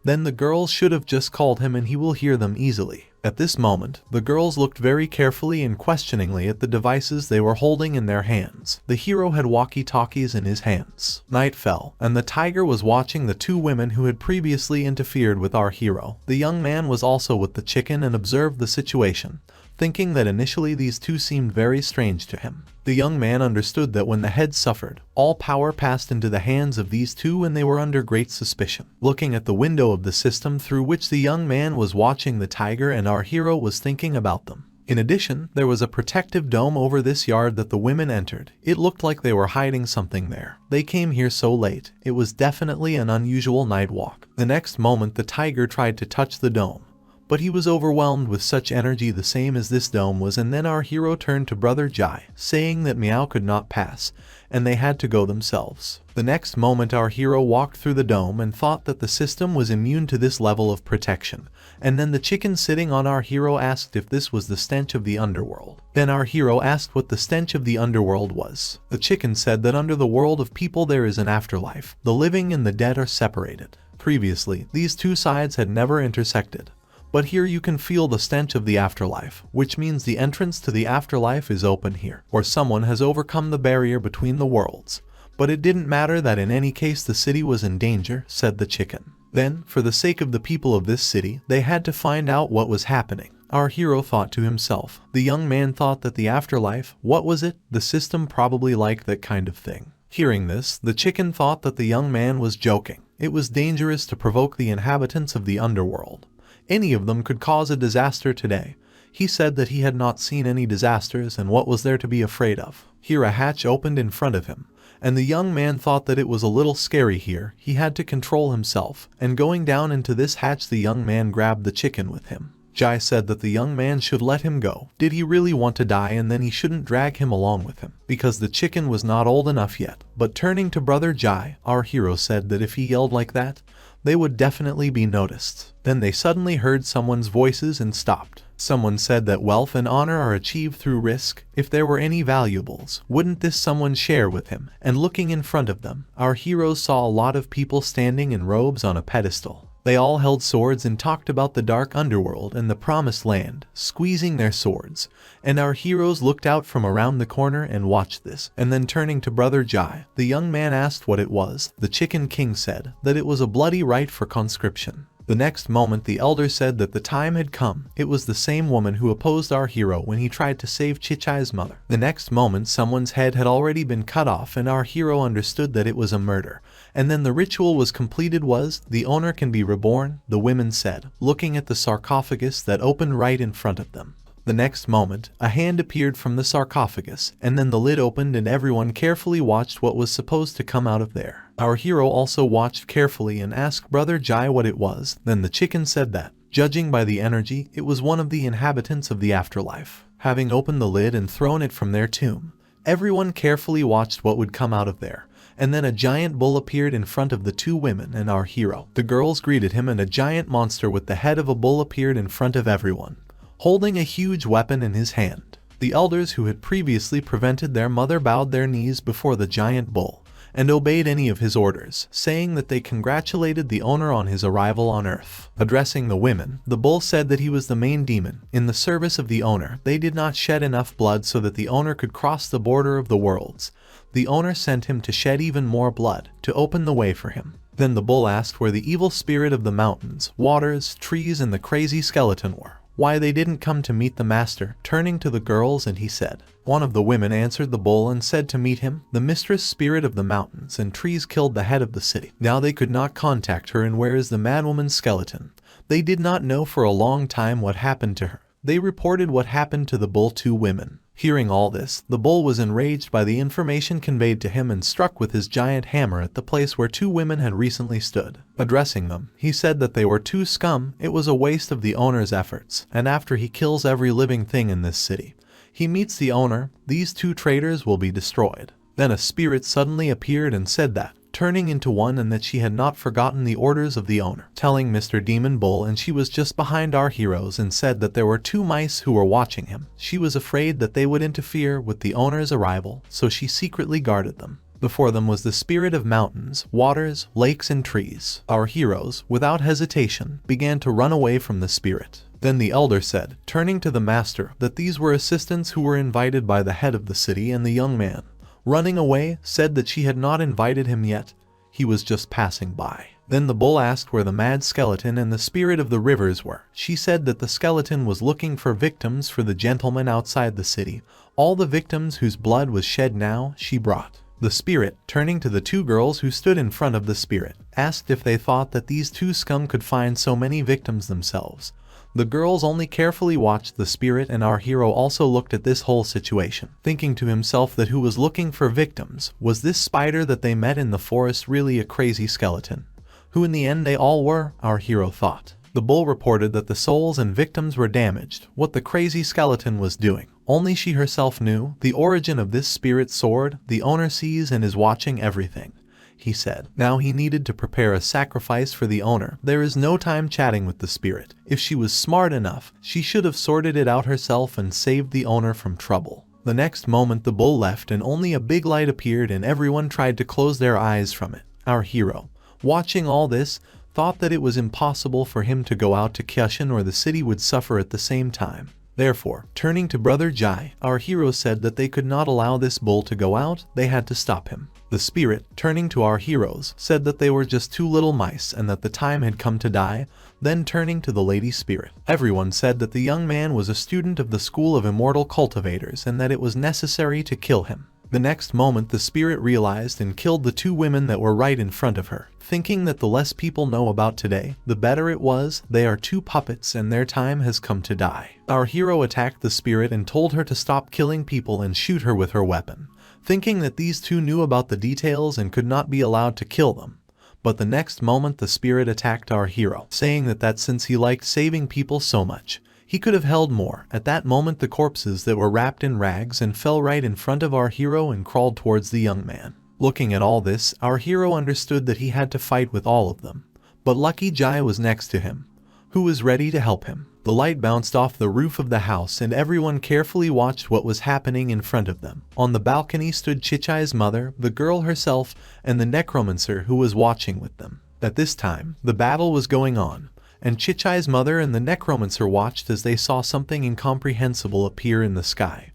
then the girls should have just called him and he will hear them easily. At this moment, the girls looked very carefully and questioningly at the devices they were holding in their hands. The hero had walkie-talkies in his hands. Night fell, and the tiger was watching the two women who had previously interfered with our hero. The young man was also with the chicken and observed the situation, thinking that initially these two seemed very strange to him. The young man understood that when the head suffered, all power passed into the hands of these two and they were under great suspicion. Looking at the window of the system through which the young man was watching the tiger and our hero was thinking about them. In addition, there was a protective dome over this yard that the women entered. It looked like they were hiding something there. They came here so late. It was definitely an unusual night walk. The next moment the tiger tried to touch the dome, but he was overwhelmed with such energy the same as this dome was, and then our hero turned to Brother Jai, saying that Meow could not pass, and they had to go themselves. The next moment our hero walked through the dome and thought that the system was immune to this level of protection, and then the chicken sitting on our hero asked if this was the stench of the underworld. Then our hero asked what the stench of the underworld was. The chicken said that under the world of people there is an afterlife. The living and the dead are separated. Previously, these two sides had never intersected. But here you can feel the stench of the afterlife, which means the entrance to the afterlife is open here, or someone has overcome the barrier between the worlds. But it didn't matter that in any case the city was in danger, said the chicken. Then, for the sake of the people of this city, they had to find out what was happening. Our hero thought to himself. The young man thought that the afterlife, what was it? The system probably liked that kind of thing. Hearing this, the chicken thought that the young man was joking. It was dangerous to provoke the inhabitants of the underworld. Any of them could cause a disaster today. He said that he had not seen any disasters, and what was there to be afraid of? Here a hatch opened in front of him, and the young man thought that it was a little scary here. He had to control himself, and going down into this hatch the young man grabbed the chicken with him. Jai said that the young man should let him go. Did he really want to die, and then he shouldn't drag him along with him, because the chicken was not old enough yet. But turning to Brother Jai, our hero said that if he yelled like that, they would definitely be noticed. Then they suddenly heard someone's voices and stopped. Someone said that wealth and honor are achieved through risk. If there were any valuables, wouldn't this someone share with him? And looking in front of them, our heroes saw a lot of people standing in robes on a pedestal. They all held swords and talked about the dark underworld and the promised land, squeezing their swords. And our heroes looked out from around the corner and watched this. And then turning to Brother Jai, the young man asked what it was. The Chicken King said that it was a bloody rite for conscription. The next moment the elder said that the time had come. It was the same woman who opposed our hero when he tried to save Chichai's mother. The next moment someone's head had already been cut off and our hero understood that it was a murder. And then the ritual was completed. The owner can be reborn, the women said, looking at the sarcophagus that opened right in front of them. The next moment, a hand appeared from the sarcophagus, and then the lid opened and everyone carefully watched what was supposed to come out of there. Our hero also watched carefully and asked Brother Jai what it was. Then the chicken said that, judging by the energy, it was one of the inhabitants of the afterlife. Having opened the lid and thrown it from their tomb, everyone carefully watched what would come out of there. And then a giant bull appeared in front of the two women and our hero. The girls greeted him and a giant monster with the head of a bull appeared in front of everyone, holding a huge weapon in his hand. The elders who had previously prevented their mother bowed their knees before the giant bull and obeyed any of his orders, saying that they congratulated the owner on his arrival on Earth. Addressing the women, the bull said that he was the main demon in the service of the owner. They did not shed enough blood so that the owner could cross the border of the worlds. The owner sent him to shed even more blood to open the way for him. Then the bull asked where the evil spirit of the mountains, waters, trees, and the crazy skeleton were. Why they didn't come to meet the master, turning to the girls, and he said. One of the women answered the bull and said to meet him, the mistress spirit of the mountains and trees killed the head of the city. Now they could not contact her, and where is the madwoman's skeleton? They did not know for a long time what happened to her. They reported what happened to the bull to women. Hearing all this, the bull was enraged by the information conveyed to him and struck with his giant hammer at the place where two women had recently stood. Addressing them, he said that they were two scum. It was a waste of the owner's efforts, and after he kills every living thing in this city, he meets the owner, these two traitors will be destroyed. Then a spirit suddenly appeared and said that, turning into one, and that she had not forgotten the orders of the owner, telling Mr. Demon Bull, and she was just behind our heroes and said that there were 2 mice who were watching him. She was afraid that they would interfere with the owner's arrival, so she secretly guarded them. Before them was the spirit of mountains, waters, lakes, and trees. Our heroes, without hesitation, began to run away from the spirit. Then the elder said, turning to the master, that these were assistants who were invited by the head of the city, and the young man, running away, said that she had not invited him yet. He was just passing by. Then the bull asked where the mad skeleton and the spirit of the rivers were. She said that the skeleton was looking for victims for the gentleman outside the city. All the victims whose blood was shed now, she brought. The spirit, turning to the 2 girls who stood in front of the spirit, asked if they thought that these 2 scum could find so many victims themselves. The girls only carefully watched the spirit, and our hero also looked at this whole situation, thinking to himself that who was looking for victims? Was this spider that they met in the forest really a crazy skeleton? Who in the end they all were, our hero thought. The bull reported that the souls and victims were damaged. What the crazy skeleton was doing, only she herself knew. The origin of this spirit sword, the owner sees and is watching everything, he said. Now he needed to prepare a sacrifice for the owner. There is no time chatting with the spirit. If she was smart enough, she should have sorted it out herself and saved the owner from trouble. The next moment the bull left, and only a big light appeared, and everyone tried to close their eyes from it. Our hero, watching all this, thought that it was impossible for him to go out to Kyushin, or the city would suffer at the same time. Therefore, turning to Brother Jai, our hero said that they could not allow this bull to go out, they had to stop him. The spirit, turning to our heroes, said that they were just 2 little mice and that the time had come to die. Then turning to the lady spirit, everyone said that the young man was a student of the school of immortal cultivators and that it was necessary to kill him. The next moment the spirit realized and killed the 2 women that were right in front of her, thinking that the less people know about today, the better it was. They are 2 puppets and their time has come to die. Our hero attacked the spirit and told her to stop killing people and shoot her with her weapon, thinking that these 2 knew about the details and could not be allowed to kill them. But the next moment the spirit attacked our hero, saying that since he liked saving people so much, he could have held more. At that moment the corpses that were wrapped in rags and fell right in front of our hero and crawled towards the young man. Looking at all this, our hero understood that he had to fight with all of them. But Lucky Jai was next to him, who was ready to help him. The light bounced off the roof of the house and everyone carefully watched what was happening in front of them. On the balcony stood Chichai's mother, the girl herself, and the necromancer who was watching with them. At this time, the battle was going on, and Chichai's mother and the necromancer watched as they saw something incomprehensible appear in the sky,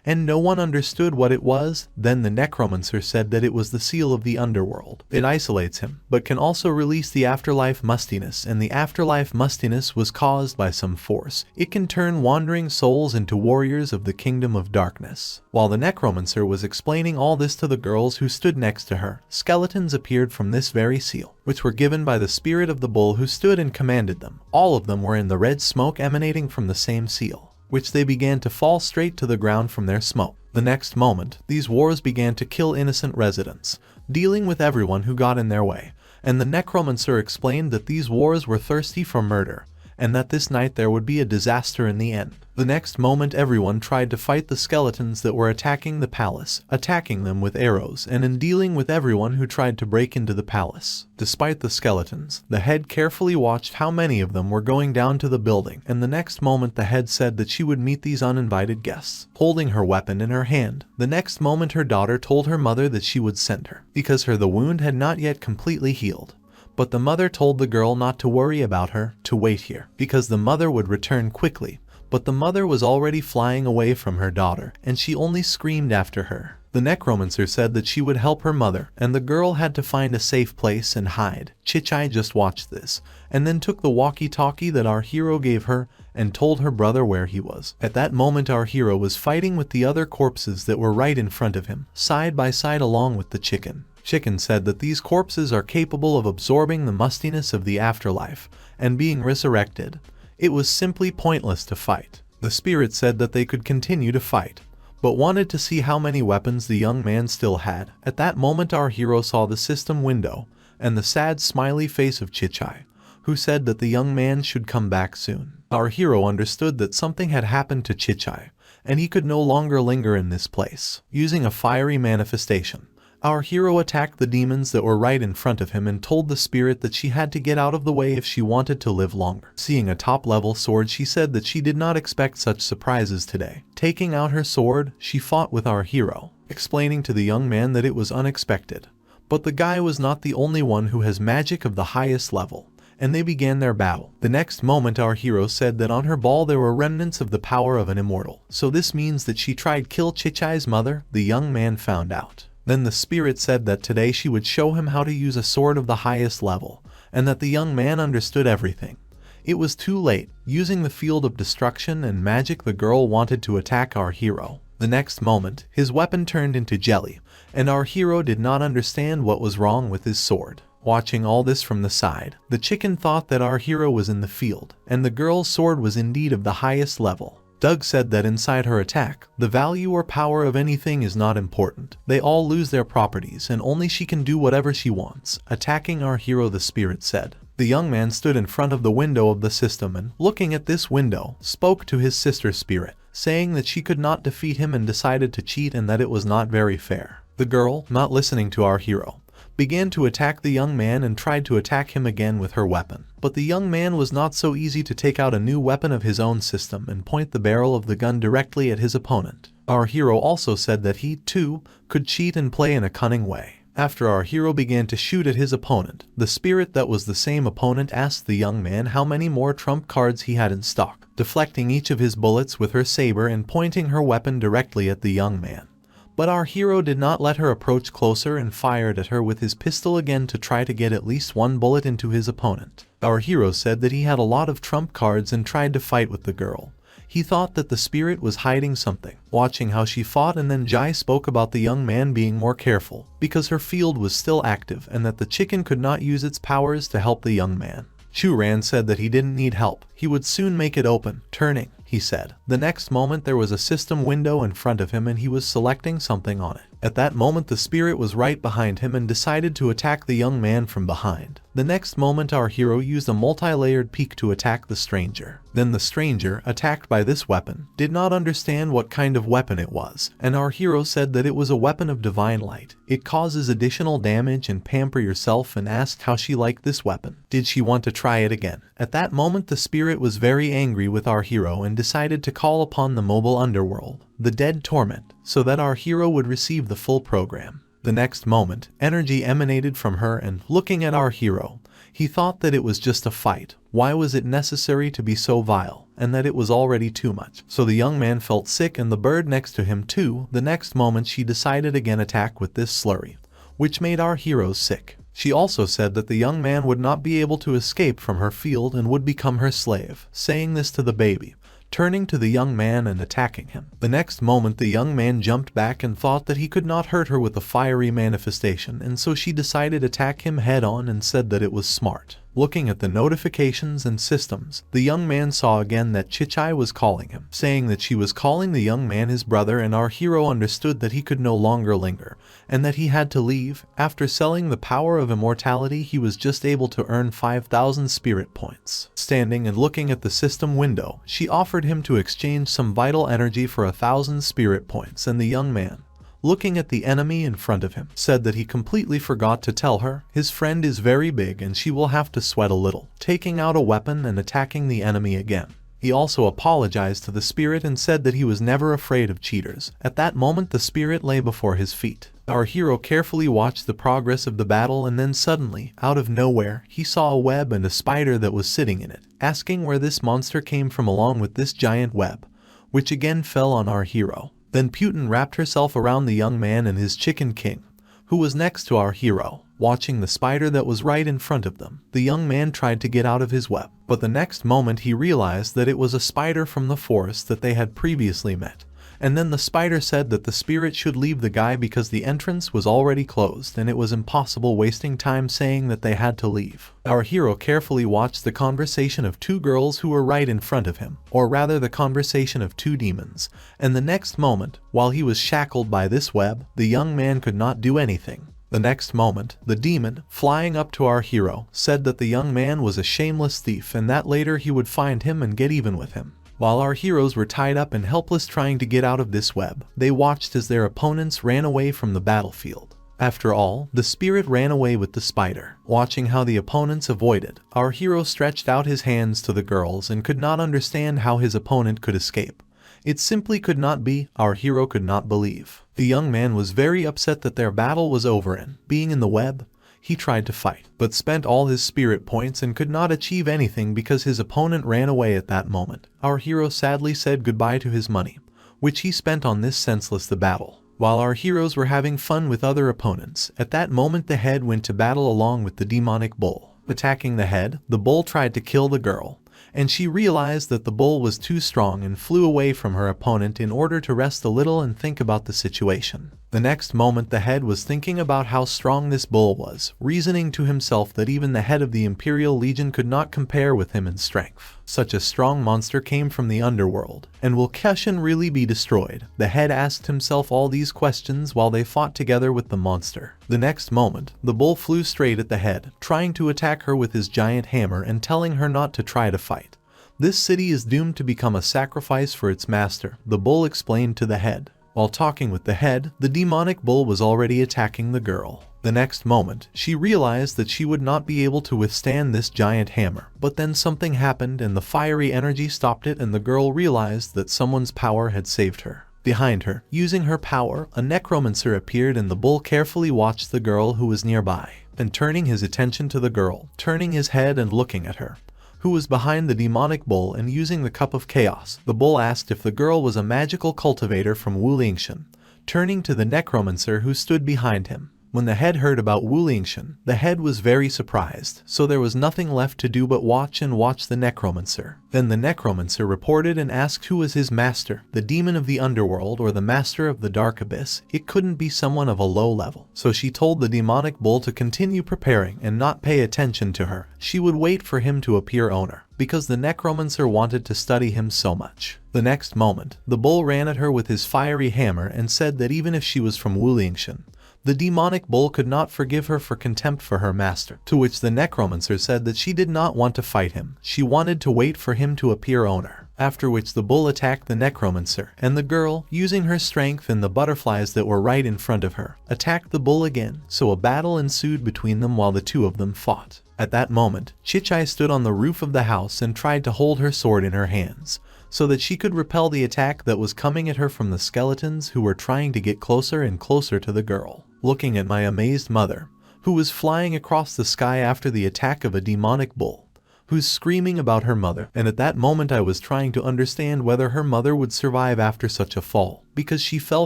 and no one understood what it was. Then the necromancer said that it was the seal of the underworld. It isolates him, but can also release the afterlife mustiness, and the afterlife mustiness was caused by some force. It can turn wandering souls into warriors of the kingdom of darkness. While the necromancer was explaining all this to the girls who stood next to her, skeletons appeared from this very seal, which were given by the spirit of the bull who stood and commanded them. All of them were in the red smoke emanating from the same seal, which they began to fall straight to the ground from their smoke. The next moment, these wars began to kill innocent residents, dealing with everyone who got in their way, and the necromancer explained that these wars were thirsty for murder, and that this night there would be a disaster in the end. The next moment everyone tried to fight the skeletons that were attacking the palace, attacking them with arrows, and in dealing with everyone who tried to break into the palace. Despite the skeletons, the head carefully watched how many of them were going down to the building, and the next moment the head said that she would meet these uninvited guests, holding her weapon in her hand. The next moment her daughter told her mother that she would send her, because the wound had not yet completely healed. But the mother told the girl not to worry about her, to wait here, because the mother would return quickly. But the mother was already flying away from her daughter, and she only screamed after her. The necromancer said that she would help her mother, and the girl had to find a safe place and hide. Chichai just watched this, and then took the walkie-talkie that our hero gave her, and told her brother where he was. At that moment our hero was fighting with the other corpses that were right in front of him, side by side along with the chicken. Chicken said that these corpses are capable of absorbing the mustiness of the afterlife, and being resurrected. It was simply pointless to fight. The spirit said that they could continue to fight, but wanted to see how many weapons the young man still had. At that moment our hero saw the system window, and the sad smiley face of Chichai, who said that the young man should come back soon. Our hero understood that something had happened to Chichai, and he could no longer linger in this place. Using a fiery manifestation, Our hero attacked the demons that were right in front of him and told the spirit that she had to get out of the way if she wanted to live longer. Seeing a top-level sword, she said that she did not expect such surprises today. Taking out her sword, she fought with our hero, explaining to the young man that it was unexpected. But the guy was not the only one who has magic of the highest level, and they began their battle. The next moment our hero said that on her ball there were remnants of the power of an immortal. So this means that she tried kill Chichai's mother, the young man found out. Then the spirit said that today she would show him how to use a sword of the highest level, and that the young man understood everything. It was too late. Using the field of destruction and magic, the girl wanted to attack our hero. The next moment, his weapon turned into jelly, and our hero did not understand what was wrong with his sword. Watching all this from the side, the chicken thought that our hero was in the field, and the girl's sword was indeed of the highest level. Doug said that inside her attack, the value or power of anything is not important. They all lose their properties and only she can do whatever she wants. Attacking our hero, the spirit said. The young man stood in front of the window of the system and, looking at this window, spoke to his sister spirit, saying that she could not defeat him and decided to cheat and that it was not very fair. The girl, not listening to our hero, began to attack the young man and tried to attack him again with her weapon. But the young man was not so easy to take out a new weapon of his own system and point the barrel of the gun directly at his opponent. Our hero also said that he, too, could cheat and play in a cunning way. After our hero began to shoot at his opponent, the spirit that was the same opponent asked the young man how many more trump cards he had in stock, deflecting each of his bullets with her saber and pointing her weapon directly at the young man. But our hero did not let her approach closer and fired at her with his pistol again to try to get at least one bullet into his opponent. Our hero said that he had a lot of trump cards and tried to fight with the girl. He thought that the spirit was hiding something. Watching how she fought, and then Jai spoke about the young man being more careful because her field was still active and that the chicken could not use its powers to help the young man. Chu Ran said that he didn't need help. He would soon make it open. Turning, he said. The next moment there was a system window in front of him and he was selecting something on it. At that moment the spirit was right behind him and decided to attack the young man from behind. The next moment our hero used a multi-layered peak to attack the stranger. Then the stranger, attacked by this weapon, did not understand what kind of weapon it was, and our hero said that it was a weapon of divine light. It causes additional damage and pamper yourself, and asked how she liked this weapon. Did she want to try it again? At that moment the spirit was very angry with our hero and decided to call upon the mobile underworld, the dead torment, so that our hero would receive the full program. The next moment, energy emanated from her and, looking at our hero, he thought that it was just a fight. Why was it necessary to be so vile, and that it was already too much? So the young man felt sick and the bird next to him too. The next moment she decided again attack with this slurry, which made our hero sick. She also said that the young man would not be able to escape from her field and would become her slave, saying this to the baby, turning to the young man and attacking him. The next moment the young man jumped back and thought that he could not hurt her with a fiery manifestation, and so she decided to attack him head on and said that it was smart. Looking at the notifications and systems, the young man saw again that Chichai was calling him, saying that she was calling the young man his brother, and our hero understood that he could no longer linger, and that he had to leave. After selling the power of immortality, he was just able to earn 5,000 spirit points. Standing and looking at the system window, she offered him to exchange some vital energy for 1,000 spirit points, and the young man, looking at the enemy in front of him, said that he completely forgot to tell her his friend is very big and she will have to sweat a little, taking out a weapon and attacking the enemy again. He also apologized to the spirit and said that he was never afraid of cheaters. At that moment the spirit lay before his feet. Our hero carefully watched the progress of the battle, and then suddenly, out of nowhere, he saw a web and a spider that was sitting in it, asking where this monster came from along with this giant web, which again fell on our hero. Then Putin wrapped herself around the young man and his chicken king, who was next to our hero. Watching the spider that was right in front of them, the young man tried to get out of his web, but the next moment he realized that it was a spider from the forest that they had previously met. And then the spider said that the spirit should leave the guy because the entrance was already closed and it was impossible wasting time, saying that they had to leave. Our hero carefully watched the conversation of two girls who were right in front of him, or rather the conversation of two demons, and the next moment, while he was shackled by this web, the young man could not do anything. The next moment, the demon, flying up to our hero, said that the young man was a shameless thief and that later he would find him and get even with him. While our heroes were tied up and helpless trying to get out of this web, they watched as their opponents ran away from the battlefield. After all, the spirit ran away with the spider. Watching how the opponents avoided, our hero stretched out his hands to the girls and could not understand how his opponent could escape. It simply could not be. Our hero could not believe. The young man was very upset that their battle was over and, being in the web, he tried to fight, but spent all his spirit points and could not achieve anything because his opponent ran away at that moment. Our hero sadly said goodbye to his money, which he spent on this senseless battle. While our heroes were having fun with other opponents, at that moment the head went to battle along with the demonic bull. Attacking the head, the bull tried to kill the girl, and she realized that the bull was too strong and flew away from her opponent in order to rest a little and think about the situation. The next moment the head was thinking about how strong this bull was, reasoning to himself that even the head of the Imperial Legion could not compare with him in strength. Such a strong monster came from the underworld, and will Keshin really be destroyed? The head asked himself all these questions while they fought together with the monster. The next moment, the bull flew straight at the head, trying to attack her with his giant hammer and telling her not to try to fight. This city is doomed to become a sacrifice for its master, the bull explained to the head. While talking with the head, the demonic bull was already attacking the girl. The next moment, she realized that she would not be able to withstand this giant hammer. But then something happened and the fiery energy stopped it, and the girl realized that someone's power had saved her. Behind her, using her power, a necromancer appeared, and the bull carefully watched the girl who was nearby, and turning his attention to the girl, turning his head and looking at her, who was behind the demonic bull, and using the cup of chaos, the bull asked if the girl was a magical cultivator from Wulingshan, turning to the necromancer who stood behind him. When the head heard about Wulingshan, the head was very surprised, so there was nothing left to do but watch and watch the necromancer. Then the necromancer reported and asked who was his master, the demon of the underworld or the master of the dark abyss. It couldn't be someone of a low level. So she told the demonic bull to continue preparing and not pay attention to her. She would wait for him to appear owner, because the necromancer wanted to study him so much. The next moment, the bull ran at her with his fiery hammer and said that even if she was from Wulingshan, the demonic bull could not forgive her for contempt for her master, to which the necromancer said that she did not want to fight him. She wanted to wait for him to appear owner. After which the bull attacked the necromancer, and the girl, using her strength and the butterflies that were right in front of her, attacked the bull again, so a battle ensued between them while the two of them fought. At that moment, Chichai stood on the roof of the house and tried to hold her sword in her hands, so that she could repel the attack that was coming at her from the skeletons who were trying to get closer and closer to the girl. Looking at my amazed mother, who was flying across the sky after the attack of a demonic bull, who's screaming about her mother, and at that moment I was trying to understand whether her mother would survive after such a fall, because she fell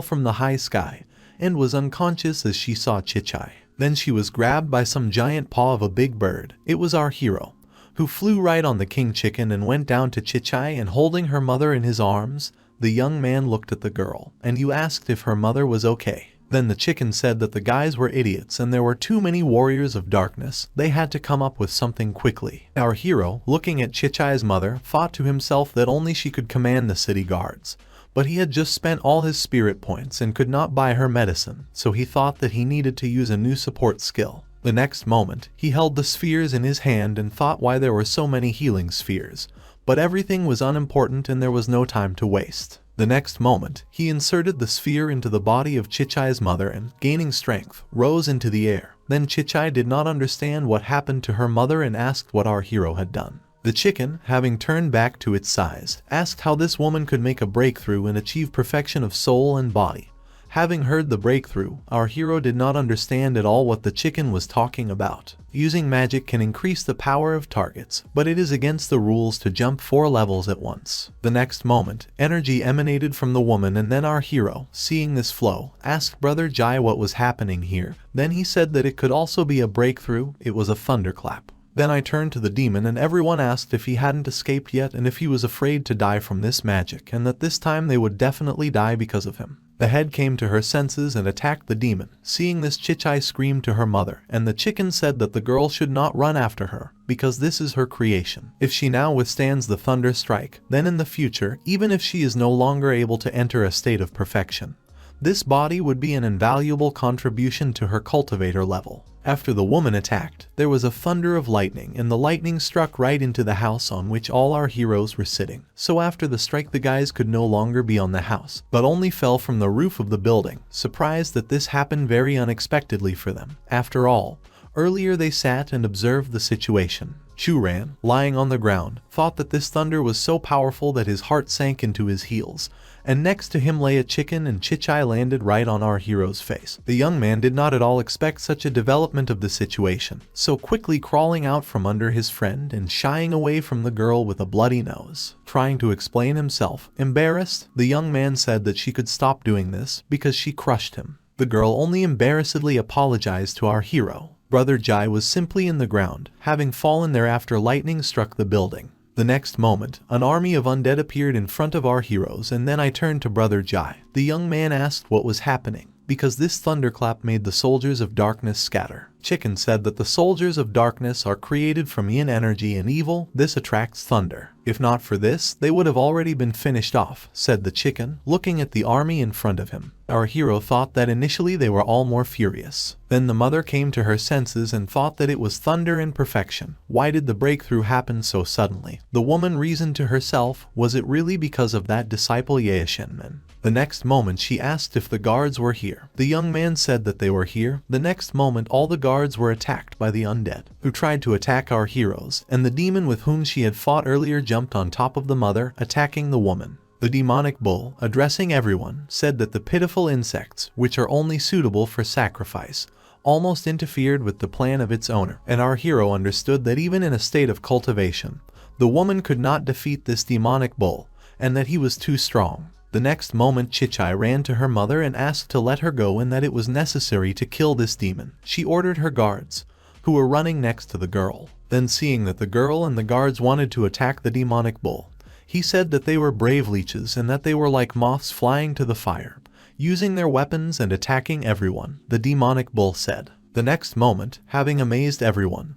from the high sky and was unconscious as she saw Chichai. Then she was grabbed by some giant paw of a big bird. It was our hero, who flew right on the king chicken and went down to Chichai, and holding her mother in his arms, the young man looked at the girl, and you asked if her mother was okay. Then the chicken said that the guys were idiots and there were too many warriors of darkness. They had to come up with something quickly. Our hero, looking at Chichai's mother, thought to himself that only she could command the city guards. But he had just spent all his spirit points and could not buy her medicine, so he thought that he needed to use a new support skill. The next moment, he held the spheres in his hand and thought why there were so many healing spheres. But everything was unimportant and there was no time to waste. The next moment, he inserted the sphere into the body of Chichai's mother and, gaining strength, rose into the air. Then Chichai did not understand what happened to her mother and asked what our hero had done. The chicken, having turned back to its size, asked how this woman could make a breakthrough and achieve perfection of soul and body. Having heard the breakthrough, our hero did not understand at all what the chicken was talking about. Using magic can increase the power of targets, but it is against the rules to jump 4 levels at once. The next moment, energy emanated from the woman, and then our hero, seeing this flow, asked Brother Jai what was happening here. Then he said that it could also be a breakthrough. It was a thunderclap. Then I turned to the demon and everyone asked if he hadn't escaped yet and if he was afraid to die from this magic, and that this time they would definitely die because of him. The head came to her senses and attacked the demon. Seeing this, Chichai screamed to her mother, and the chicken said that the girl should not run after her, because this is her creation. If she now withstands the thunder strike, then in the future, even if she is no longer able to enter a state of perfection, This body would be an invaluable contribution to her cultivator level. After the woman attacked, there was a thunder of lightning, and the lightning struck right into the house on which all our heroes were sitting. So after the strike, the guys could no longer be on the house, but only fell from the roof of the building, surprised that this happened very unexpectedly for them. After all, earlier they sat and observed the situation. Chu Ran, lying on the ground, thought that this thunder was so powerful that his heart sank into his heels, and next to him lay a chicken, and Chichai landed right on our hero's face. The young man did not at all expect such a development of the situation, so quickly crawling out from under his friend and shying away from the girl with a bloody nose. Trying to explain himself, embarrassed, the young man said that she could stop doing this because she crushed him. The girl only embarrassedly apologized to our hero. Brother Jai was simply in the ground, having fallen there after lightning struck the building. The next moment, an army of undead appeared in front of our heroes, and then I turned to Brother Jai. The young man asked what was happening, because this thunderclap made the soldiers of darkness scatter. Chicken said that the soldiers of darkness are created from yin energy and evil. This attracts thunder. If not for this, they would have already been finished off, said the chicken, looking at the army in front of him. Our hero thought that initially they were all more furious. Then the mother came to her senses and thought that it was thunder in perfection. Why did the breakthrough happen so suddenly? The woman reasoned to herself, was it really because of that disciple Yaoshenman? The next moment she asked if the guards were here. The young man said that they were here. The next moment all the guards were attacked by the undead, who tried to attack our heroes, and the demon with whom she had fought earlier jumped on top of the mother, attacking the woman. The demonic bull, addressing everyone, said that the pitiful insects, which are only suitable for sacrifice, almost interfered with the plan of its owner, and our hero understood that even in a state of cultivation, the woman could not defeat this demonic bull, and that he was too strong. The next moment Chichai ran to her mother and asked to let her go and that it was necessary to kill this demon. She ordered her guards, who were running next to the girl. Then seeing that the girl and the guards wanted to attack the demonic bull, he said that they were brave leeches and that they were like moths flying to the fire, using their weapons and attacking everyone, the demonic bull said. The next moment, having amazed everyone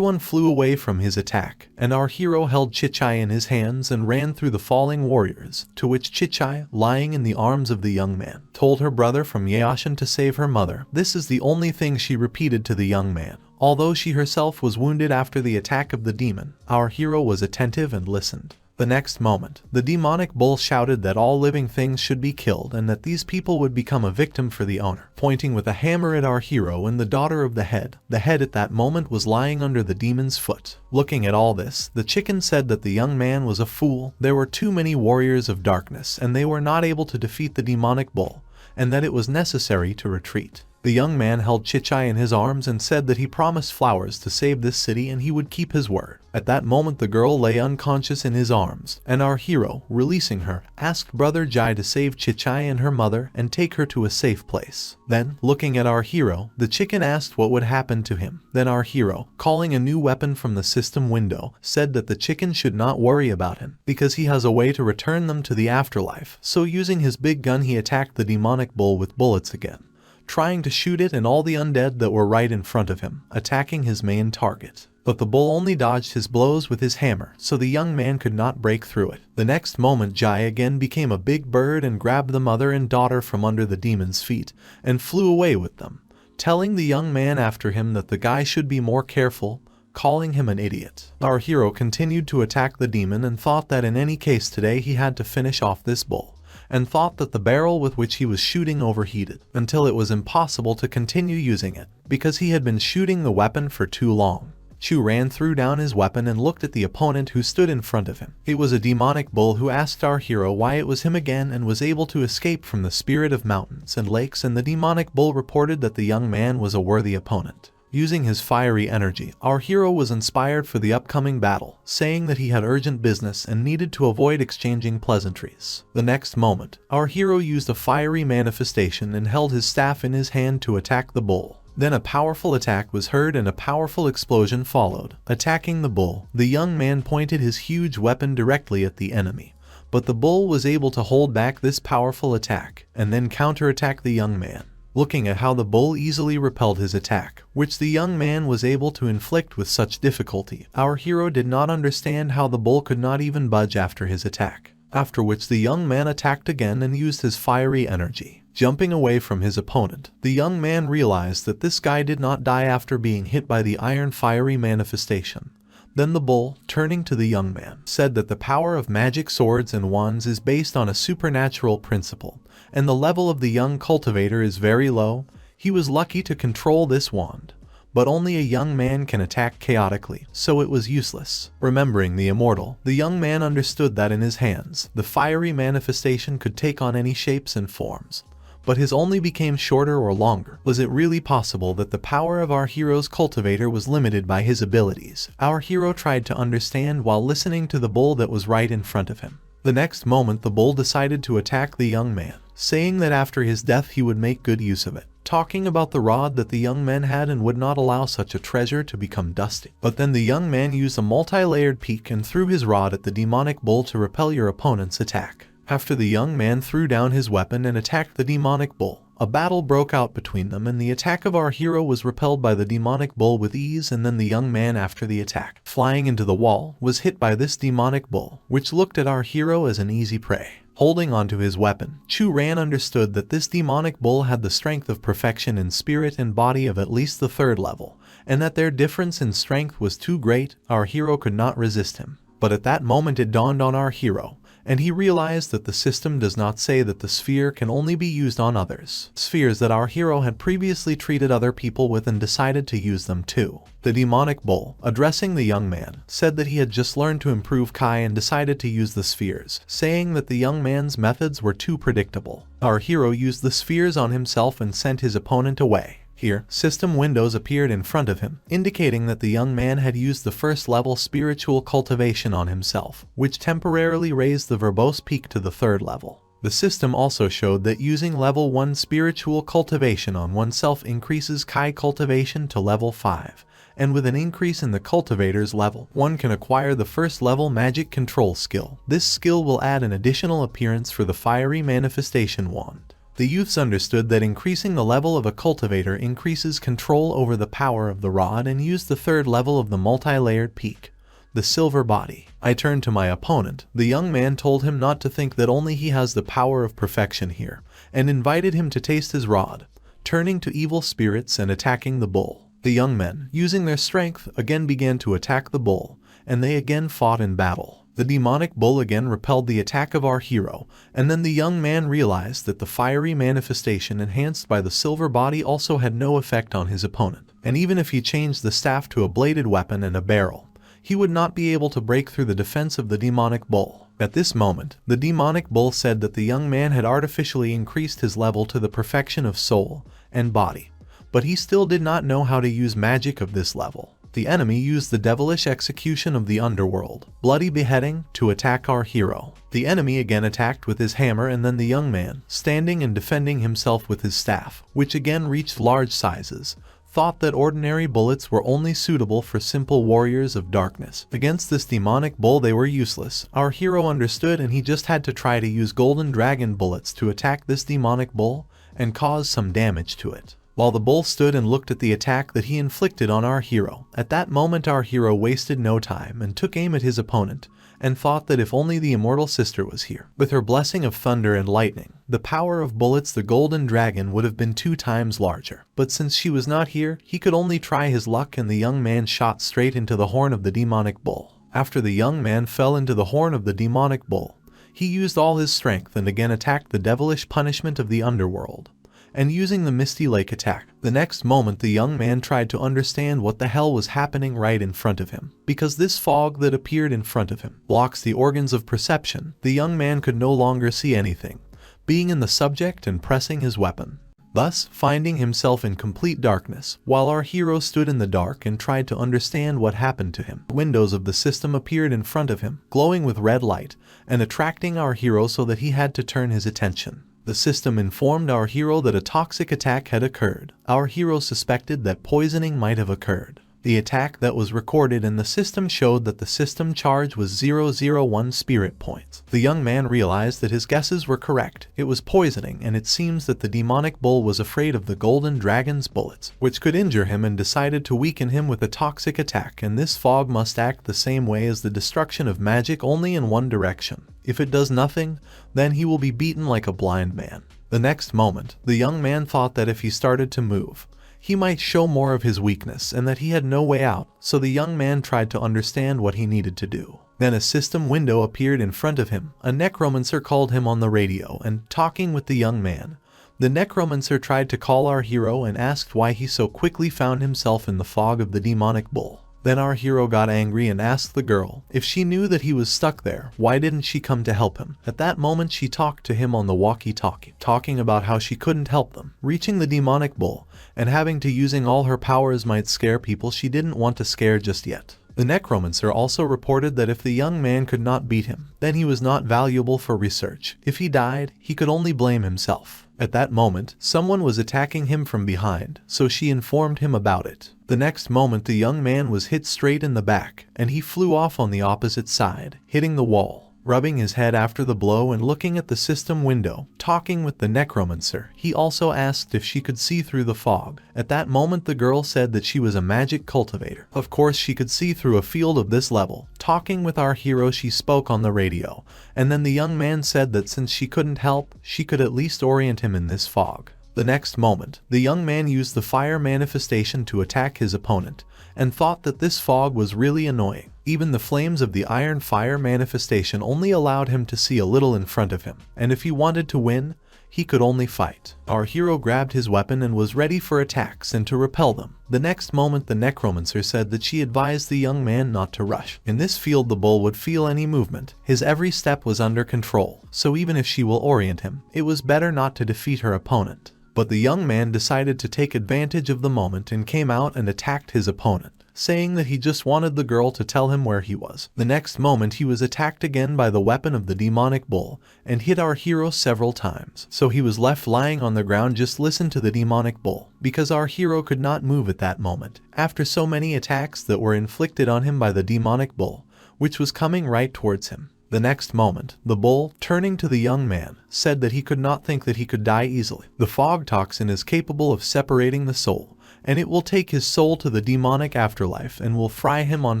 flew away from his attack, and our hero held Chichai in his hands and ran through the falling warriors, to which Chichai, lying in the arms of the young man, told her brother from Yaoshen to save her mother. This is the only thing she repeated to the young man. Although she herself was wounded after the attack of the demon, our hero was attentive and listened. The next moment, the demonic bull shouted that all living things should be killed and that these people would become a victim for the owner, pointing with a hammer at our hero and the daughter of the head. The head at that moment was lying under the demon's foot. Looking at all this, the chicken said that the young man was a fool. There were too many warriors of darkness and they were not able to defeat the demonic bull, and that it was necessary to retreat. The young man held Chichai in his arms and said that he promised flowers to save this city and he would keep his word. At that moment the girl lay unconscious in his arms, and our hero, releasing her, asked Brother Jai to save Chichai and her mother and take her to a safe place. Then, looking at our hero, the chicken asked what would happen to him. Then our hero, calling a new weapon from the system window, said that the chicken should not worry about him, because he has a way to return them to the afterlife. So using his big gun he attacked the demonic bull with bullets again, trying to shoot it and all the undead that were right in front of him, attacking his main target. But the bull only dodged his blows with his hammer, so the young man could not break through it. The next moment Jai again became a big bird and grabbed the mother and daughter from under the demon's feet, and flew away with them, telling the young man after him that the guy should be more careful, calling him an idiot. Our hero continued to attack the demon and thought that in any case today he had to finish off this bull, and thought that the barrel with which he was shooting overheated, until it was impossible to continue using it, because he had been shooting the weapon for too long. Chu Ran threw down his weapon and looked at the opponent who stood in front of him. It was a demonic bull who asked our hero why it was him again and was able to escape from the spirit of mountains and lakes, and the demonic bull reported that the young man was a worthy opponent. Using his fiery energy, our hero was inspired for the upcoming battle, saying that he had urgent business and needed to avoid exchanging pleasantries. The next moment, our hero used a fiery manifestation and held his staff in his hand to attack the bull. Then a powerful attack was heard and a powerful explosion followed. Attacking the bull, the young man pointed his huge weapon directly at the enemy, but the bull was able to hold back this powerful attack and then counterattack the young man. Looking at how the bull easily repelled his attack, which the young man was able to inflict with such difficulty, our hero did not understand how the bull could not even budge after his attack. after which the young man attacked again and used his fiery energy. Jumping away from his opponent, the young man realized that this guy did not die after being hit by the iron fiery manifestation. Then the bull, turning to the young man, said that the power of magic swords and wands is based on a supernatural principle, and the level of the young cultivator is very low. He was lucky to control this wand, but only a young man can attack chaotically, so it was useless. Remembering the immortal, the young man understood that in his hands, the fiery manifestation could take on any shapes and forms. But his only became shorter or longer. Was it really possible that the power of our hero's cultivator was limited by his abilities? Our hero tried to understand while listening to the bull that was right in front of him. The next moment the bull decided to attack the young man, saying that after his death he would make good use of it, talking about the rod that the young man had and would not allow such a treasure to become dusty. But then the young man used a multi-layered peak and threw his rod at the demonic bull to repel your opponent's attack. After the young man threw down his weapon and attacked the demonic bull, a battle broke out between them and the attack of our hero was repelled by the demonic bull with ease, and then the young man, after the attack, flying into the wall, was hit by this demonic bull, which looked at our hero as an easy prey. Holding onto his weapon, Chu Ran understood that this demonic bull had the strength of perfection in spirit and body of at least the 3rd level, and that their difference in strength was too great. Our hero could not resist him. But at that moment it dawned on our hero, and he realized that the system does not say that the sphere can only be used on others. Spheres that our hero had previously treated other people with and decided to use them too. The demonic bull, addressing the young man, said that he had just learned to improve Kai and decided to use the spheres, saying that the young man's methods were too predictable. Our hero used the spheres on himself and sent his opponent away. Here, system windows appeared in front of him, indicating that the young man had used the 1st level spiritual cultivation on himself, which temporarily raised the verbose peak to the 3rd level. The system also showed that using level 1 spiritual cultivation on oneself increases Kai cultivation to level 5, and with an increase in the cultivator's level, one can acquire the 1st level magic control skill. This skill will add an additional appearance for the fiery manifestation wand. The youths understood that increasing the level of a cultivator increases control over the power of the rod and used the 3rd level of the multi-layered peak, the silver body. I turned to my opponent. The young man told him not to think that only he has the power of perfection here, and invited him to taste his rod, turning to evil spirits and attacking the bull. The young men, using their strength, again began to attack the bull, and they again fought in battle. The demonic bull again repelled the attack of our hero, and then the young man realized that the fiery manifestation enhanced by the silver body also had no effect on his opponent. And even if he changed the staff to a bladed weapon and a barrel, he would not be able to break through the defense of the demonic bull. At this moment, the demonic bull said that the young man had artificially increased his level to the perfection of soul and body, but he still did not know how to use magic of this level. The enemy used the devilish execution of the underworld, bloody beheading, to attack our hero. The enemy again attacked with his hammer, and then the young man, standing and defending himself with his staff, which again reached large sizes, thought that ordinary bullets were only suitable for simple warriors of darkness. Against this demonic bull they were useless. Our hero understood, and he just had to try to use golden dragon bullets to attack this demonic bull and cause some damage to it. While the bull stood and looked at the attack that he inflicted on our hero, at that moment our hero wasted no time and took aim at his opponent, and thought that if only the immortal sister was here. With her blessing of thunder and lightning, the power of bullets, the golden dragon would have been 2 times larger. But since she was not here, he could only try his luck, and the young man shot straight into the horn of the demonic bull. After the young man fell into the horn of the demonic bull, he used all his strength and again attacked the devilish punishment of the underworld, and using the Misty Lake attack. The next moment the young man tried to understand what the hell was happening right in front of him. Because this fog that appeared in front of him blocks the organs of perception, the young man could no longer see anything, being in the subject and pressing his weapon, thus finding himself in complete darkness, while our hero stood in the dark and tried to understand what happened to him. Windows of the system appeared in front of him, glowing with red light, and attracting our hero so that he had to turn his attention. The system informed our hero that a toxic attack had occurred. Our hero suspected that poisoning might have occurred, The attack that was recorded in the system showed that the system charge was 001 spirit points. The young man realized that his guesses were correct. It was poisoning, and it seems that the demonic bull was afraid of the golden dragon's bullets, which could injure him, and decided to weaken him with a toxic attack, and this fog must act the same way as the destruction of magic, only in one direction. If it does nothing, then he will be beaten like a blind man. The next moment, the young man thought that if he started to move, he might show more of his weakness and that he had no way out, so the young man tried to understand what he needed to do. Then a system window appeared in front of him. A necromancer called him on the radio and talking with the young man. The necromancer tried to call our hero and asked why he so quickly found himself in the fog of the demonic bull. Then our hero got angry and asked the girl if she knew that he was stuck there, why didn't she come to help him? At that moment she talked to him on the walkie-talkie, talking about how she couldn't help them. Reaching the demonic bull and having to using all her powers might scare people she didn't want to scare just yet. The necromancer also reported that if the young man could not beat him, then he was not valuable for research. If he died, he could only blame himself. At that moment, someone was attacking him from behind, so she informed him about it. The next moment the young man was hit straight in the back, and he flew off on the opposite side, hitting the wall. Rubbing his head after the blow and looking at the system window, talking with the necromancer, he also asked if she could see through the fog. At that moment the girl said that she was a magic cultivator. Of course she could see through a field of this level. Talking with our hero she spoke on the radio, and then the young man said that since she couldn't help, she could at least orient him in this fog. The next moment, the young man used the fire manifestation to attack his opponent, and thought that this fog was really annoying. Even the flames of the iron fire manifestation only allowed him to see a little in front of him, and if he wanted to win, he could only fight. Our hero grabbed his weapon and was ready for attacks and to repel them. The next moment the necromancer said that she advised the young man not to rush. In this field the bull would feel any movement. His every step was under control, so even if she will orient him, it was better not to defeat her opponent. But the young man decided to take advantage of the moment and came out and attacked his opponent, saying that he just wanted the girl to tell him where he was. The next moment he was attacked again by the weapon of the demonic bull and hit our hero several times. So he was left lying on the ground. Just listen to the demonic bull, because our hero could not move at that moment, after so many attacks that were inflicted on him by the demonic bull, which was coming right towards him. The next moment, the bull, turning to the young man, said that he could not think that he could die easily. The fog toxin is capable of separating the soul, and it will take his soul to the demonic afterlife and will fry him on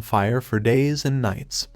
fire for days and nights,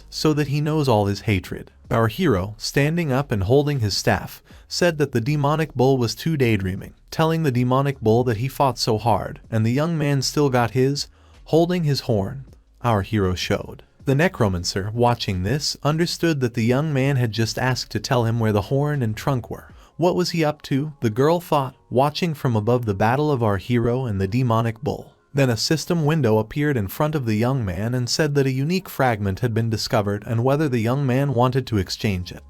so that he knows all his hatred. Our hero, standing up and holding his staff, said that the demonic bull was too daydreaming, telling the demonic bull that he fought so hard, and the young man still got his, holding his horn. Our hero showed. The necromancer, watching this, understood that the young man had just asked to tell him where the horn and trunk were. What was he up to? The girl thought, watching from above the battle of our hero and the demonic bull. Then a system window appeared in front of the young man and said that a unique fragment had been discovered and whether the young man wanted to exchange it,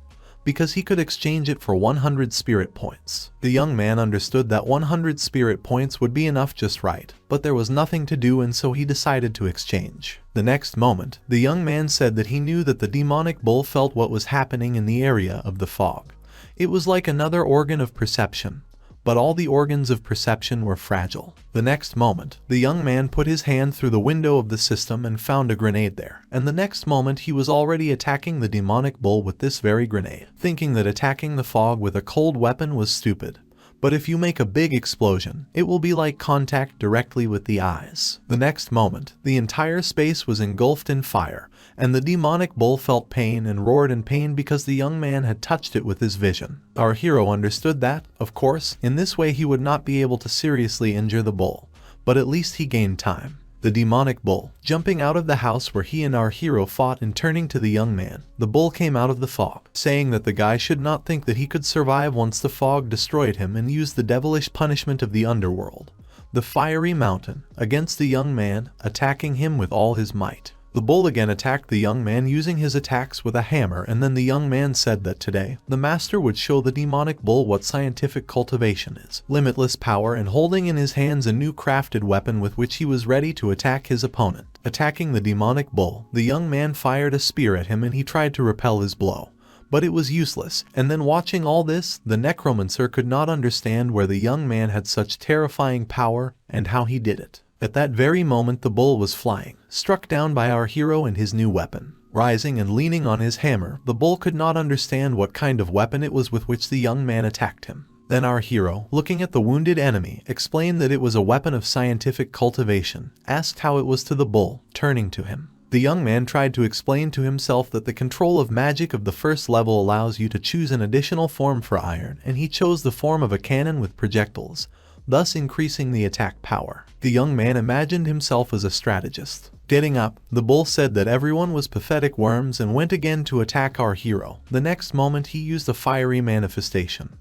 because he could exchange it for 100 spirit points. The young man understood that 100 spirit points would be enough just right, but there was nothing to do, and so he decided to exchange. The next moment, the young man said that he knew that the demonic bull felt what was happening in the area of the fog. It was like another organ of perception, but all the organs of perception were fragile. The next moment, the young man put his hand through the window of the system and found a grenade there, and the next moment he was already attacking the demonic bull with this very grenade, thinking that attacking the fog with a cold weapon was stupid. But if you make a big explosion, it will be like contact directly with the eyes. The next moment, the entire space was engulfed in fire, and the demonic bull felt pain and roared in pain because the young man had touched it with his vision. Our hero understood that, of course, in this way he would not be able to seriously injure the bull, but at least he gained time. The demonic bull, jumping out of the house where he and our hero fought and turning to the young man, the bull came out of the fog, saying that the guy should not think that he could survive once the fog destroyed him, and used the devilish punishment of the underworld, the fiery mountain, against the young man, attacking him with all his might. The bull again attacked the young man using his attacks with a hammer, and then the young man said that today, the master would show the demonic bull what scientific cultivation is. Limitless power, and holding in his hands a new crafted weapon with which he was ready to attack his opponent. Attacking the demonic bull, the young man fired a spear at him and he tried to repel his blow, but it was useless. And then watching all this, the necromancer could not understand where the young man had such terrifying power and how he did it. At that very moment the bull was flying, struck down by our hero and his new weapon. Rising and leaning on his hammer, the bull could not understand what kind of weapon it was with which the young man attacked him. Then our hero, looking at the wounded enemy, explained that it was a weapon of scientific cultivation, asked how it was to the bull, turning to him. The young man tried to explain to himself that the control of magic of the first level allows you to choose an additional form for iron, and he chose the form of a cannon with projectiles, thus increasing the attack power. The young man imagined himself as a strategist. Getting up, the bull said that everyone was pathetic worms and went again to attack our hero. The next moment he used a fiery manifestation.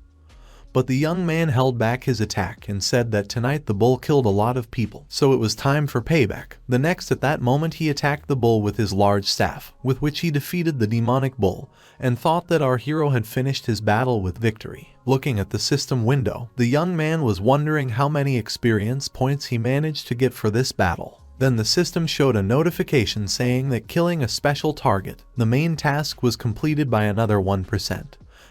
But the young man held back his attack and said that tonight the bull killed a lot of people, so it was time for payback. The next at that moment he attacked the bull with his large staff, with which he defeated the demonic bull, and thought that our hero had finished his battle with victory. Looking at the system window, the young man was wondering how many experience points he managed to get for this battle. Then the system showed a notification saying that killing a special target, the main task, was completed by another 1%.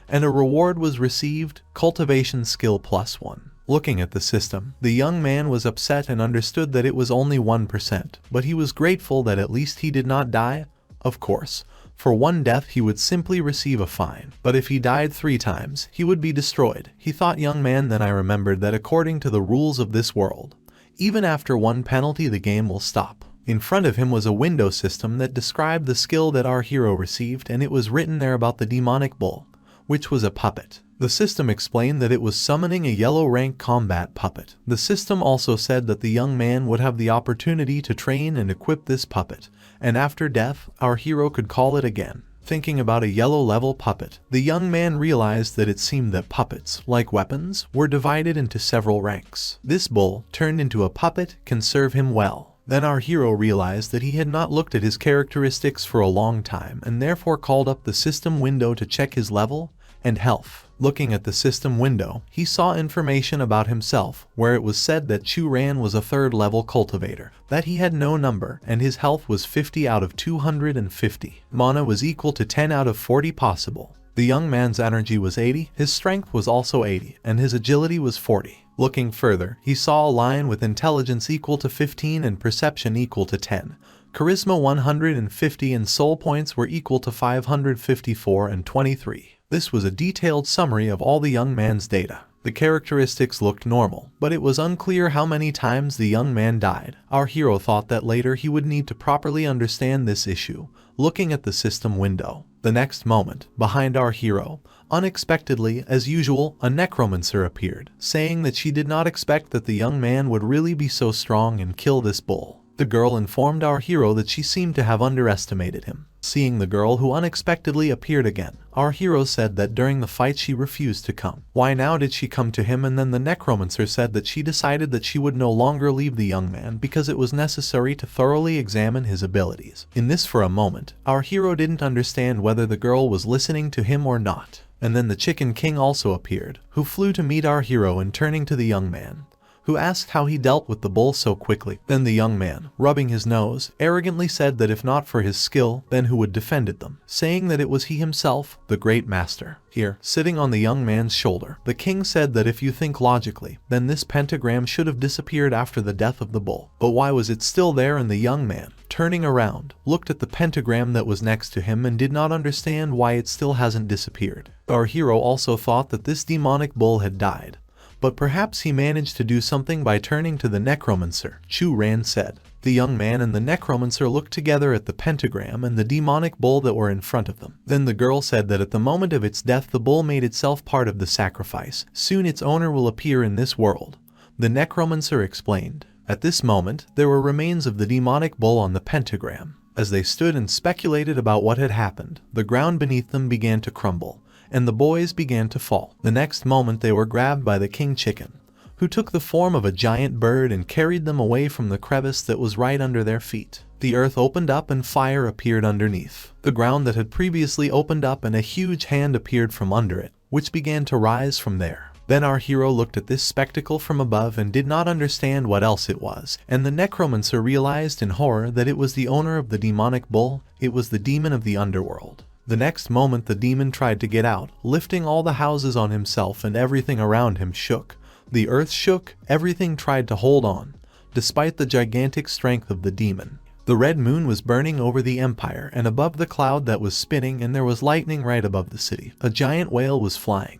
And a reward was received, cultivation skill +1. Looking at the system, the young man was upset and understood that it was only 1%, but he was grateful that at least he did not die. Of course, for one death he would simply receive a fine, but if he died 3 times, he would be destroyed. He thought, young man, then I remembered that according to the rules of this world, even after 1 penalty the game will stop. In front of him was a window system that described the skill that our hero received, and it was written there about the demonic bull, which was a puppet. The system explained that it was summoning a yellow rank combat puppet. The system also said that the young man would have the opportunity to train and equip this puppet, and after death, our hero could call it again. Thinking about a yellow level puppet, the young man realized that it seemed that puppets, like weapons, were divided into several ranks. This bull, turned into a puppet, can serve him well. Then our hero realized that he had not looked at his characteristics for a long time and therefore called up the system window to check his level and health. Looking at the system window, he saw information about himself, where it was said that Chu Ran was a 3rd level cultivator, that he had no number, and his health was 50 out of 250. Mana was equal to 10 out of 40 possible. The young man's energy was 80, his strength was also 80, and his agility was 40. Looking further, he saw a line with intelligence equal to 15 and perception equal to 10. Charisma 150 and soul points were equal to 554 and 23. This was a detailed summary of all the young man's data. The characteristics looked normal, but it was unclear how many times the young man died. Our hero thought that later he would need to properly understand this issue, looking at the system window. The next moment, behind our hero, unexpectedly, as usual, a necromancer appeared, saying that she did not expect that the young man would really be so strong and kill this bull. The girl informed our hero that she seemed to have underestimated him. Seeing the girl who unexpectedly appeared again, our hero said that during the fight she refused to come. Why now did she come to him? And then the necromancer said that she decided that she would no longer leave the young man because it was necessary to thoroughly examine his abilities. In this, for a moment, our hero didn't understand whether the girl was listening to him or not. And then the Chicken King also appeared, who flew to meet our hero and turning to the young man, who asked how he dealt with the bull so quickly. Then the young man, rubbing his nose, arrogantly said that if not for his skill, then who would defended them, saying that it was he himself, the great master. Here, sitting on the young man's shoulder, the king said that if you think logically, then this pentagram should have disappeared after the death of the bull. But why was it still there? And the young man, turning around, looked at the pentagram that was next to him and did not understand why it still hasn't disappeared. Our hero also thought that this demonic bull had died, but perhaps he managed to do something by turning to the necromancer. Chu Ran said. The young man and the necromancer looked together at the pentagram and the demonic bull that were in front of them. Then the girl said that at the moment of its death the bull made itself part of the sacrifice. Soon its owner will appear in this world. The necromancer explained. At this moment, there were remains of the demonic bull on the pentagram. As they stood and speculated about what had happened, the ground beneath them began to crumble, and the boys began to fall. The next moment they were grabbed by the king chicken, who took the form of a giant bird and carried them away from the crevice that was right under their feet. The earth opened up and fire appeared underneath the ground that had previously opened up, and a huge hand appeared from under it, which began to rise from there. Then our hero looked at this spectacle from above and did not understand what else it was, and the necromancer realized in horror that it was the owner of the demonic bull. It was the demon of the underworld. The next moment the demon tried to get out, lifting all the houses on himself, and everything around him shook. The earth shook, everything tried to hold on, despite the gigantic strength of the demon. The red moon was burning over the empire and above the cloud that was spinning, and there was lightning right above the city. A giant whale was flying.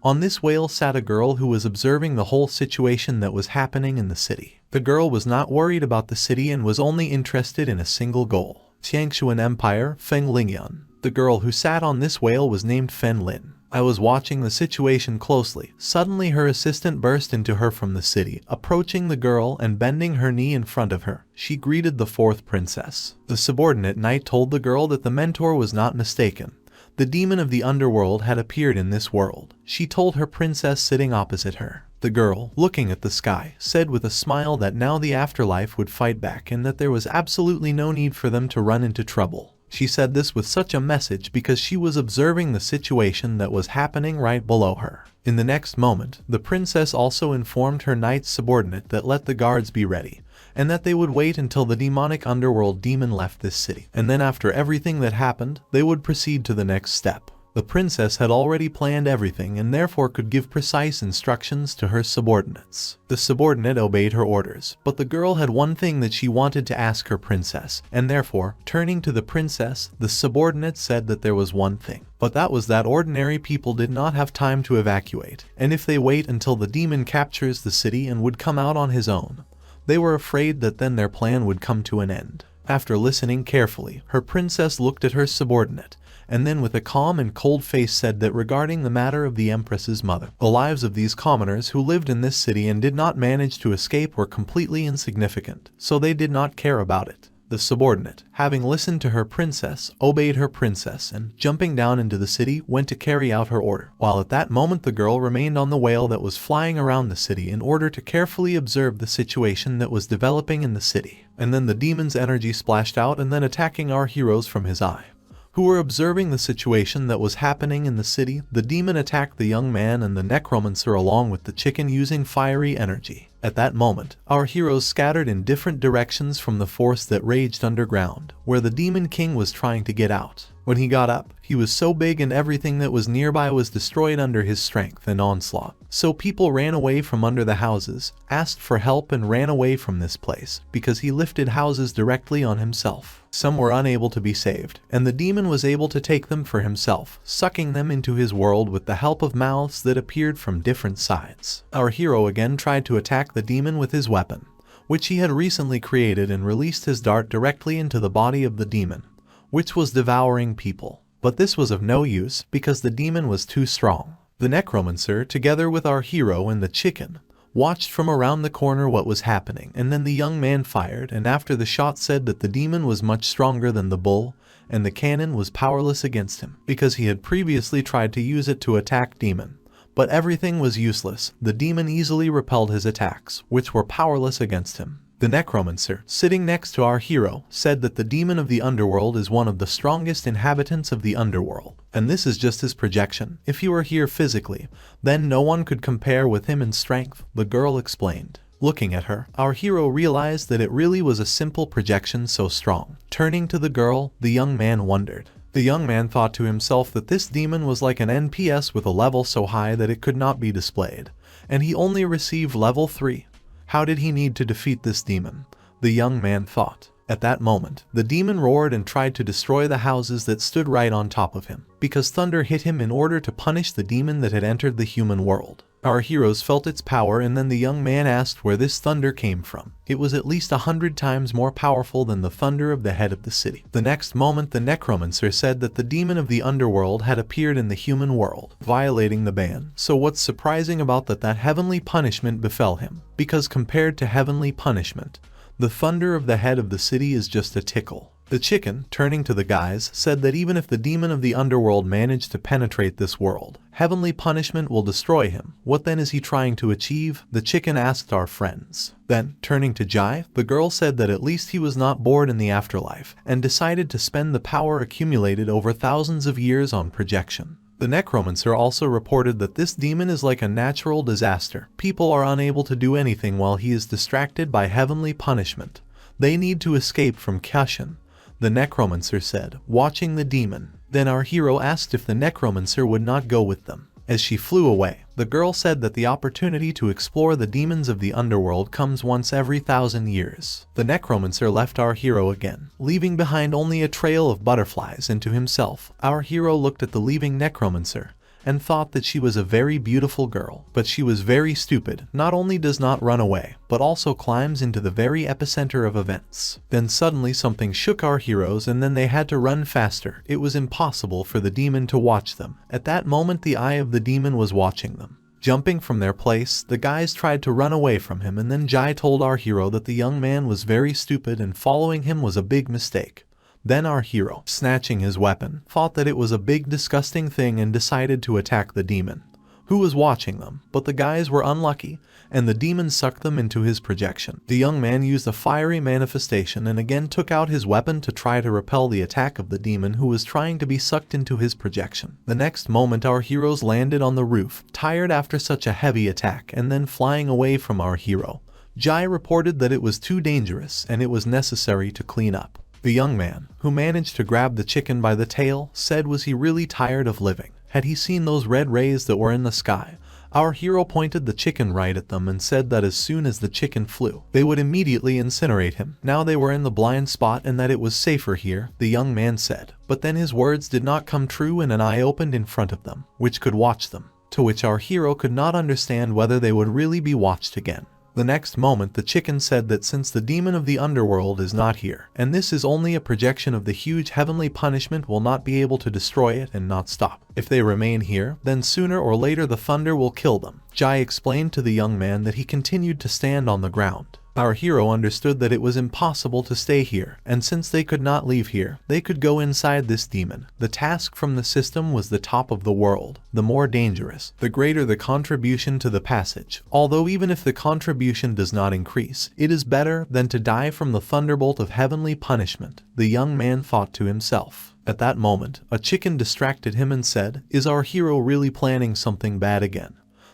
On this whale sat a girl who was observing the whole situation that was happening in the city. The girl was not worried about the city and was only interested in a single goal. Tiangshuan Empire, Feng Lingyun. The girl who sat on this whale was named Fen Lin. I was watching the situation closely. Suddenly her assistant burst into her from the city, approaching the girl and bending her knee in front of her. She greeted the fourth princess. The subordinate knight told the girl that the mentor was not mistaken. The demon of the underworld had appeared in this world. She told her princess sitting opposite her. The girl, looking at the sky, said with a smile that now the afterlife would fight back and that there was absolutely no need for them to run into trouble. She said this with such a message because she was observing the situation that was happening right below her. In the next moment, the princess also informed her knight's subordinate that let the guards be ready, and that they would wait until the demonic underworld demon left this city. And then after everything that happened, they would proceed to the next step. The princess had already planned everything and therefore could give precise instructions to her subordinates. The subordinate obeyed her orders, but the girl had one thing that she wanted to ask her princess, and therefore, turning to the princess, the subordinate said that there was one thing. But that was that ordinary people did not have time to evacuate, and if they wait until the demon captures the city and would come out on his own, they were afraid that then their plan would come to an end. After listening carefully, her princess looked at her subordinate, and then with a calm and cold face said that regarding the matter of the empress's mother, the lives of these commoners who lived in this city and did not manage to escape were completely insignificant, so they did not care about it. The subordinate, having listened to her princess, obeyed her princess and, jumping down into the city, went to carry out her order, while at that moment the girl remained on the whale that was flying around the city in order to carefully observe the situation that was developing in the city. And then the demon's energy splashed out and then attacking our heroes from his eye, who were observing the situation that was happening in the city. The demon attacked the young man and the necromancer along with the chicken using fiery energy. At that moment, our heroes scattered in different directions from the force that raged underground, where the demon king was trying to get out. When he got up, he was so big and everything that was nearby was destroyed under his strength and onslaught. So people ran away from under the houses, asked for help and ran away from this place, because he lifted houses directly on himself. Some were unable to be saved, and the demon was able to take them for himself, sucking them into his world with the help of mouths that appeared from different sides. Our hero again tried to attack the demon with his weapon, which he had recently created, and released his dart directly into the body of the demon, which was devouring people. But this was of no use because the demon was too strong. The necromancer, together with our hero and the chicken, watched from around the corner what was happening, and then the young man fired, and after the shot said that the demon was much stronger than the bull, and the cannon was powerless against him, because he had previously tried to use it to attack demon. But everything was useless. The demon easily repelled his attacks, which were powerless against him. The necromancer, sitting next to our hero, said that the demon of the underworld is one of the strongest inhabitants of the underworld, and this is just his projection. If he were here physically, then no one could compare with him in strength, the girl explained. Looking at her, our hero realized that it really was a simple projection so strong. Turning to the girl, the young man wondered. The young man thought to himself that this demon was like an NPS with a level so high that it could not be displayed, and he only received level 3. How did he need to defeat this demon? The young man thought. At that moment, the demon roared and tried to destroy the houses that stood right on top of him, because thunder hit him in order to punish the demon that had entered the human world. Our heroes felt its power, and then the young man asked where this thunder came from. It was at least 100 times more powerful than the thunder of the head of the city. The next moment, the necromancer said that the demon of the underworld had appeared in the human world, violating the ban. So what's surprising about that heavenly punishment befell him? Because compared to heavenly punishment, the thunder of the head of the city is just a tickle. The chicken, turning to the guys, said that even if the demon of the underworld managed to penetrate this world, heavenly punishment will destroy him. What then is he trying to achieve? The chicken asked our friends. Then, turning to Jai, the girl said that at least he was not bored in the afterlife, and decided to spend the power accumulated over thousands of years on projection. The necromancer also reported that this demon is like a natural disaster. People are unable to do anything while he is distracted by heavenly punishment. They need to escape from Kashin, the necromancer said, watching the demon. Then our hero asked if the necromancer would not go with them. As she flew away, the girl said that the opportunity to explore the demons of the underworld comes once every 1,000 years. The necromancer left our hero again, leaving behind only a trail of butterflies, and to himself, our hero looked at the leaving necromancer and thought that she was a very beautiful girl. But she was very stupid, not only does not run away, but also climbs into the very epicenter of events. Then suddenly something shook our heroes and then they had to run faster. It was impossible for the demon to watch them. At that moment the eye of the demon was watching them. Jumping from their place, the guys tried to run away from him, and then Jai told our hero that the young man was very stupid and following him was a big mistake. Then our hero, snatching his weapon, thought that it was a big disgusting thing and decided to attack the demon, who was watching them, but the guys were unlucky, and the demon sucked them into his projection. The young man used a fiery manifestation and again took out his weapon to try to repel the attack of the demon who was trying to be sucked into his projection. The next moment our heroes landed on the roof, tired after such a heavy attack, and then flying away from our hero. Jai reported that it was too dangerous and it was necessary to clean up. The young man, who managed to grab the chicken by the tail, said was he really tired of living. Had he seen those red rays that were in the sky? Our hero pointed the chicken right at them and said that as soon as the chicken flew, they would immediately incinerate him. Now they were in the blind spot and that it was safer here, the young man said. But then his words did not come true and an eye opened in front of them, which could watch them, to which our hero could not understand whether they would really be watched again. The next moment the chicken said that since the demon of the underworld is not here, and this is only a projection of the huge heavenly punishment, will not be able to destroy it and not stop. If they remain here, then sooner or later the thunder will kill them. Jai explained to the young man that he continued to stand on the ground. Our hero understood that it was impossible to stay here, and since they could not leave here, they could go inside this demon. The task from the system was the top of the world. The more dangerous, the greater the contribution to the passage. Although even if the contribution does not increase, it is better than to die from the thunderbolt of heavenly punishment, the young man thought to himself. At that moment, a chicken distracted him and said, "Is our hero really planning something bad again?"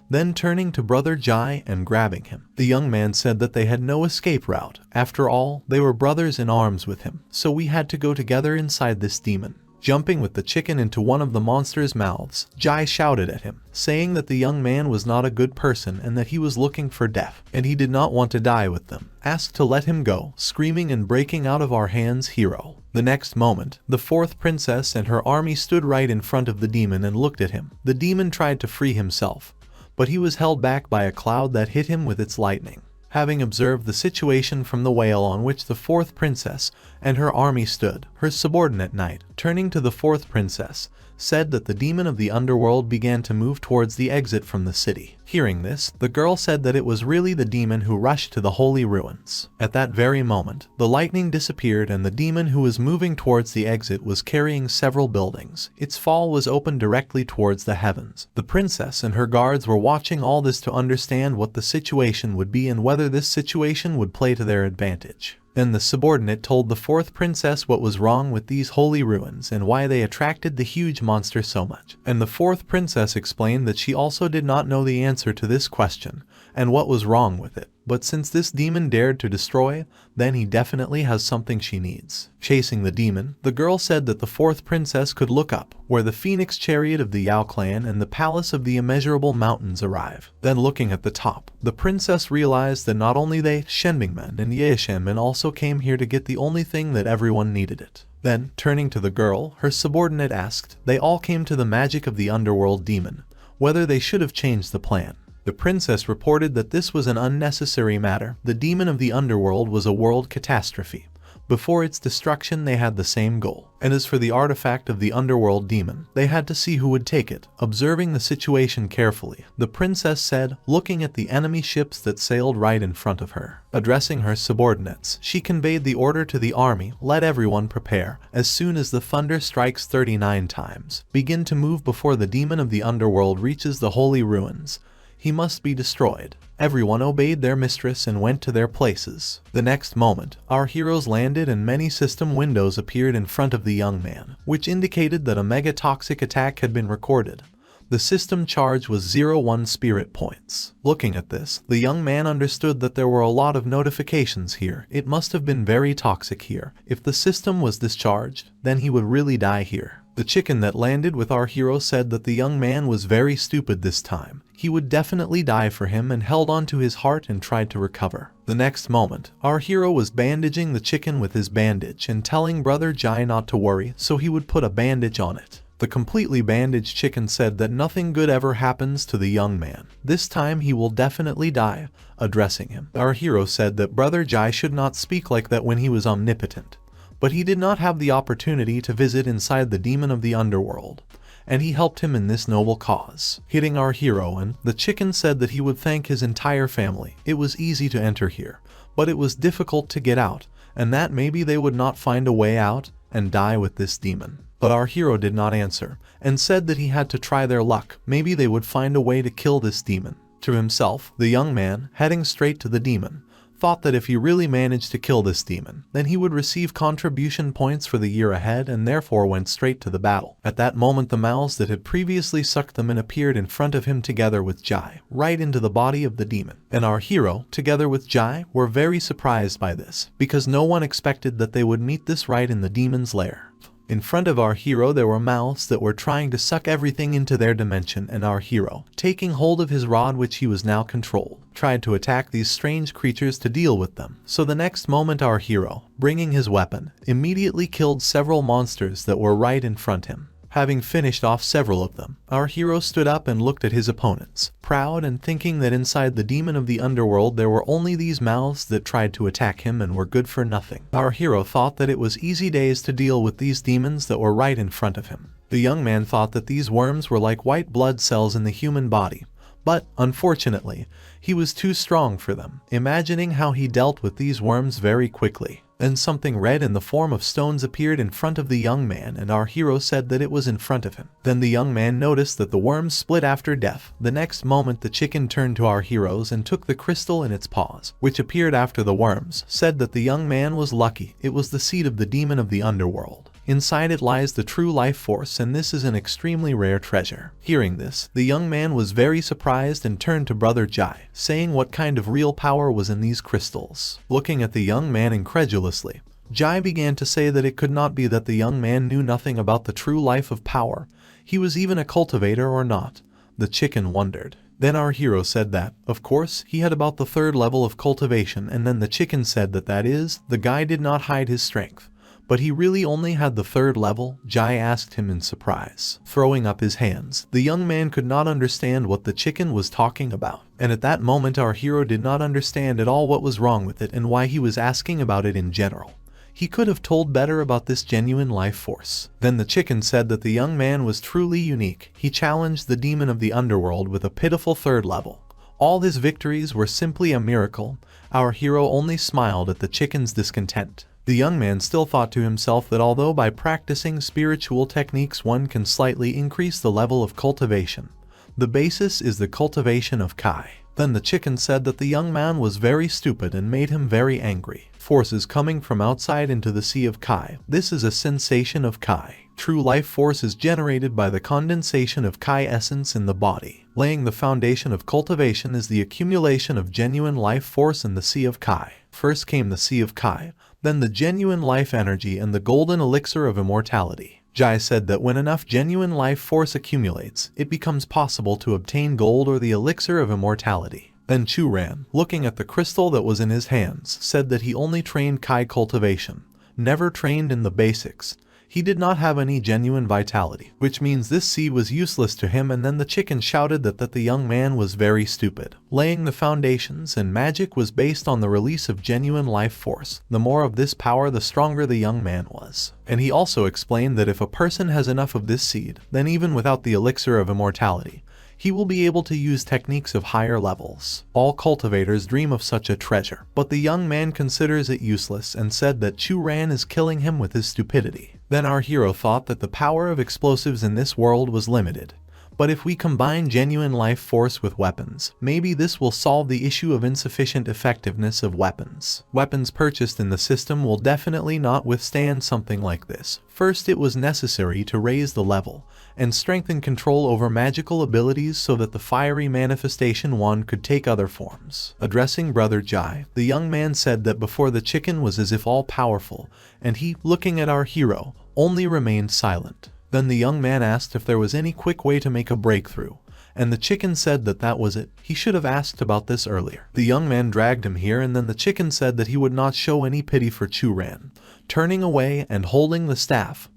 Then turning to brother Jai and grabbing him, the young man said that they had no escape route. After all, they were brothers in arms with him, so we had to go together inside this demon. Jumping with the chicken into one of the monster's mouths, Jai shouted at him, saying that the young man was not a good person and that he was looking for death, and he did not want to die with them. Asked to let him go, screaming and breaking out of our hands, hero. The next moment, the fourth princess and her army stood right in front of the demon and looked at him. The demon tried to free himself, but he was held back by a cloud that hit him with its lightning. Having observed the situation from the whale on which the fourth princess and her army stood, her subordinate knight, turning to the fourth princess, said that the demon of the underworld began to move towards the exit from the city. Hearing this, the girl said that it was really the demon who rushed to the holy ruins. At that very moment, the lightning disappeared and the demon who was moving towards the exit was carrying several buildings. Its fall was open directly towards the heavens. The princess and her guards were watching all this to understand what the situation would be and whether this situation would play to their advantage. Then the subordinate told the fourth princess what was wrong with these holy ruins and why they attracted the huge monster so much. And the fourth princess explained that she also did not know the answer to this question and what was wrong with it. But since this demon dared to destroy, then he definitely has something she needs. Chasing the demon, the girl said that the fourth princess could look up, where the phoenix chariot of the Yao clan and the palace of the immeasurable mountains arrive. Then looking at the top, the princess realized that not only they, Shenbingmen and Yeshenmen, also came here to get the only thing that everyone needed it. Then, turning to the girl, her subordinate asked, they all came to the magic of the underworld demon, whether they should have changed the plan. The princess reported that this was an unnecessary matter. The demon of the underworld was a world catastrophe. Before its destruction they had the same goal. And as for the artifact of the underworld demon, they had to see who would take it. Observing the situation carefully, the princess said, looking at the enemy ships that sailed right in front of her. Addressing her subordinates, she conveyed the order to the army, let everyone prepare. As soon as the thunder strikes 39 times, begin to move before the demon of the underworld reaches the holy ruins. He must be destroyed. Everyone obeyed their mistress and went to their places. The next moment, our heroes landed and many system windows appeared in front of the young man, which indicated that a mega-toxic attack had been recorded. The system charge was 01 spirit points. Looking at this, the young man understood that there were a lot of notifications here. It must have been very toxic here. If the system was discharged, then he would really die here. The chicken that landed with our hero said that the young man was very stupid this time. He would definitely die for him and held on to his heart and tried to recover. The next moment, our hero was bandaging the chicken with his bandage and telling Brother Jai not to worry so he would put a bandage on it. The completely bandaged chicken said that nothing good ever happens to the young man. This time he will definitely die. Addressing him, our hero said that Brother Jai should not speak like that when he was omnipotent. But he did not have the opportunity to visit inside the demon of the underworld, and he helped him in this noble cause. Hitting our hero, and the chicken said that he would thank his entire family. It was easy to enter here, but it was difficult to get out, and that maybe they would not find a way out and die with this demon. But our hero did not answer, and said that he had to try their luck. Maybe they would find a way to kill this demon. To himself, the young man, heading straight to the demon, thought that if he really managed to kill this demon, then he would receive contribution points for the year ahead, and therefore went straight to the battle. At that moment, the mouths that had previously sucked them in appeared in front of him together with Jai, right into the body of the demon. And our hero, together with Jai, were very surprised by this, because no one expected that they would meet this right in the demon's lair. In front of our hero there were mouths that were trying to suck everything into their dimension, and our hero, taking hold of his rod which he was now controlled, tried to attack these strange creatures to deal with them. So the next moment our hero, bringing his weapon, immediately killed several monsters that were right in front of him. Having finished off several of them, our hero stood up and looked at his opponents, proud and thinking that inside the demon of the underworld there were only these mouths that tried to attack him and were good for nothing. Our hero thought that it was easy days to deal with these demons that were right in front of him. The young man thought that these worms were like white blood cells in the human body, but, unfortunately, he was too strong for them. Imagining how he dealt with these worms very quickly, then something red in the form of stones appeared in front of the young man, and our hero said that it was in front of him. Then the young man noticed that the worms split after death. The next moment the chicken turned to our heroes and took the crystal in its paws, which appeared after the worms, said that the young man was lucky. It was the seed of the demon of the underworld. Inside it lies the true life force, and this is an extremely rare treasure. Hearing this, the young man was very surprised and turned to Brother Jai, saying what kind of real power was in these crystals. Looking at the young man incredulously, Jai began to say that it could not be that the young man knew nothing about the true life of power. He was even a cultivator or not. The chicken wondered. Then our hero said that, of course, he had about the 3rd level of cultivation, and then the chicken said that is, the guy did not hide his strength. But he really only had the 3rd level? Jai asked him in surprise. Throwing up his hands, the young man could not understand what the chicken was talking about. And at that moment our hero did not understand at all what was wrong with it and why he was asking about it in general. He could have told better about this genuine life force. Then the chicken said that the young man was truly unique. He challenged the demon of the underworld with a pitiful 3rd level. All his victories were simply a miracle. Our hero only smiled at the chicken's discontent. The young man still thought to himself that although by practicing spiritual techniques one can slightly increase the level of cultivation, the basis is the cultivation of Kai. Then the chicken said that the young man was very stupid and made him very angry. Forces coming from outside into the sea of Kai. This is a sensation of Kai. True life force is generated by the condensation of Kai essence in the body. Laying the foundation of cultivation is the accumulation of genuine life force in the sea of Kai. First came the sea of Kai, then the genuine life energy and the golden elixir of immortality. Jai said that when enough genuine life force accumulates, it becomes possible to obtain gold or the elixir of immortality. Then Chu Ran, looking at the crystal that was in his hands, said that he only trained Kai cultivation, never trained in the basics. He did not have any genuine vitality, which means this seed was useless to him. And then the chicken shouted that the young man was very stupid. Laying the foundations and magic was based on the release of genuine life force. The more of this power, the stronger the young man was. And he also explained that if a person has enough of this seed, then even without the elixir of immortality, he will be able to use techniques of higher levels. All cultivators dream of such a treasure, but the young man considers it useless and said that Chu Ran is killing him with his stupidity. Then our hero thought that the power of explosives in this world was limited. But if we combine genuine life force with weapons, maybe this will solve the issue of insufficient effectiveness of weapons. Weapons purchased in the system will definitely not withstand something like this. First, it was necessary to raise the level and strengthen control over magical abilities so that the fiery manifestation one could take other forms. Addressing Brother Jai, the young man said that before the chicken was as if all-powerful, and he, looking at our hero, only remained silent. Then the young man asked if there was any quick way to make a breakthrough, and the chicken said that that was it. He should have asked about this earlier. The young man dragged him here, and then the chicken said that he would not show any pity for Chu Ran. Turning away and holding the staff,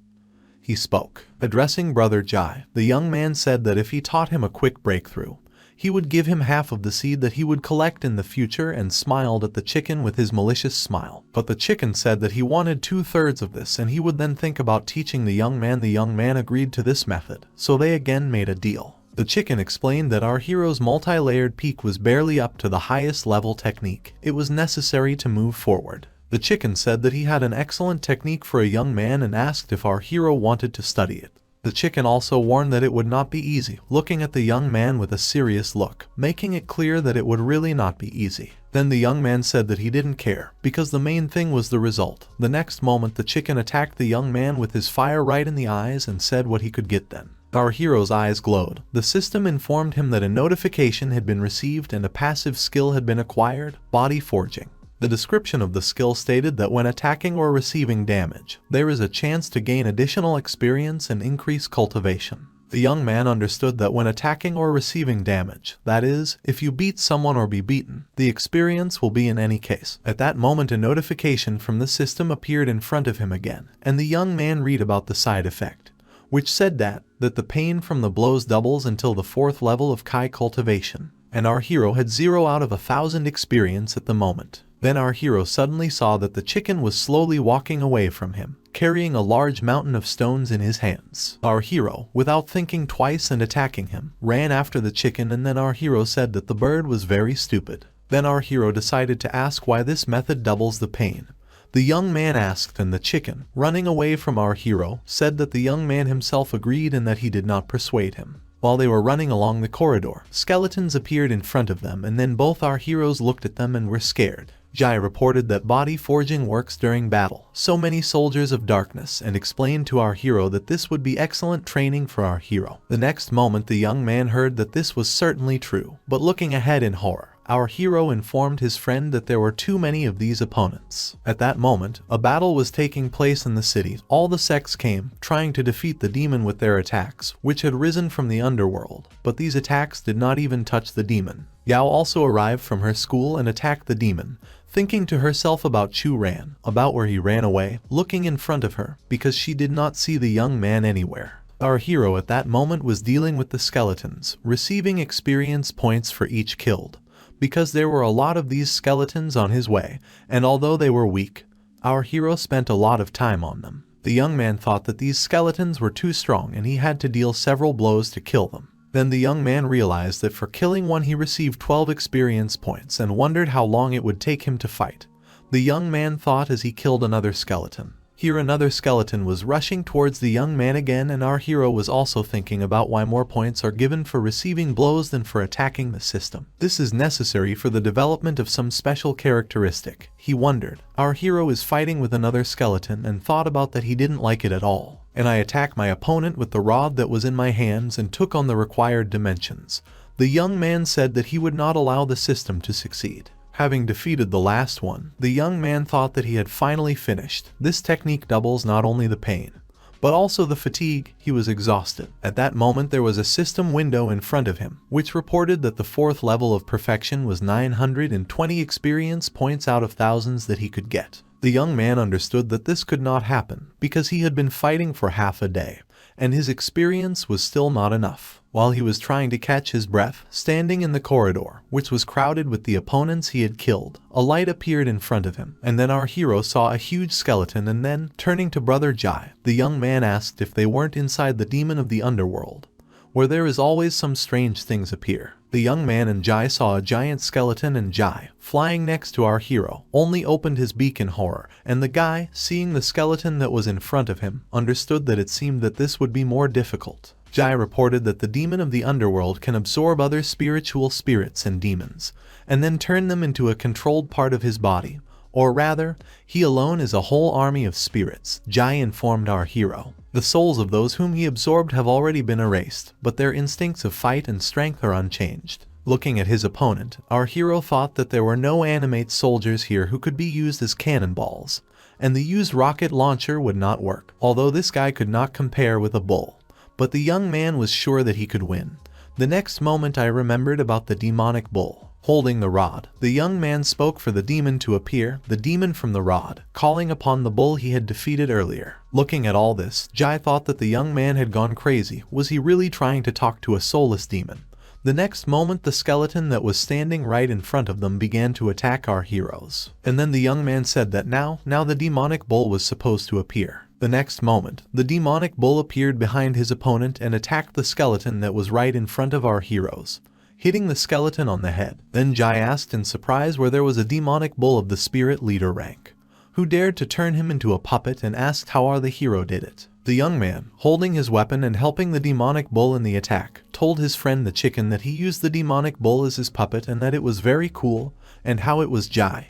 he spoke. Addressing Brother Jai, the young man said that if he taught him a quick breakthrough, he would give him half of the seed that he would collect in the future, and smiled at the chicken with his malicious smile. But the chicken said that he wanted 2/3 of this and he would then think about teaching the young man. The young man agreed to this method, so they again made a deal. The chicken explained that our hero's multi-layered peak was barely up to the highest level technique. It was necessary to move forward. The chicken said that he had an excellent technique for a young man and asked if our hero wanted to study it. The chicken also warned that it would not be easy, looking at the young man with a serious look, making it clear that it would really not be easy. Then the young man said that he didn't care, because the main thing was the result. The next moment the chicken attacked the young man with his fire right in the eyes and said what he could get then. Our hero's eyes glowed. The system informed him that a notification had been received and a passive skill had been acquired, body forging. The description of the skill stated that when attacking or receiving damage, there is a chance to gain additional experience and increase cultivation. The young man understood that when attacking or receiving damage, that is, if you beat someone or be beaten, the experience will be in any case. At that moment a notification from the system appeared in front of him again, and the young man read about the side effect, which said that the pain from the blows doubles until the 4th level of Kai cultivation, and our hero had 0 out of 1,000 experience at the moment. Then our hero suddenly saw that the chicken was slowly walking away from him, carrying a large mountain of stones in his hands. Our hero, without thinking twice and attacking him, ran after the chicken, and then our hero said that the bird was very stupid. Then our hero decided to ask why this method doubles the pain. The young man asked, and the chicken, running away from our hero, said that the young man himself agreed and that he did not persuade him. While they were running along the corridor, skeletons appeared in front of them, and then both our heroes looked at them and were scared. Jai reported that body forging works during battle, so many soldiers of darkness, and explained to our hero that this would be excellent training for our hero. The next moment the young man heard that this was certainly true, but looking ahead in horror, our hero informed his friend that there were too many of these opponents. At that moment, a battle was taking place in the city. All the sects came, trying to defeat the demon with their attacks, which had risen from the underworld, but these attacks did not even touch the demon. Yao also arrived from her school and attacked the demon, thinking to herself about Chu Ran, about where he ran away, looking in front of her, because she did not see the young man anywhere. Our hero at that moment was dealing with the skeletons, receiving experience points for each killed, because there were a lot of these skeletons on his way, and although they were weak, our hero spent a lot of time on them. The young man thought that these skeletons were too strong and he had to deal several blows to kill them. Then the young man realized that for killing one he received 12 experience points and wondered how long it would take him to fight. The young man thought as he killed another skeleton. Here another skeleton was rushing towards the young man again, and our hero was also thinking about why more points are given for receiving blows than for attacking the system. This is necessary for the development of some special characteristic. He wondered. Our hero is fighting with another skeleton and thought about that he didn't like it at all. And I attacked my opponent with the rod that was in my hands and took on the required dimensions. The young man said that he would not allow the system to succeed. Having defeated the last one, the young man thought that he had finally finished. This technique doubles not only the pain, but also the fatigue. He was exhausted. At that moment there was a system window in front of him, which reported that the 4th level of perfection was 920 experience points out of thousands that he could get. The young man understood that this could not happen, because he had been fighting for half a day, and his experience was still not enough. While he was trying to catch his breath, standing in the corridor, which was crowded with the opponents he had killed, a light appeared in front of him, and then our hero saw a huge skeleton, and then, turning to Brother Jai, the young man asked if they weren't inside the demon of the underworld, where there is always some strange things appear. The young man and Jai saw a giant skeleton, and Jai, flying next to our hero, only opened his beak in horror, and the guy, seeing the skeleton that was in front of him, understood that it seemed that this would be more difficult. Jai reported that the demon of the underworld can absorb other spiritual spirits and demons, and then turn them into a controlled part of his body. Or rather, he alone is a whole army of spirits, Jai informed our hero. The souls of those whom he absorbed have already been erased, but their instincts of fight and strength are unchanged. Looking at his opponent, our hero thought that there were no animate soldiers here who could be used as cannonballs, and the used rocket launcher would not work, although this guy could not compare with a bull. But the young man was sure that he could win. The next moment I remembered about the demonic bull. Holding the rod, the young man spoke for the demon to appear, the demon from the rod, calling upon the bull he had defeated earlier. Looking at all this, Jai thought that the young man had gone crazy. Was he really trying to talk to a soulless demon? The next moment the skeleton that was standing right in front of them began to attack our heroes. And then the young man said that now the demonic bull was supposed to appear. The next moment, the demonic bull appeared behind his opponent and attacked the skeleton that was right in front of our heroes, hitting the skeleton on the head. Then Jai asked in surprise where there was a demonic bull of the spirit leader rank, who dared to turn him into a puppet, and asked how the hero did it. The young man, holding his weapon and helping the demonic bull in the attack, told his friend the chicken that he used the demonic bull as his puppet and that it was very cool, and how it was Jai.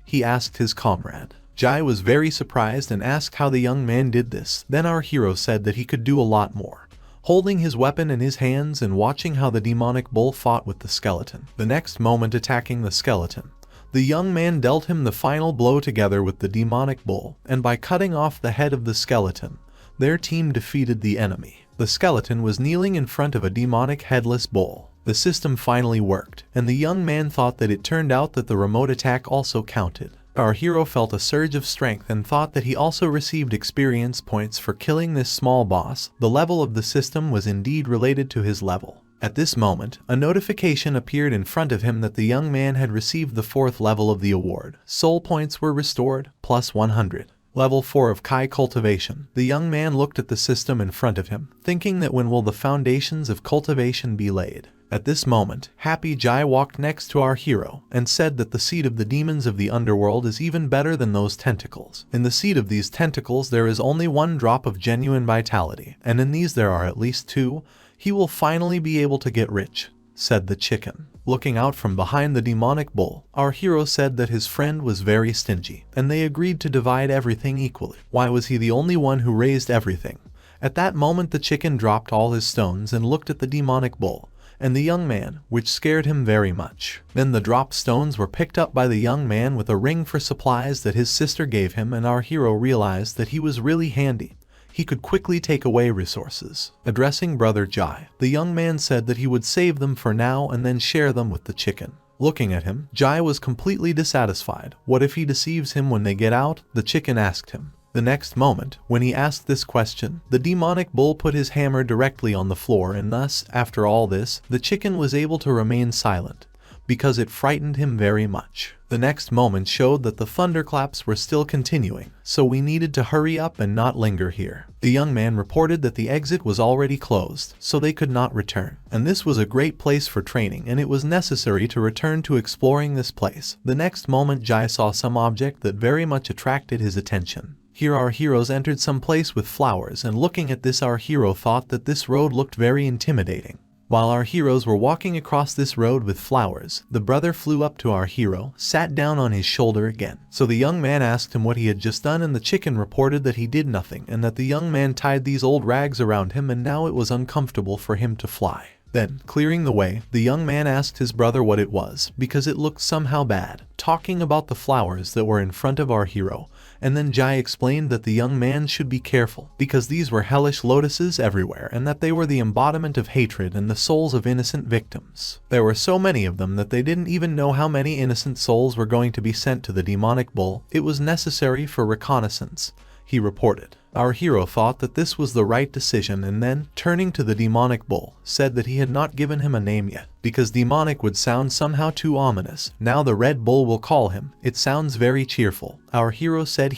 He asked his comrade. Jai was very surprised and asked how the young man did this. Then our hero said that he could do a lot more, holding his weapon in his hands and watching how the demonic bull fought with the skeleton. The next moment attacking the skeleton, the young man dealt him the final blow together with the demonic bull, and by cutting off the head of the skeleton, their team defeated the enemy. The skeleton was kneeling in front of a demonic headless bull. The system finally worked, and the young man thought that it turned out that the remote attack also counted. Our hero felt a surge of strength and thought that he also received experience points for killing this small boss. The level of the system was indeed related to his level. At this moment, a notification appeared in front of him that the young man had received the 4th level of the award. Soul points were restored, plus 100. Level 4 of Kai cultivation. The young man looked at the system in front of him, thinking that when will the foundations of cultivation be laid. At this moment, Happy Jai walked next to our hero and said that the seed of the demons of the underworld is even better than those tentacles. In the seed of these tentacles there is only 1 drop of genuine vitality, and in these there are at least 2. He will finally be able to get rich, said the chicken. Looking out from behind the demonic bull, our hero said that his friend was very stingy, and they agreed to divide everything equally. Why was he the only one who raised everything? At that moment the chicken dropped all his stones and looked at the demonic bull and the young man, which scared him very much. Then the dropped stones were picked up by the young man with a ring for supplies that his sister gave him, and our hero realized that he was really handy. He could quickly take away resources. Addressing Brother Jai, the young man said that he would save them for now and then share them with the chicken. Looking at him, Jai was completely dissatisfied. What if he deceives him when they get out? The chicken asked him. The next moment, when he asked this question, the demonic bull put his hammer directly on the floor, and thus, after all this, the chicken was able to remain silent, because it frightened him very much. The next moment showed that the thunderclaps were still continuing, so we needed to hurry up and not linger here. The young man reported that the exit was already closed, so they could not return. And this was a great place for training, and it was necessary to return to exploring this place. The next moment Jai saw some object that very much attracted his attention. Here our heroes entered some place with flowers, and looking at this our hero thought that this road looked very intimidating. While our heroes were walking across this road with flowers, the brother flew up to our hero, sat down on his shoulder again. So the young man asked him what he had just done, and the chicken reported that he did nothing, and that the young man tied these old rags around him, and now it was uncomfortable for him to fly. Then, clearing the way, the young man asked his brother what it was, because it looked somehow bad, talking about the flowers that were in front of our hero. And then Jai explained that the young man should be careful, because these were hellish lotuses everywhere, and that they were the embodiment of hatred and the souls of innocent victims. There were so many of them that they didn't even know how many innocent souls were going to be sent to the demonic bull. It was necessary for reconnaissance, he reported. Our hero thought that this was the right decision, and then, turning to the demonic bull, said that he had not given him a name yet, because demonic would sound somehow too ominous. Now the red bull will call him. It sounds very cheerful. Our hero said,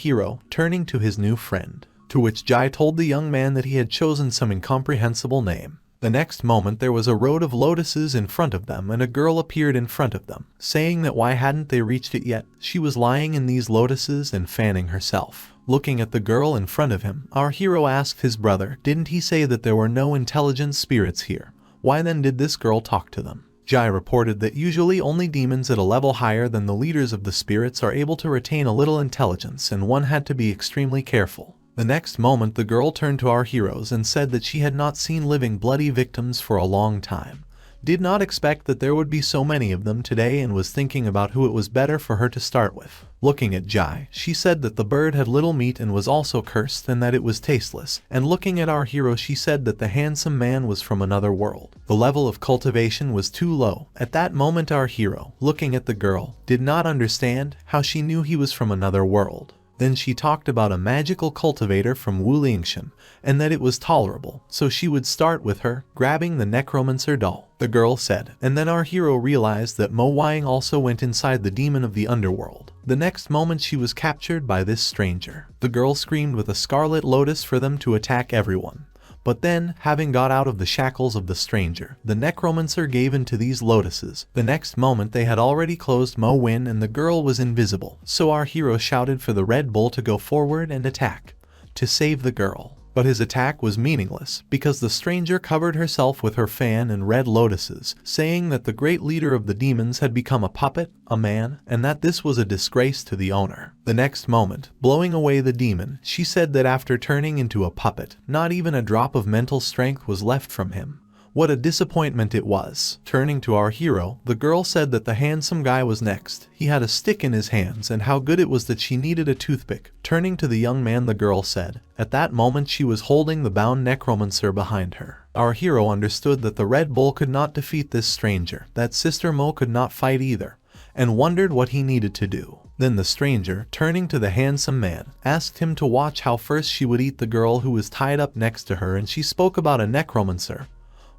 turning to his new friend, to which Jai told the young man that he had chosen some incomprehensible name. The next moment there was a road of lotuses in front of them, and a girl appeared in front of them, saying that why hadn't they reached it yet? She was lying in these lotuses and fanning herself. Looking at the girl in front of him, our hero asked his brother, didn't he say that there were no intelligent spirits here? Why then did this girl talk to them? Jai reported that usually only demons at a level higher than the leaders of the spirits are able to retain a little intelligence, and one had to be extremely careful. The next moment the girl turned to our heroes and said that she had not seen living bloody victims for a long time, did not expect that there would be so many of them today, and was thinking about who it was better for her to start with. Looking at Jai, she said that the bird had little meat and was also cursed and that it was tasteless, and looking at our hero she said that the handsome man was from another world. The level of cultivation was too low. At that moment our hero, looking at the girl, did not understand how she knew he was from another world. Then she talked about a magical cultivator from Wulingshan, and that it was tolerable, so she would start with her, grabbing the necromancer doll. The girl said, and then our hero realized that Mo Wang also went inside the demon of the underworld. The next moment she was captured by this stranger. The girl screamed with a scarlet lotus for them to attack everyone. But then, having got out of the shackles of the stranger, the necromancer gave in to these lotuses. The next moment they had already closed Mo Win and the girl was invisible, so our hero shouted for the Red Bull to go forward and attack, to save the girl. But his attack was meaningless, because the stranger covered herself with her fan and red lotuses, saying that the great leader of the demons had become a puppet, a man, and that this was a disgrace to the owner. The next moment, blowing away the demon, she said that after turning into a puppet, not even a drop of mental strength was left from him. What a disappointment it was. Turning to our hero, the girl said that the handsome guy was next. He had a stick in his hands and how good it was that she needed a toothpick. Turning to the young man, the girl said. At that moment she was holding the bound necromancer behind her. Our hero understood that the Red Bull could not defeat this stranger, that Sister Mo could not fight either, and wondered what he needed to do. Then the stranger, turning to the handsome man, asked him to watch how first she would eat the girl who was tied up next to her, and she spoke about a necromancer,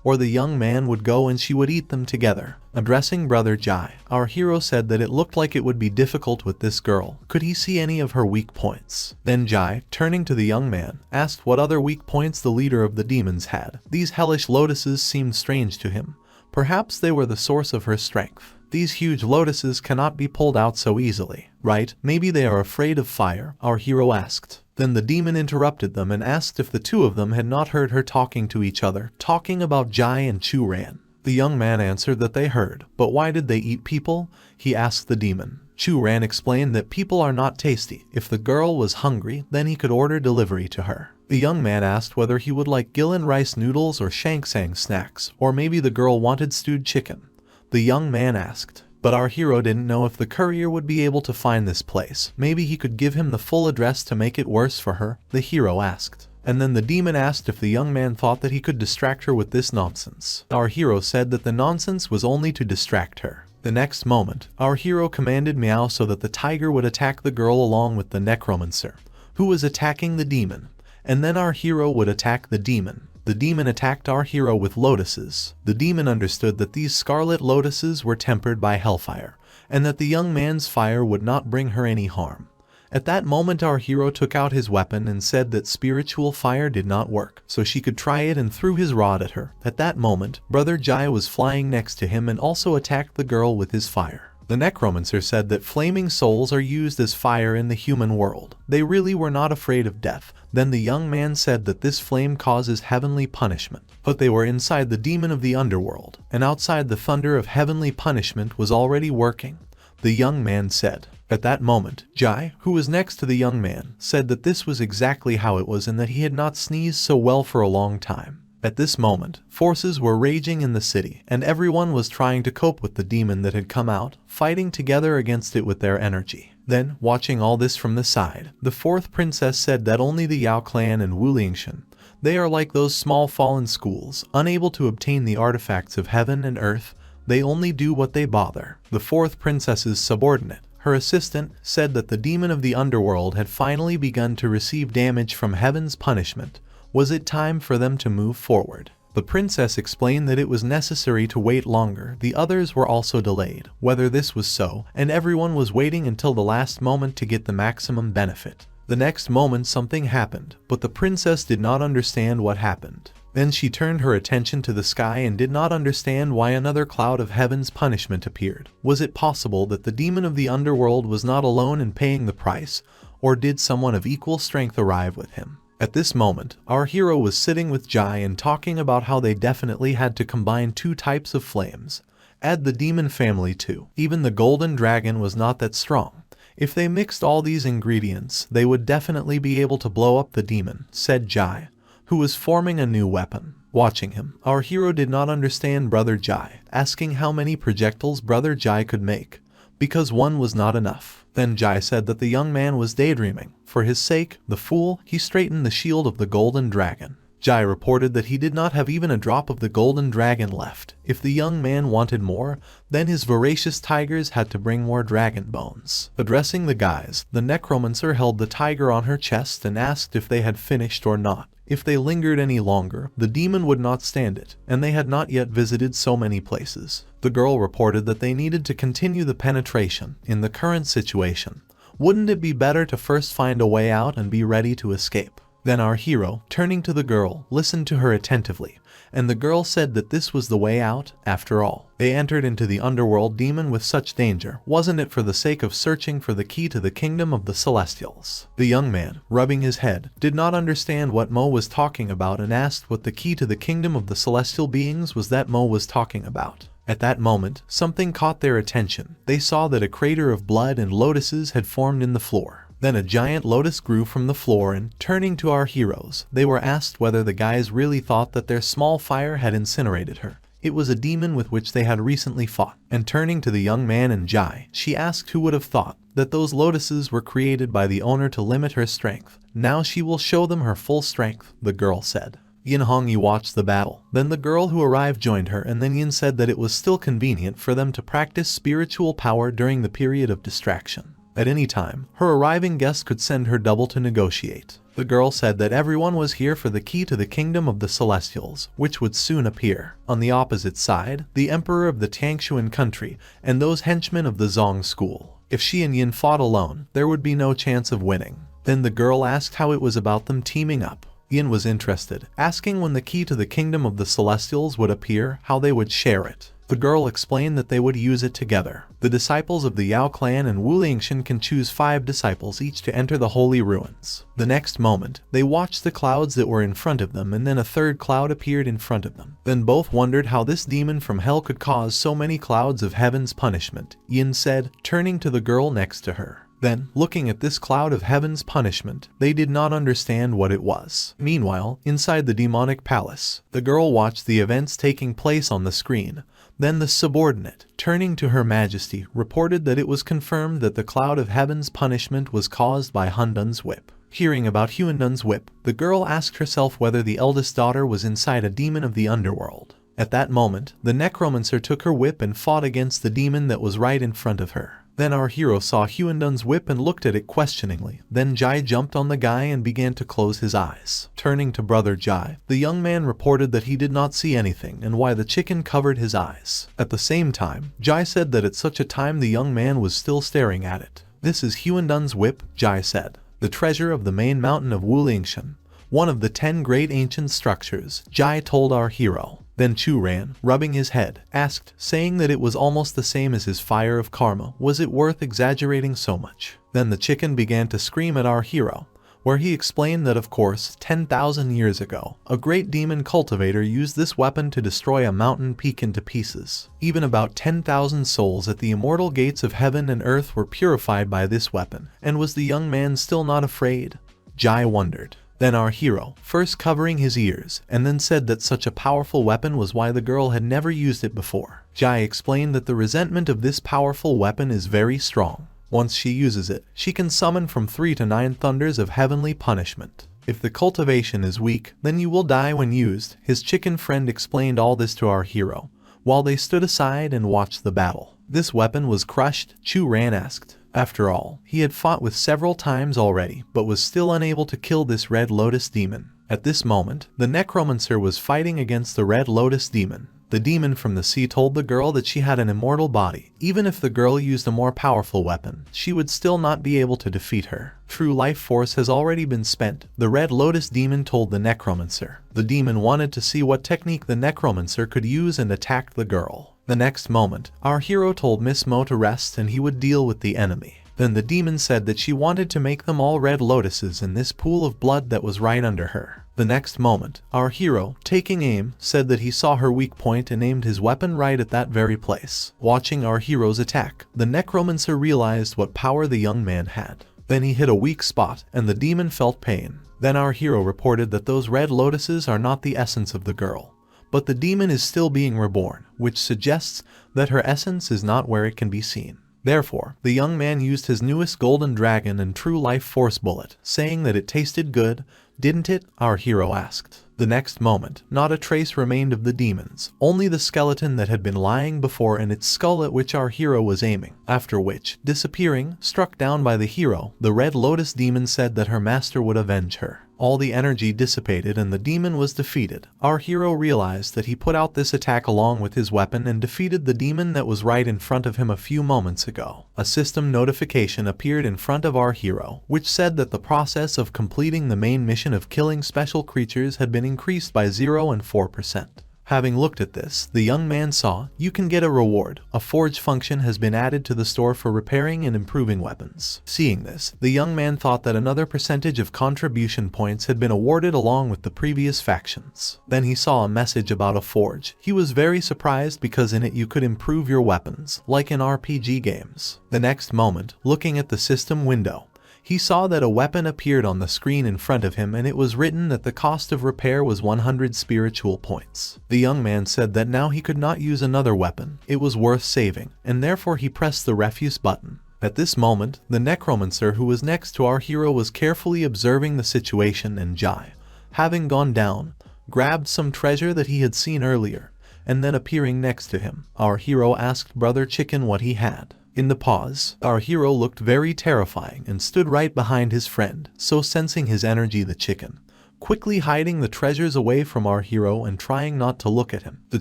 or the young man would go and she would eat them together. Addressing Brother Jai, our hero said that it looked like it would be difficult with this girl. Could he see any of her weak points? Then Jai, turning to the young man, asked what other weak points the leader of the demons had. These hellish lotuses seemed strange to him. Perhaps they were the source of her strength. These huge lotuses cannot be pulled out so easily, right? Maybe they are afraid of fire, our hero asked. Then the demon interrupted them and asked if the two of them had not heard her talking to each other, talking about Jai and Chu Ran. The young man answered that they heard, but why did they eat people? He asked the demon. Chu Ran explained that people are not tasty. If the girl was hungry, then he could order delivery to her. The young man asked whether he would like Gillen rice noodles or Shangsang snacks, or maybe the girl wanted stewed chicken. The young man asked. But our hero didn't know if the courier would be able to find this place. Maybe he could give him the full address to make it worse for her, the hero asked. And then the demon asked if the young man thought that he could distract her with this nonsense. Our hero said that the nonsense was only to distract her. The next moment, our hero commanded Meow so that the tiger would attack the girl along with the necromancer, who was attacking the demon, and then our hero would attack the demon. The demon attacked our hero with lotuses. The demon understood that these scarlet lotuses were tempered by hellfire, and that the young man's fire would not bring her any harm. At that moment our hero took out his weapon and said that spiritual fire did not work, so she could try it, and threw his rod at her. At that moment, Brother Jai was flying next to him and also attacked the girl with his fire. The necromancer said that flaming souls are used as fire in the human world. They really were not afraid of death. Then the young man said that this flame causes heavenly punishment. But they were inside the demon of the underworld, and outside the thunder of heavenly punishment was already working. The young man said. At that moment, Jai, who was next to the young man, said that this was exactly how it was and that he had not sneezed so well for a long time. At this moment, forces were raging in the city, and everyone was trying to cope with the demon that had come out, fighting together against it with their energy. Then, watching all this from the side, the fourth princess said that only the Yao clan and Wulingshan, they are like those small fallen schools, unable to obtain the artifacts of heaven and earth. They only do what they bother. The fourth princess's subordinate, her assistant, said that the demon of the underworld had finally begun to receive damage from heaven's punishment. Was it time for them to move forward? The princess explained that it was necessary to wait longer. The others were also delayed, whether this was so, and everyone was waiting until the last moment to get the maximum benefit. The next moment something happened, but the princess did not understand what happened. Then she turned her attention to the sky and did not understand why another cloud of heaven's punishment appeared. Was it possible that the demon of the underworld was not alone in paying the price, or did someone of equal strength arrive with him? At this moment, our hero was sitting with Jai and talking about how they definitely had to combine two types of flames. Add the demon family too. Even the golden dragon was not that strong. If they mixed all these ingredients, they would definitely be able to blow up the demon, said Jai, who was forming a new weapon. Watching him, our hero did not understand Brother Jai, asking how many projectiles Brother Jai could make. because one was not enough. Then Jai said that the young man was daydreaming. For his sake, the fool, he straightened the shield of the golden dragon. Jai reported that he did not have even a drop of the golden dragon left. If the young man wanted more, then his voracious tigers had to bring more dragon bones. Addressing the guys, the necromancer held the tiger on her chest and asked if they had finished or not. If they lingered any longer, the demon would not stand it, and they had not yet visited so many places. The girl reported that they needed to continue the penetration. In the current situation, wouldn't it be better to first find a way out and be ready to escape? Then our hero, turning to the girl, listened to her attentively, and the girl said that this was the way out, after all. They entered into the underworld demon with such danger, wasn't it for the sake of searching for the key to the kingdom of the celestials? The young man, rubbing his head, did not understand what Mo was talking about and asked what the key to the kingdom of the celestial beings was that Mo was talking about. At that moment, something caught their attention. They saw that a crater of blood and lotuses had formed in the floor. Then a giant lotus grew from the floor and, turning to our heroes, they were asked whether the guys really thought that their small fire had incinerated her. It was a demon with which they had recently fought. And turning to the young man and Jai, she asked who would have thought that those lotuses were created by the owner to limit her strength. Now she will show them her full strength, the girl said. Yin Hongyi watched the battle. Then the girl who arrived joined her, and then Yin said that it was still convenient for them to practice spiritual power during the period of distraction. At any time, her arriving guest could send her double to negotiate. The girl said that everyone was here for the key to the kingdom of the celestials, which would soon appear. On the opposite side, the emperor of the Tangshuan country and those henchmen of the Zong school. If she and Yin fought alone, there would be no chance of winning. Then the girl asked how it was about them teaming up. Yin was interested, asking when the key to the kingdom of the celestials would appear, how they would share it. The girl explained that they would use it together. The disciples of the Yao clan and Wu Lingshan can choose 5 disciples each to enter the holy ruins. The next moment, they watched the clouds that were in front of them, and then a third cloud appeared in front of them. Then both wondered how this demon from hell could cause so many clouds of heaven's punishment. Yin said, turning to the girl next to her. Then, looking at this cloud of heaven's punishment, they did not understand what it was. Meanwhile, inside the demonic palace, the girl watched the events taking place on the screen. Then the subordinate, turning to Her Majesty, reported that it was confirmed that the cloud of heaven's punishment was caused by Hundun's whip. Hearing about Hundun's whip, the girl asked herself whether the eldest daughter was inside a demon of the underworld. At that moment, the necromancer took her whip and fought against the demon that was right in front of her. Then our hero saw Hundun's whip and looked at it questioningly. Then Jai jumped on the guy and began to close his eyes. Turning to brother Jai, the young man reported that he did not see anything and why the chicken covered his eyes. At the same time, Jai said that at such a time the young man was still staring at it. This is Hundun's whip, Jai said. The treasure of the main mountain of Wu Lingshan. One of the 10 great ancient structures, Jai told our hero. Then Chu Ran, rubbing his head, asked, saying that it was almost the same as his fire of karma. Was it worth exaggerating so much? Then the chicken began to scream at our hero, where he explained that of course, 10,000 years ago, a great demon cultivator used this weapon to destroy a mountain peak into pieces. Even about 10,000 souls at the immortal gates of heaven and earth were purified by this weapon. And was the young man still not afraid? Jai wondered. Then our hero, first covering his ears, and then said that such a powerful weapon was why the girl had never used it before. Jai explained that the resentment of this powerful weapon is very strong. Once she uses it, she can summon from 3 to 9 thunders of heavenly punishment. If the cultivation is weak, then you will die when used. His chicken friend explained all this to our hero, while they stood aside and watched the battle. This weapon was crushed, Chu Ran asked. After all, he had fought with several times already, but was still unable to kill this Red Lotus demon. At this moment, the necromancer was fighting against the Red Lotus demon. The demon from the sea told the girl that she had an immortal body. Even if the girl used a more powerful weapon, she would still not be able to defeat her. True life force has already been spent, the Red Lotus demon told the necromancer. The demon wanted to see what technique the necromancer could use and attacked the girl. The next moment, our hero told Miss Mo to rest and he would deal with the enemy. Then the demon said that she wanted to make them all red lotuses in this pool of blood that was right under her. The next moment, our hero, taking aim, said that he saw her weak point and aimed his weapon right at that very place. Watching our hero's attack, the necromancer realized what power the young man had. Then he hit a weak spot, and the demon felt pain. Then our hero reported that those red lotuses are not the essence of the girl, but the demon is still being reborn, which suggests that her essence is not where it can be seen. Therefore, the young man used his newest golden dragon and true life force bullet, saying that it tasted good, didn't it? Our hero asked. The next moment, not a trace remained of the demons, only the skeleton that had been lying before and its skull at which our hero was aiming, after which, disappearing, struck down by the hero, the Red Lotus demon said that her master would avenge her. All the energy dissipated and the demon was defeated. Our hero realized that he put out this attack along with his weapon and defeated the demon that was right in front of him a few moments ago. A system notification appeared in front of our hero, which said that the process of completing the main mission of killing special creatures had been increased by 0 and 4%. Having looked at this, the young man saw, you can get a reward. A forge function has been added to the store for repairing and improving weapons. Seeing this, the young man thought that another percentage of contribution points had been awarded along with the previous factions. Then he saw a message about a forge. He was very surprised because in it you could improve your weapons, like in RPG games. The next moment, looking at the system window, he saw that a weapon appeared on the screen in front of him and it was written that the cost of repair was 100 spiritual points. The young man said that now he could not use another weapon, it was worth saving, and therefore he pressed the refuse button. At this moment, the necromancer who was next to our hero was carefully observing the situation and Jai, having gone down, grabbed some treasure that he had seen earlier, and then appearing next to him, our hero asked Brother Chicken what he had. In the pause, our hero looked very terrifying and stood right behind his friend, so sensing his energy the chicken, quickly hiding the treasures away from our hero and trying not to look at him. The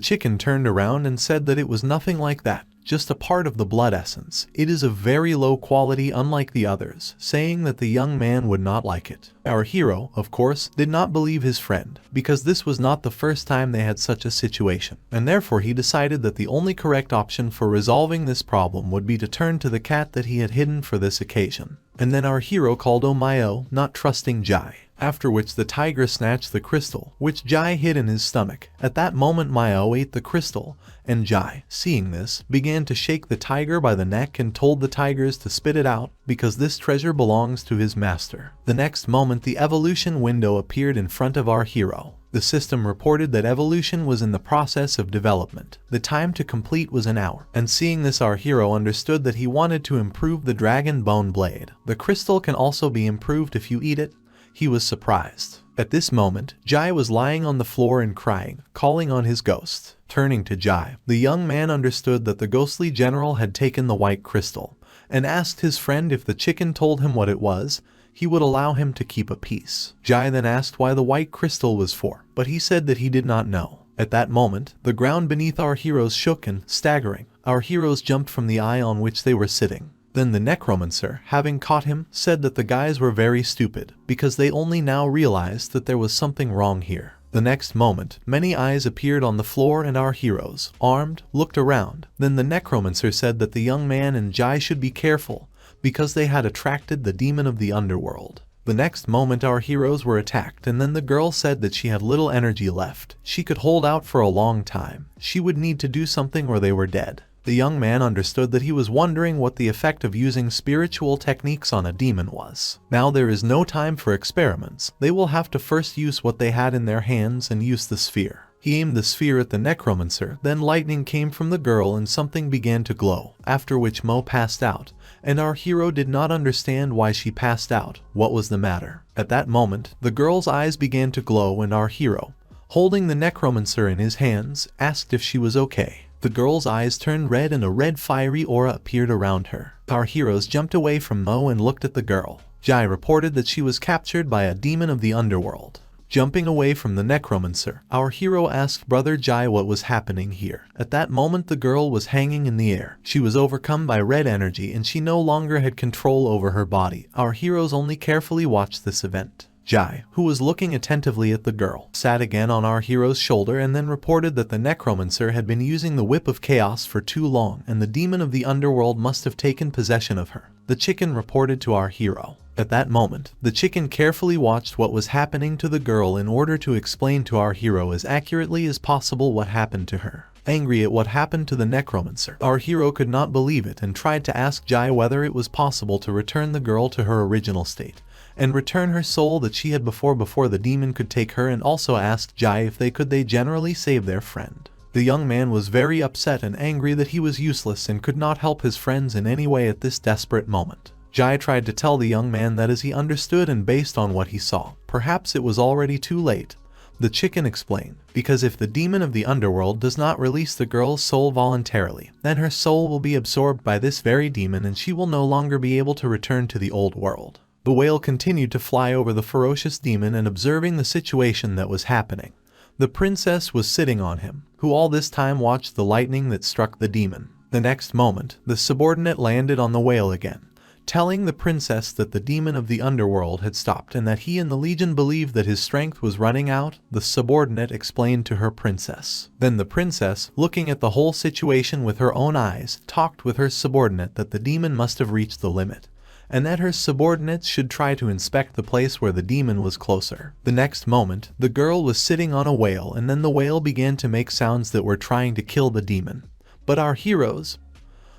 chicken turned around and said that it was nothing like that, just a part of the blood essence. It is of very low quality unlike the others, saying that the young man would not like it. Our hero, of course, did not believe his friend, because this was not the first time they had such a situation, and therefore he decided that the only correct option for resolving this problem would be to turn to the cat that he had hidden for this occasion. And then our hero called Omayo, not trusting Jai. After which the tiger snatched the crystal, which Jai hid in his stomach. At that moment Mayo ate the crystal, and Jai, seeing this, began to shake the tiger by the neck and told the tigers to spit it out, because this treasure belongs to his master. The next moment the evolution window appeared in front of our hero. The system reported that evolution was in the process of development. The time to complete was an hour, and seeing this our hero understood that he wanted to improve the dragon bone blade. The crystal can also be improved if you eat it. He was surprised. At this moment, Jai was lying on the floor and crying, calling on his ghost. Turning to Jai, the young man understood that the ghostly general had taken the white crystal, and asked his friend if the chicken told him what it was, he would allow him to keep a piece. Jai then asked why the white crystal was for, but he said that he did not know. At that moment, the ground beneath our heroes shook and, staggering, our heroes jumped from the eye on which they were sitting. Then the necromancer, having caught him, said that the guys were very stupid, because they only now realized that there was something wrong here. The next moment, many eyes appeared on the floor and our heroes, armed, looked around. Then the necromancer said that the young man and Jai should be careful, because they had attracted the demon of the underworld. The next moment our heroes were attacked, and then the girl said that she had little energy left. She could hold out for a long time. She would need to do something or they were dead. The young man understood that he was wondering what the effect of using spiritual techniques on a demon was. Now there is no time for experiments. They will have to first use what they had in their hands and use the sphere. He aimed the sphere at the necromancer, then lightning came from the girl and something began to glow, after which Mo passed out, and our hero did not understand why she passed out. What was the matter? At that moment, the girl's eyes began to glow and our hero, holding the necromancer in his hands, asked if she was okay. The girl's eyes turned red and a red fiery aura appeared around her. Our heroes jumped away from Mo and looked at the girl. Jai reported that she was captured by a demon of the underworld. Jumping away from the necromancer, our hero asked Brother Jai what was happening here. At that moment the girl was hanging in the air. She was overcome by red energy and she no longer had control over her body. Our heroes only carefully watched this event. Jai, who was looking attentively at the girl, sat again on our hero's shoulder and then reported that the necromancer had been using the whip of chaos for too long and the demon of the underworld must have taken possession of her. The chicken reported to our hero. At that moment, the chicken carefully watched what was happening to the girl in order to explain to our hero as accurately as possible what happened to her. Angry at what happened to the necromancer, our hero could not believe it and tried to ask Jai whether it was possible to return the girl to her original state, and return her soul that she had before the demon could take her, and also asked Jai if they generally save their friend. The young man was very upset and angry that he was useless and could not help his friends in any way at this desperate moment. Jai tried to tell the young man that as he understood and based on what he saw, perhaps it was already too late. The chicken explained, because if the demon of the underworld does not release the girl's soul voluntarily, then her soul will be absorbed by this very demon and she will no longer be able to return to the old world. The whale continued to fly over the ferocious demon and observing the situation that was happening. The princess was sitting on him, who all this time watched the lightning that struck the demon. The next moment, the subordinate landed on the whale again, telling the princess that the demon of the underworld had stopped and that he and the legion believed that his strength was running out. The subordinate explained to her princess. Then the princess, looking at the whole situation with her own eyes, talked with her subordinate that the demon must have reached the limit, and that her subordinates should try to inspect the place where the demon was closer. The next moment, the girl was sitting on a whale and then the whale began to make sounds that were trying to kill the demon. But our heroes,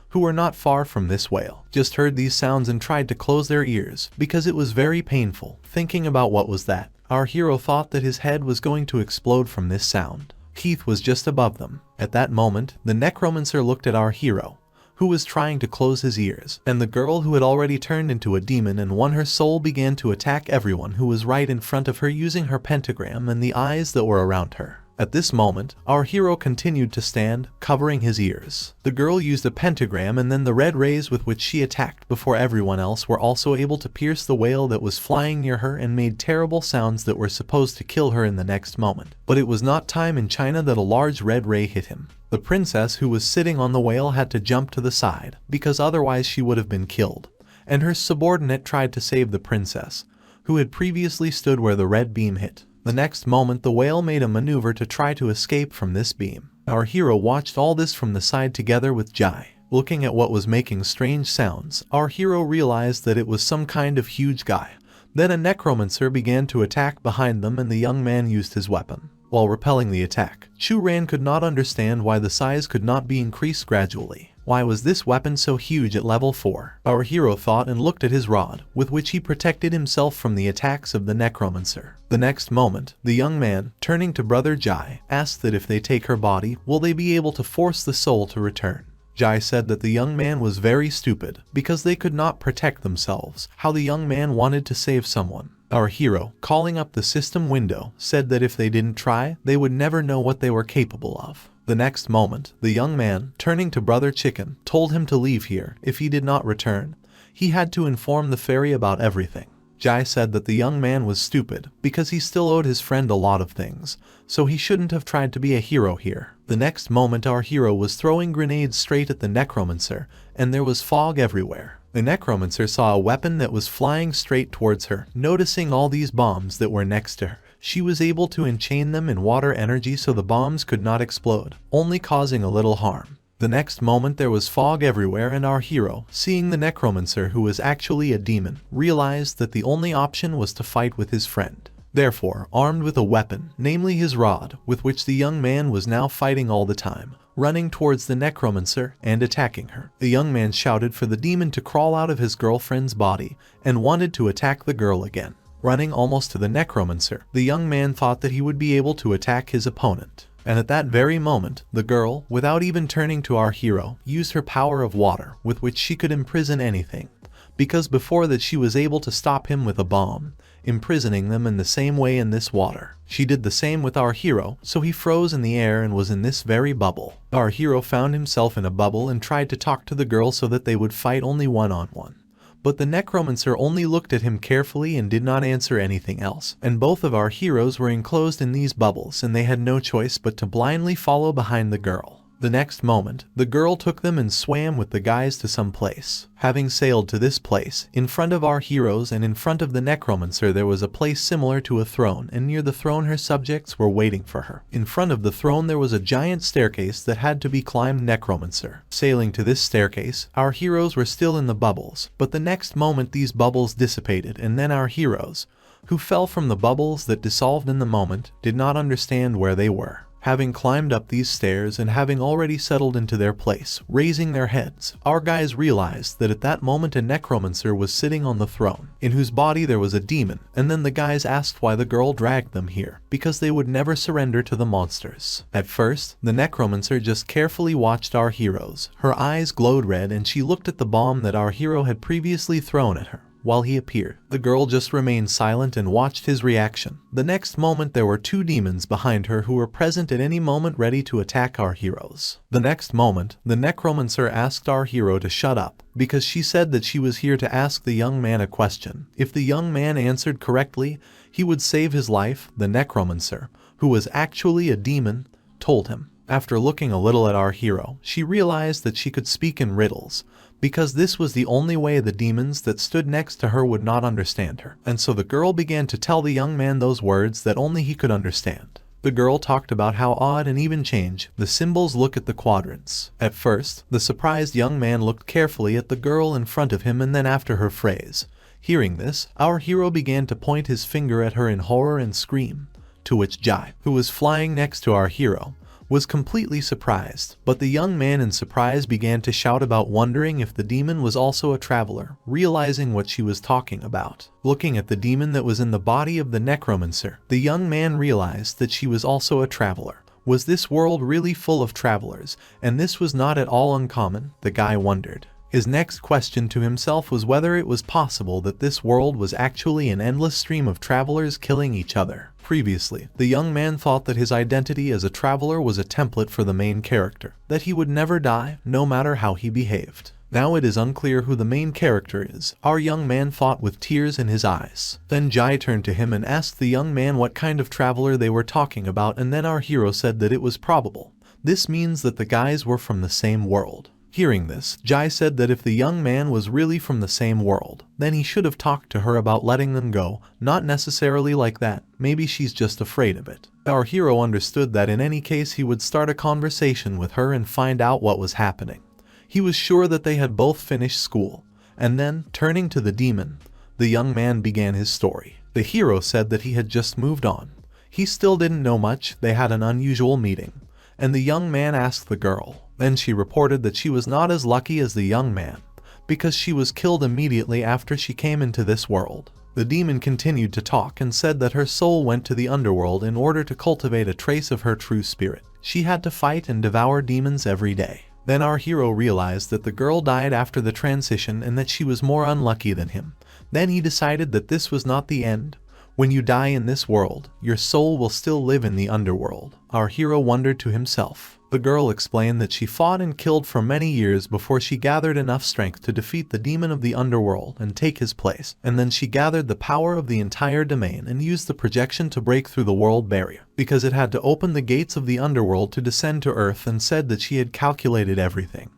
who were not far from this whale, just heard these sounds and tried to close their ears because it was very painful. Thinking about what was that, our hero thought that his head was going to explode from this sound. Keith was just above them. At that moment, the necromancer looked at our hero, who was trying to close his ears, and the girl who had already turned into a demon and won her soul began to attack everyone who was right in front of her using her pentagram and the eyes that were around her. At this moment, our hero continued to stand, covering his ears. The girl used a pentagram and then the red rays with which she attacked before everyone else were also able to pierce the whale that was flying near her and made terrible sounds that were supposed to kill her in the next moment. But it was not time in China that a large red ray hit him. The princess who was sitting on the whale had to jump to the side, because otherwise she would have been killed, and her subordinate tried to save the princess, who had previously stood where the red beam hit. The next moment the whale made a maneuver to try to escape from this beam. Our hero watched all this from the side together with Jai. Looking at what was making strange sounds, our hero realized that it was some kind of huge guy. Then a necromancer began to attack behind them and the young man used his weapon. While repelling the attack, Chu Ran could not understand why the size could not be increased gradually. Why was this weapon so huge at level 4? Our hero thought and looked at his rod, with which he protected himself from the attacks of the necromancer. The next moment, the young man, turning to brother Jai, asked that if they take her body, will they be able to force the soul to return? Jai said that the young man was very stupid, because they could not protect themselves. How the young man wanted to save someone. Our hero, calling up the system window, said that if they didn't try, they would never know what they were capable of. The next moment, the young man, turning to Brother Chicken, told him to leave here. If he did not return, he had to inform the fairy about everything. Jai said that the young man was stupid, because he still owed his friend a lot of things, so he shouldn't have tried to be a hero here. The next moment our hero was throwing grenades straight at the necromancer, and there was fog everywhere. The necromancer saw a weapon that was flying straight towards her. Noticing all these bombs that were next to her, she was able to enchain them in water energy so the bombs could not explode, only causing a little harm. The next moment there was fog everywhere and our hero, seeing the necromancer who was actually a demon, realized that the only option was to fight with his friend. Therefore, armed with a weapon, namely his rod, with which the young man was now fighting all the time, running towards the necromancer and attacking her. The young man shouted for the demon to crawl out of his girlfriend's body and wanted to attack the girl again. Running almost to the necromancer, the young man thought that he would be able to attack his opponent. And at that very moment, the girl, without even turning to our hero, used her power of water, with which she could imprison anything. Because before that she was able to stop him with a bomb, imprisoning them in the same way in this water. She did the same with our hero, so he froze in the air and was in this very bubble. Our hero found himself in a bubble and tried to talk to the girl so that they would fight only one-on-one. But the necromancer only looked at him carefully and did not answer anything else. And both of our heroes were enclosed in these bubbles and they had no choice but to blindly follow behind the girl. The next moment, the girl took them and swam with the guys to some place. Having sailed to this place, in front of our heroes and in front of the necromancer there was a place similar to a throne, and near the throne her subjects were waiting for her. In front of the throne there was a giant staircase that had to be climbed. Necromancer. Sailing to this staircase, our heroes were still in the bubbles, but the next moment these bubbles dissipated and then our heroes, who fell from the bubbles that dissolved in the moment, did not understand where they were. Having climbed up these stairs and having already settled into their place, raising their heads, our guys realized that at that moment a necromancer was sitting on the throne, in whose body there was a demon, and then the guys asked why the girl dragged them here, because they would never surrender to the monsters. At first, the necromancer just carefully watched our heroes. Her eyes glowed red and she looked at the bomb that our hero had previously thrown at her. While he appeared, the girl just remained silent and watched his reaction. The next moment there were two demons behind her who were present at any moment ready to attack our heroes. The next moment, the necromancer asked our hero to shut up, because she said that she was here to ask the young man a question. If the young man answered correctly, he would save his life. The necromancer, who was actually a demon, told him. After looking a little at our hero, she realized that she could speak in riddles, because this was the only way the demons that stood next to her would not understand her. And so the girl began to tell the young man those words that only he could understand. The girl talked about how odd and even change the symbols look at the quadrants. At first, the surprised young man looked carefully at the girl in front of him and then after her phrase. Hearing this, our hero began to point his finger at her in horror and scream, to which Jai, who was flying next to our hero, was completely surprised, but the young man in surprise began to shout about wondering if the demon was also a traveler, realizing what she was talking about. Looking at the demon that was in the body of the necromancer, the young man realized that she was also a traveler. Was this world really full of travelers? And this was not at all uncommon, the guy wondered. His next question to himself was whether it was possible that this world was actually an endless stream of travelers killing each other. Previously, the young man thought that his identity as a traveler was a template for the main character, that he would never die, no matter how he behaved. Now it is unclear who the main character is. Our young man thought with tears in his eyes. Then Jai turned to him and asked the young man what kind of traveler they were talking about, and then our hero said that it was probable. This means that the guys were from the same world. Hearing this, Jai said that if the young man was really from the same world, then he should have talked to her about letting them go, not necessarily like that, maybe she's just afraid of it. Our hero understood that in any case he would start a conversation with her and find out what was happening. He was sure that they had both finished school, and then, turning to the demon, the young man began his story. The hero said that he had just moved on. He still didn't know much, they had an unusual meeting, and the young man asked the girl. Then she reported that she was not as lucky as the young man, because she was killed immediately after she came into this world. The demon continued to talk and said that her soul went to the underworld in order to cultivate a trace of her true spirit. She had to fight and devour demons every day. Then our hero realized that the girl died after the transition and that she was more unlucky than him. Then he decided that this was not the end. When you die in this world, your soul will still live in the underworld. Our hero wondered to himself. The girl explained that she fought and killed for many years before she gathered enough strength to defeat the demon of the underworld and take his place, and then she gathered the power of the entire domain and used the projection to break through the world barrier, because it had to open the gates of the underworld to descend to earth, and said that she had calculated everything,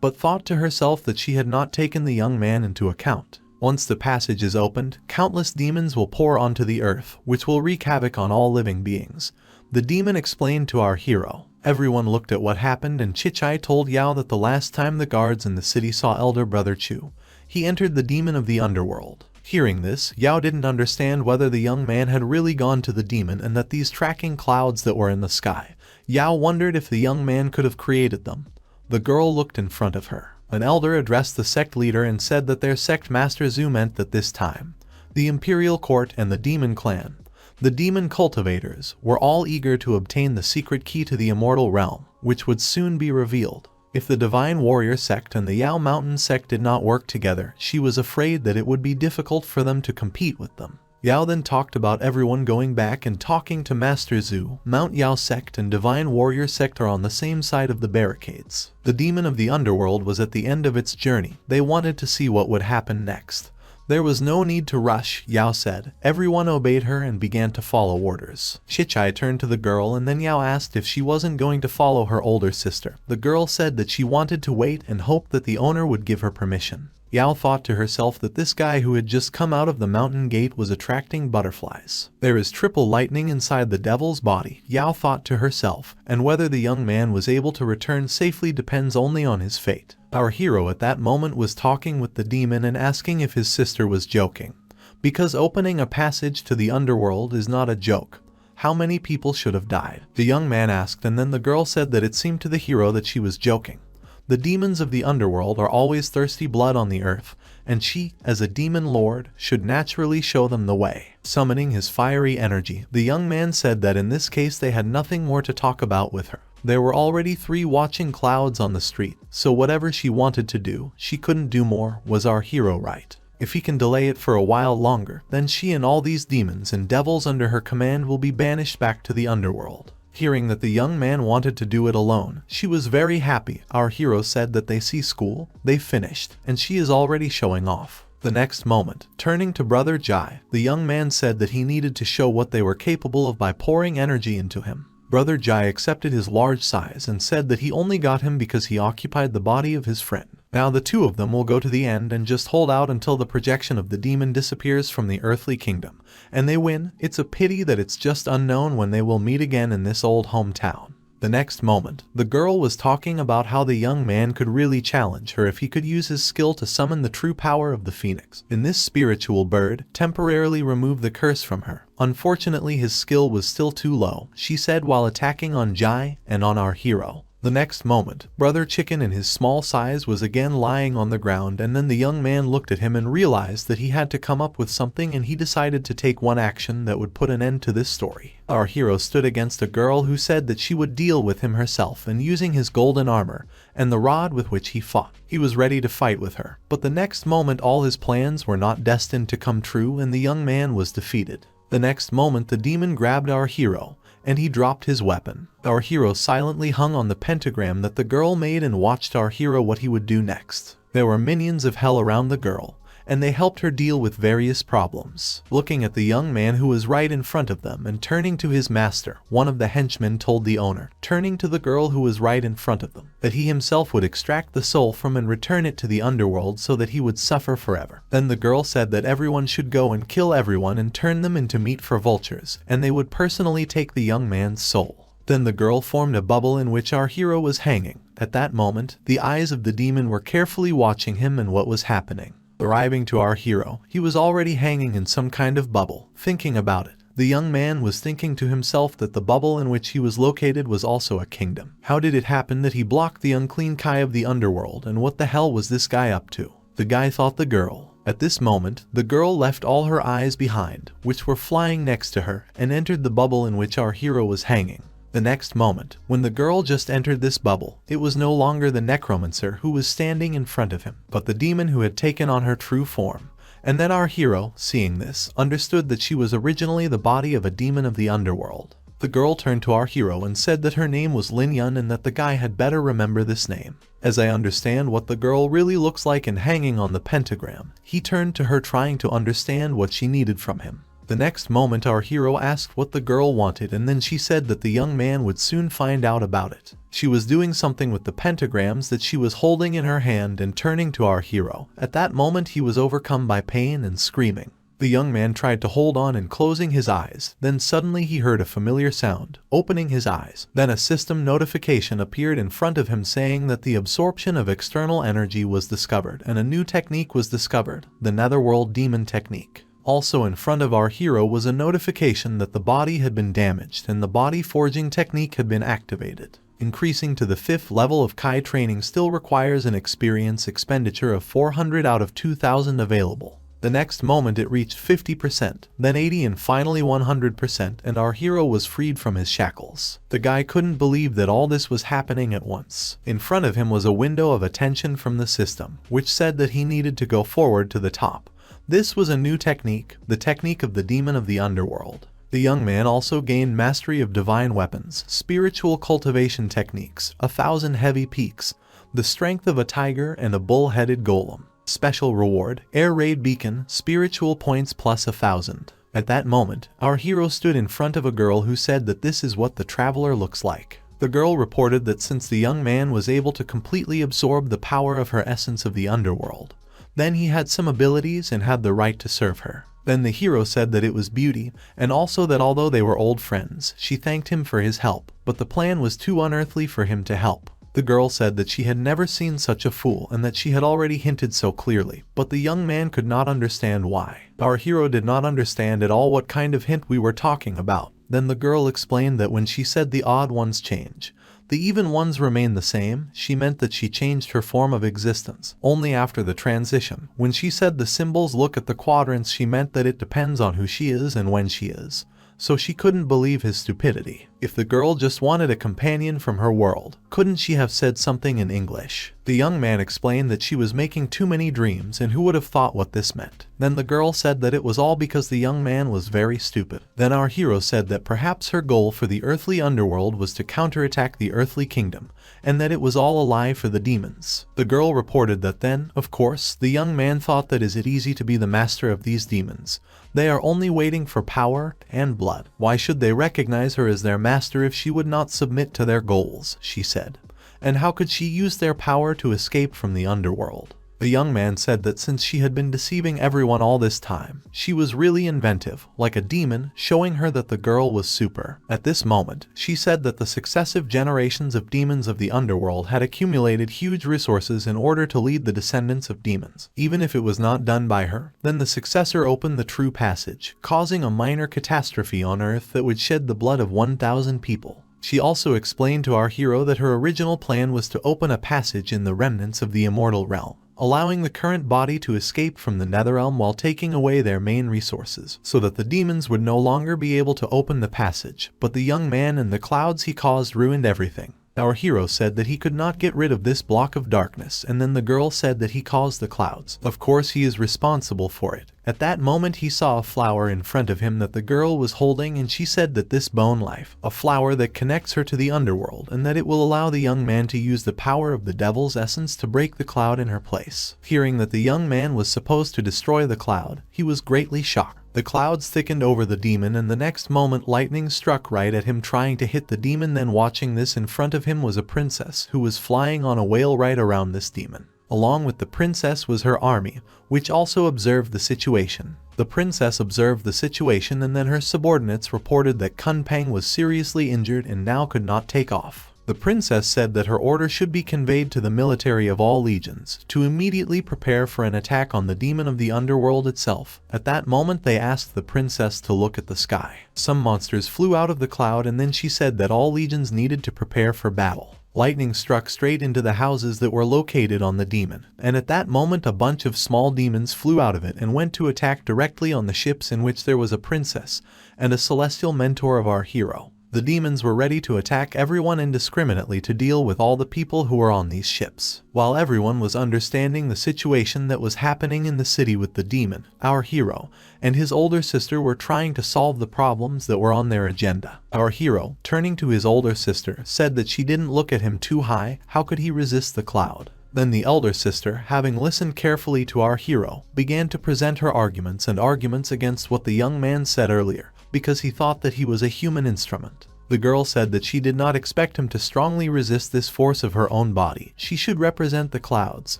but thought to herself that she had not taken the young man into account. Once the passage is opened, countless demons will pour onto the earth, which will wreak havoc on all living beings. The demon explained to our hero. Everyone looked at what happened, and Chichai told Yao that the last time the guards in the city saw elder brother Chu, he entered the demon of the underworld. Hearing this, Yao didn't understand whether the young man had really gone to the demon and that these tracking clouds that were in the sky. Yao wondered if the young man could have created them. The girl looked in front of her. An elder addressed the sect leader and said that their sect master Zhu meant that this time, the imperial court and the demon clan, the demon cultivators, were all eager to obtain the secret key to the immortal realm, which would soon be revealed. If the divine warrior sect and the Yao mountain sect did not work together, she was afraid that it would be difficult for them to compete with them. Yao then talked about everyone going back and talking to Master Zhu. Mount Yao Sect and Divine Warrior Sect are on the same side of the barricades. The demon of the underworld was at the end of its journey. They wanted to see what would happen next. There was no need to rush, Yao said. Everyone obeyed her and began to follow orders. Chichai turned to the girl, and then Yao asked if she wasn't going to follow her older sister. The girl said that she wanted to wait and hoped that the owner would give her permission. Yao thought to herself that this guy who had just come out of the mountain gate was attracting butterflies. There is triple lightning inside the devil's body, Yao thought to herself, and whether the young man was able to return safely depends only on his fate. Our hero at that moment was talking with the demon and asking if his sister was joking, because opening a passage to the underworld is not a joke. How many people should have died? The young man asked, and then the girl said that it seemed to the hero that she was joking. The demons of the underworld are always thirsty blood on the earth, and she, as a demon lord, should naturally show them the way. Summoning his fiery energy, the young man said that in this case they had nothing more to talk about with her. There were already 3 watching clouds on the street, so whatever she wanted to do, she couldn't do more. Was our hero right? If he can delay it for a while longer, then she and all these demons and devils under her command will be banished back to the underworld. Hearing that the young man wanted to do it alone, she was very happy. Our hero said that they see school, they finished, and she is already showing off. The next moment, turning to Brother Jai, the young man said that he needed to show what they were capable of by pouring energy into him. Brother Jai accepted his large size and said that he only got him because he occupied the body of his friend. Now the 2 of them will go to the end and just hold out until the projection of the demon disappears from the earthly kingdom, and they win. It's a pity that it's just unknown when they will meet again in this old hometown. The next moment, the girl was talking about how the young man could really challenge her if he could use his skill to summon the true power of the phoenix. In this spiritual bird, temporarily remove the curse from her. Unfortunately, his skill was still too low, she said while attacking on Jai and on our hero. The next moment, Brother Chicken in his small size was again lying on the ground, and then the young man looked at him and realized that he had to come up with something, and he decided to take one action that would put an end to this story. Our hero stood against a girl who said that she would deal with him herself, and using his golden armor and the rod with which he fought, he was ready to fight with her. But the next moment all his plans were not destined to come true, and the young man was defeated. The next moment the demon grabbed our hero, and he dropped his weapon. Our hero silently hung on the pentagram that the girl made and watched our hero what he would do next. There were minions of hell around the girl, and they helped her deal with various problems. Looking at the young man who was right in front of them and turning to his master, one of the henchmen told the owner, turning to the girl who was right in front of them, that he himself would extract the soul from and return it to the underworld so that he would suffer forever. Then the girl said that everyone should go and kill everyone and turn them into meat for vultures, and they would personally take the young man's soul. Then the girl formed a bubble in which our hero was hanging. At that moment, the eyes of the demon were carefully watching him and what was happening. Arriving to our hero, he was already hanging in some kind of bubble. Thinking about it, the young man was thinking to himself that the bubble in which he was located was also a kingdom. How did it happen that he blocked the unclean Kai of the underworld, and what the hell was this guy up to? The guy thought the girl. At this moment, the girl left all her eyes behind, which were flying next to her, and entered the bubble in which our hero was hanging. The next moment, when the girl just entered this bubble, it was no longer the necromancer who was standing in front of him, but the demon who had taken on her true form. And then our hero, seeing this, understood that she was originally the body of a demon of the underworld. The girl turned to our hero and said that her name was Lin Yun and that the guy had better remember this name. As I understand what the girl really looks like and hanging on the pentagram, he turned to her trying to understand what she needed from him. The next moment our hero asked what the girl wanted, and then she said that the young man would soon find out about it. She was doing something with the pentagrams that she was holding in her hand, and turning to our hero. At that moment he was overcome by pain and screaming. The young man tried to hold on and closing his eyes, then suddenly he heard a familiar sound. Opening his eyes, then a system notification appeared in front of him saying that the absorption of external energy was discovered, and a new technique was discovered, the Netherworld Demon Technique. Also in front of our hero was a notification that the body had been damaged and the body forging technique had been activated. Increasing to the 5th level of Kai training still requires an experience expenditure of 400 out of 2,000 available. The next moment it reached 50%, then 80% and finally 100%, and our hero was freed from his shackles. The guy couldn't believe that all this was happening at once. In front of him was a window of attention from the system, which said that he needed to go forward to the top. This was a new technique, the technique of the demon of the underworld. The young man also gained mastery of divine weapons, spiritual cultivation techniques, 1,000 heavy peaks, the strength of a tiger and a bull-headed golem. Special reward, air raid beacon, spiritual points plus 1,000. At that moment, our hero stood in front of a girl who said that this is what the traveler looks like. The girl reported that since the young man was able to completely absorb the power of her essence of the underworld, then he had some abilities and had the right to serve her. Then the hero said that it was Beauty, and also that although they were old friends, she thanked him for his help, but the plan was too unearthly for him to help. The girl said that she had never seen such a fool and that she had already hinted so clearly, but the young man could not understand why. Our hero did not understand at all what kind of hint we were talking about, Then the girl explained that when she said the odd ones change, the even ones remain the same, she meant that she changed her form of existence only after the transition. When she said the symbols look at the quadrants, she meant that it depends on who she is and when she is. So she couldn't believe his stupidity. If the girl just wanted a companion from her world, couldn't she have said something in English? The young man explained that she was making too many dreams, and who would have thought what this meant? Then the girl said that it was all because the young man was very stupid. Then our hero said that perhaps her goal for the earthly underworld was to counterattack the earthly kingdom, and that it was all a lie for the demons. The girl reported that then, of course, the young man thought that is it easy to be the master of these demons? They are only waiting for power and blood. Why should they recognize her as their master if she would not submit to their goals, she said. And how could she use their power to escape from the underworld? The young man said that since she had been deceiving everyone all this time, she was really inventive, like a demon, showing her that the girl was super. At this moment, she said that the successive generations of demons of the underworld had accumulated huge resources in order to lead the descendants of demons. Even if it was not done by her, then the successor opened the true passage, causing a minor catastrophe on Earth that would shed the blood of 1,000 people. She also explained to our hero that her original plan was to open a passage in the remnants of the immortal realm, allowing the current body to escape from the Netherrealm while taking away their main resources, so that the demons would no longer be able to open the passage. But the young man and the clouds he caused ruined everything. Our hero said that he could not get rid of this block of darkness, and then the girl said that he caused the clouds. Of course he is responsible for it. At that moment he saw a flower in front of him that the girl was holding, and she said that this bone life, a flower that connects her to the underworld, and that it will allow the young man to use the power of the devil's essence to break the cloud in her place. Hearing that the young man was supposed to destroy the cloud, he was greatly shocked. The clouds thickened over the demon, and the next moment lightning struck right at him, trying to hit the demon. Then watching this in front of him was a princess who was flying on a whale right around this demon. Along with the princess was her army, which also observed the situation. The princess observed the situation, and then her subordinates reported that Kunpeng was seriously injured and now could not take off. The princess said that her order should be conveyed to the military of all legions to immediately prepare for an attack on the demon of the underworld itself. At that moment they asked the princess to look at the sky. Some monsters flew out of the cloud, and then she said that all legions needed to prepare for battle. Lightning struck straight into the houses that were located on the demon, and at that moment a bunch of small demons flew out of it and went to attack directly on the ships in which there was a princess and a celestial mentor of our hero. The demons were ready to attack everyone indiscriminately to deal with all the people who were on these ships. While everyone was understanding the situation that was happening in the city with the demon, our hero and his older sister were trying to solve the problems that were on their agenda. Our hero, turning to his older sister, said that she didn't look at him too high. How could he resist the cloud? Then the elder sister, having listened carefully to our hero, began to present her arguments against what the young man said earlier, because he thought that he was a human instrument. The girl said that she did not expect him to strongly resist this force of her own body. She should represent the clouds.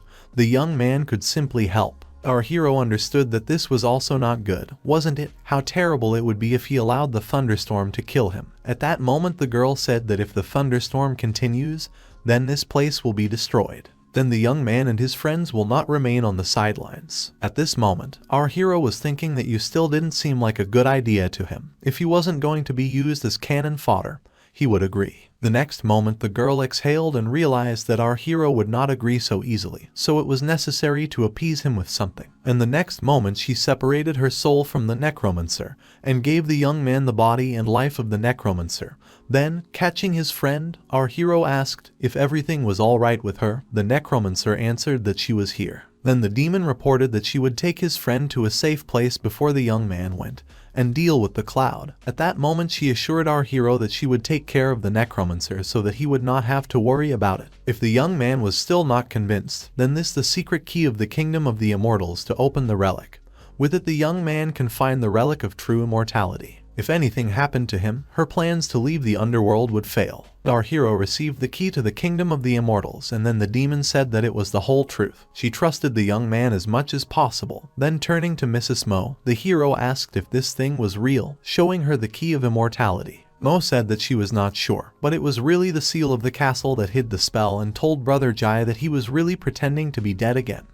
The young man could simply help. Our hero understood that this was also not good, wasn't it? How terrible it would be if he allowed the thunderstorm to kill him. At that moment the girl said that if the thunderstorm continues, then this place will be destroyed. Then the young man and his friends will not remain on the sidelines. At this moment, our hero was thinking that you still didn't seem like a good idea to him. If he wasn't going to be used as cannon fodder, he would agree. The next moment the girl exhaled and realized that our hero would not agree so easily, so it was necessary to appease him with something. And the next moment she separated her soul from the necromancer and gave the young man the body and life of the necromancer. Then, catching his friend, our hero asked if everything was all right with her. The necromancer answered that she was here. Then the demon reported that she would take his friend to a safe place before the young man went and deal with the cloud. At that moment she assured our hero that she would take care of the necromancer so that he would not have to worry about it. If the young man was still not convinced, then this the secret key of the kingdom of the immortals to open the relic. With it the young man can find the relic of true immortality. If anything happened to him, her plans to leave the underworld would fail. Our hero received the key to the kingdom of the immortals, and then the demon said that it was the whole truth. She trusted the young man as much as possible. Then turning to Mrs. Mo, the hero asked if this thing was real, showing her the key of immortality. Mo said that she was not sure, but it was really the seal of the castle that hid the spell, and told Brother Jai that he was really pretending to be dead again.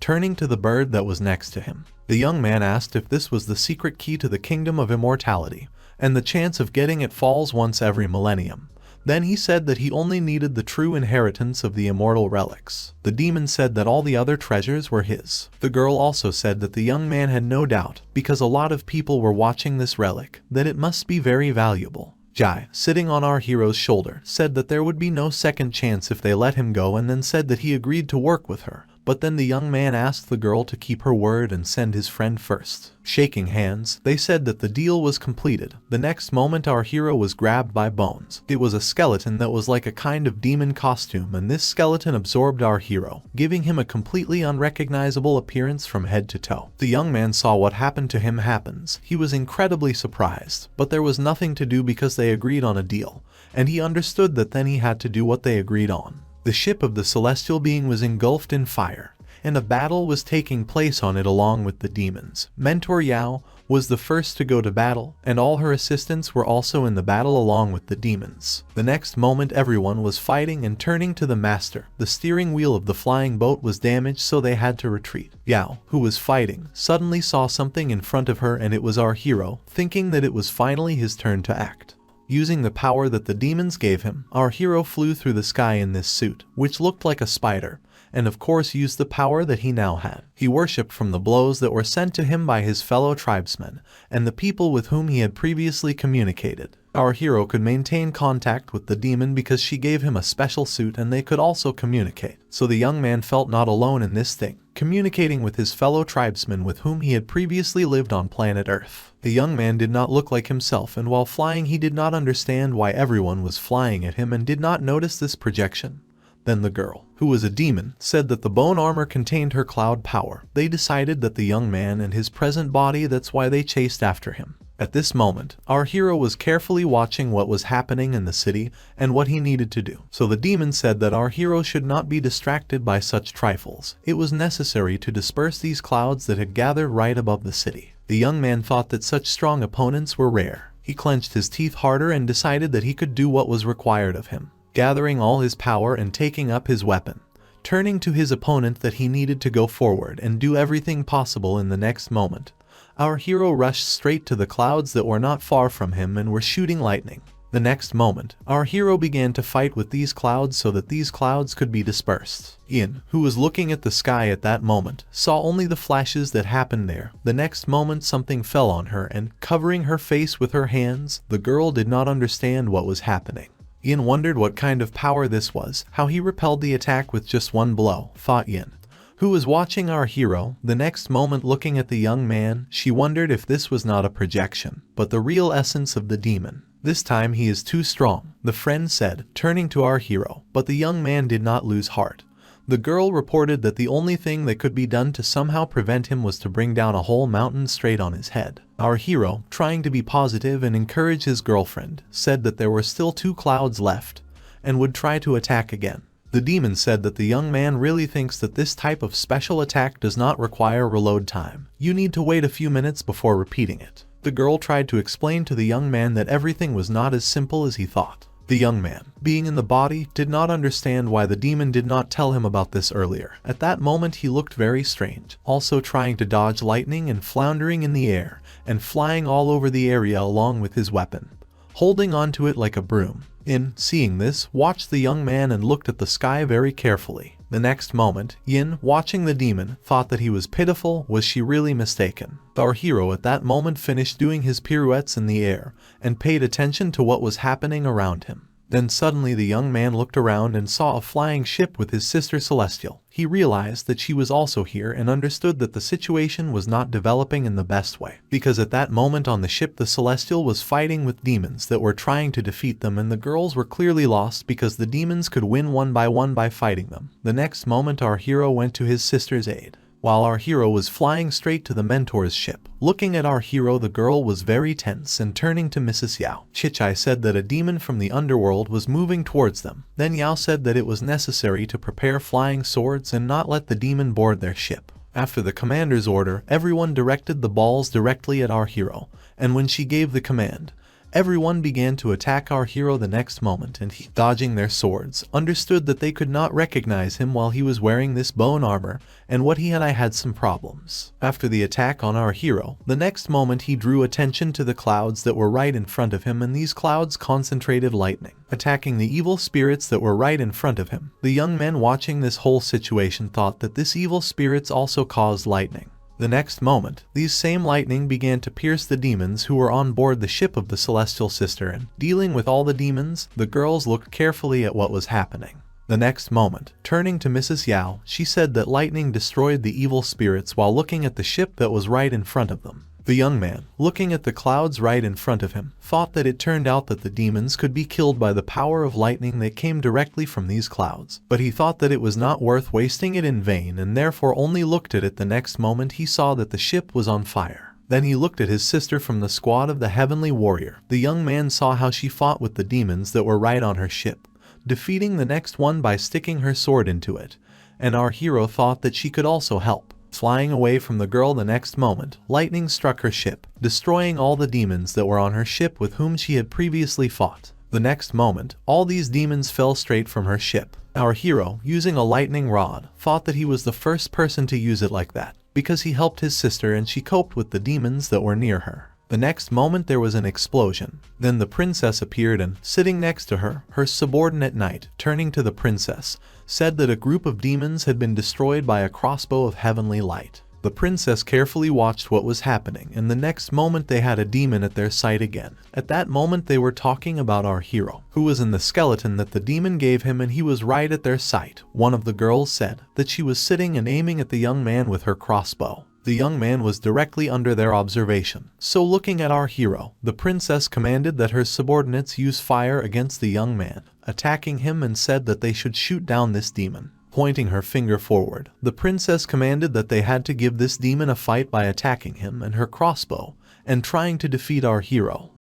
Turning to the bird that was next to him, the young man asked if this was the secret key to the kingdom of immortality, and the chance of getting it falls once every millennium. Then he said that he only needed the true inheritance of the immortal relics. The demon said that all the other treasures were his. The girl also said that the young man had no doubt, because a lot of people were watching this relic, that it must be very valuable. Jai, sitting on our hero's shoulder, said that there would be no second chance if they let him go, and then said that he agreed to work with her. But then the young man asked the girl to keep her word and send his friend first. Shaking hands, they said that the deal was completed. The next moment our hero was grabbed by Bones. It was a skeleton that was like a kind of demon costume, and this skeleton absorbed our hero, giving him a completely unrecognizable appearance from head to toe. The young man saw what happened to him happens. He was incredibly surprised, but there was nothing to do because they agreed on a deal, and he understood that then he had to do what they agreed on. The ship of the celestial being was engulfed in fire, and a battle was taking place on it along with the demons. Mentor Yao was the first to go to battle, and all her assistants were also in the battle along with the demons. The next moment everyone was fighting and turning to the master. The steering wheel of the flying boat was damaged, so they had to retreat. Yao, who was fighting, suddenly saw something in front of her, and it was our hero, thinking that it was finally his turn to act. Using the power that the demons gave him, our hero flew through the sky in this suit, which looked like a spider, and of course used the power that he now had. He worshipped from the blows that were sent to him by his fellow tribesmen, and the people with whom he had previously communicated. Our hero could maintain contact with the demon because she gave him a special suit, and they could also communicate. So the young man felt not alone in this thing, communicating with his fellow tribesmen with whom he had previously lived on planet Earth. The young man did not look like himself, and while flying he did not understand why everyone was flying at him and did not notice this projection. Then the girl, who was a demon, said that the bone armor contained her cloud power. They decided that the young man and his present body, that's why they chased after him. At this moment, our hero was carefully watching what was happening in the city and what he needed to do. So the demon said that our hero should not be distracted by such trifles. It was necessary to disperse these clouds that had gathered right above the city. The young man thought that such strong opponents were rare. He clenched his teeth harder and decided that he could do what was required of him, gathering all his power and taking up his weapon, turning to his opponent that he needed to go forward and do everything possible. In the next moment, our hero rushed straight to the clouds that were not far from him and were shooting lightning. The next moment, our hero began to fight with these clouds so that these clouds could be dispersed. Yin, who was looking at the sky at that moment, saw only the flashes that happened there. The next moment something fell on her, and covering her face with her hands, the girl did not understand what was happening. Yin wondered what kind of power this was, how he repelled the attack with just one blow, thought Yin, who was watching our hero. The next moment, looking at the young man, she wondered if this was not a projection, but the real essence of the demon. This time he is too strong, the friend said, turning to our hero, but the young man did not lose heart. The girl reported that the only thing that could be done to somehow prevent him was to bring down a whole mountain straight on his head. Our hero, trying to be positive and encourage his girlfriend, said that there were still 2 clouds left, and would try to attack again. The demon said that the young man really thinks that this type of special attack does not require reload time. You need to wait a few minutes before repeating it. The girl tried to explain to the young man that everything was not as simple as he thought. The young man, being in the body, did not understand why the demon did not tell him about this earlier. At that moment he looked very strange, also trying to dodge lightning and floundering in the air, and flying all over the area along with his weapon, holding onto it like a broom. Yin, seeing this, watched the young man and looked at the sky very carefully. The next moment, Yin, watching the demon, thought that he was pitiful. Was she really mistaken? Our hero at that moment finished doing his pirouettes in the air and paid attention to what was happening around him. Then suddenly the young man looked around and saw a flying ship with his sister Celestial. He realized that she was also here and understood that the situation was not developing in the best way, because at that moment on the ship the Celestial was fighting with demons that were trying to defeat them, and the girls were clearly lost because the demons could win one by fighting them. The next moment our hero went to his sister's aid. While our hero was flying straight to the mentor's ship, looking at our hero, the girl was very tense, and turning to Mrs. Yao. Chichai said that a demon from the underworld was moving towards them. Then Yao said that it was necessary to prepare flying swords and not let the demon board their ship. After the commander's order, everyone directed the balls directly at our hero, and when she gave the command, Everyone began to attack our hero the next moment, and he, dodging their swords, understood that they could not recognize him while he was wearing this bone armor, and what he had some problems. After the attack on our hero, the next moment he drew attention to the clouds that were right in front of him, and these clouds concentrated lightning, attacking the evil spirits that were right in front of him. The young men watching this whole situation thought that this evil spirits also caused lightning. The next moment, these same lightning began to pierce the demons who were on board the ship of the Celestial Sister, and dealing with all the demons, the girls looked carefully at what was happening. The next moment, turning to Mrs. Yao, she said that lightning destroyed the evil spirits while looking at the ship that was right in front of them. The young man, looking at the clouds right in front of him, thought that it turned out that the demons could be killed by the power of lightning that came directly from these clouds. But he thought that it was not worth wasting it in vain, and therefore only looked at it. The next moment he saw that the ship was on fire. Then he looked at his sister from the squad of the Heavenly Warrior. The young man saw how she fought with the demons that were right on her ship, defeating the next one by sticking her sword into it, and our hero thought that she could also help. Flying away from the girl the next moment, lightning struck her ship, destroying all the demons that were on her ship with whom she had previously fought. The next moment, all these demons fell straight from her ship. Our hero, using a lightning rod, thought that he was the first person to use it like that, because he helped his sister and she coped with the demons that were near her. The next moment there was an explosion. Then the princess appeared and, sitting next to her, her subordinate knight, turning to the princess, said that a group of demons had been destroyed by a crossbow of heavenly light. The princess carefully watched what was happening, and the next moment they had a demon at their sight again. At that moment they were talking about our hero, who was in the skeleton that the demon gave him, and he was right at their sight. One of the girls said that she was sitting and aiming at the young man with her crossbow. The young man was directly under their observation. So looking at our hero, the princess commanded that her subordinates use fire against the young man, attacking him, and said that they should shoot down this demon. Pointing her finger forward, the princess commanded that they had to give this demon a fight by attacking him and her crossbow, and trying to defeat our hero.